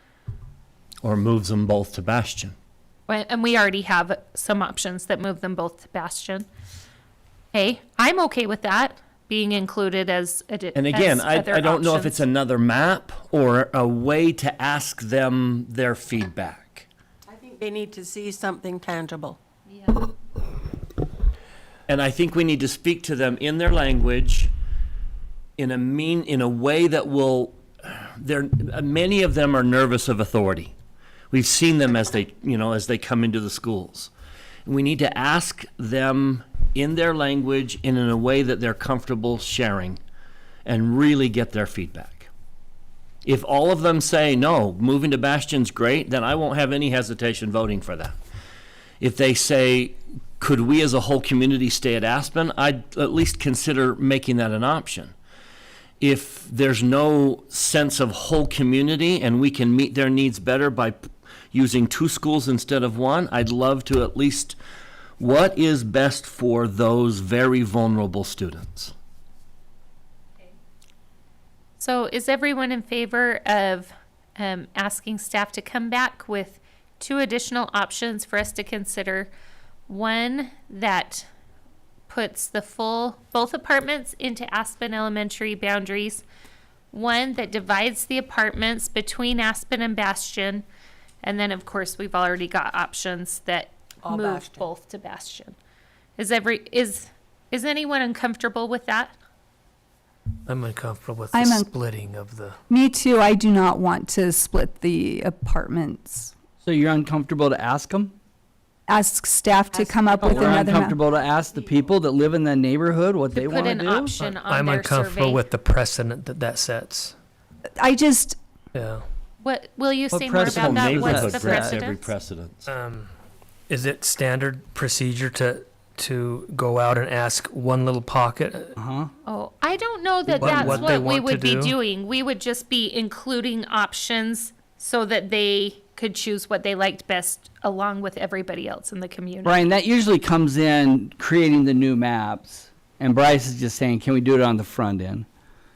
Or moves them both to Bastion. And we already have some options that move them both to Bastion. Hey, I'm okay with that being included as And again, as I other don't know if options. it's another map or a way to ask them their feedback. I think they need to see something tangible. And I think we need to speak to them in their language, in a way that will, many of them are nervous of authority. We've seen them as they come into the schools. And we need to ask them in their language and in a way that they're comfortable sharing and really get their feedback. If all of them say, no, moving to Bastion's great, then I won't have any hesitation voting for that. If they say, could we as a whole community stay at Aspen, I'd at least consider making that an option. If there's no sense of whole community and we can meet their needs better by using two schools instead of one, I'd love to at least, what is best for those very vulnerable students? So is everyone in favor of asking staff to come back with two additional options for us to consider? One that puts both apartments into Aspen Elementary boundaries. One that divides the apartments between Aspen and Bastion. And then, of course, we've already got options that All move Bastion. both to Bastion. Is anyone uncomfortable with that? I'm uncomfortable with the I'm splitting of the. Me too. I do not want to split the apartments. So you're uncomfortable to ask them? Ask staff to come up with We're another map. uncomfortable to ask the people that live in the neighborhood what they Put want to an do? option on I'm their uncomfortable survey. with the precedent that sets. I just, Yeah. What will you What say more about precedent that? does What's that the set? Every precedent? precedent. Is it standard procedure to go out and ask one little pocket? Oh, I don't know that What- that's what they what we want to would be do? doing. We would just be including options so that they could choose what they liked best along with everybody else in the community. Brian, that usually comes in creating the new maps, and Bryce is just saying, can we do it on the front end?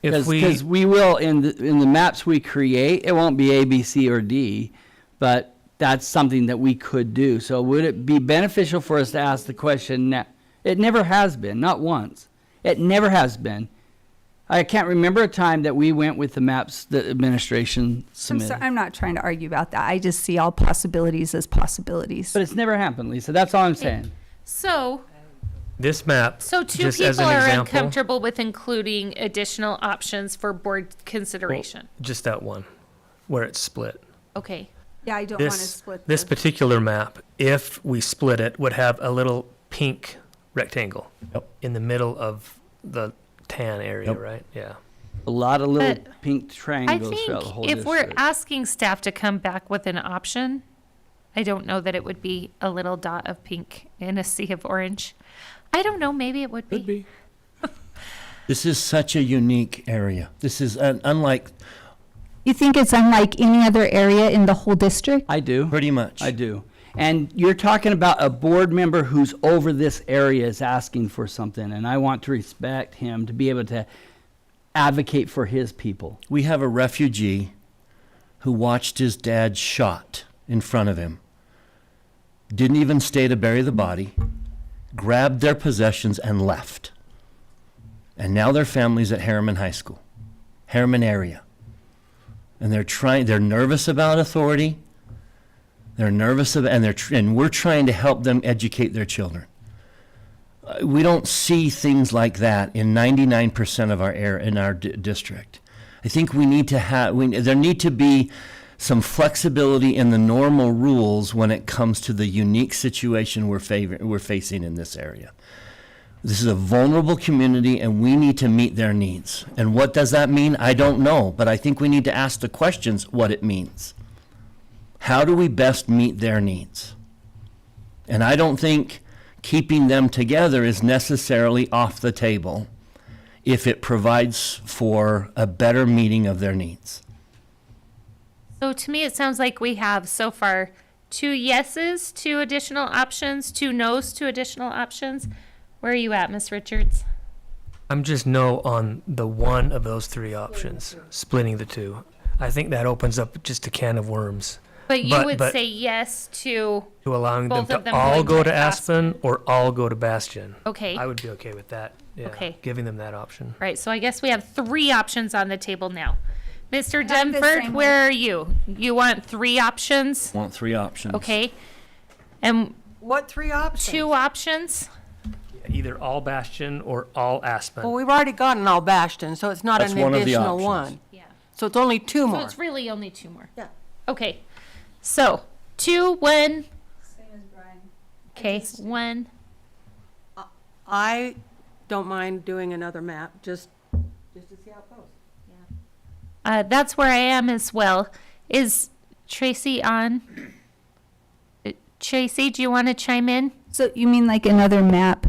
If Because we will, in the maps we create, it won't be A, B, C, or D, but that's something that we could do. So would it be beneficial for us to ask the question now? It never has been, not once. It never has been. I can't remember a time that we went with the maps that administration submitted. I'm not trying to argue about that. I just see all possibilities as possibilities. But it's never happened, Lisa. That's all I'm saying. So, This map, so two just as people an are example, uncomfortable with including additional options for board consideration. just that one, where it's split. Okay. Yeah, I don't want to This, split this particular map, if we split it, would have a little pink rectangle in the middle of the tan area, right? Yeah. A lot of little But pink I triangles think throughout the whole if we're district. asking staff to come back with an option, I don't know that it would be a little dot of pink in a sea of orange. I don't know, maybe it would be. Could be. This is such a unique area. This is unlike, You think it's unlike any other area in the whole district? I do. pretty much. I do. And you're talking about a board member who's over this area is asking for something, and I want to respect him to be able to advocate for his people. We have a refugee who watched his dad shot in front of him, didn't even stay to bury the body, grabbed their possessions and left. And now their family's at Harriman High School, Harriman area. And they're nervous about authority. They're nervous about, and we're trying to help them educate their children. We don't see things like that in 99% of our in our district. I think we need to there need to be some flexibility in the normal rules when it comes to the unique situation we're facing in this area. This is a vulnerable community, and we need to meet their needs. And what does that mean? I don't know, but I think we need to ask the questions what it means. How do we best meet their needs? And I don't think keeping them together is necessarily off the table if it provides for a better meeting of their needs. So to me, it sounds like we have so far 2 yeses to additional options, 2 nos to additional options. Where are you at, Ms. Richards? I'm just no on the one of those 3 options, splitting the 2. I think that opens up just a can of worms. But you would say yes to allowing them both of to them all going go to to Aspen or all go to Bastion. Okay. I would be okay with that. Yeah. Okay. Giving them that option. Right, so I guess we have 3 options on the table now. Mr. I'm the Dunford, same where are you? You want 3 options? Want 3 options. Okay. And What 3 options? 2 options? Either all Bastion or all Aspen. Well, we've already gotten all Bastion, so it's not That's an one of the additional options. one. Yeah. So it's only 2 So more. it's really only 2 more. Yeah. Okay. So 2, 1. Same as Brian. Okay, 1. I don't mind doing another map, just to see how it goes. That's where I am as well. Is Tracy on? Tracy, do you want to chime in? So you mean like another map?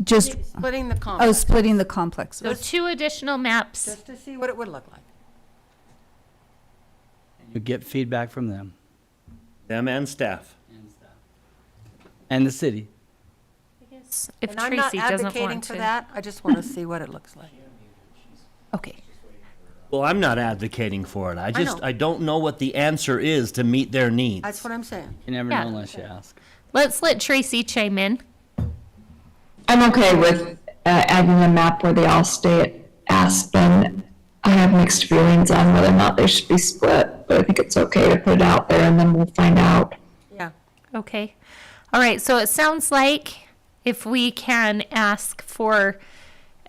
Just, Splitting the complex. splitting the complexes. So 2 additional maps. Just to see what it would look like. You get feedback from them Them and staff. and the city. If And I'm not Tracy doesn't advocating want for to. that, I just want to see what it looks like. Okay. Well, I'm not advocating for it. know. I don't know what the answer is to meet their needs. That's what I'm saying. You never Yeah. know unless you ask. Let's let Tracy chime in. I'm okay with adding a map where they all stay at Aspen. I have mixed feelings on whether or not they should be split, but I think it's okay to put it out there and then we'll find out. Yeah. Okay. All right. So it sounds like if we can ask for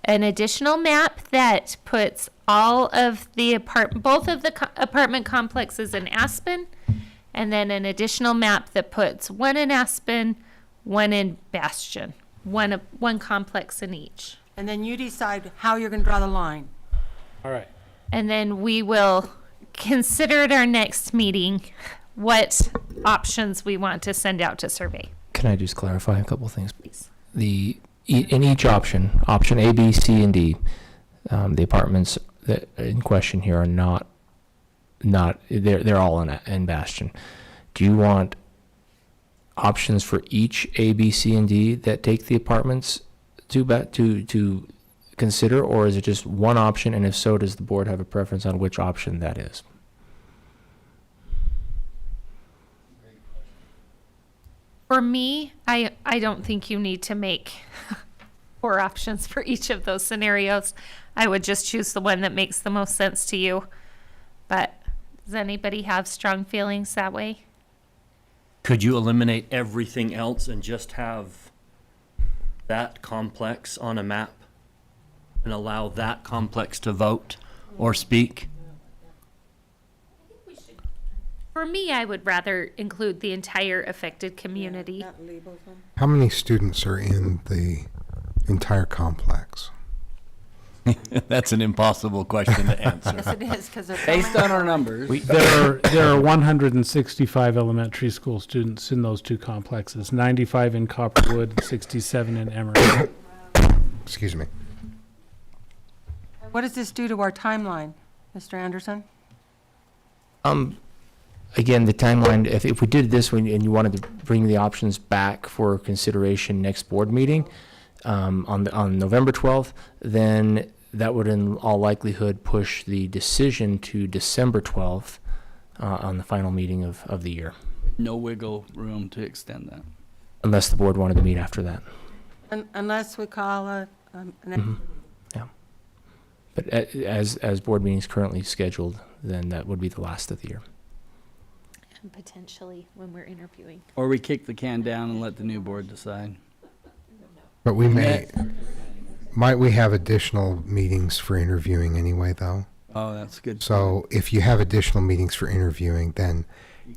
an additional map that puts all of the both of the apartment complexes in Aspen, and then an additional map that puts 1 in Aspen, 1 in Bastion, one complex in each. And then you decide how you're going to draw the line. All right. And then we will consider at our next meeting what options we want to send out to survey. Can I just clarify a couple things? Please. In each option A, B, C, and D, the apartments that in question here are not not, they're all in Bastion. Do you want options for each A, B, C, and D that take the apartments to consider, or is it just one option? And if so, does the board have a preference on which option that is? For me, I don't think you need to make 4 options for each of those scenarios. I would just choose the one that makes the most sense to you. But does anybody have strong feelings that way? Could you eliminate everything else and just have that complex on a map and allow that complex to vote or speak? For me, I would rather include the entire affected community. How many students are in the entire complex? That's an impossible question to answer. Yes, it is, because Based on our numbers. There are 165 elementary school students in those two complexes, 95 in Copperwood, 67 in Emery. Excuse me. What does this do to our timeline, Mr. Anderson? Again, the timeline, if we did this and you wanted to bring the options back for consideration next board meeting, on November 12th, then that would in all likelihood push the decision to December 12th on the final meeting of the year. No wiggle room to extend that. Unless the board wanted to meet after that. Unless we call Yeah. But as board meetings currently scheduled, then that would be the last of the year. And potentially when we're interviewing. Or we kick the can down and let the new board decide. But might we have additional meetings for interviewing anyway, though? Oh, that's good. So if you have additional meetings for interviewing, then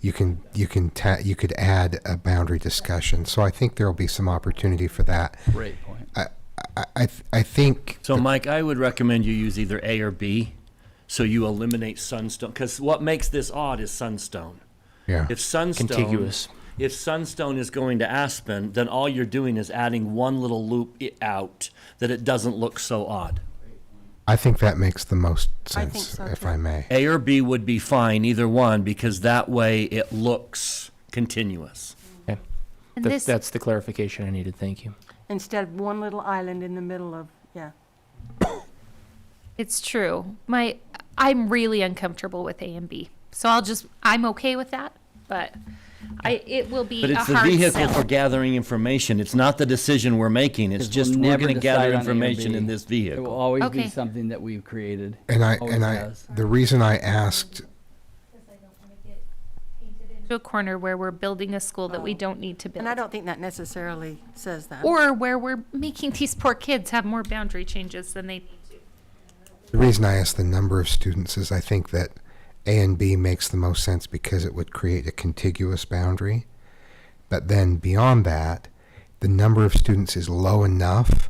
you could add a boundary discussion. So I think there will be some opportunity for that. Great point. I think. So Mike, I would recommend you use either A or B, so you eliminate Sunstone, because what makes this odd is Sunstone. Yeah. If Sunstone, Contiguous. If Sunstone is going to Aspen, then all you're doing is adding one little loop out that it doesn't look so odd. I think that makes the most I think sense, so, if too. I may. A or B would be fine, either one, because that way it looks continuous. Okay. And That's the clarification I needed. Thank you. Instead of one little island in the middle of, yeah. It's true. I'm really uncomfortable with A and B. So I'm okay with that, but it will be But a it's the hard vehicle sell. for gathering information. It's not the decision we're making. It's just we're going to gather information in this It vehicle. will always Okay. be something that we've created. And the reason I asked, To a corner where we're building a school that we don't need to build. And I don't think that necessarily says that. Or where we're making these poor kids have more boundary changes than they need to. the reason I asked the number of students is I think that A and B makes the most sense because it would create a contiguous boundary. But then beyond that, the number of students is low enough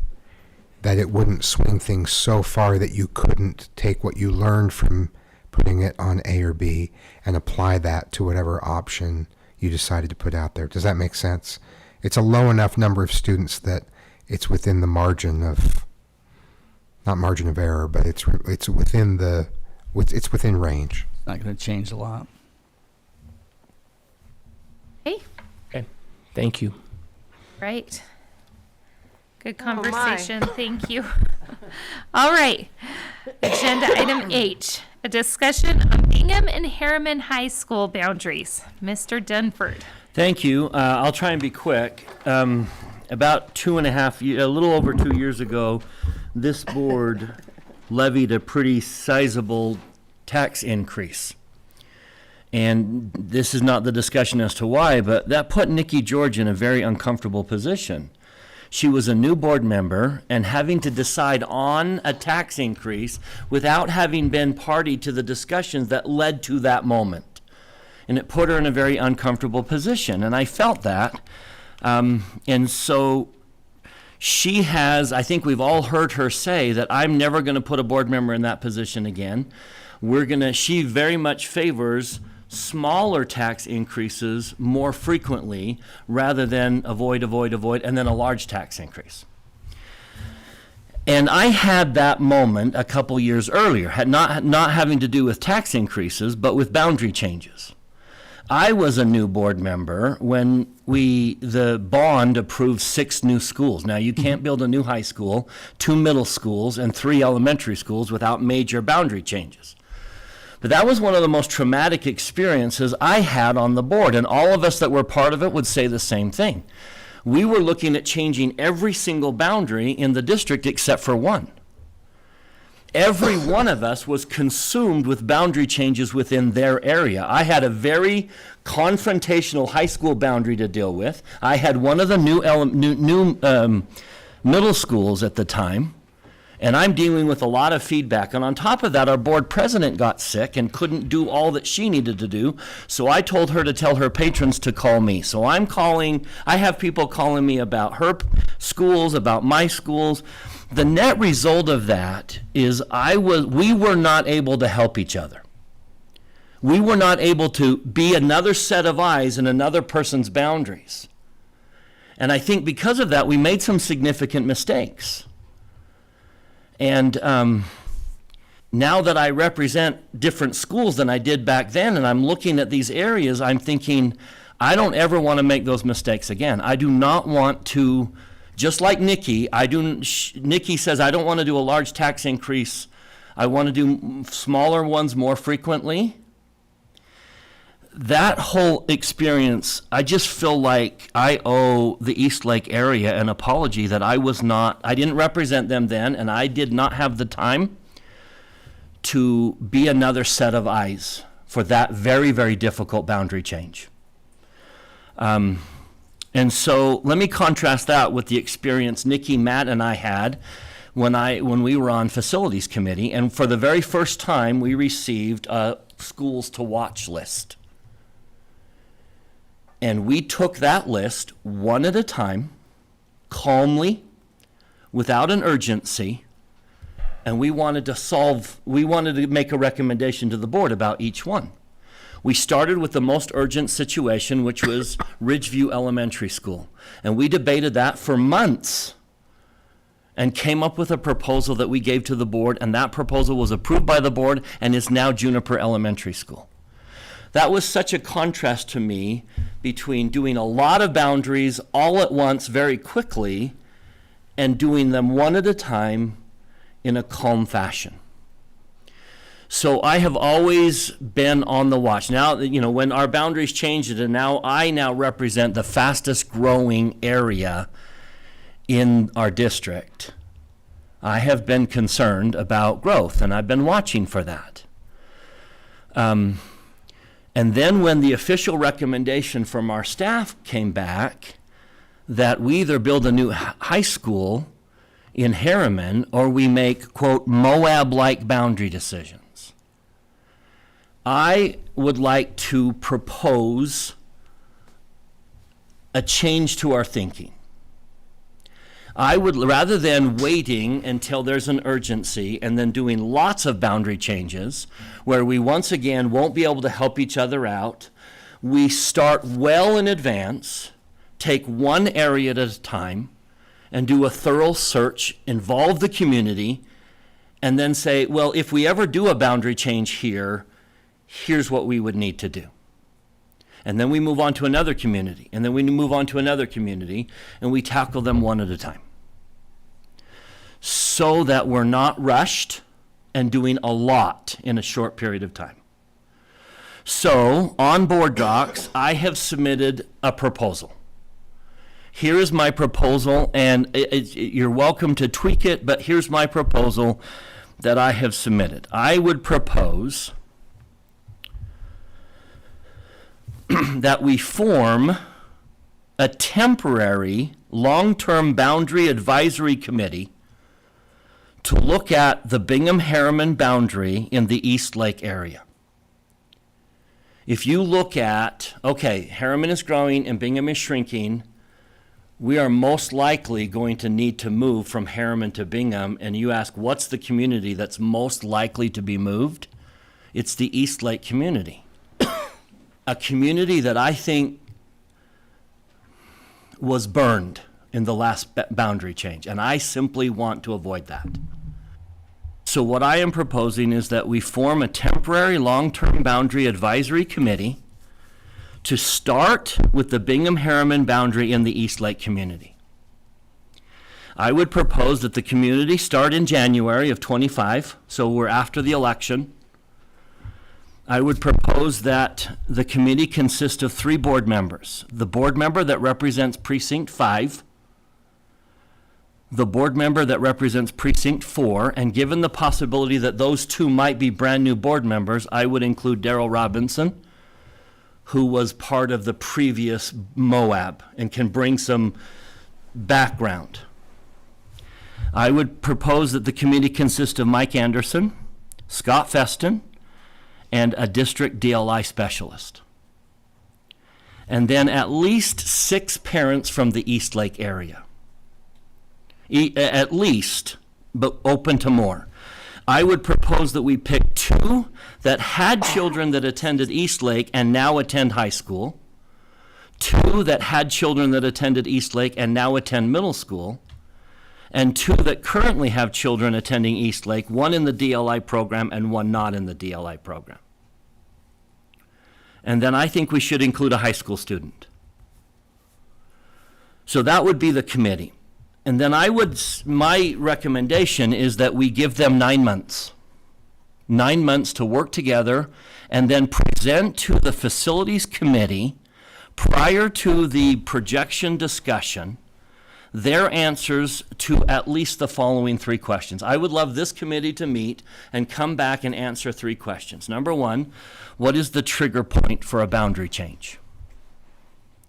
that it wouldn't swing things so far that you couldn't take what you learned from putting it on A or B and apply that to whatever option you decided to put out there. Does that make sense? It's a low enough number of students that it's within the margin of, not margin of error, but it's within it's within range. Not going to change a lot. Okay, Thank you. right. Good Oh, my. conversation. Thank you. All right. Agenda item H, a discussion on Bingham and Harriman High School boundaries. Mr. Dunford. Thank you. I'll try and be quick. About 2.5 a little over 2 years ago, this board levied a pretty sizable tax increase. And this is not the discussion as to why, but that put Nikki George in a very uncomfortable position. She was a new board member and having to decide on a tax increase without having been party to the discussions that led to that moment. And it put her in a very uncomfortable position, and I felt that. And so she has, I think we've all heard her say that I'm never going to put a board member in that position again. She very much favors smaller tax increases more frequently rather than avoid, and then a large tax increase. And I had that moment a couple years earlier, had not having to do with tax increases, but with boundary changes. I was a new board member when the bond approved 6 new schools. Now, you can't build a new high school, 2 middle schools, and 3 elementary schools without major boundary changes. But that was one of the most traumatic experiences I had on the board, and all of us that were part of it would say the same thing. We were looking at changing every single boundary in the district except for one. Every one of us was consumed with boundary changes within their area. I had a very confrontational high school boundary to deal with. I had one of the new middle schools at the time, and I'm dealing with a lot of feedback. And on top of that, our board president got sick and couldn't do all that she needed to do. So I told her to tell her patrons to call me. So I have people calling me about her schools, about my schools. The net result of that is we were not able to help each other. We were not able to be another set of eyes in another person's boundaries. And I think because of that, we made some significant mistakes. And now that I represent different schools than I did back then, and I'm looking at these areas, I'm thinking, I don't ever want to make those mistakes again. I do not want to, just like Nikki, Nikki says, I don't want to do a large tax increase. I want to do smaller ones more frequently. That whole experience, I just feel like I owe the East Lake area an apology that I didn't represent them then, and I did not have the time to be another set of eyes for that very, very difficult boundary change. And so let me contrast that with the experience Nikki, Matt, and I had when we were on facilities committee, and for the very first time, we received a schools to watch list. And we took that list one at a time, calmly, without an urgency, and we wanted to make a recommendation to the board about each one. We started with the most urgent situation, which was Ridgeview Elementary School. And we debated that for months and came up with a proposal that we gave to the board, and that proposal was approved by the board and is now Juniper Elementary School. That was such a contrast to me between doing a lot of boundaries all at once very quickly and doing them one at a time in a calm fashion. So I have always been on the watch. Now, when our boundaries changed and I now represent the fastest growing area in our district, I have been concerned about growth, and I've been watching for that. And then when the official recommendation from our staff came back that we either build a new high school in Harriman or we make, quote, Moab-like boundary decisions, I would like to propose a change to our thinking. I would, rather than waiting until there's an urgency and then doing lots of boundary changes where we once again won't be able to help each other out, we start well in advance, take one area at a time, and do a thorough search, involve the community, and then say, well, if we ever do a boundary change here, here's what we would need to do. And then we move on to another community, and then we move on to another community, and we tackle them one at a time, so that we're not rushed and doing a lot in a short period of time. So on board docs, I have submitted a proposal. Here is my proposal, and you're welcome to tweak it, but here's my proposal that I have submitted. I would propose that we form a temporary long-term boundary advisory committee to look at the Bingham-Harriman boundary in the East Lake area. If you look at, okay, Harriman is growing and Bingham is shrinking, we are most likely going to need to move from Harriman to Bingham, and you ask, what's the community that's most likely to be moved? It's the East Lake community. A community that I think was burned in the last boundary change, and I simply want to avoid that. So what I am proposing is that we form a temporary long-term boundary advisory committee to start with the Bingham-Harriman boundary in the East Lake community. I would propose that the community start in January of 25, so we're after the election. I would propose that the committee consist of 3 board members. The board member that represents Precinct 5, the board member that represents Precinct 4, and given the possibility that those 2 might be brand new board members, I would include Daryl Robinson, who was part of the previous Moab and can bring some background. I would propose that the committee consist of Mike Anderson, Scott Feston, and a district DLI specialist. And then at least 6 parents from the East Lake area. At least, but open to more. I would propose that we pick 2 that had children that attended East Lake and now attend high school, 2 that had children that attended East Lake and now attend middle school, and 2 that currently have children attending East Lake, 1 in the DLI program and 1 not in the DLI program. And then I think we should include a high school student. So that would be the committee. And then my recommendation is that we give them 9 months. 9 months to work together and then present to the facilities committee prior to the projection discussion their answers to at least the following 3 questions. I would love this committee to meet and come back and answer 3 questions. Number 1, what is the trigger point for a boundary change?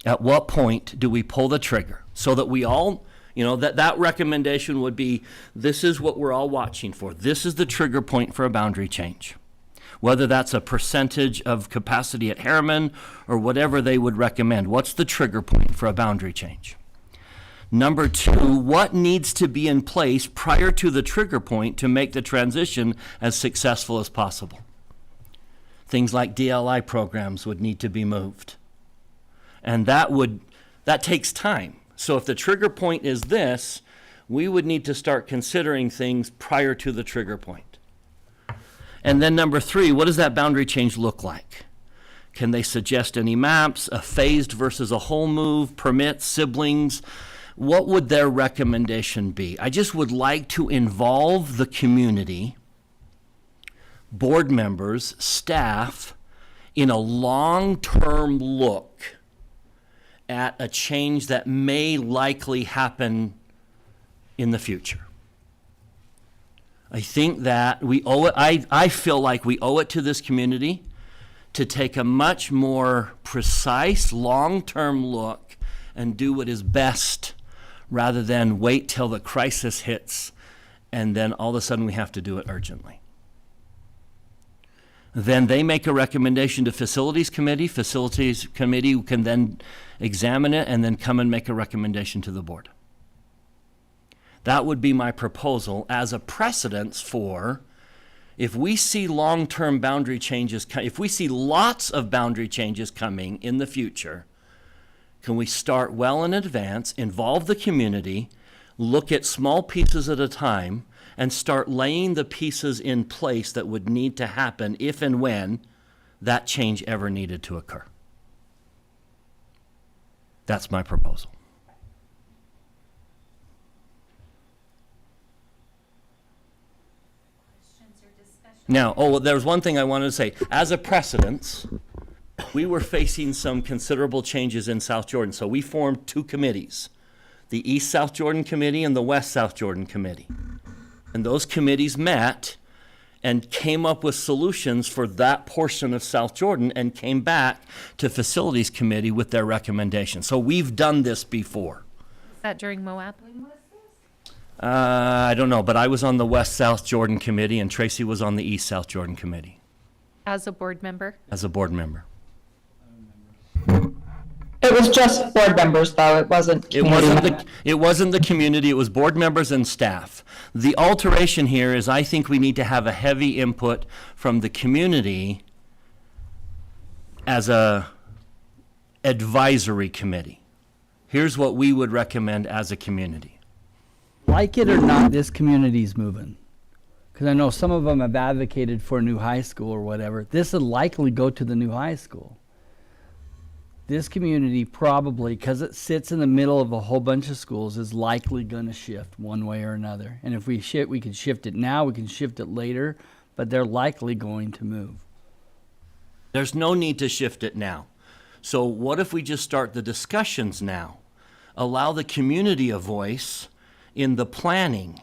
At what point do we pull the trigger? So that we all, that recommendation would be, this is what we're all watching for. This is the trigger point for a boundary change. Whether that's a percentage of capacity at Harriman or whatever they would recommend. What's the trigger point for a boundary change? Number 2, what needs to be in place prior to the trigger point to make the transition as successful as possible? Things like DLI programs would need to be moved. And that takes time. So if the trigger point is this, we would need to start considering things prior to the trigger point. And then number 3, what does that boundary change look like? Can they suggest any maps, a phased versus a whole move, permits, siblings? What would their recommendation be? I just would like to involve the community, board members, staff, in a long-term look at a change that may likely happen in the future. I think that we owe it, I feel like we owe it to this community to take a much more precise, long-term look and do what is best rather than wait till the crisis hits and then all of a sudden we have to do it urgently. Then they make a recommendation to facilities committee can then examine it and then come and make a recommendation to the board. That would be my proposal as a precedence for if we see long-term boundary changes, if we see lots of boundary changes coming in the future, can we start well in advance, involve the community, look at small pieces at a time, and start laying the pieces in place that would need to happen if and when that change ever needed to occur? That's my proposal. Now, there's one thing I wanted to say. As a precedence, we were facing some considerable changes in South Jordan, so we formed 2 committees, the East South Jordan Committee and the West South Jordan Committee. And those committees met and came up with solutions for that portion of South Jordan and came back to Facilities Committee with their recommendations. So we've done this before. Is that during Moab? I don't know, but I was on the West South Jordan Committee and Tracy was on the East South Jordan Committee. As a board member? As a board member. It was just board members, though. It wasn't community. It wasn't the community. It was board members and staff. The alteration here is I think we need to have a heavy input from the community as a advisory committee. Here's what we would recommend as a community. Like it or not, this community's moving. Because I know some of them have advocated for a new high school or whatever. This will likely go to the new high school. This community probably, because it sits in the middle of a whole bunch of schools, is likely going to shift one way or another. And if we can shift it now, we can shift it later, but they're likely going to move. There's no need to shift it now. So what if we just start the discussions now? Allow the community a voice in the planning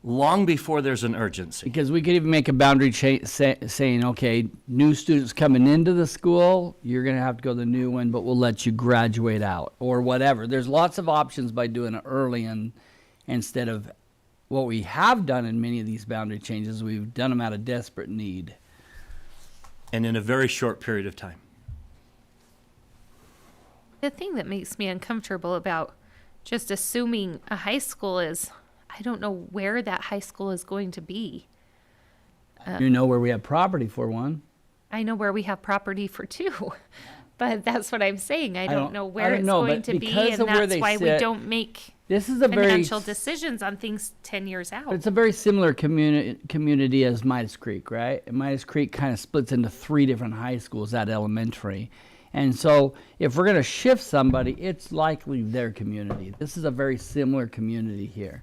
long before there's an urgency. Because we could even make a boundary saying, okay, new students coming into the school, you're going to have to go to the new one, but we'll let you graduate out or whatever. There's lots of options by doing it early, and instead of what we have done in many of these boundary changes, we've done them out of desperate need. And in a very short period of time. The thing that makes me uncomfortable about just assuming a high school is, I don't know where that high school is going to be. You know where we have property for one. I know where we have property for two, but that's what I'm saying. I don't know where it's going to be, and that's why we don't make financial decisions on things 10 years out. It's a very similar community as Midas Creek, right? And Midas Creek kind of splits into 3 different high schools at elementary. And so if we're going to shift somebody, it's likely their community. This is a very similar community here,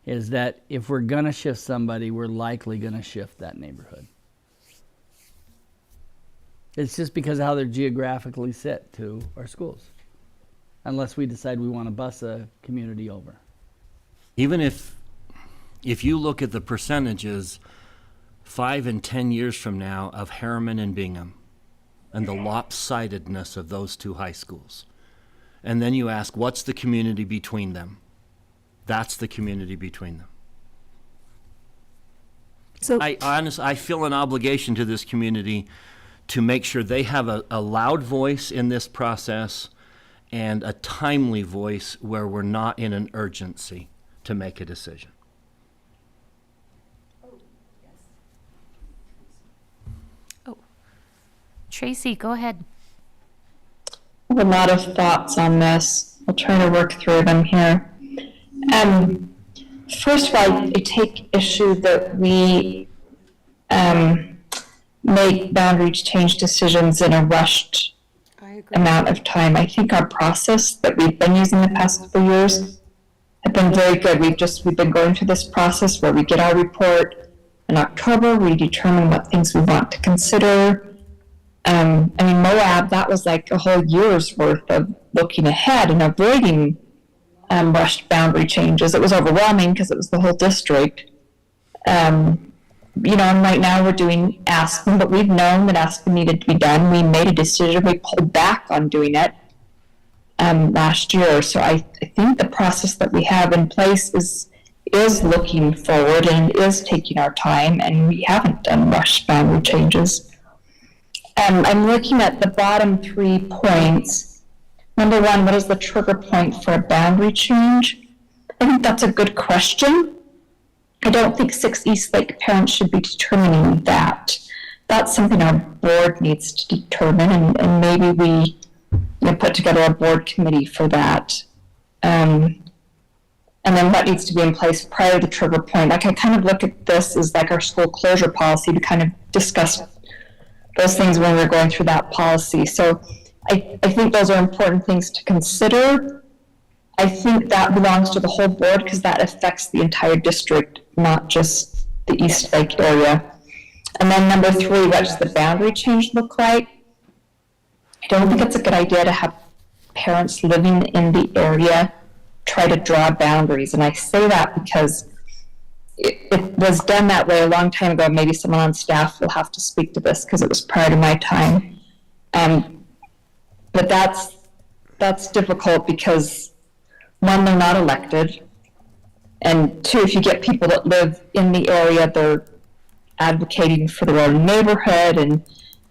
is that if we're going to shift somebody, we're likely going to shift that neighborhood. It's just because of how they're geographically set to our schools, unless we decide we want to bus a community over. Even if you look at the percentages 5 and 10 years from now of Harriman and Bingham, and the lopsidedness of those 2 high schools. And then you ask, what's the community between them? That's the community between them. So I feel an obligation to this community to make sure they have a loud voice in this process and a timely voice where we're not in an urgency to make a decision. Tracy, go ahead. I have a lot of thoughts on this. I'll try to work through them here. First of all, I take issue that we make boundary change decisions in a rushed amount of time. I think our process that we've been using the past couple of years have been very good. We've been going through this process where we get our report in October, we determine what things we want to consider. Moab, that was like a whole year's worth of looking ahead and avoiding rushed boundary changes. It was overwhelming because it was the whole district. And right now we're doing Aspen, but we've known that Aspen needed to be done. We made a decision, we pulled back on doing it last year. So I think the process that we have in place is looking forward and is taking our time, and we haven't done rushed boundary changes. I'm looking at the bottom 3 points. Number 1, what is the trigger point for a boundary change? I think that's a good question. I don't think 6 Eastlake parents should be determining that. That's something our board needs to determine, and maybe we put together a board committee for that. And then what needs to be in place prior to the trigger point. Like, I kind of look at this as like our school closure policy to kind of discuss those things when we're going through that policy. So I think those are important things to consider. I think that belongs to the whole board because that affects the entire district, not just the East Lake area. And then number 3, what does the boundary change look like? I don't think it's a good idea to have parents living in the area try to draw boundaries. And I say that because it was done that way a long time ago. Maybe someone on staff will have to speak to this because it was prior to my time. But that's difficult because 1, they're not elected, and 2, if you get people that live in the area, they're advocating for their own neighborhood, and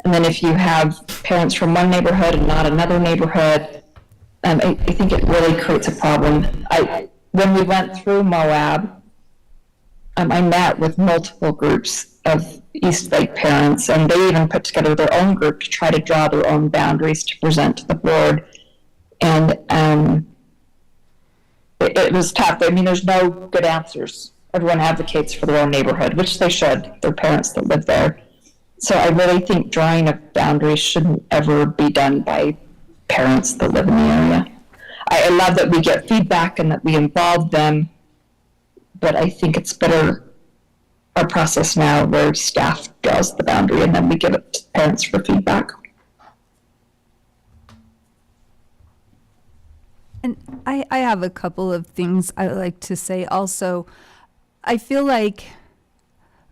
then if you have parents from one neighborhood and not another neighborhood, I think it really creates a problem. When we went through Moab, I met with multiple groups of East Lake parents, and they even put together their own group to try to draw their own boundaries to present to the board. And it was tough. I mean, there's no good answers. Everyone advocates for their own neighborhood, which they should, their parents that live there. So I really think drawing of boundaries shouldn't ever be done by parents that live in the area. I love that we get feedback and that we involve them, but I think it's better our process now where staff draws the boundary and then we give it to parents for feedback. And I have a couple of things I would like to say also. I feel like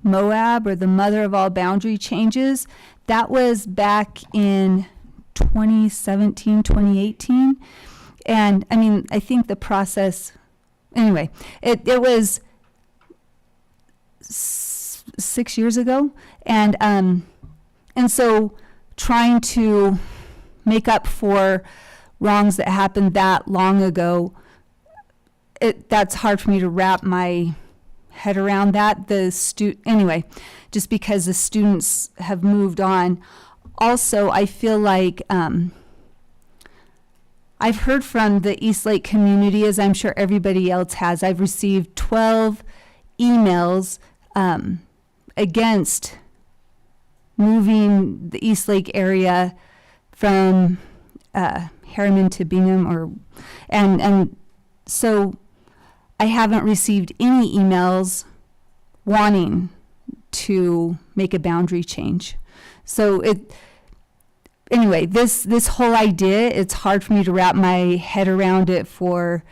Moab, or the mother of all boundary changes, that was back in 2017, 2018. And I mean, I think the process, anyway, it was 6 years ago. And so trying to make up for wrongs that happened that long ago, that's hard for me to wrap my head around that. Anyway, just because the students have moved on. Also, I feel like I've heard from the Eastlake community, as I'm sure everybody else has. I've received 12 emails against moving the Eastlake area from Harriman to Bingham, and so I haven't received any emails wanting to make a boundary change. So anyway, this whole idea, it's hard for me to wrap my head around it for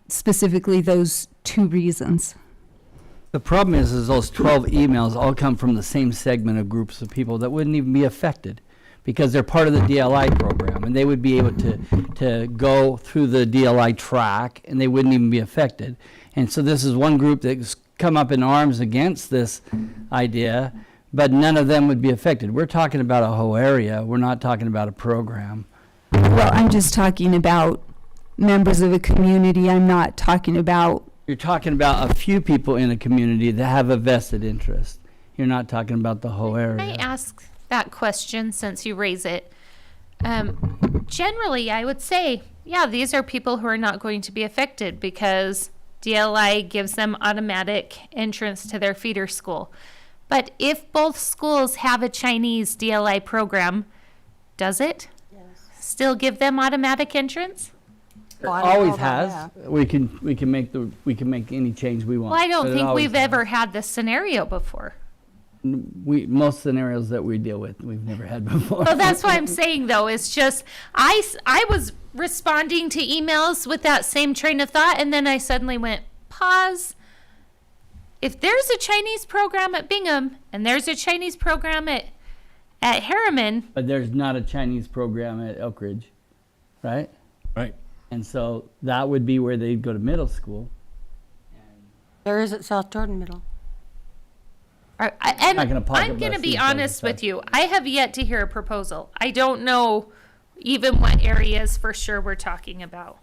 specifically those two reasons. The problem is those 12 emails all come from the same segment of groups of people that wouldn't even be affected, because they're part of the DLI program, and they would be able to go through the DLI track, and they wouldn't even be affected. And so this is one group that's come up in arms against this idea, but none of them would be affected. We're talking about a whole area. We're not talking about a program. Well, I'm just talking about members of a community. I'm not talking about... You're talking about a few people in a community that have a vested interest. You're not talking about the whole area. Can I ask that question since you raise it? Generally, I would say, yeah, these are people who are not going to be affected because DLI gives them automatic entrance to their feeder school. But if both schools have a Chinese DLI program, does it still give them automatic entrance? It always has. We can make any change we want. Well, I don't think we've ever had this scenario before. Most scenarios that we deal with, we've never had before. Well, that's what I'm saying, though. It's just I was responding to emails with that same train of thought, and then I suddenly went, pause. If there's a Chinese program at Bingham and there's a Chinese program at Harriman. But there's not a Chinese program at Elk Ridge, right? Right. And so that would be where they'd go to middle school. There is at South Jordan Middle. And I'm going to be honest with you. I have yet to hear a proposal. I don't know even what areas for sure we're talking about.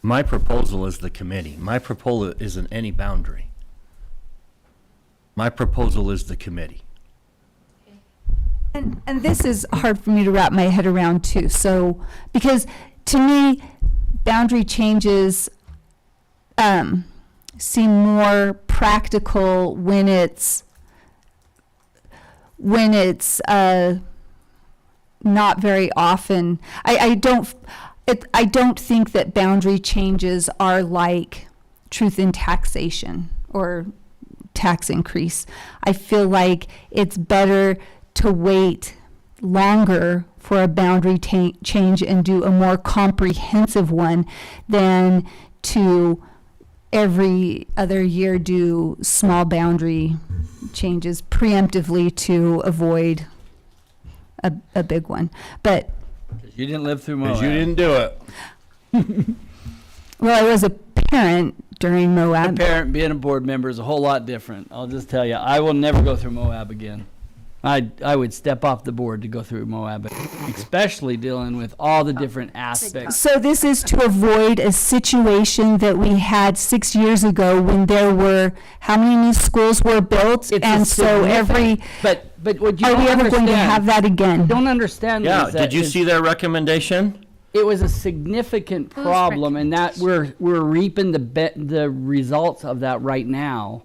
My proposal is the committee. My proposal isn't any boundary. My proposal is the committee. And this is hard for me to wrap my head around too. So, because to me, boundary changes seem more practical when it's not very often. I don't think that boundary changes are like truth in taxation or tax increase. I feel like it's better to wait longer for a boundary change and do a more comprehensive one than to every other year do small boundary changes preemptively to avoid a big one. But you didn't live through Moab. You didn't do it. Well, I was a parent during Moab. A parent being a board member is a whole lot different. I'll just tell you, I will never go through Moab again. I would step off the board to go through Moab, especially dealing with all the different aspects. So this is to avoid a situation that we had 6 years ago when there were, how many new schools were built? It's and so every... But But what you Are don't we ever going to understand- have that again? Don't understand. Yeah, Lisa, did you is see their recommendation? It was a significant problem, and that we're reaping the results of that right now.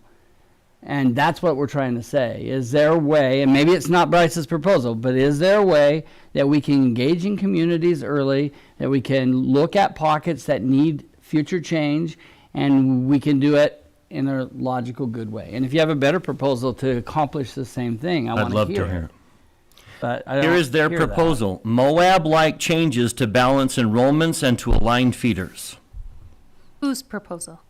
And that's what we're trying to say. Is there a way, and maybe it's not Bryce's proposal, but is there a way that we can engage in communities early, that we can look at pockets that need future change, and we can do it in a logical, good way? And if you have a better proposal to accomplish the same thing, I want I'd to love hear to hear it. But I don't Here is their hear that. proposal. Moab-like changes to balance enrollments and to align feeders. Whose proposal?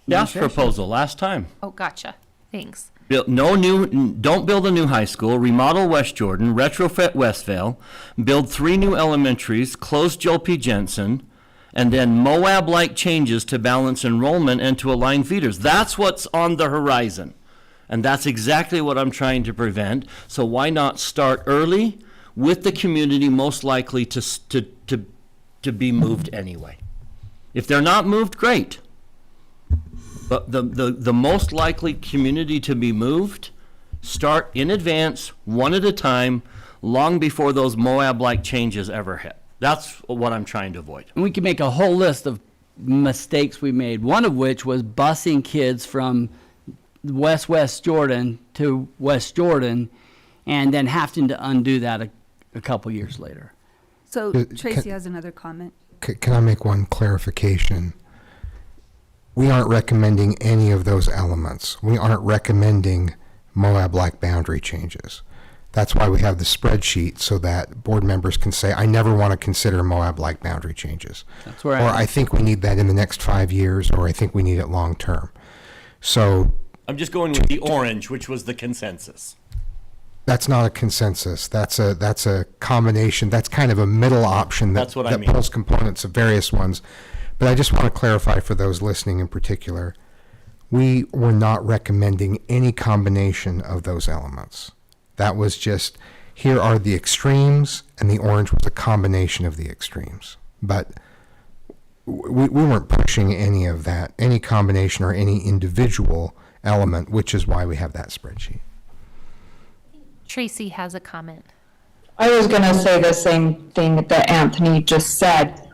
Staff's proposal last time. Oh, gotcha. Thanks. Don't build a new high school, remodel West Jordan, retrofit Westvale, build 3 new elementaries, close Joe P. Jensen, and then Moab-like changes to balance enrollment and to align feeders. That's what's on the horizon. And that's exactly what I'm trying to prevent. So why not start early with the community most likely to be moved anyway? If they're not moved, great. But the most likely community to be moved, start in advance, one at a time, long before those Moab-like changes ever hit. That's what I'm trying to avoid. And we can make a whole list of mistakes we made, one of which was busing kids from West Jordan to West Jordan, and then having to undo that a couple years later. So Can- Tracy has another comment. Can I make one clarification? We aren't recommending any of those elements. We aren't recommending Moab-like boundary changes. That's why we have the spreadsheet, so that board members can say, I never want to consider Moab-like boundary changes. That's where Or I think we need that in the next 5 years, or I think we need it long-term. So I'm just going with the orange, which was the consensus. that's not a consensus. That's a combination. That's kind of a middle option That's what I that mean. pulls components of various ones. But I just want to clarify for those listening in particular, we were not recommending any combination of those elements. That was just, here are the extremes, and the orange was a combination of the extremes. But we weren't pushing any of that, any combination or any individual element, which is why we have that spreadsheet. Tracy has a comment. I was going to say the same thing that Anthony just said.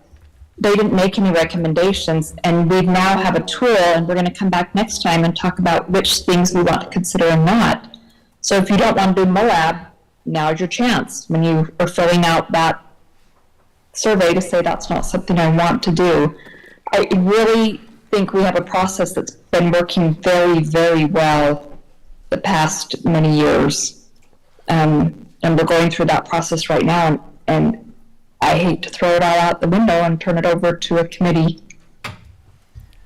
They didn't make any recommendations, and we now have a tool, and we're going to come back next time and talk about which things we want to consider and not. So if you don't want to do Moab, now's your chance when you are filling out that survey to say that's not something I want to do. I really think we have a process that's been working very, very well the past many years. And we're going through that process right now, and I hate to throw it all out the window and turn it over to a committee.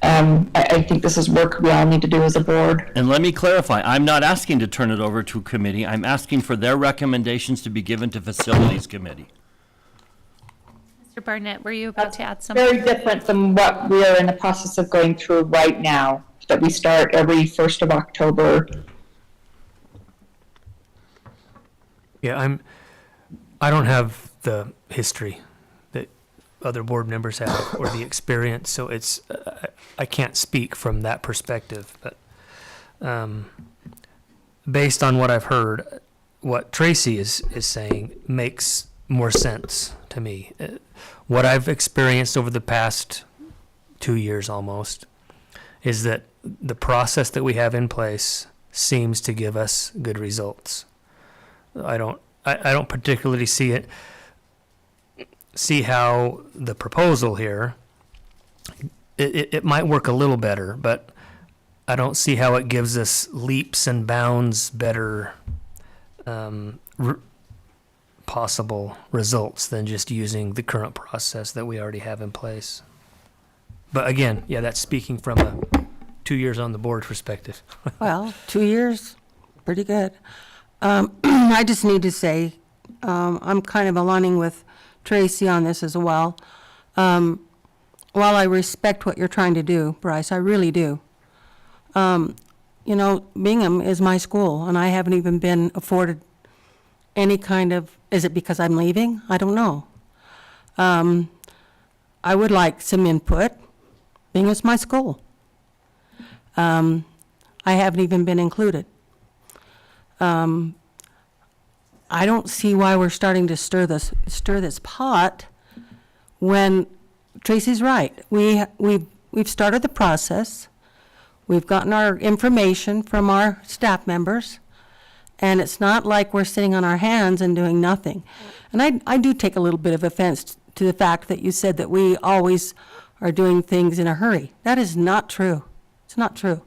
I think this is work we all need to do as a board. And let me clarify, I'm not asking to turn it over to a committee. I'm asking for their recommendations to be given to Facilities Committee. Mr. Barnett, were you about to add something? Very different than what we are in the process of going through right now, that we start every 1st of October. Yeah, I don't have the history that other board members have or the experience, so it's I can't speak from that perspective. But based on what I've heard, what Tracy is saying makes more sense to me. What I've experienced over the past 2 years almost is that the process that we have in place seems to give us good results. I don't particularly see how the proposal here, it might work a little better, but I don't see how it gives us leaps and bounds better possible results than just using the current process that we already have in place. But again, yeah, that's speaking from a 2 years on the board perspective. Well, 2 years, pretty good. I just need to say, I'm kind of aligning with Tracy on this as well. While I respect what you're trying to do, Bryce, I really do. Bingham is my school, and I haven't even been afforded any kind of, is it because I'm leaving? I don't know. I would like some input. Bingham's my school. I haven't even been included. I don't see why we're starting to stir this pot when Tracy's right. We've started the process. We've gotten our information from our staff members, and it's not like we're sitting on our hands and doing nothing. And I do take a little bit of offense to the fact that you said that we always are doing things in a hurry. That is not true. It's not true.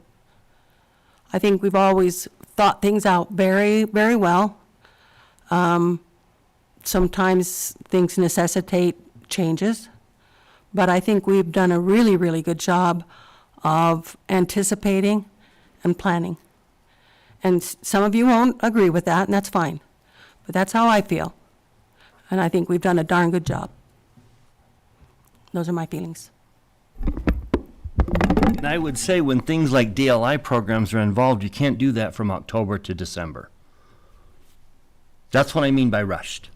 I think we've always thought things out very, very well. Sometimes things necessitate changes, but I think we've done a really, really good job of anticipating and planning. And some of you won't agree with that, and that's fine. But that's how I feel. And I think we've done a darn good job. Those are my feelings. And I would say when things like DLI programs are involved, you can't do that from October to December. That's what I mean by rushed.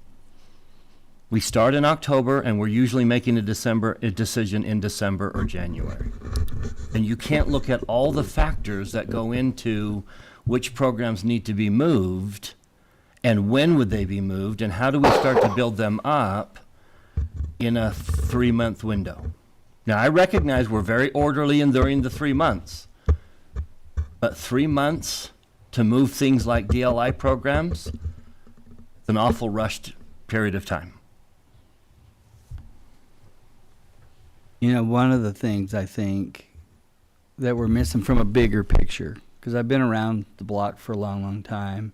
We start in October, and we're usually making a decision in December or January. And you can't look at all the factors that go into which programs need to be moved, and when would they be moved, and how do we start to build them up in a 3-month window. Now, I recognize we're very orderly in during the 3 months, but 3 months to move things like DLI programs, it's an awful rushed period of time. You know, one of the things I think that we're missing from a bigger picture, because I've been around the block for a long, long time,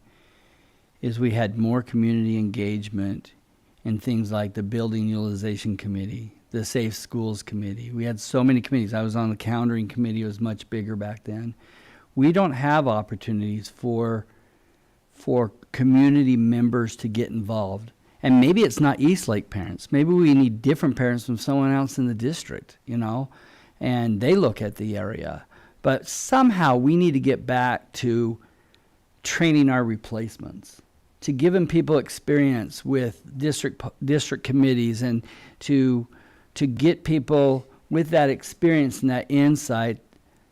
is we had more community engagement in things like the Building Utilization Committee, the Safe Schools Committee. We had so many committees. I was on the Countering Committee. It was much bigger back then. We don't have opportunities for community members to get involved. And maybe it's not Eastlake parents. Maybe we need different parents from someone else in the district, you know, and they look at the area. But somehow we need to get back to training our replacements, to giving people experience with district committees, and to get people with that experience and that insight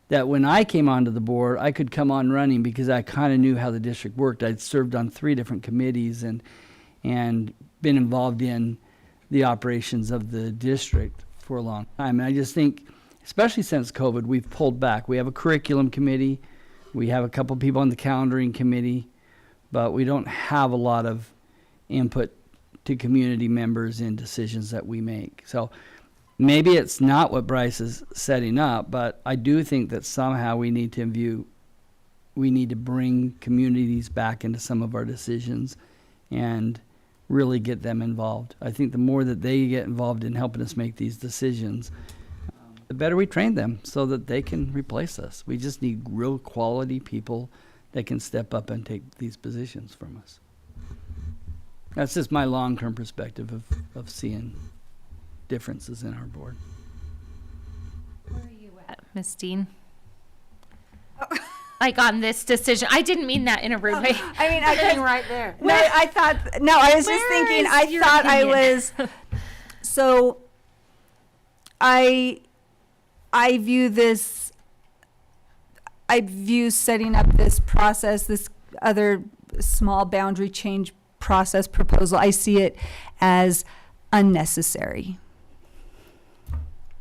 that when I came onto the board, I could come on running because I kind of knew how the district worked. I'd served on 3 different committees and been involved in the operations of the district for a long time. And I just think, especially since COVID, we've pulled back. We have a curriculum committee. We have a couple people on the calendaring committee, but we don't have a lot of input to community members in decisions that we make. So maybe it's not what Bryce is setting up, but I do think that somehow we need to bring communities back into some of our decisions and really get them involved. I think the more that they get involved in helping us make these decisions, the better we train them so that they can replace us. We just need real quality people that can step up and take these positions from us. That's just my long-term perspective of seeing differences in our board. Where are you at, Ms. Dean? Like on this decision, I didn't mean that in a rude way. I mean, I Sitting right there. No, I was just thinking, so I view setting up this process, this other small boundary change process proposal, I see it as unnecessary.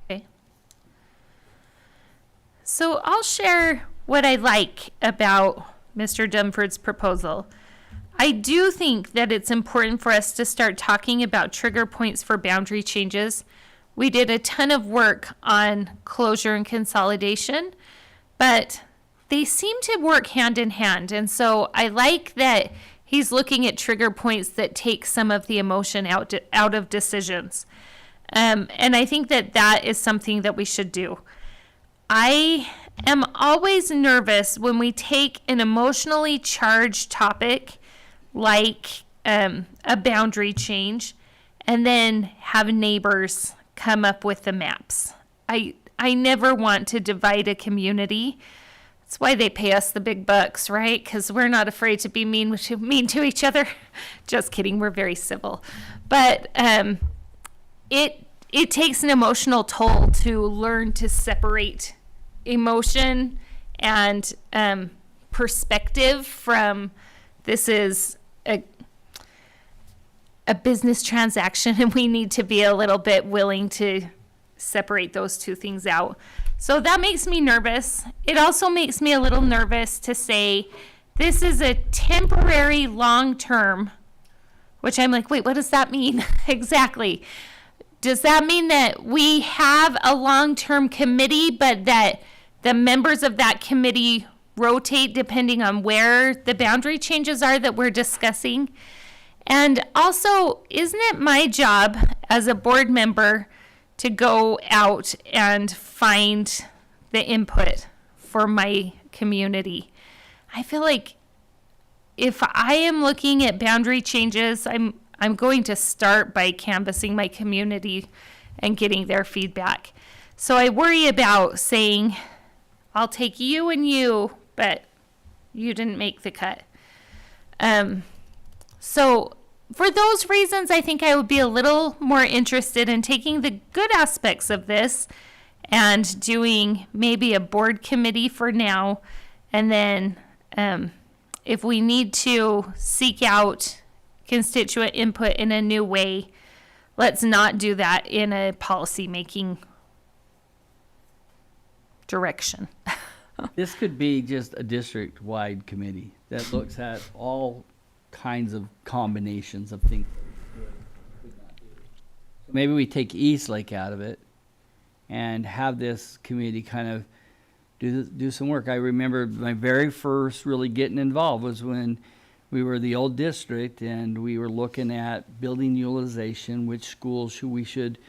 Okay. So I'll share what I like about Mr. Dunford's proposal. I do think that it's important for us to start talking about trigger points for boundary changes. We did a ton of work on closure and consolidation, but they seem to work hand in hand. And so I like that he's looking at trigger points that take some of the emotion out of decisions. And I think that that is something that we should do. I am always nervous when we take an emotionally charged topic like a boundary change and then have neighbors come up with the maps. I never want to divide a community. That's why they pay us the big bucks, right? Because we're not afraid to be mean to each other. Just kidding, we're very civil. But it takes an emotional toll to learn to separate emotion and perspective from this is a business transaction, and we need to be a little bit willing to separate those two things out. So that makes me nervous. It also makes me a little nervous to say this is a temporary long-term, which I'm like, wait, what does that mean exactly? Does that mean that we have a long-term committee, but that the members of that committee rotate depending on where the boundary changes are that we're discussing? And also, isn't it my job as a board member to go out and find the input for my community? I feel like if I am looking at boundary changes, I'm going to start by canvassing my community and getting their feedback. So I worry about saying, I'll take you and you, but you didn't make the cut. So for those reasons, I think I would be a little more interested in taking the good aspects of this and doing maybe a board committee for now. And then if we need to seek out constituent input in a new way, let's not do that in a policy-making direction. This could be just a district-wide committee that looks at all kinds of combinations of things. Maybe we take Eastlake out of it and have this committee kind of do some work. I remember my very first really getting involved was when we were the old district and we were looking at building utilization, which schools we should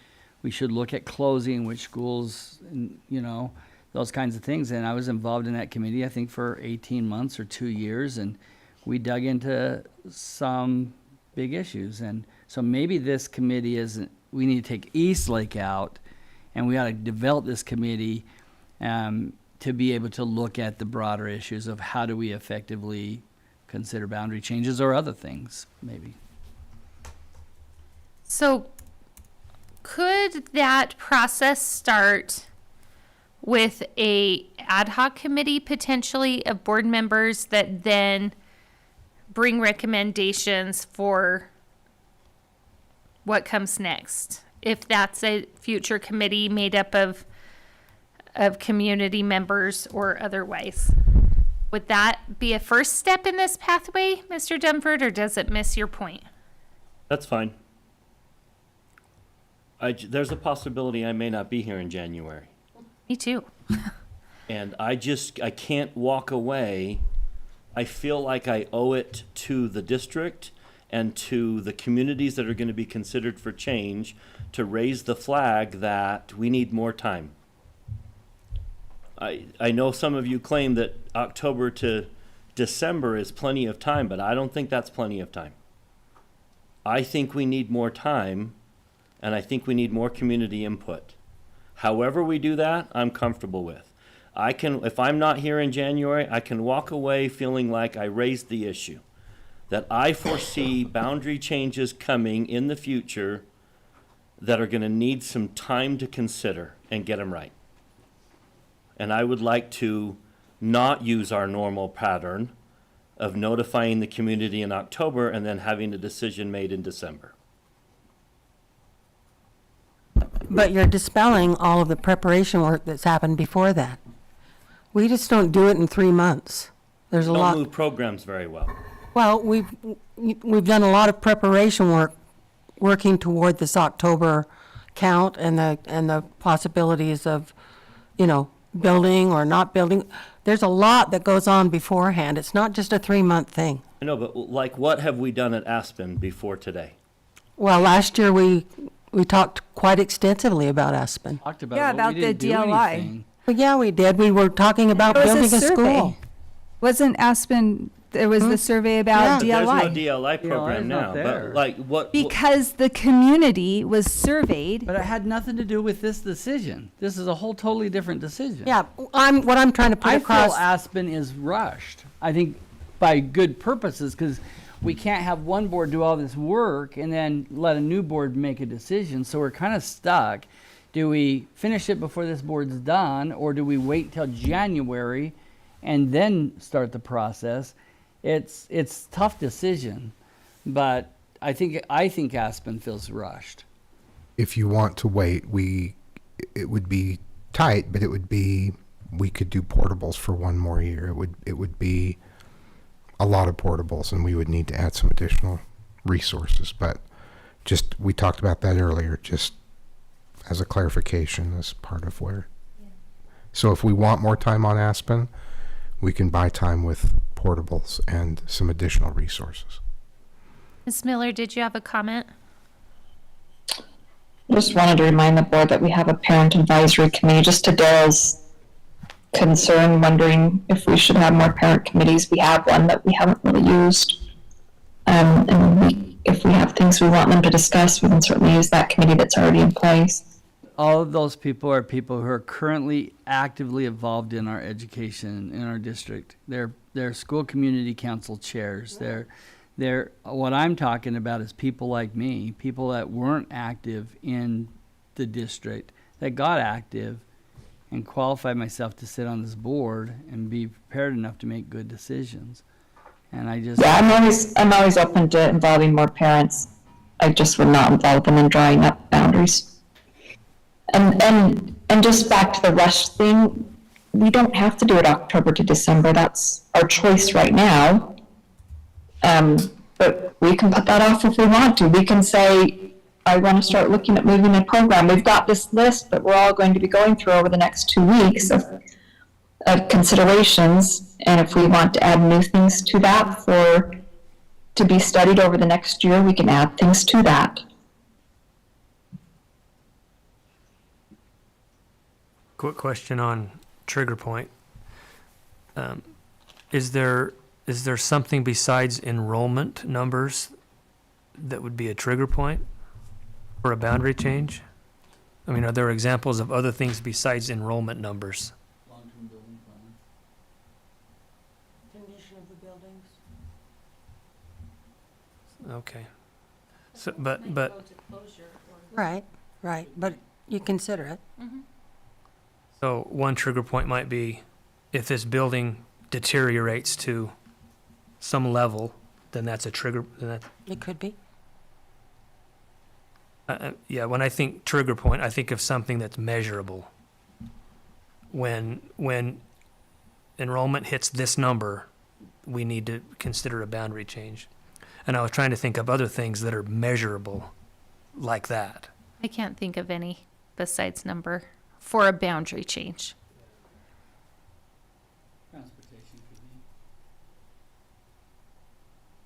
look at closing, which schools, you know, those kinds of things. And I was involved in that committee, I think, for 18 months or 2 years, and we dug into some big issues. And so maybe this committee isn't, we need to take Eastlake out, and we ought to develop this committee to be able to look at the broader issues of how do we effectively consider boundary changes or other things, maybe. So could that process start with a ad hoc committee potentially of board members that then bring recommendations for what comes next? If that's a future committee made up of community members or otherwise. Would that be a first step in this pathway, Mr. Dunford, or does it miss your point? That's fine. There's a possibility I may not be here in January. Me too. And I can't walk away. I feel like I owe it to the district and to the communities that are going to be considered for change to raise the flag that we need more time. I know some of you claim that October to December is plenty of time, but I don't think that's plenty of time. I think we need more time, and I think we need more community input. However we do that, I'm comfortable with. If I'm not here in January, I can walk away feeling like I raised the issue, that I foresee boundary changes coming in the future that are going to need some time to consider and get them right. And I would like to not use our normal pattern of notifying the community in October and then having a decision made in December. But you're dispelling all of the preparation work that's happened before that. We just don't do it in 3 months. There's a lot. Don't move programs very well. Well, we've done a lot of preparation work, working toward this October count and the possibilities of, building or not building. There's a lot that goes on beforehand. It's not just a 3-month thing. I know, but what have we done at Aspen before today? Well, last year we talked quite extensively about Aspen. Talked about Yeah, it, but about we didn't the do DLI. anything. Well, yeah, we did. We were talking about There was building a survey. school. Wasn't Aspen, there was the survey about There's no DLI? DLI program DLI is not now, there. but what? Because the community was surveyed. But it had nothing to do with this decision. This is a whole totally different decision. Yeah, what I'm trying to put I across. feel Aspen is rushed. I think by good purposes, because we can't have one board do all this work and then let a new board make a decision. So we're kind of stuck. Do we finish it before this board's done, or do we wait till January and then start the process? It's a tough decision, but I think Aspen feels rushed. If you want to wait, it would be tight, but we could do portables for one more year. It would be a lot of portables, and we would need to add some additional resources. But we talked about that earlier, just as a clarification, as part of where. So if we want more time on Aspen, we can buy time with portables and some additional resources. Ms. Miller, did you have a comment? Just wanted to remind the board that we have a parent advisory committee, just to Daryl's concern, wondering if we should have more parent committees. We have one that we haven't really used. If we have things we want them to discuss, we can certainly use that committee that's already in place. All of those people are people who are currently actively involved in our education in our district. They're school community council chairs. They're what I'm talking about is people like me, people that weren't active in the district, that got active and qualified myself to sit on this board and be prepared enough to make good decisions. And I'm always open to involving more parents. I just would not involve them in drawing up boundaries. And just back to the rush thing, we don't have to do it October to December. That's our choice right now. But we can put that off if we want to. We can say, I want to start looking at moving a program. We've got this list that we're all going to be going through over the next 2 weeks of considerations. And if we want to add new things to that to be studied over the next year, we can add things to that. Quick question on trigger point. Is there something besides enrollment numbers that would be a trigger point for a boundary change? I mean, are there examples of other things besides enrollment numbers? Long-term building plan. Condition of the buildings. Okay. So, but Right, but you consider it. So one trigger point might be if this building deteriorates to some level, then that's a trigger. It could be. Yeah, when I think trigger point, I think of something that's measurable. When enrollment hits this number, we need to consider a boundary change. And I was trying to think of other things that are measurable like that. I can't think of any besides number for a boundary change. Transportation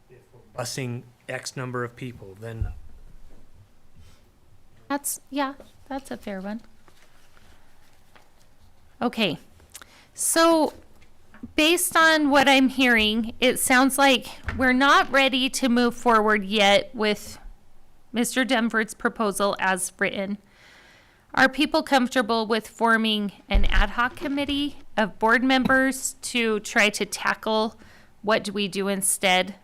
could be. Busing X number of people, then That's a fair one. Okay, so based on what I'm hearing, it sounds like we're not ready to move forward yet with Mr. Dunford's proposal as written. Are people comfortable with forming an ad hoc committee of board members to try to tackle what do we do instead?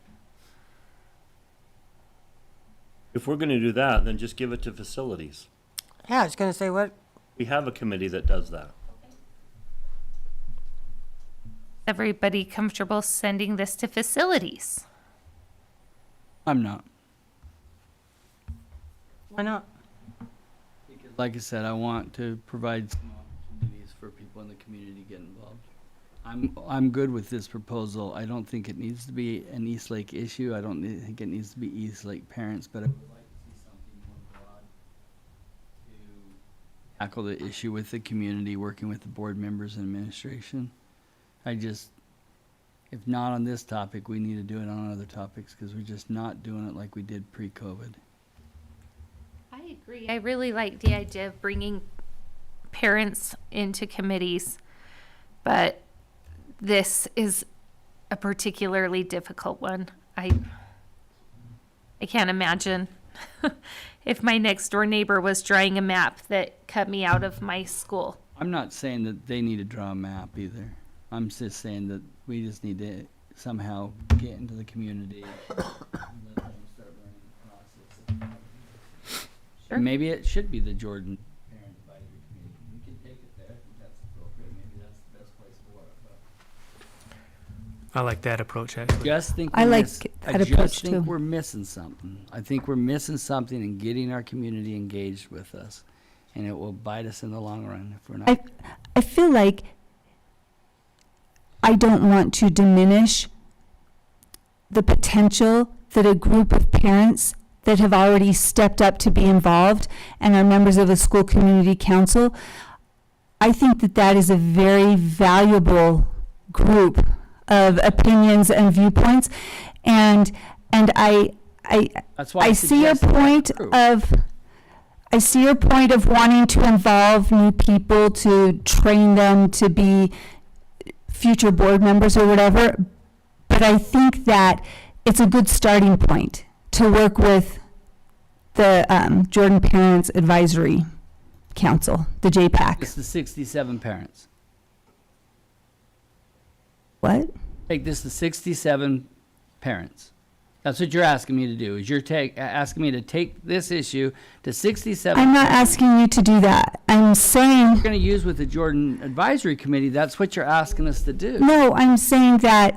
If we're going to do that, then just give it to facilities. Yeah, I was going to say what. We have a committee that does that. Everybody comfortable sending this to facilities? I'm not. Why not? Because like I said, I want to provide some opportunities for people in the community to get involved. I'm good with this proposal. I don't think it needs to be an Eastlake issue. I don't think it needs to be Eastlake parents, but I would like to see something more broad to tackle the issue with the community, working with the board members and administration. If not on this topic, we need to do it on other topics because we're just not doing it like we did pre-COVID. I agree. I really like the idea of bringing parents into committees, but this is a particularly difficult one. I can't imagine if my next door neighbor was drawing a map that cut me out of my school. I'm not saying that they need to draw a map either. I'm just saying that we just need to somehow get into the community and let them start learning the process. Sure. Maybe it should be the Jordan Parent Advisory Committee. We can take it there. I think that's appropriate. Maybe that's the best place for it. I like that approach, actually. Just think I we're like I that just approach think too. we're missing something. I think we're missing something in getting our community engaged with us, and it will bite us in the long run if we're not. I feel like I don't want to diminish the potential that a group of parents that have already stepped up to be involved and are members of a school community council. I think that that is a very valuable group of opinions and viewpoints, and I That's why I see your suggested that point group. I see your point of wanting to involve new people, to train them to be future board members or whatever, but I think that it's a good starting point to work with the Jordan Parents Advisory Council, the JPAC. It's the 67 parents. What? Take this to 67 parents. That's what you're asking me to do, is you're asking me to take this issue to 67. I'm not asking you to do that. I'm saying, You're going to use with the Jordan Advisory Committee. That's what you're asking us to do. no, I'm saying that,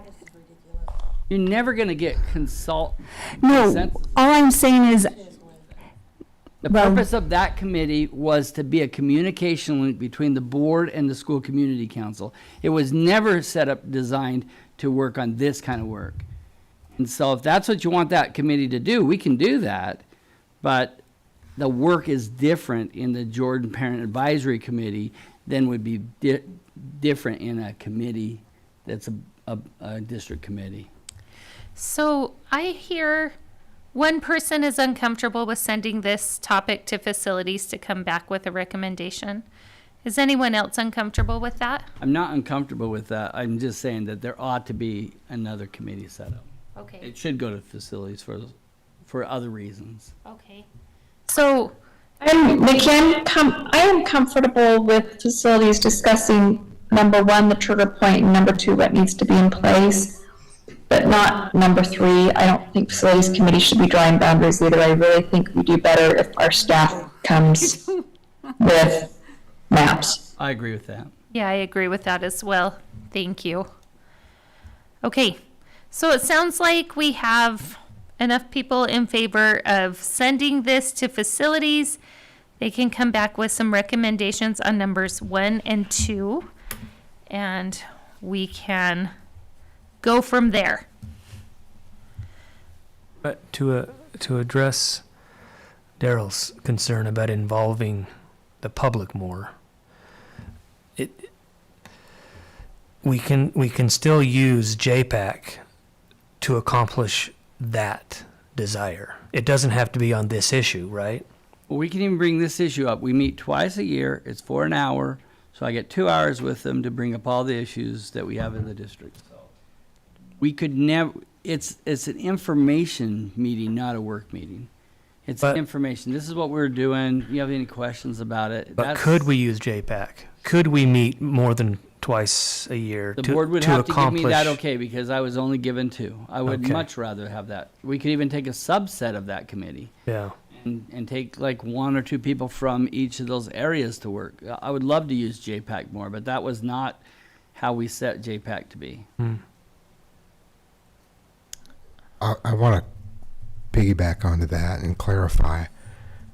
You're never going to get no, consensus. all I'm saying is, The well- purpose of that committee was to be a communication link between the board and the school community council. It was never set up, designed to work on this kind of work. And so if that's what you want that committee to do, we can do that. But the work is different in the Jordan Parent Advisory Committee than would be different in a committee that's a district committee. So I hear one person is uncomfortable with sending this topic to facilities to come back with a recommendation. Is anyone else uncomfortable with that? I'm not uncomfortable with that. I'm just saying that there ought to be another committee set up. Okay. It should go to facilities for other reasons. Okay. So, Nikki, I am comfortable with facilities discussing, number one, the trigger point, and number two, what needs to be in place, but not number three. I don't think facilities committee should be drawing boundaries either. I really think we do better if our staff comes with maps. I agree with that. yeah, I agree with that as well. Thank you. Okay. So it sounds like we have enough people in favor of sending this to facilities. They can come back with some recommendations on numbers 1 and 2, and we can go from there. But to address Daryl's concern about involving the public more, we can still use JPAC to accomplish that desire. It doesn't have to be on this issue, right? Well, we can even bring this issue up. We meet twice a year. It's for an hour. So I get 2 hours with them to bring up all the issues that we have in the district. So we could never, it's an information meeting, not a work meeting. It's information. This is what we're doing. You have any questions about it? But could we use JPAC? Could we meet more than twice a year The to board would to have to give accomplish? me that okay, because I was only given 2. I would Okay. much rather have that. We could even take a subset of that committee Yeah. and take like 1 or 2 people from each of those areas to work. I would love to use JPAC more, but that was not how we set JPAC to be. I want to piggyback onto that and clarify.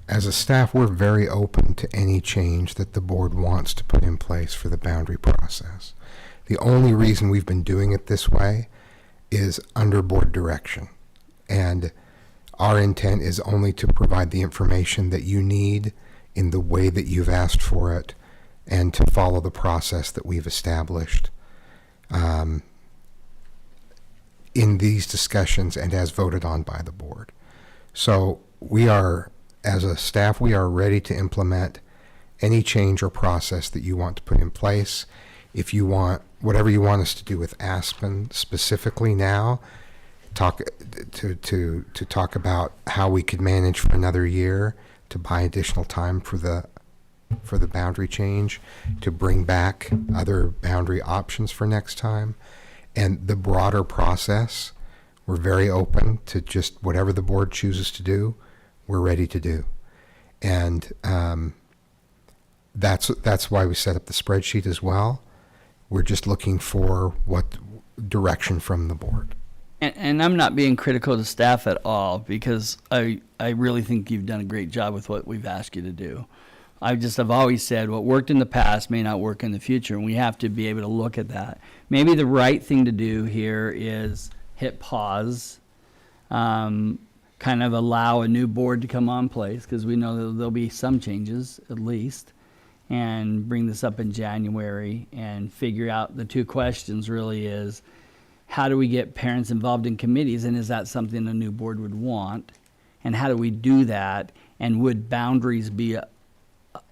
As a staff, we're very open to any change that the board wants to put in place for the boundary process. The only reason we've been doing it this way is under board direction. And our intent is only to provide the information that you need in the way that you've asked for it and to follow the process that we've established in these discussions and as voted on by the board. So we are, as a staff, we are ready to implement any change or process that you want to put in place. If you want, whatever you want us to do with Aspen specifically now, talk about how we could manage for another year to buy additional time for the boundary change, to bring back other boundary options for next time. And the broader process, we're very open to just whatever the board chooses to do, we're ready to do. And that's why we set up the spreadsheet as well. We're just looking for what direction from the board. And I'm not being critical to staff at all, because I really think you've done a great job with what we've asked you to do. I've always said what worked in the past may not work in the future, and we have to be able to look at that. Maybe the right thing to do here is hit pause, kind of allow a new board to come on place, because we know that there'll be some changes at least, and bring this up in January and figure out the two questions really is, how do we get parents involved in committees, and is that something a new board would want? And how do we do that? And would boundaries be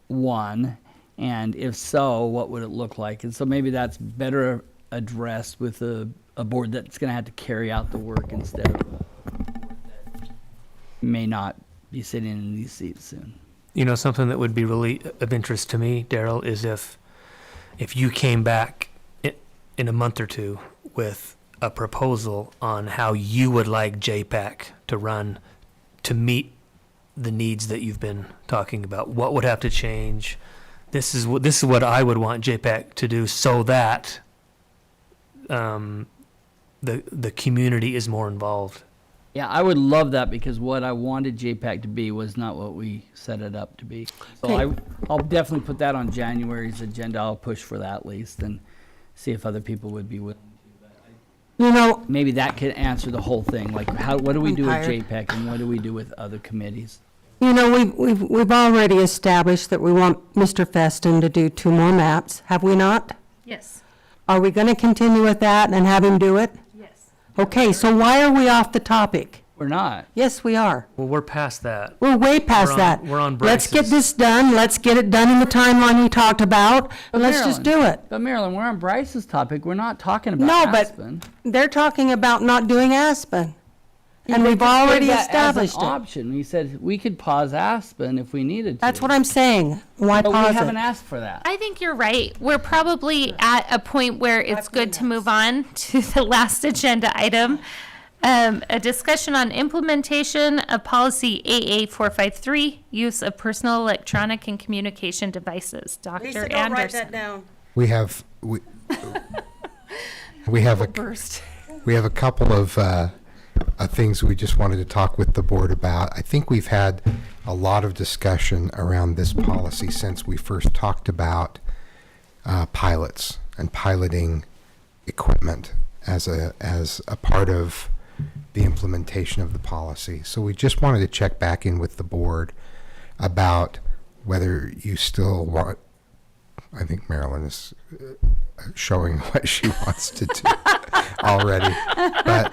one? And if so, what would it look like? And so maybe that's better addressed with a board that's going to have to carry out the work instead of may not be sitting in these seats soon. You know, something that would be really of interest to me, Daryl, is if you came back in a month or two with a proposal on how you would like JPAC to run to meet the needs that you've been talking about. What would have to change? This is what I would want JPAC to do, so that the community is more involved. Yeah, I would love that, because what I wanted JPAC to be was not what we set it up to be. So Okay. I'll definitely put that on January's agenda. I'll push for that at least, and see if other people would be willing to. You know, Maybe that could answer the whole thing. Like, what do we I'm do with tired. JPAC, and what do we do with other committees? you know, we've already established that we want Mr. Feston to do 2 more maps, have we not? Yes. Are we going to continue with that and have him do it? Yes. Okay, so why are we off the topic? We're not. Yes, we are. Well, we're past that. We're way past that. We're on Let's get Bryce's. this done. Let's get it done in the timeline we talked about, and let's just do it. But Marilyn, we're on Bryce's topic. We're not talking about No, but Aspen. they're talking about not doing Aspen. And They we've just gave already that as established an it. option. We said we could pause Aspen if we needed to. That's what I'm saying. Why But pause we haven't it? asked for that. I think you're right. We're probably at a point where it's good to move on to the last agenda item. A discussion on implementation of policy AA453, use of personal electronic and communication devices. Dr. Lisa, don't write that Anderson. down. We have a couple of things we just wanted to talk with the board about. I think we've had a lot of discussion around this policy since we first talked about pilots and piloting equipment as a part of the implementation of the policy. So we just wanted to check back in with the board about whether you still want, I think Marilyn is showing what she wants to do already, but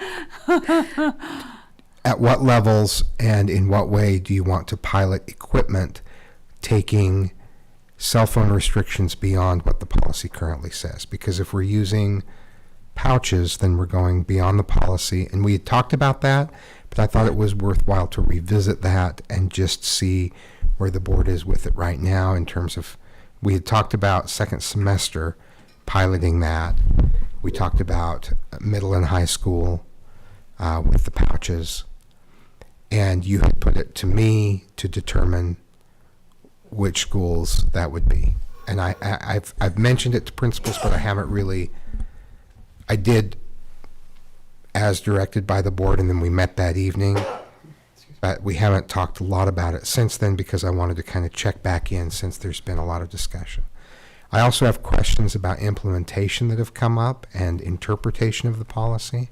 at what levels and in what way do you want to pilot equipment taking cell phone restrictions beyond what the policy currently says? Because if we're using pouches, then we're going beyond the policy, and we had talked about that, but I thought it was worthwhile to revisit that and just see where the board is with it right now in terms of, we had talked about second semester piloting that. We talked about middle and high school with the pouches, and you had put it to me to determine which schools that would be. And I've mentioned it to principals, but I haven't really. I did as directed by the board, and then we met that evening, but we haven't talked a lot about it since then because I wanted to kind of check back in since there's been a lot of discussion. I also have questions about implementation that have come up and interpretation of the policy.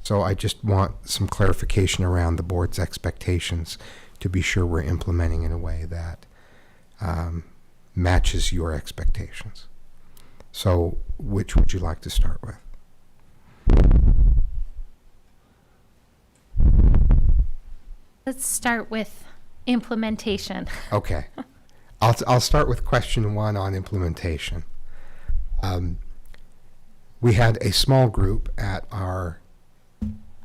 So I just want some clarification around the board's expectations to be sure we're implementing in a way that matches your expectations. So which would you like to start with? Let's start with implementation. Okay. I'll start with question 1 on implementation. We had a small group at our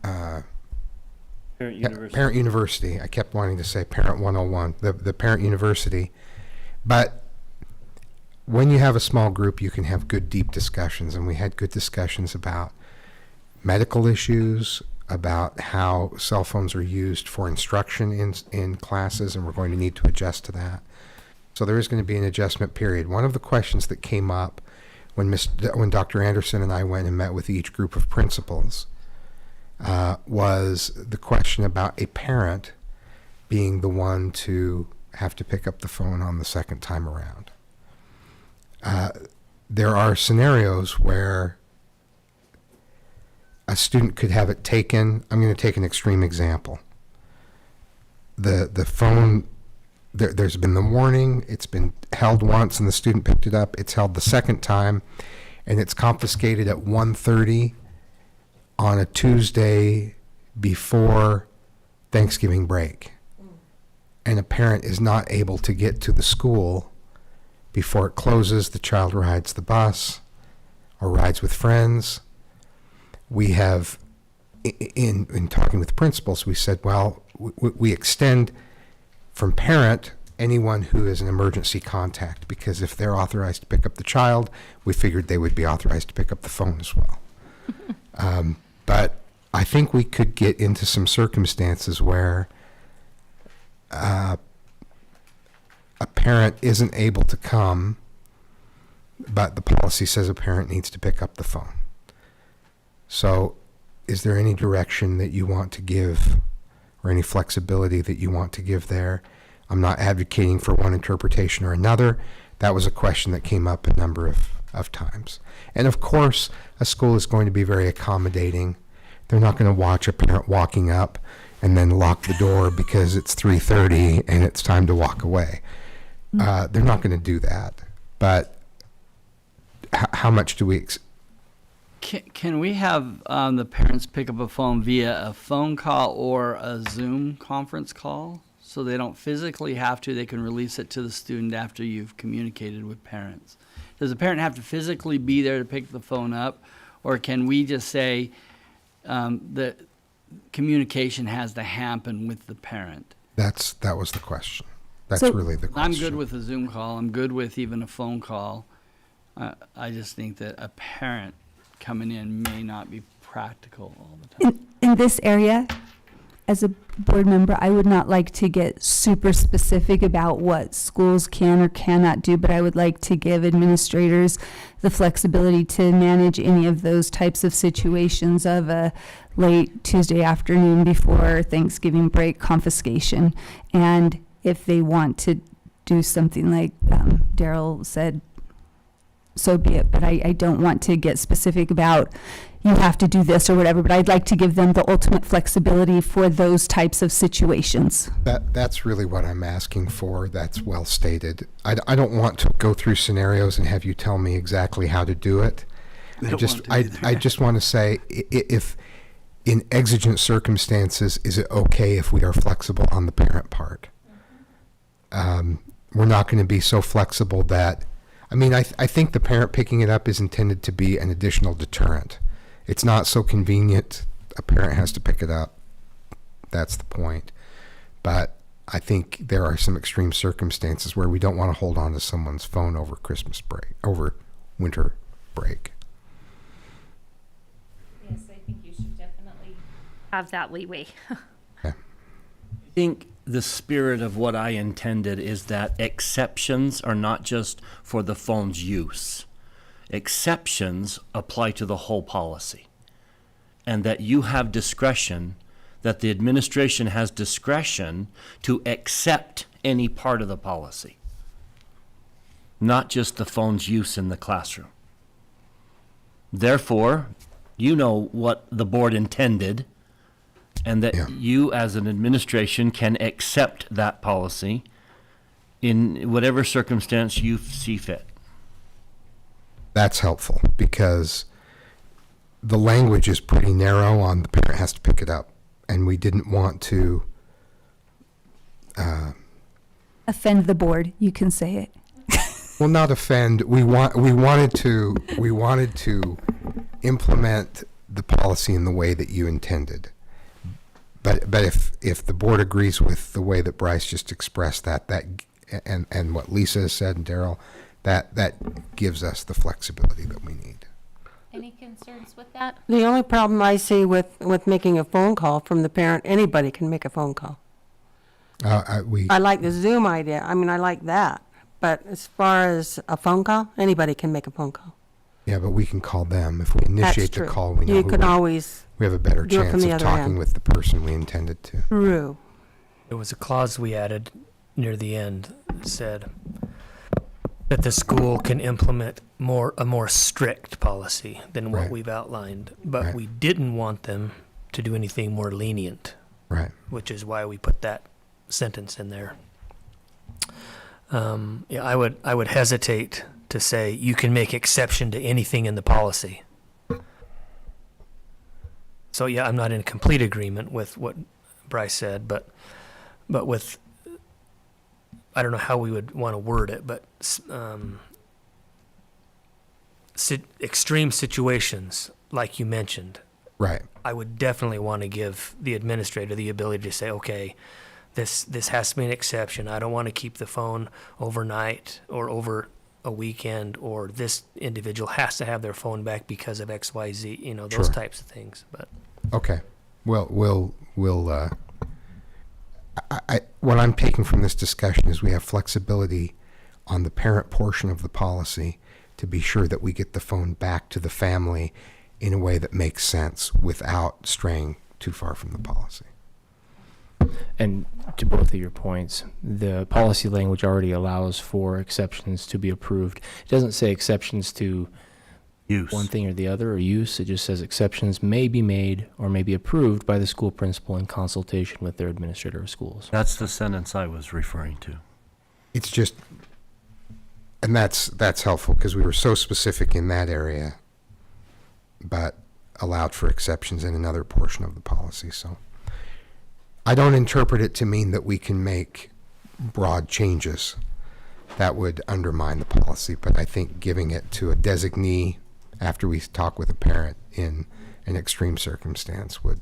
parent university. I kept wanting to say Parent 101, the parent university. But when you have a small group, you can have good, deep discussions. And we had good discussions about medical issues, about how cell phones are used for instruction in classes, and we're going to need to adjust to that. So there is going to be an adjustment period. One of the questions that came up when Dr. Anderson and I went and met with each group of principals, was the question about a parent being the one to have to pick up the phone on the second time around. There are scenarios where a student could have it taken. I'm going to take an extreme example. The phone, there's been the warning, it's been held once and the student picked it up, it's held the second time, and it's confiscated at 1:30 on a Tuesday before Thanksgiving break. And a parent is not able to get to the school before it closes. The child rides the bus or rides with friends. We have, in talking with principals, we said, well, we extend from parent anyone who is an emergency contact, because if they're authorized to pick up the child, we figured they would be authorized to pick up the phone as well. But I think we could get into some circumstances where a parent isn't able to come, but the policy says a parent needs to pick up the phone. So is there any direction that you want to give or any flexibility that you want to give there? I'm not advocating for one interpretation or another. That was a question that came up a number of times. And of course, a school is going to be very accommodating. They're not going to watch a parent walking up and then lock the door because it's 3:30 and it's time to walk away. They're not going to do that. But how much do we... Can we have the parents pick up a phone via a phone call or a Zoom conference call? So they don't physically have to, they can release it to the student after you've communicated with parents. Does the parent have to physically be there to pick the phone up? Or can we just say that communication has to happen with the parent? That was the question. That's So- really the question. I'm good with a Zoom call. I'm good with even a phone call. I just think that a parent coming in may not be practical all the time. In this area, as a board member, I would not like to get super specific about what schools can or cannot do, but I would like to give administrators the flexibility to manage any of those types of situations of a late Tuesday afternoon before Thanksgiving break confiscation. And if they want to do something like Daryl said, so be it. But I don't want to get specific about you have to do this or whatever, but I'd like to give them the ultimate flexibility for those types of situations. That's really what I'm asking for. That's well stated. I don't want to go through scenarios and have you tell me exactly how to do it. I just want to say, if in exigent circumstances, is it okay if we are flexible on the parent part? We're not going to be so flexible that, I think the parent picking it up is intended to be an additional deterrent. It's not so convenient a parent has to pick it up. That's the point. But I think there are some extreme circumstances where we don't want to hold on to someone's phone over Christmas break, over winter break. Yes, I think you should definitely have that leeway. I think the spirit of what I intended is that exceptions are not just for the phone's use. Exceptions apply to the whole policy. And that you have discretion, that the administration has discretion to accept any part of the policy, not just the phone's use in the classroom. Therefore, you know what the board intended, and that you as an administration can accept that policy in whatever circumstance you see fit. That's helpful because the language is pretty narrow on the parent has to pick it up, and we didn't want to Offend the board, you can say it. well, not offend. We wanted to implement the policy in the way that you intended. But if the board agrees with the way that Bryce just expressed that and what Lisa has said and Daryl, that gives us the flexibility that we need. Any concerns with that? The only problem I see with making a phone call from the parent, anybody can make a phone call. I like the Zoom idea. I like that. But as far as a phone call, anybody can make a phone call. Yeah, but we can call them. If we initiate the true. call, we know You who can we- always we have a better do it from chance the of other talking end. with the person we intended to. True. There was a clause we added near the end that said that the school can implement a more strict policy than what Right. we've outlined, but Right. we didn't want them to do anything more lenient. Right. Which is why we put that sentence in there. Yeah, I would hesitate to say you can make exception to anything in the policy. So yeah, I'm not in complete agreement with what Bryce said, but with, I don't know how we would want to word it, but extreme situations like you mentioned. Right. I would definitely want to give the administrator the ability to say, okay, this has to be an exception. I don't want to keep the phone overnight or over a weekend, or this individual has to have their phone back because of X, Y, Z, those Sure. types of things. But Okay. Well, what I'm taking from this discussion is we have flexibility on the parent portion of the policy to be sure that we get the phone back to the family in a way that makes sense without straying too far from the policy. And to both of your points, the policy language already allows for exceptions to be approved. It doesn't say exceptions to use one thing or the other or use. It just says exceptions may be made or may be approved by the school principal in consultation with their administrator of schools. That's the sentence I was referring to. It's just, and that's helpful because we were so specific in that area, but allowed for exceptions in another portion of the policy. So I don't interpret it to mean that we can make broad changes that would undermine the policy, but I think giving it to a designee after we talk with a parent in an extreme circumstance would,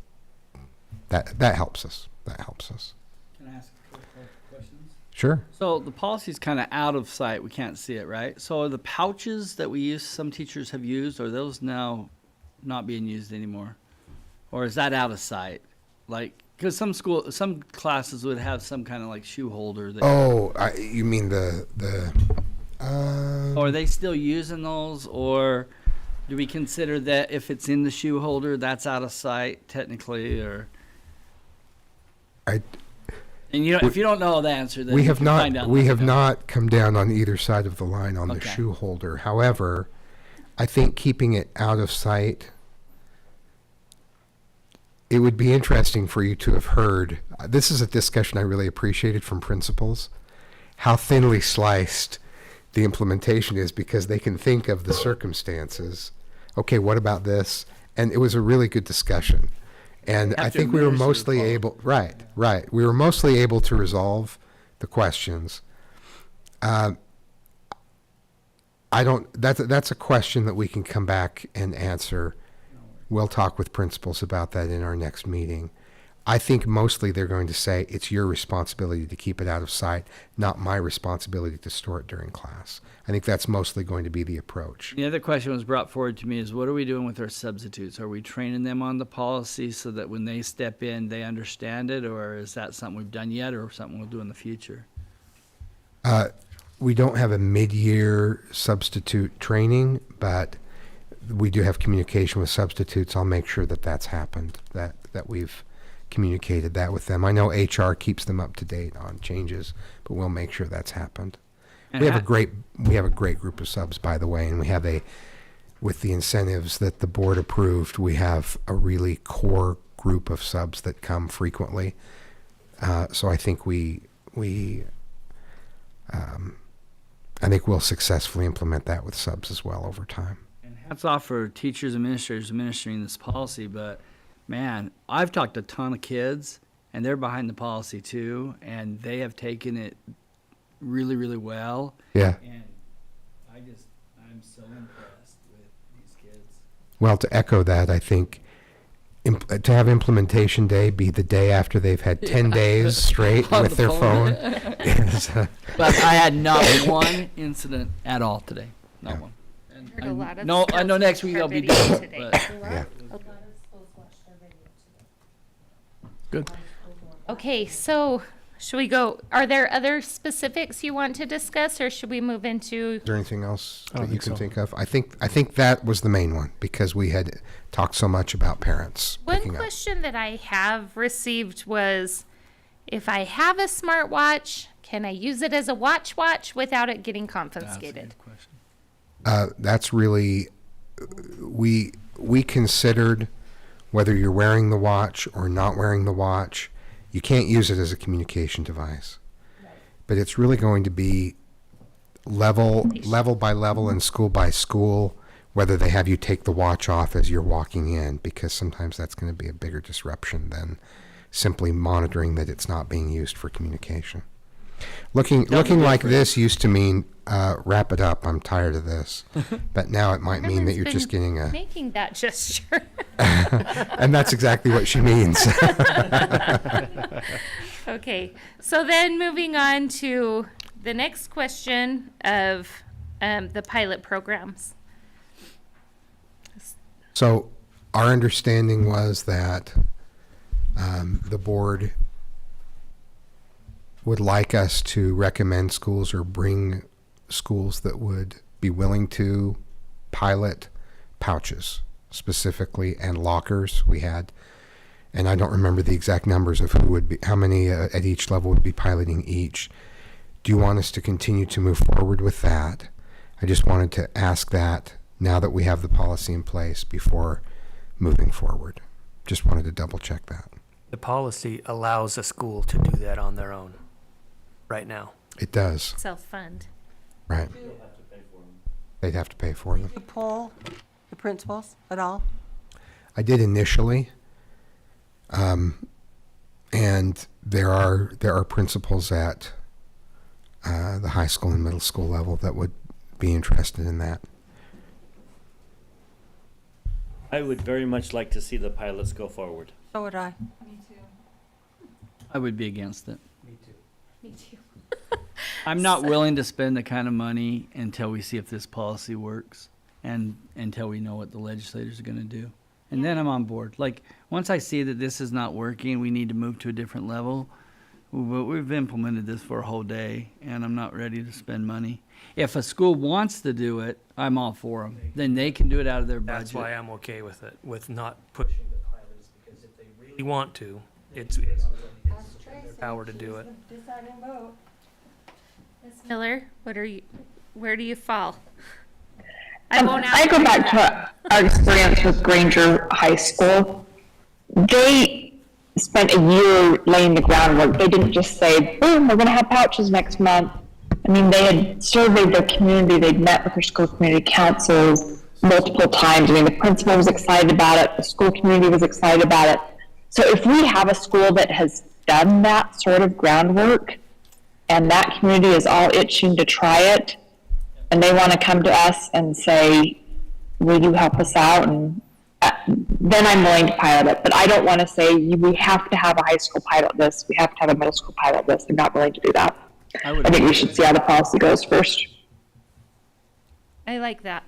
that helps us. That helps us. Can I ask a couple questions? Sure. So the policy's kind of out of sight. We can't see it, right? So are the pouches that we use, some teachers have used, are those now not being used anymore? Or is that out of sight? Like, because some classes would have some kind of like shoe holder. That You mean the or are they still using those, or do we consider that if it's in the shoe holder, that's out of sight technically, or? And if you don't know the answer, then we have can find not out. we have not come down on either side of the line on the shoe holder. However, I think keeping it out of sight, it would be interesting for you to have heard, this is a discussion I really appreciated from principals, how thinly sliced the implementation is because they can think of the circumstances. Okay, what about this? And it was a really good discussion. And I think we were mostly able, right. We were mostly able to resolve the questions. That's a question that we can come back and answer. We'll talk with principals about that in our next meeting. I think mostly they're going to say it's your responsibility to keep it out of sight, not my responsibility to store it during class. I think that's mostly going to be the approach. The other question was brought forward to me is, what are we doing with our substitutes? Are we training them on the policy so that when they step in, they understand it, or is that something we've done yet, or something we'll do in the future? We don't have a mid-year substitute training, but we do have communication with substitutes. I'll make sure that that's happened, that we've communicated that with them. I know HR keeps them up to date on changes, but we'll make sure that's happened. And We have a great group of subs, by the way, and we have with the incentives that the board approved, we have a really core group of subs that come frequently. So I think I think we'll successfully implement that with subs as well over time. And hats off for teachers, administrators administering this policy, but man, I've talked to a ton of kids, and they're behind the policy too, and they have taken it really, really well. Yeah. And I'm so impressed with these kids. Well, to echo that, I think to have implementation day be the day after they've had 10 days straight On with the their phone. phone. But I had not one incident at all today. Not one. And Heard a lot of I know stuff next week for I'll be video different. today. But Yeah. Good. Okay, so Should we go, are there other specifics you want to discuss, or should we move into? Is there anything else I don't that you think can so. think of? I think that was the main one because we had talked so much about parents One picking up. question that I have received was, if I have a smartwatch, can I use it as a watch without it getting confiscated? That's really, we considered whether you're wearing the watch or not wearing the watch. You can't use it as a communication device. But it's really going to be level by level and school by school, whether they have you take the watch off as you're walking in, because sometimes that's going to be a bigger disruption than simply monitoring that it's not being used for communication. Looking like this used to mean, wrap it up, I'm tired of this. But now it might mean that you're just getting a... Making that gesture. And that's exactly what she means. Okay, so then moving on to the next question of the pilot programs. So our understanding was that the board would like us to recommend schools or bring schools that would be willing to pilot pouches specifically and lockers. We had, and I don't remember the exact numbers of who would be, how many at each level would be piloting each. Do you want us to continue to move forward with that? I just wanted to ask that now that we have the policy in place before moving forward. Just wanted to double check that. The policy allows a school to do that on their own right now. It does, Self-fund. right? They'd have to pay for them. You poll the principals at all? I did initially, and there are principals at the high school and middle school level that would be interested in that. I would very much like to see the pilots go forward. So would I. I would be against it. Me too. I'm not willing to spend the kind of money until we see if this policy works and until we know what the legislators are going to do. And then I'm on board. Like, once I see that this is not working, we need to move to a different level. But we've implemented this for a whole day, and I'm not ready to spend money. If a school wants to do it, I'm all for them. Then they can do it out of their budget. That's why I'm okay with it, with not pushing the pilots, because if they really want to, it's their power to do it. Ms. Miller, where do you fall? I won't ask I go you back that. to our experience with Granger High School. They spent a year laying the groundwork. They didn't just say, boom, we're going to have pouches next month. I mean, they had surveyed their community. They'd met with their school community councils multiple times. I mean, the principal was excited about it. The school community was excited about it. So if we have a school that has done that sort of groundwork and that community is all itching to try it, and they want to come to us and say, will you help us out? And then I'm willing to pilot it. But I don't want to say, we have to have a high school pilot this, we have to have a middle school pilot this. I'm not willing to do that. I think we should see how the policy goes first. I like that.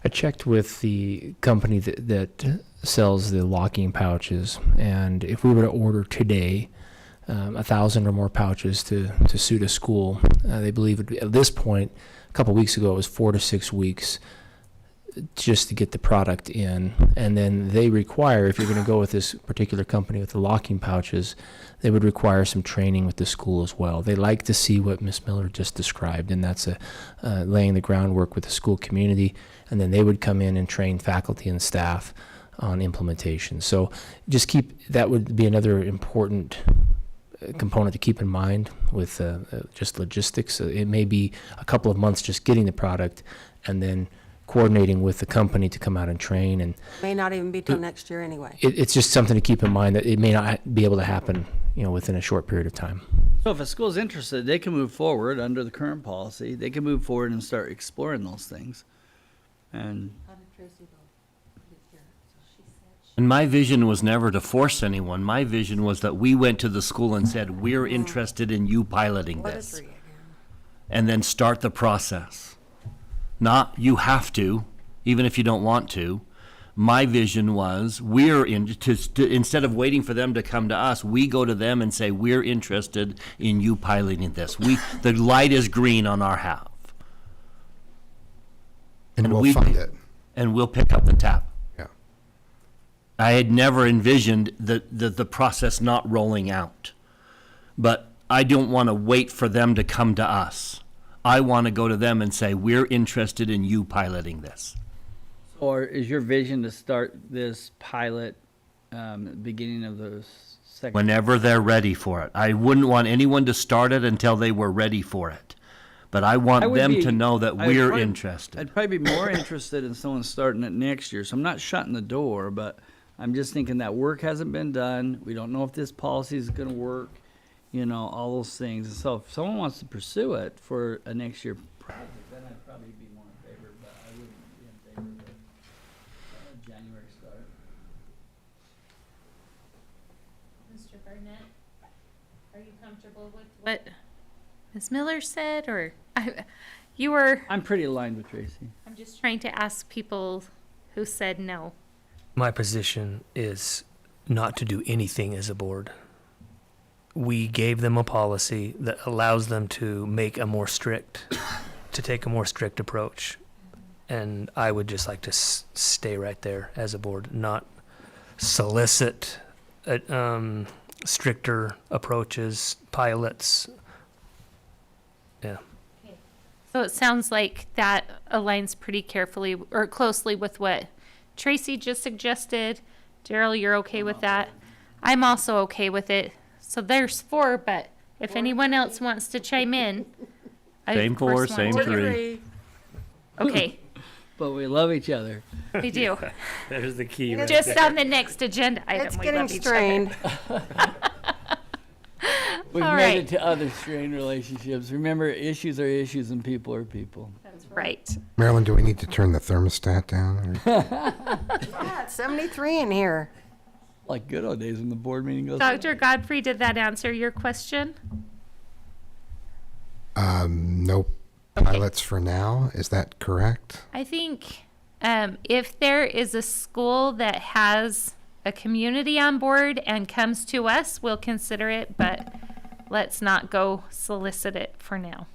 I checked with the company that sells the locking pouches, and if we were to order today 1,000 or more pouches to suit a school, they believe at this point, a couple weeks ago, it was 4 to 6 weeks just to get the product in. And then they require, if you're going to go with this particular company with the locking pouches, they would require some training with the school as well. They like to see what Ms. Miller just described, and that's laying the groundwork with the school community, and then they would come in and train faculty and staff on implementation. So just that would be another important component to keep in mind with just logistics. It may be a couple of months just getting the product and then coordinating with the company to come out and train. And May not even be till next year anyway. it's just something to keep in mind that it may not be able to happen, within a short period of time. So if a school's interested, they can move forward under the current policy. They can move forward and start exploring those things. And my vision was never to force anyone. My vision was that we went to the school and said, we're interested in you piloting this. And then start the process. Not you have to, even if you don't want to, My vision was instead of waiting for them to come to us, we go to them and say, we're interested in you piloting this. The light is green on our half. And we'll fund it. And we'll pick up the tab. Yeah. I had never envisioned the process not rolling out. But I don't want to wait for them to come to us. I want to go to them and say, we're interested in you piloting this. Or is your vision to start this pilot beginning of the second? Whenever they're ready for it. I wouldn't want anyone to start it until they were ready for it. But I want them to know that we're interested. I'd probably be more interested in someone starting it next year. So I'm not shutting the door, but I'm just thinking that work hasn't been done. We don't know if this policy is going to work, you know, all those things. And so if someone wants to pursue it for a next year project, then I'd probably be more in favor, but I wouldn't be in favor of a January start. Mr. Barnett, are you comfortable with what Ms. Miller said, or you were? I'm pretty aligned with Tracy. I'm just trying to ask people who said no. My position is not to do anything as a board. We gave them a policy that allows them to take a more strict approach. And I would just like to stay right there as a board, not solicit stricter approaches, pilots. Yeah. So it sounds like that aligns pretty carefully or closely with what Tracy just suggested. Daryl, you're okay with that? I'm also okay with it. So there's 4, but if anyone else wants to chime in. Same 4, same 3. Okay. But we love each other. We do. There's the key. Right Just there. on the next agenda item. It's we getting love each strained. We've All made right. it to other strained relationships. Remember, issues are issues and people are people. That's right. Marilyn, do we need to turn the thermostat down? Or? Yeah, it's 73 in here. Like good old days when the board meeting goes. Dr. Godfrey, did that answer your question? No pilots for now. Is that correct? I think if there is a school that has a community on board and comes to us, we'll consider it, but let's not go solicit it for now.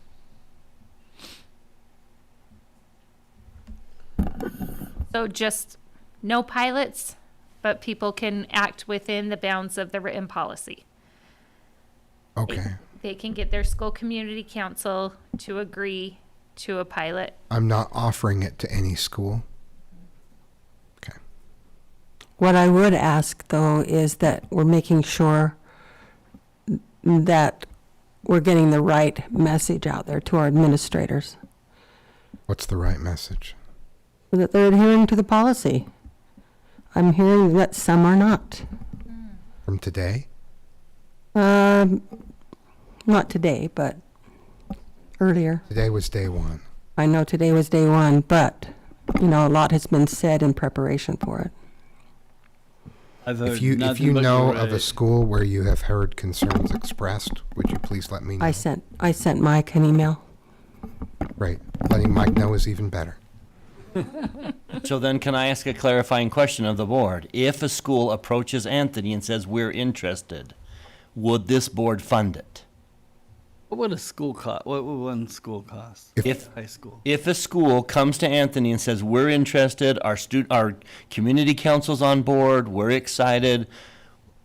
So just no pilots, but people can act within the bounds of the written policy. Okay. They can get their school community council to agree to a pilot. I'm not offering it to any school. Okay. What I would ask, though, is that we're making sure that we're getting the right message out there to our administrators, What's the right message? that they're adhering to the policy. I'm hearing that some are not. From today? Not today, but earlier. Today was day 1. I know today was day 1, but, a lot has been said in preparation for it. If you know of a school where you have heard concerns expressed, would you please let me know? I sent Mike an email. Great. Letting Mike know is even better. So then can I ask a clarifying question of the board? If a school approaches Anthony and says, we're interested, would this board fund it? What would a school cost? What would one school cost? High school. If a school comes to Anthony and says, we're interested, our community council's on board, we're excited,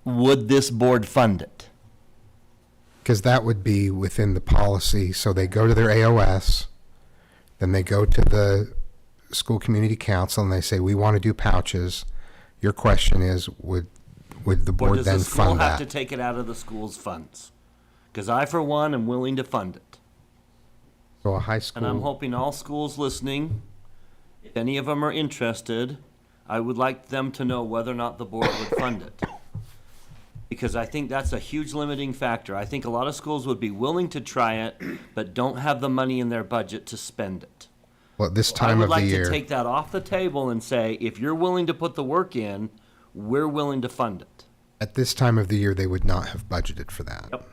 would this board fund it? Because that would be within the policy. So they go to their AOS, then they go to the school community council and they say, we want to do pouches. Your question is, would the board then Or does the school fund have that? to take it out of the school's funds? Because I, for one, am willing to fund it. So a high school. And I'm hoping all schools listening, if any of them are interested, I would like them to know whether or not the board would fund it. Because I think that's a huge limiting factor. I think a lot of schools would be willing to try it, but don't have the money in their budget to spend it. Well, this time of the I would like year. to take that off the table and say, if you're willing to put the work in, we're willing to fund it. At this time of the year, they would not have budgeted for that. Yep.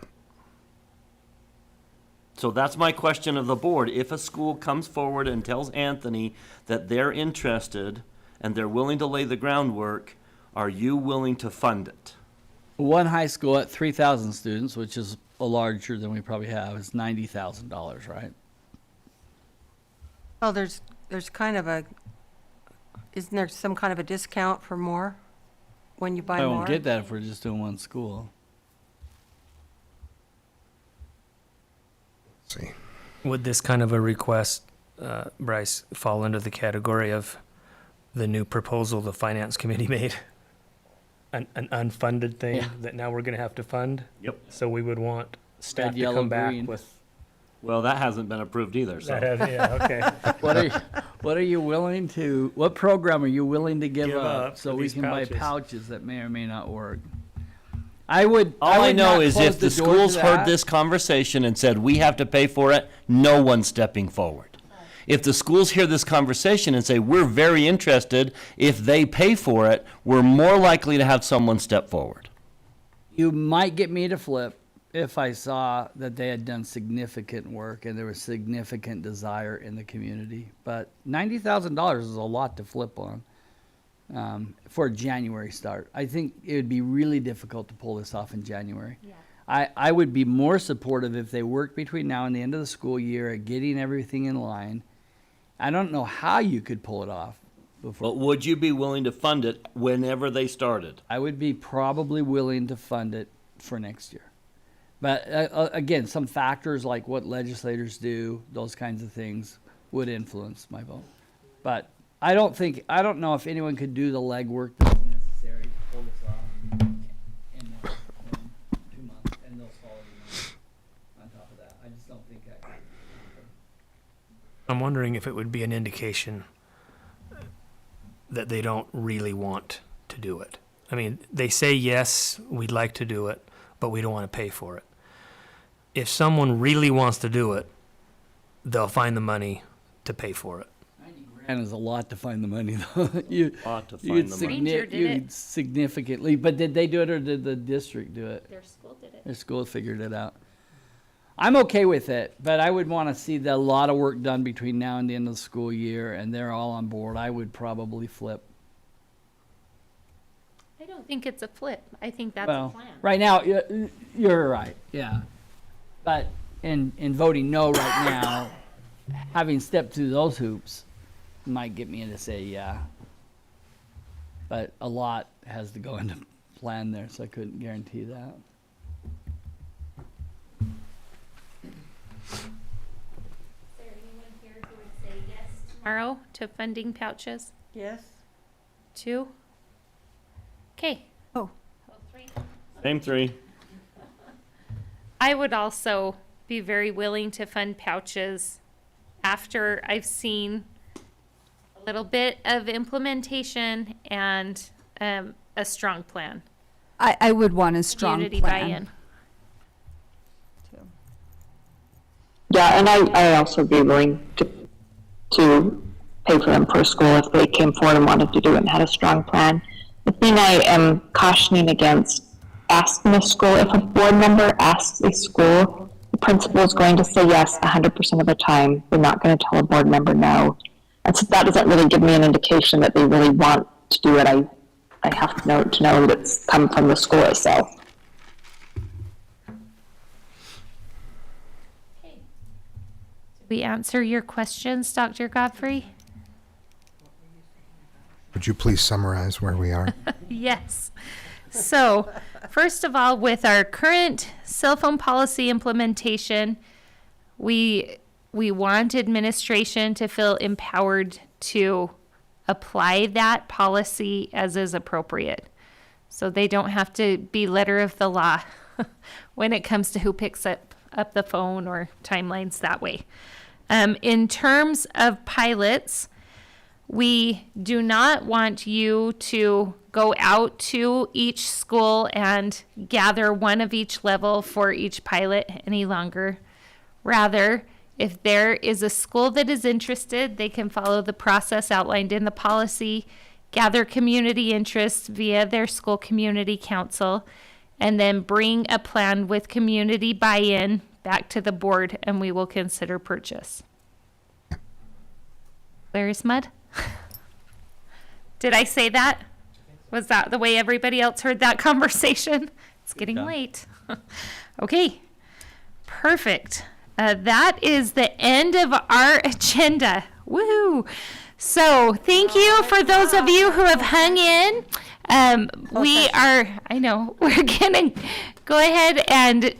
So that's my question of the board. If a school comes forward and tells Anthony that they're interested and they're willing to lay the groundwork, are you willing to fund it? One high school at 3,000 students, which is a larger than we probably have, is $90,000, right? Well, there's kind of a, isn't there some kind of a discount for more when you buy I more? won't get that if we're just doing one school. See. Would this kind of a request, Bryce, fall under the category of the new proposal the Finance Committee made? An unfunded thing Yeah. that now we're going to have to fund? Yep. So we would want staff Red, to yellow, come back green. with. Well, that hasn't been approved either, so. Yeah, okay. What are you willing to, what program are you willing to give Give up up so for we these can buy pouches? pouches that may or may not work? I would. All I would know not is close if the door to schools heard that. this conversation and said, we have to pay for it, no one's stepping forward. If the schools hear this conversation and say, we're very interested, if they pay for it, we're more likely to have someone step forward. You might get me to flip if I saw that they had done significant work and there was significant desire in the community. But $90,000 is a lot to flip on for a January start. I think it would be really difficult to pull this off in January. Yeah. I would be more supportive if they worked between now and the end of the school year at getting everything in line. I don't know how you could pull it off. But would you be willing to fund it whenever they started? I would be probably willing to fund it for next year. But again, some factors like what legislators do, those kinds of things would influence my vote. But I don't know if anyone could do the legwork that's necessary to pull this off in 2 months and those following months on top of that. I just don't think I could. I'm wondering if it would be an indication that they don't really want to do it. I mean, they say, yes, we'd like to do it, but we don't want to pay for it. If someone really wants to do it, they'll find the money to pay for it. And it's a lot to find the money, though. you, Lot to you'd find the money. Ranger did you'd it. significantly, but did they do it or did the district do it? Their school did it. Their school figured it out. I'm okay with it, but I would want to see a lot of work done between now and the end of the school year, and they're all on board. I would probably flip. I don't think it's a flip. I think that's Well, a plan. right now, you're right, yeah. But in voting no right now, having stepped through those hoops might get me to say yeah. But a lot has to go into plan there, so I couldn't guarantee that. Is there anyone here who would say yes tomorrow to funding pouches? Yes. 2? Okay. Oh. 3. Same 3. I would also be very willing to fund pouches after I've seen a little bit of implementation and a strong plan. I would want a strong Community plan. buy-in. Yeah, and I also be willing to pay for them for school if they came forward and wanted to do it and had a strong plan. The thing I am cautioning against asking a school, if a board member asks a school, the principal is going to say yes 100% of the time. They're not going to tell a board member no. And so that doesn't really give me an indication that they really want to do it. I have to know that it's come from the school itself. Did we answer your questions, Dr. Godfrey? Would you please summarize where we are? Yes. So, first of all, with our current cell phone policy implementation, we want administration to feel empowered to apply that policy as is appropriate. So they don't have to be letter of the law when it comes to who picks up the phone or timelines that way. In terms of pilots, we do not want you to go out to each school and gather one of each level for each pilot any longer. Rather, if there is a school that is interested, they can follow the process outlined in the policy, gather community interest via their school community council, and then bring a plan with community buy-in back to the board, and we will consider purchase. Clear as mud? Did I say that? Was that the way everybody else heard that conversation? It's getting late. Okay, perfect. That is the end of our agenda. Woohoo! So thank you for those of you who have hung in. We're gonna go ahead and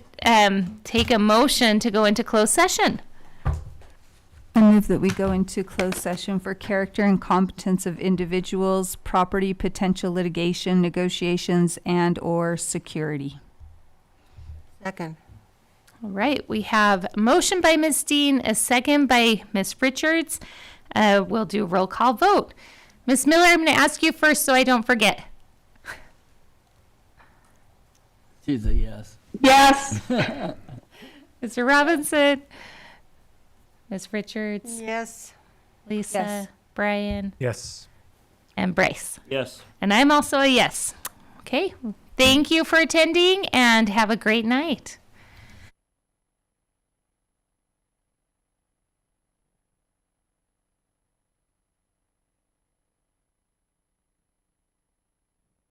take a motion to go into closed session. I move that we go into closed session for character and competence of individuals, property, potential litigation, negotiations, and/or security. Second. All right, we have a motion by Ms. Dean, a second by Ms. Richards. We'll do a roll call vote. Ms. Miller, I'm going to ask you first so I don't forget. She's a yes. Yes. Mr. Robinson? Ms. Richards? Yes. Lisa? Yes. Brian? Yes. And Bryce? Yes. And I'm also a yes. Okay, thank you for attending and have a great night.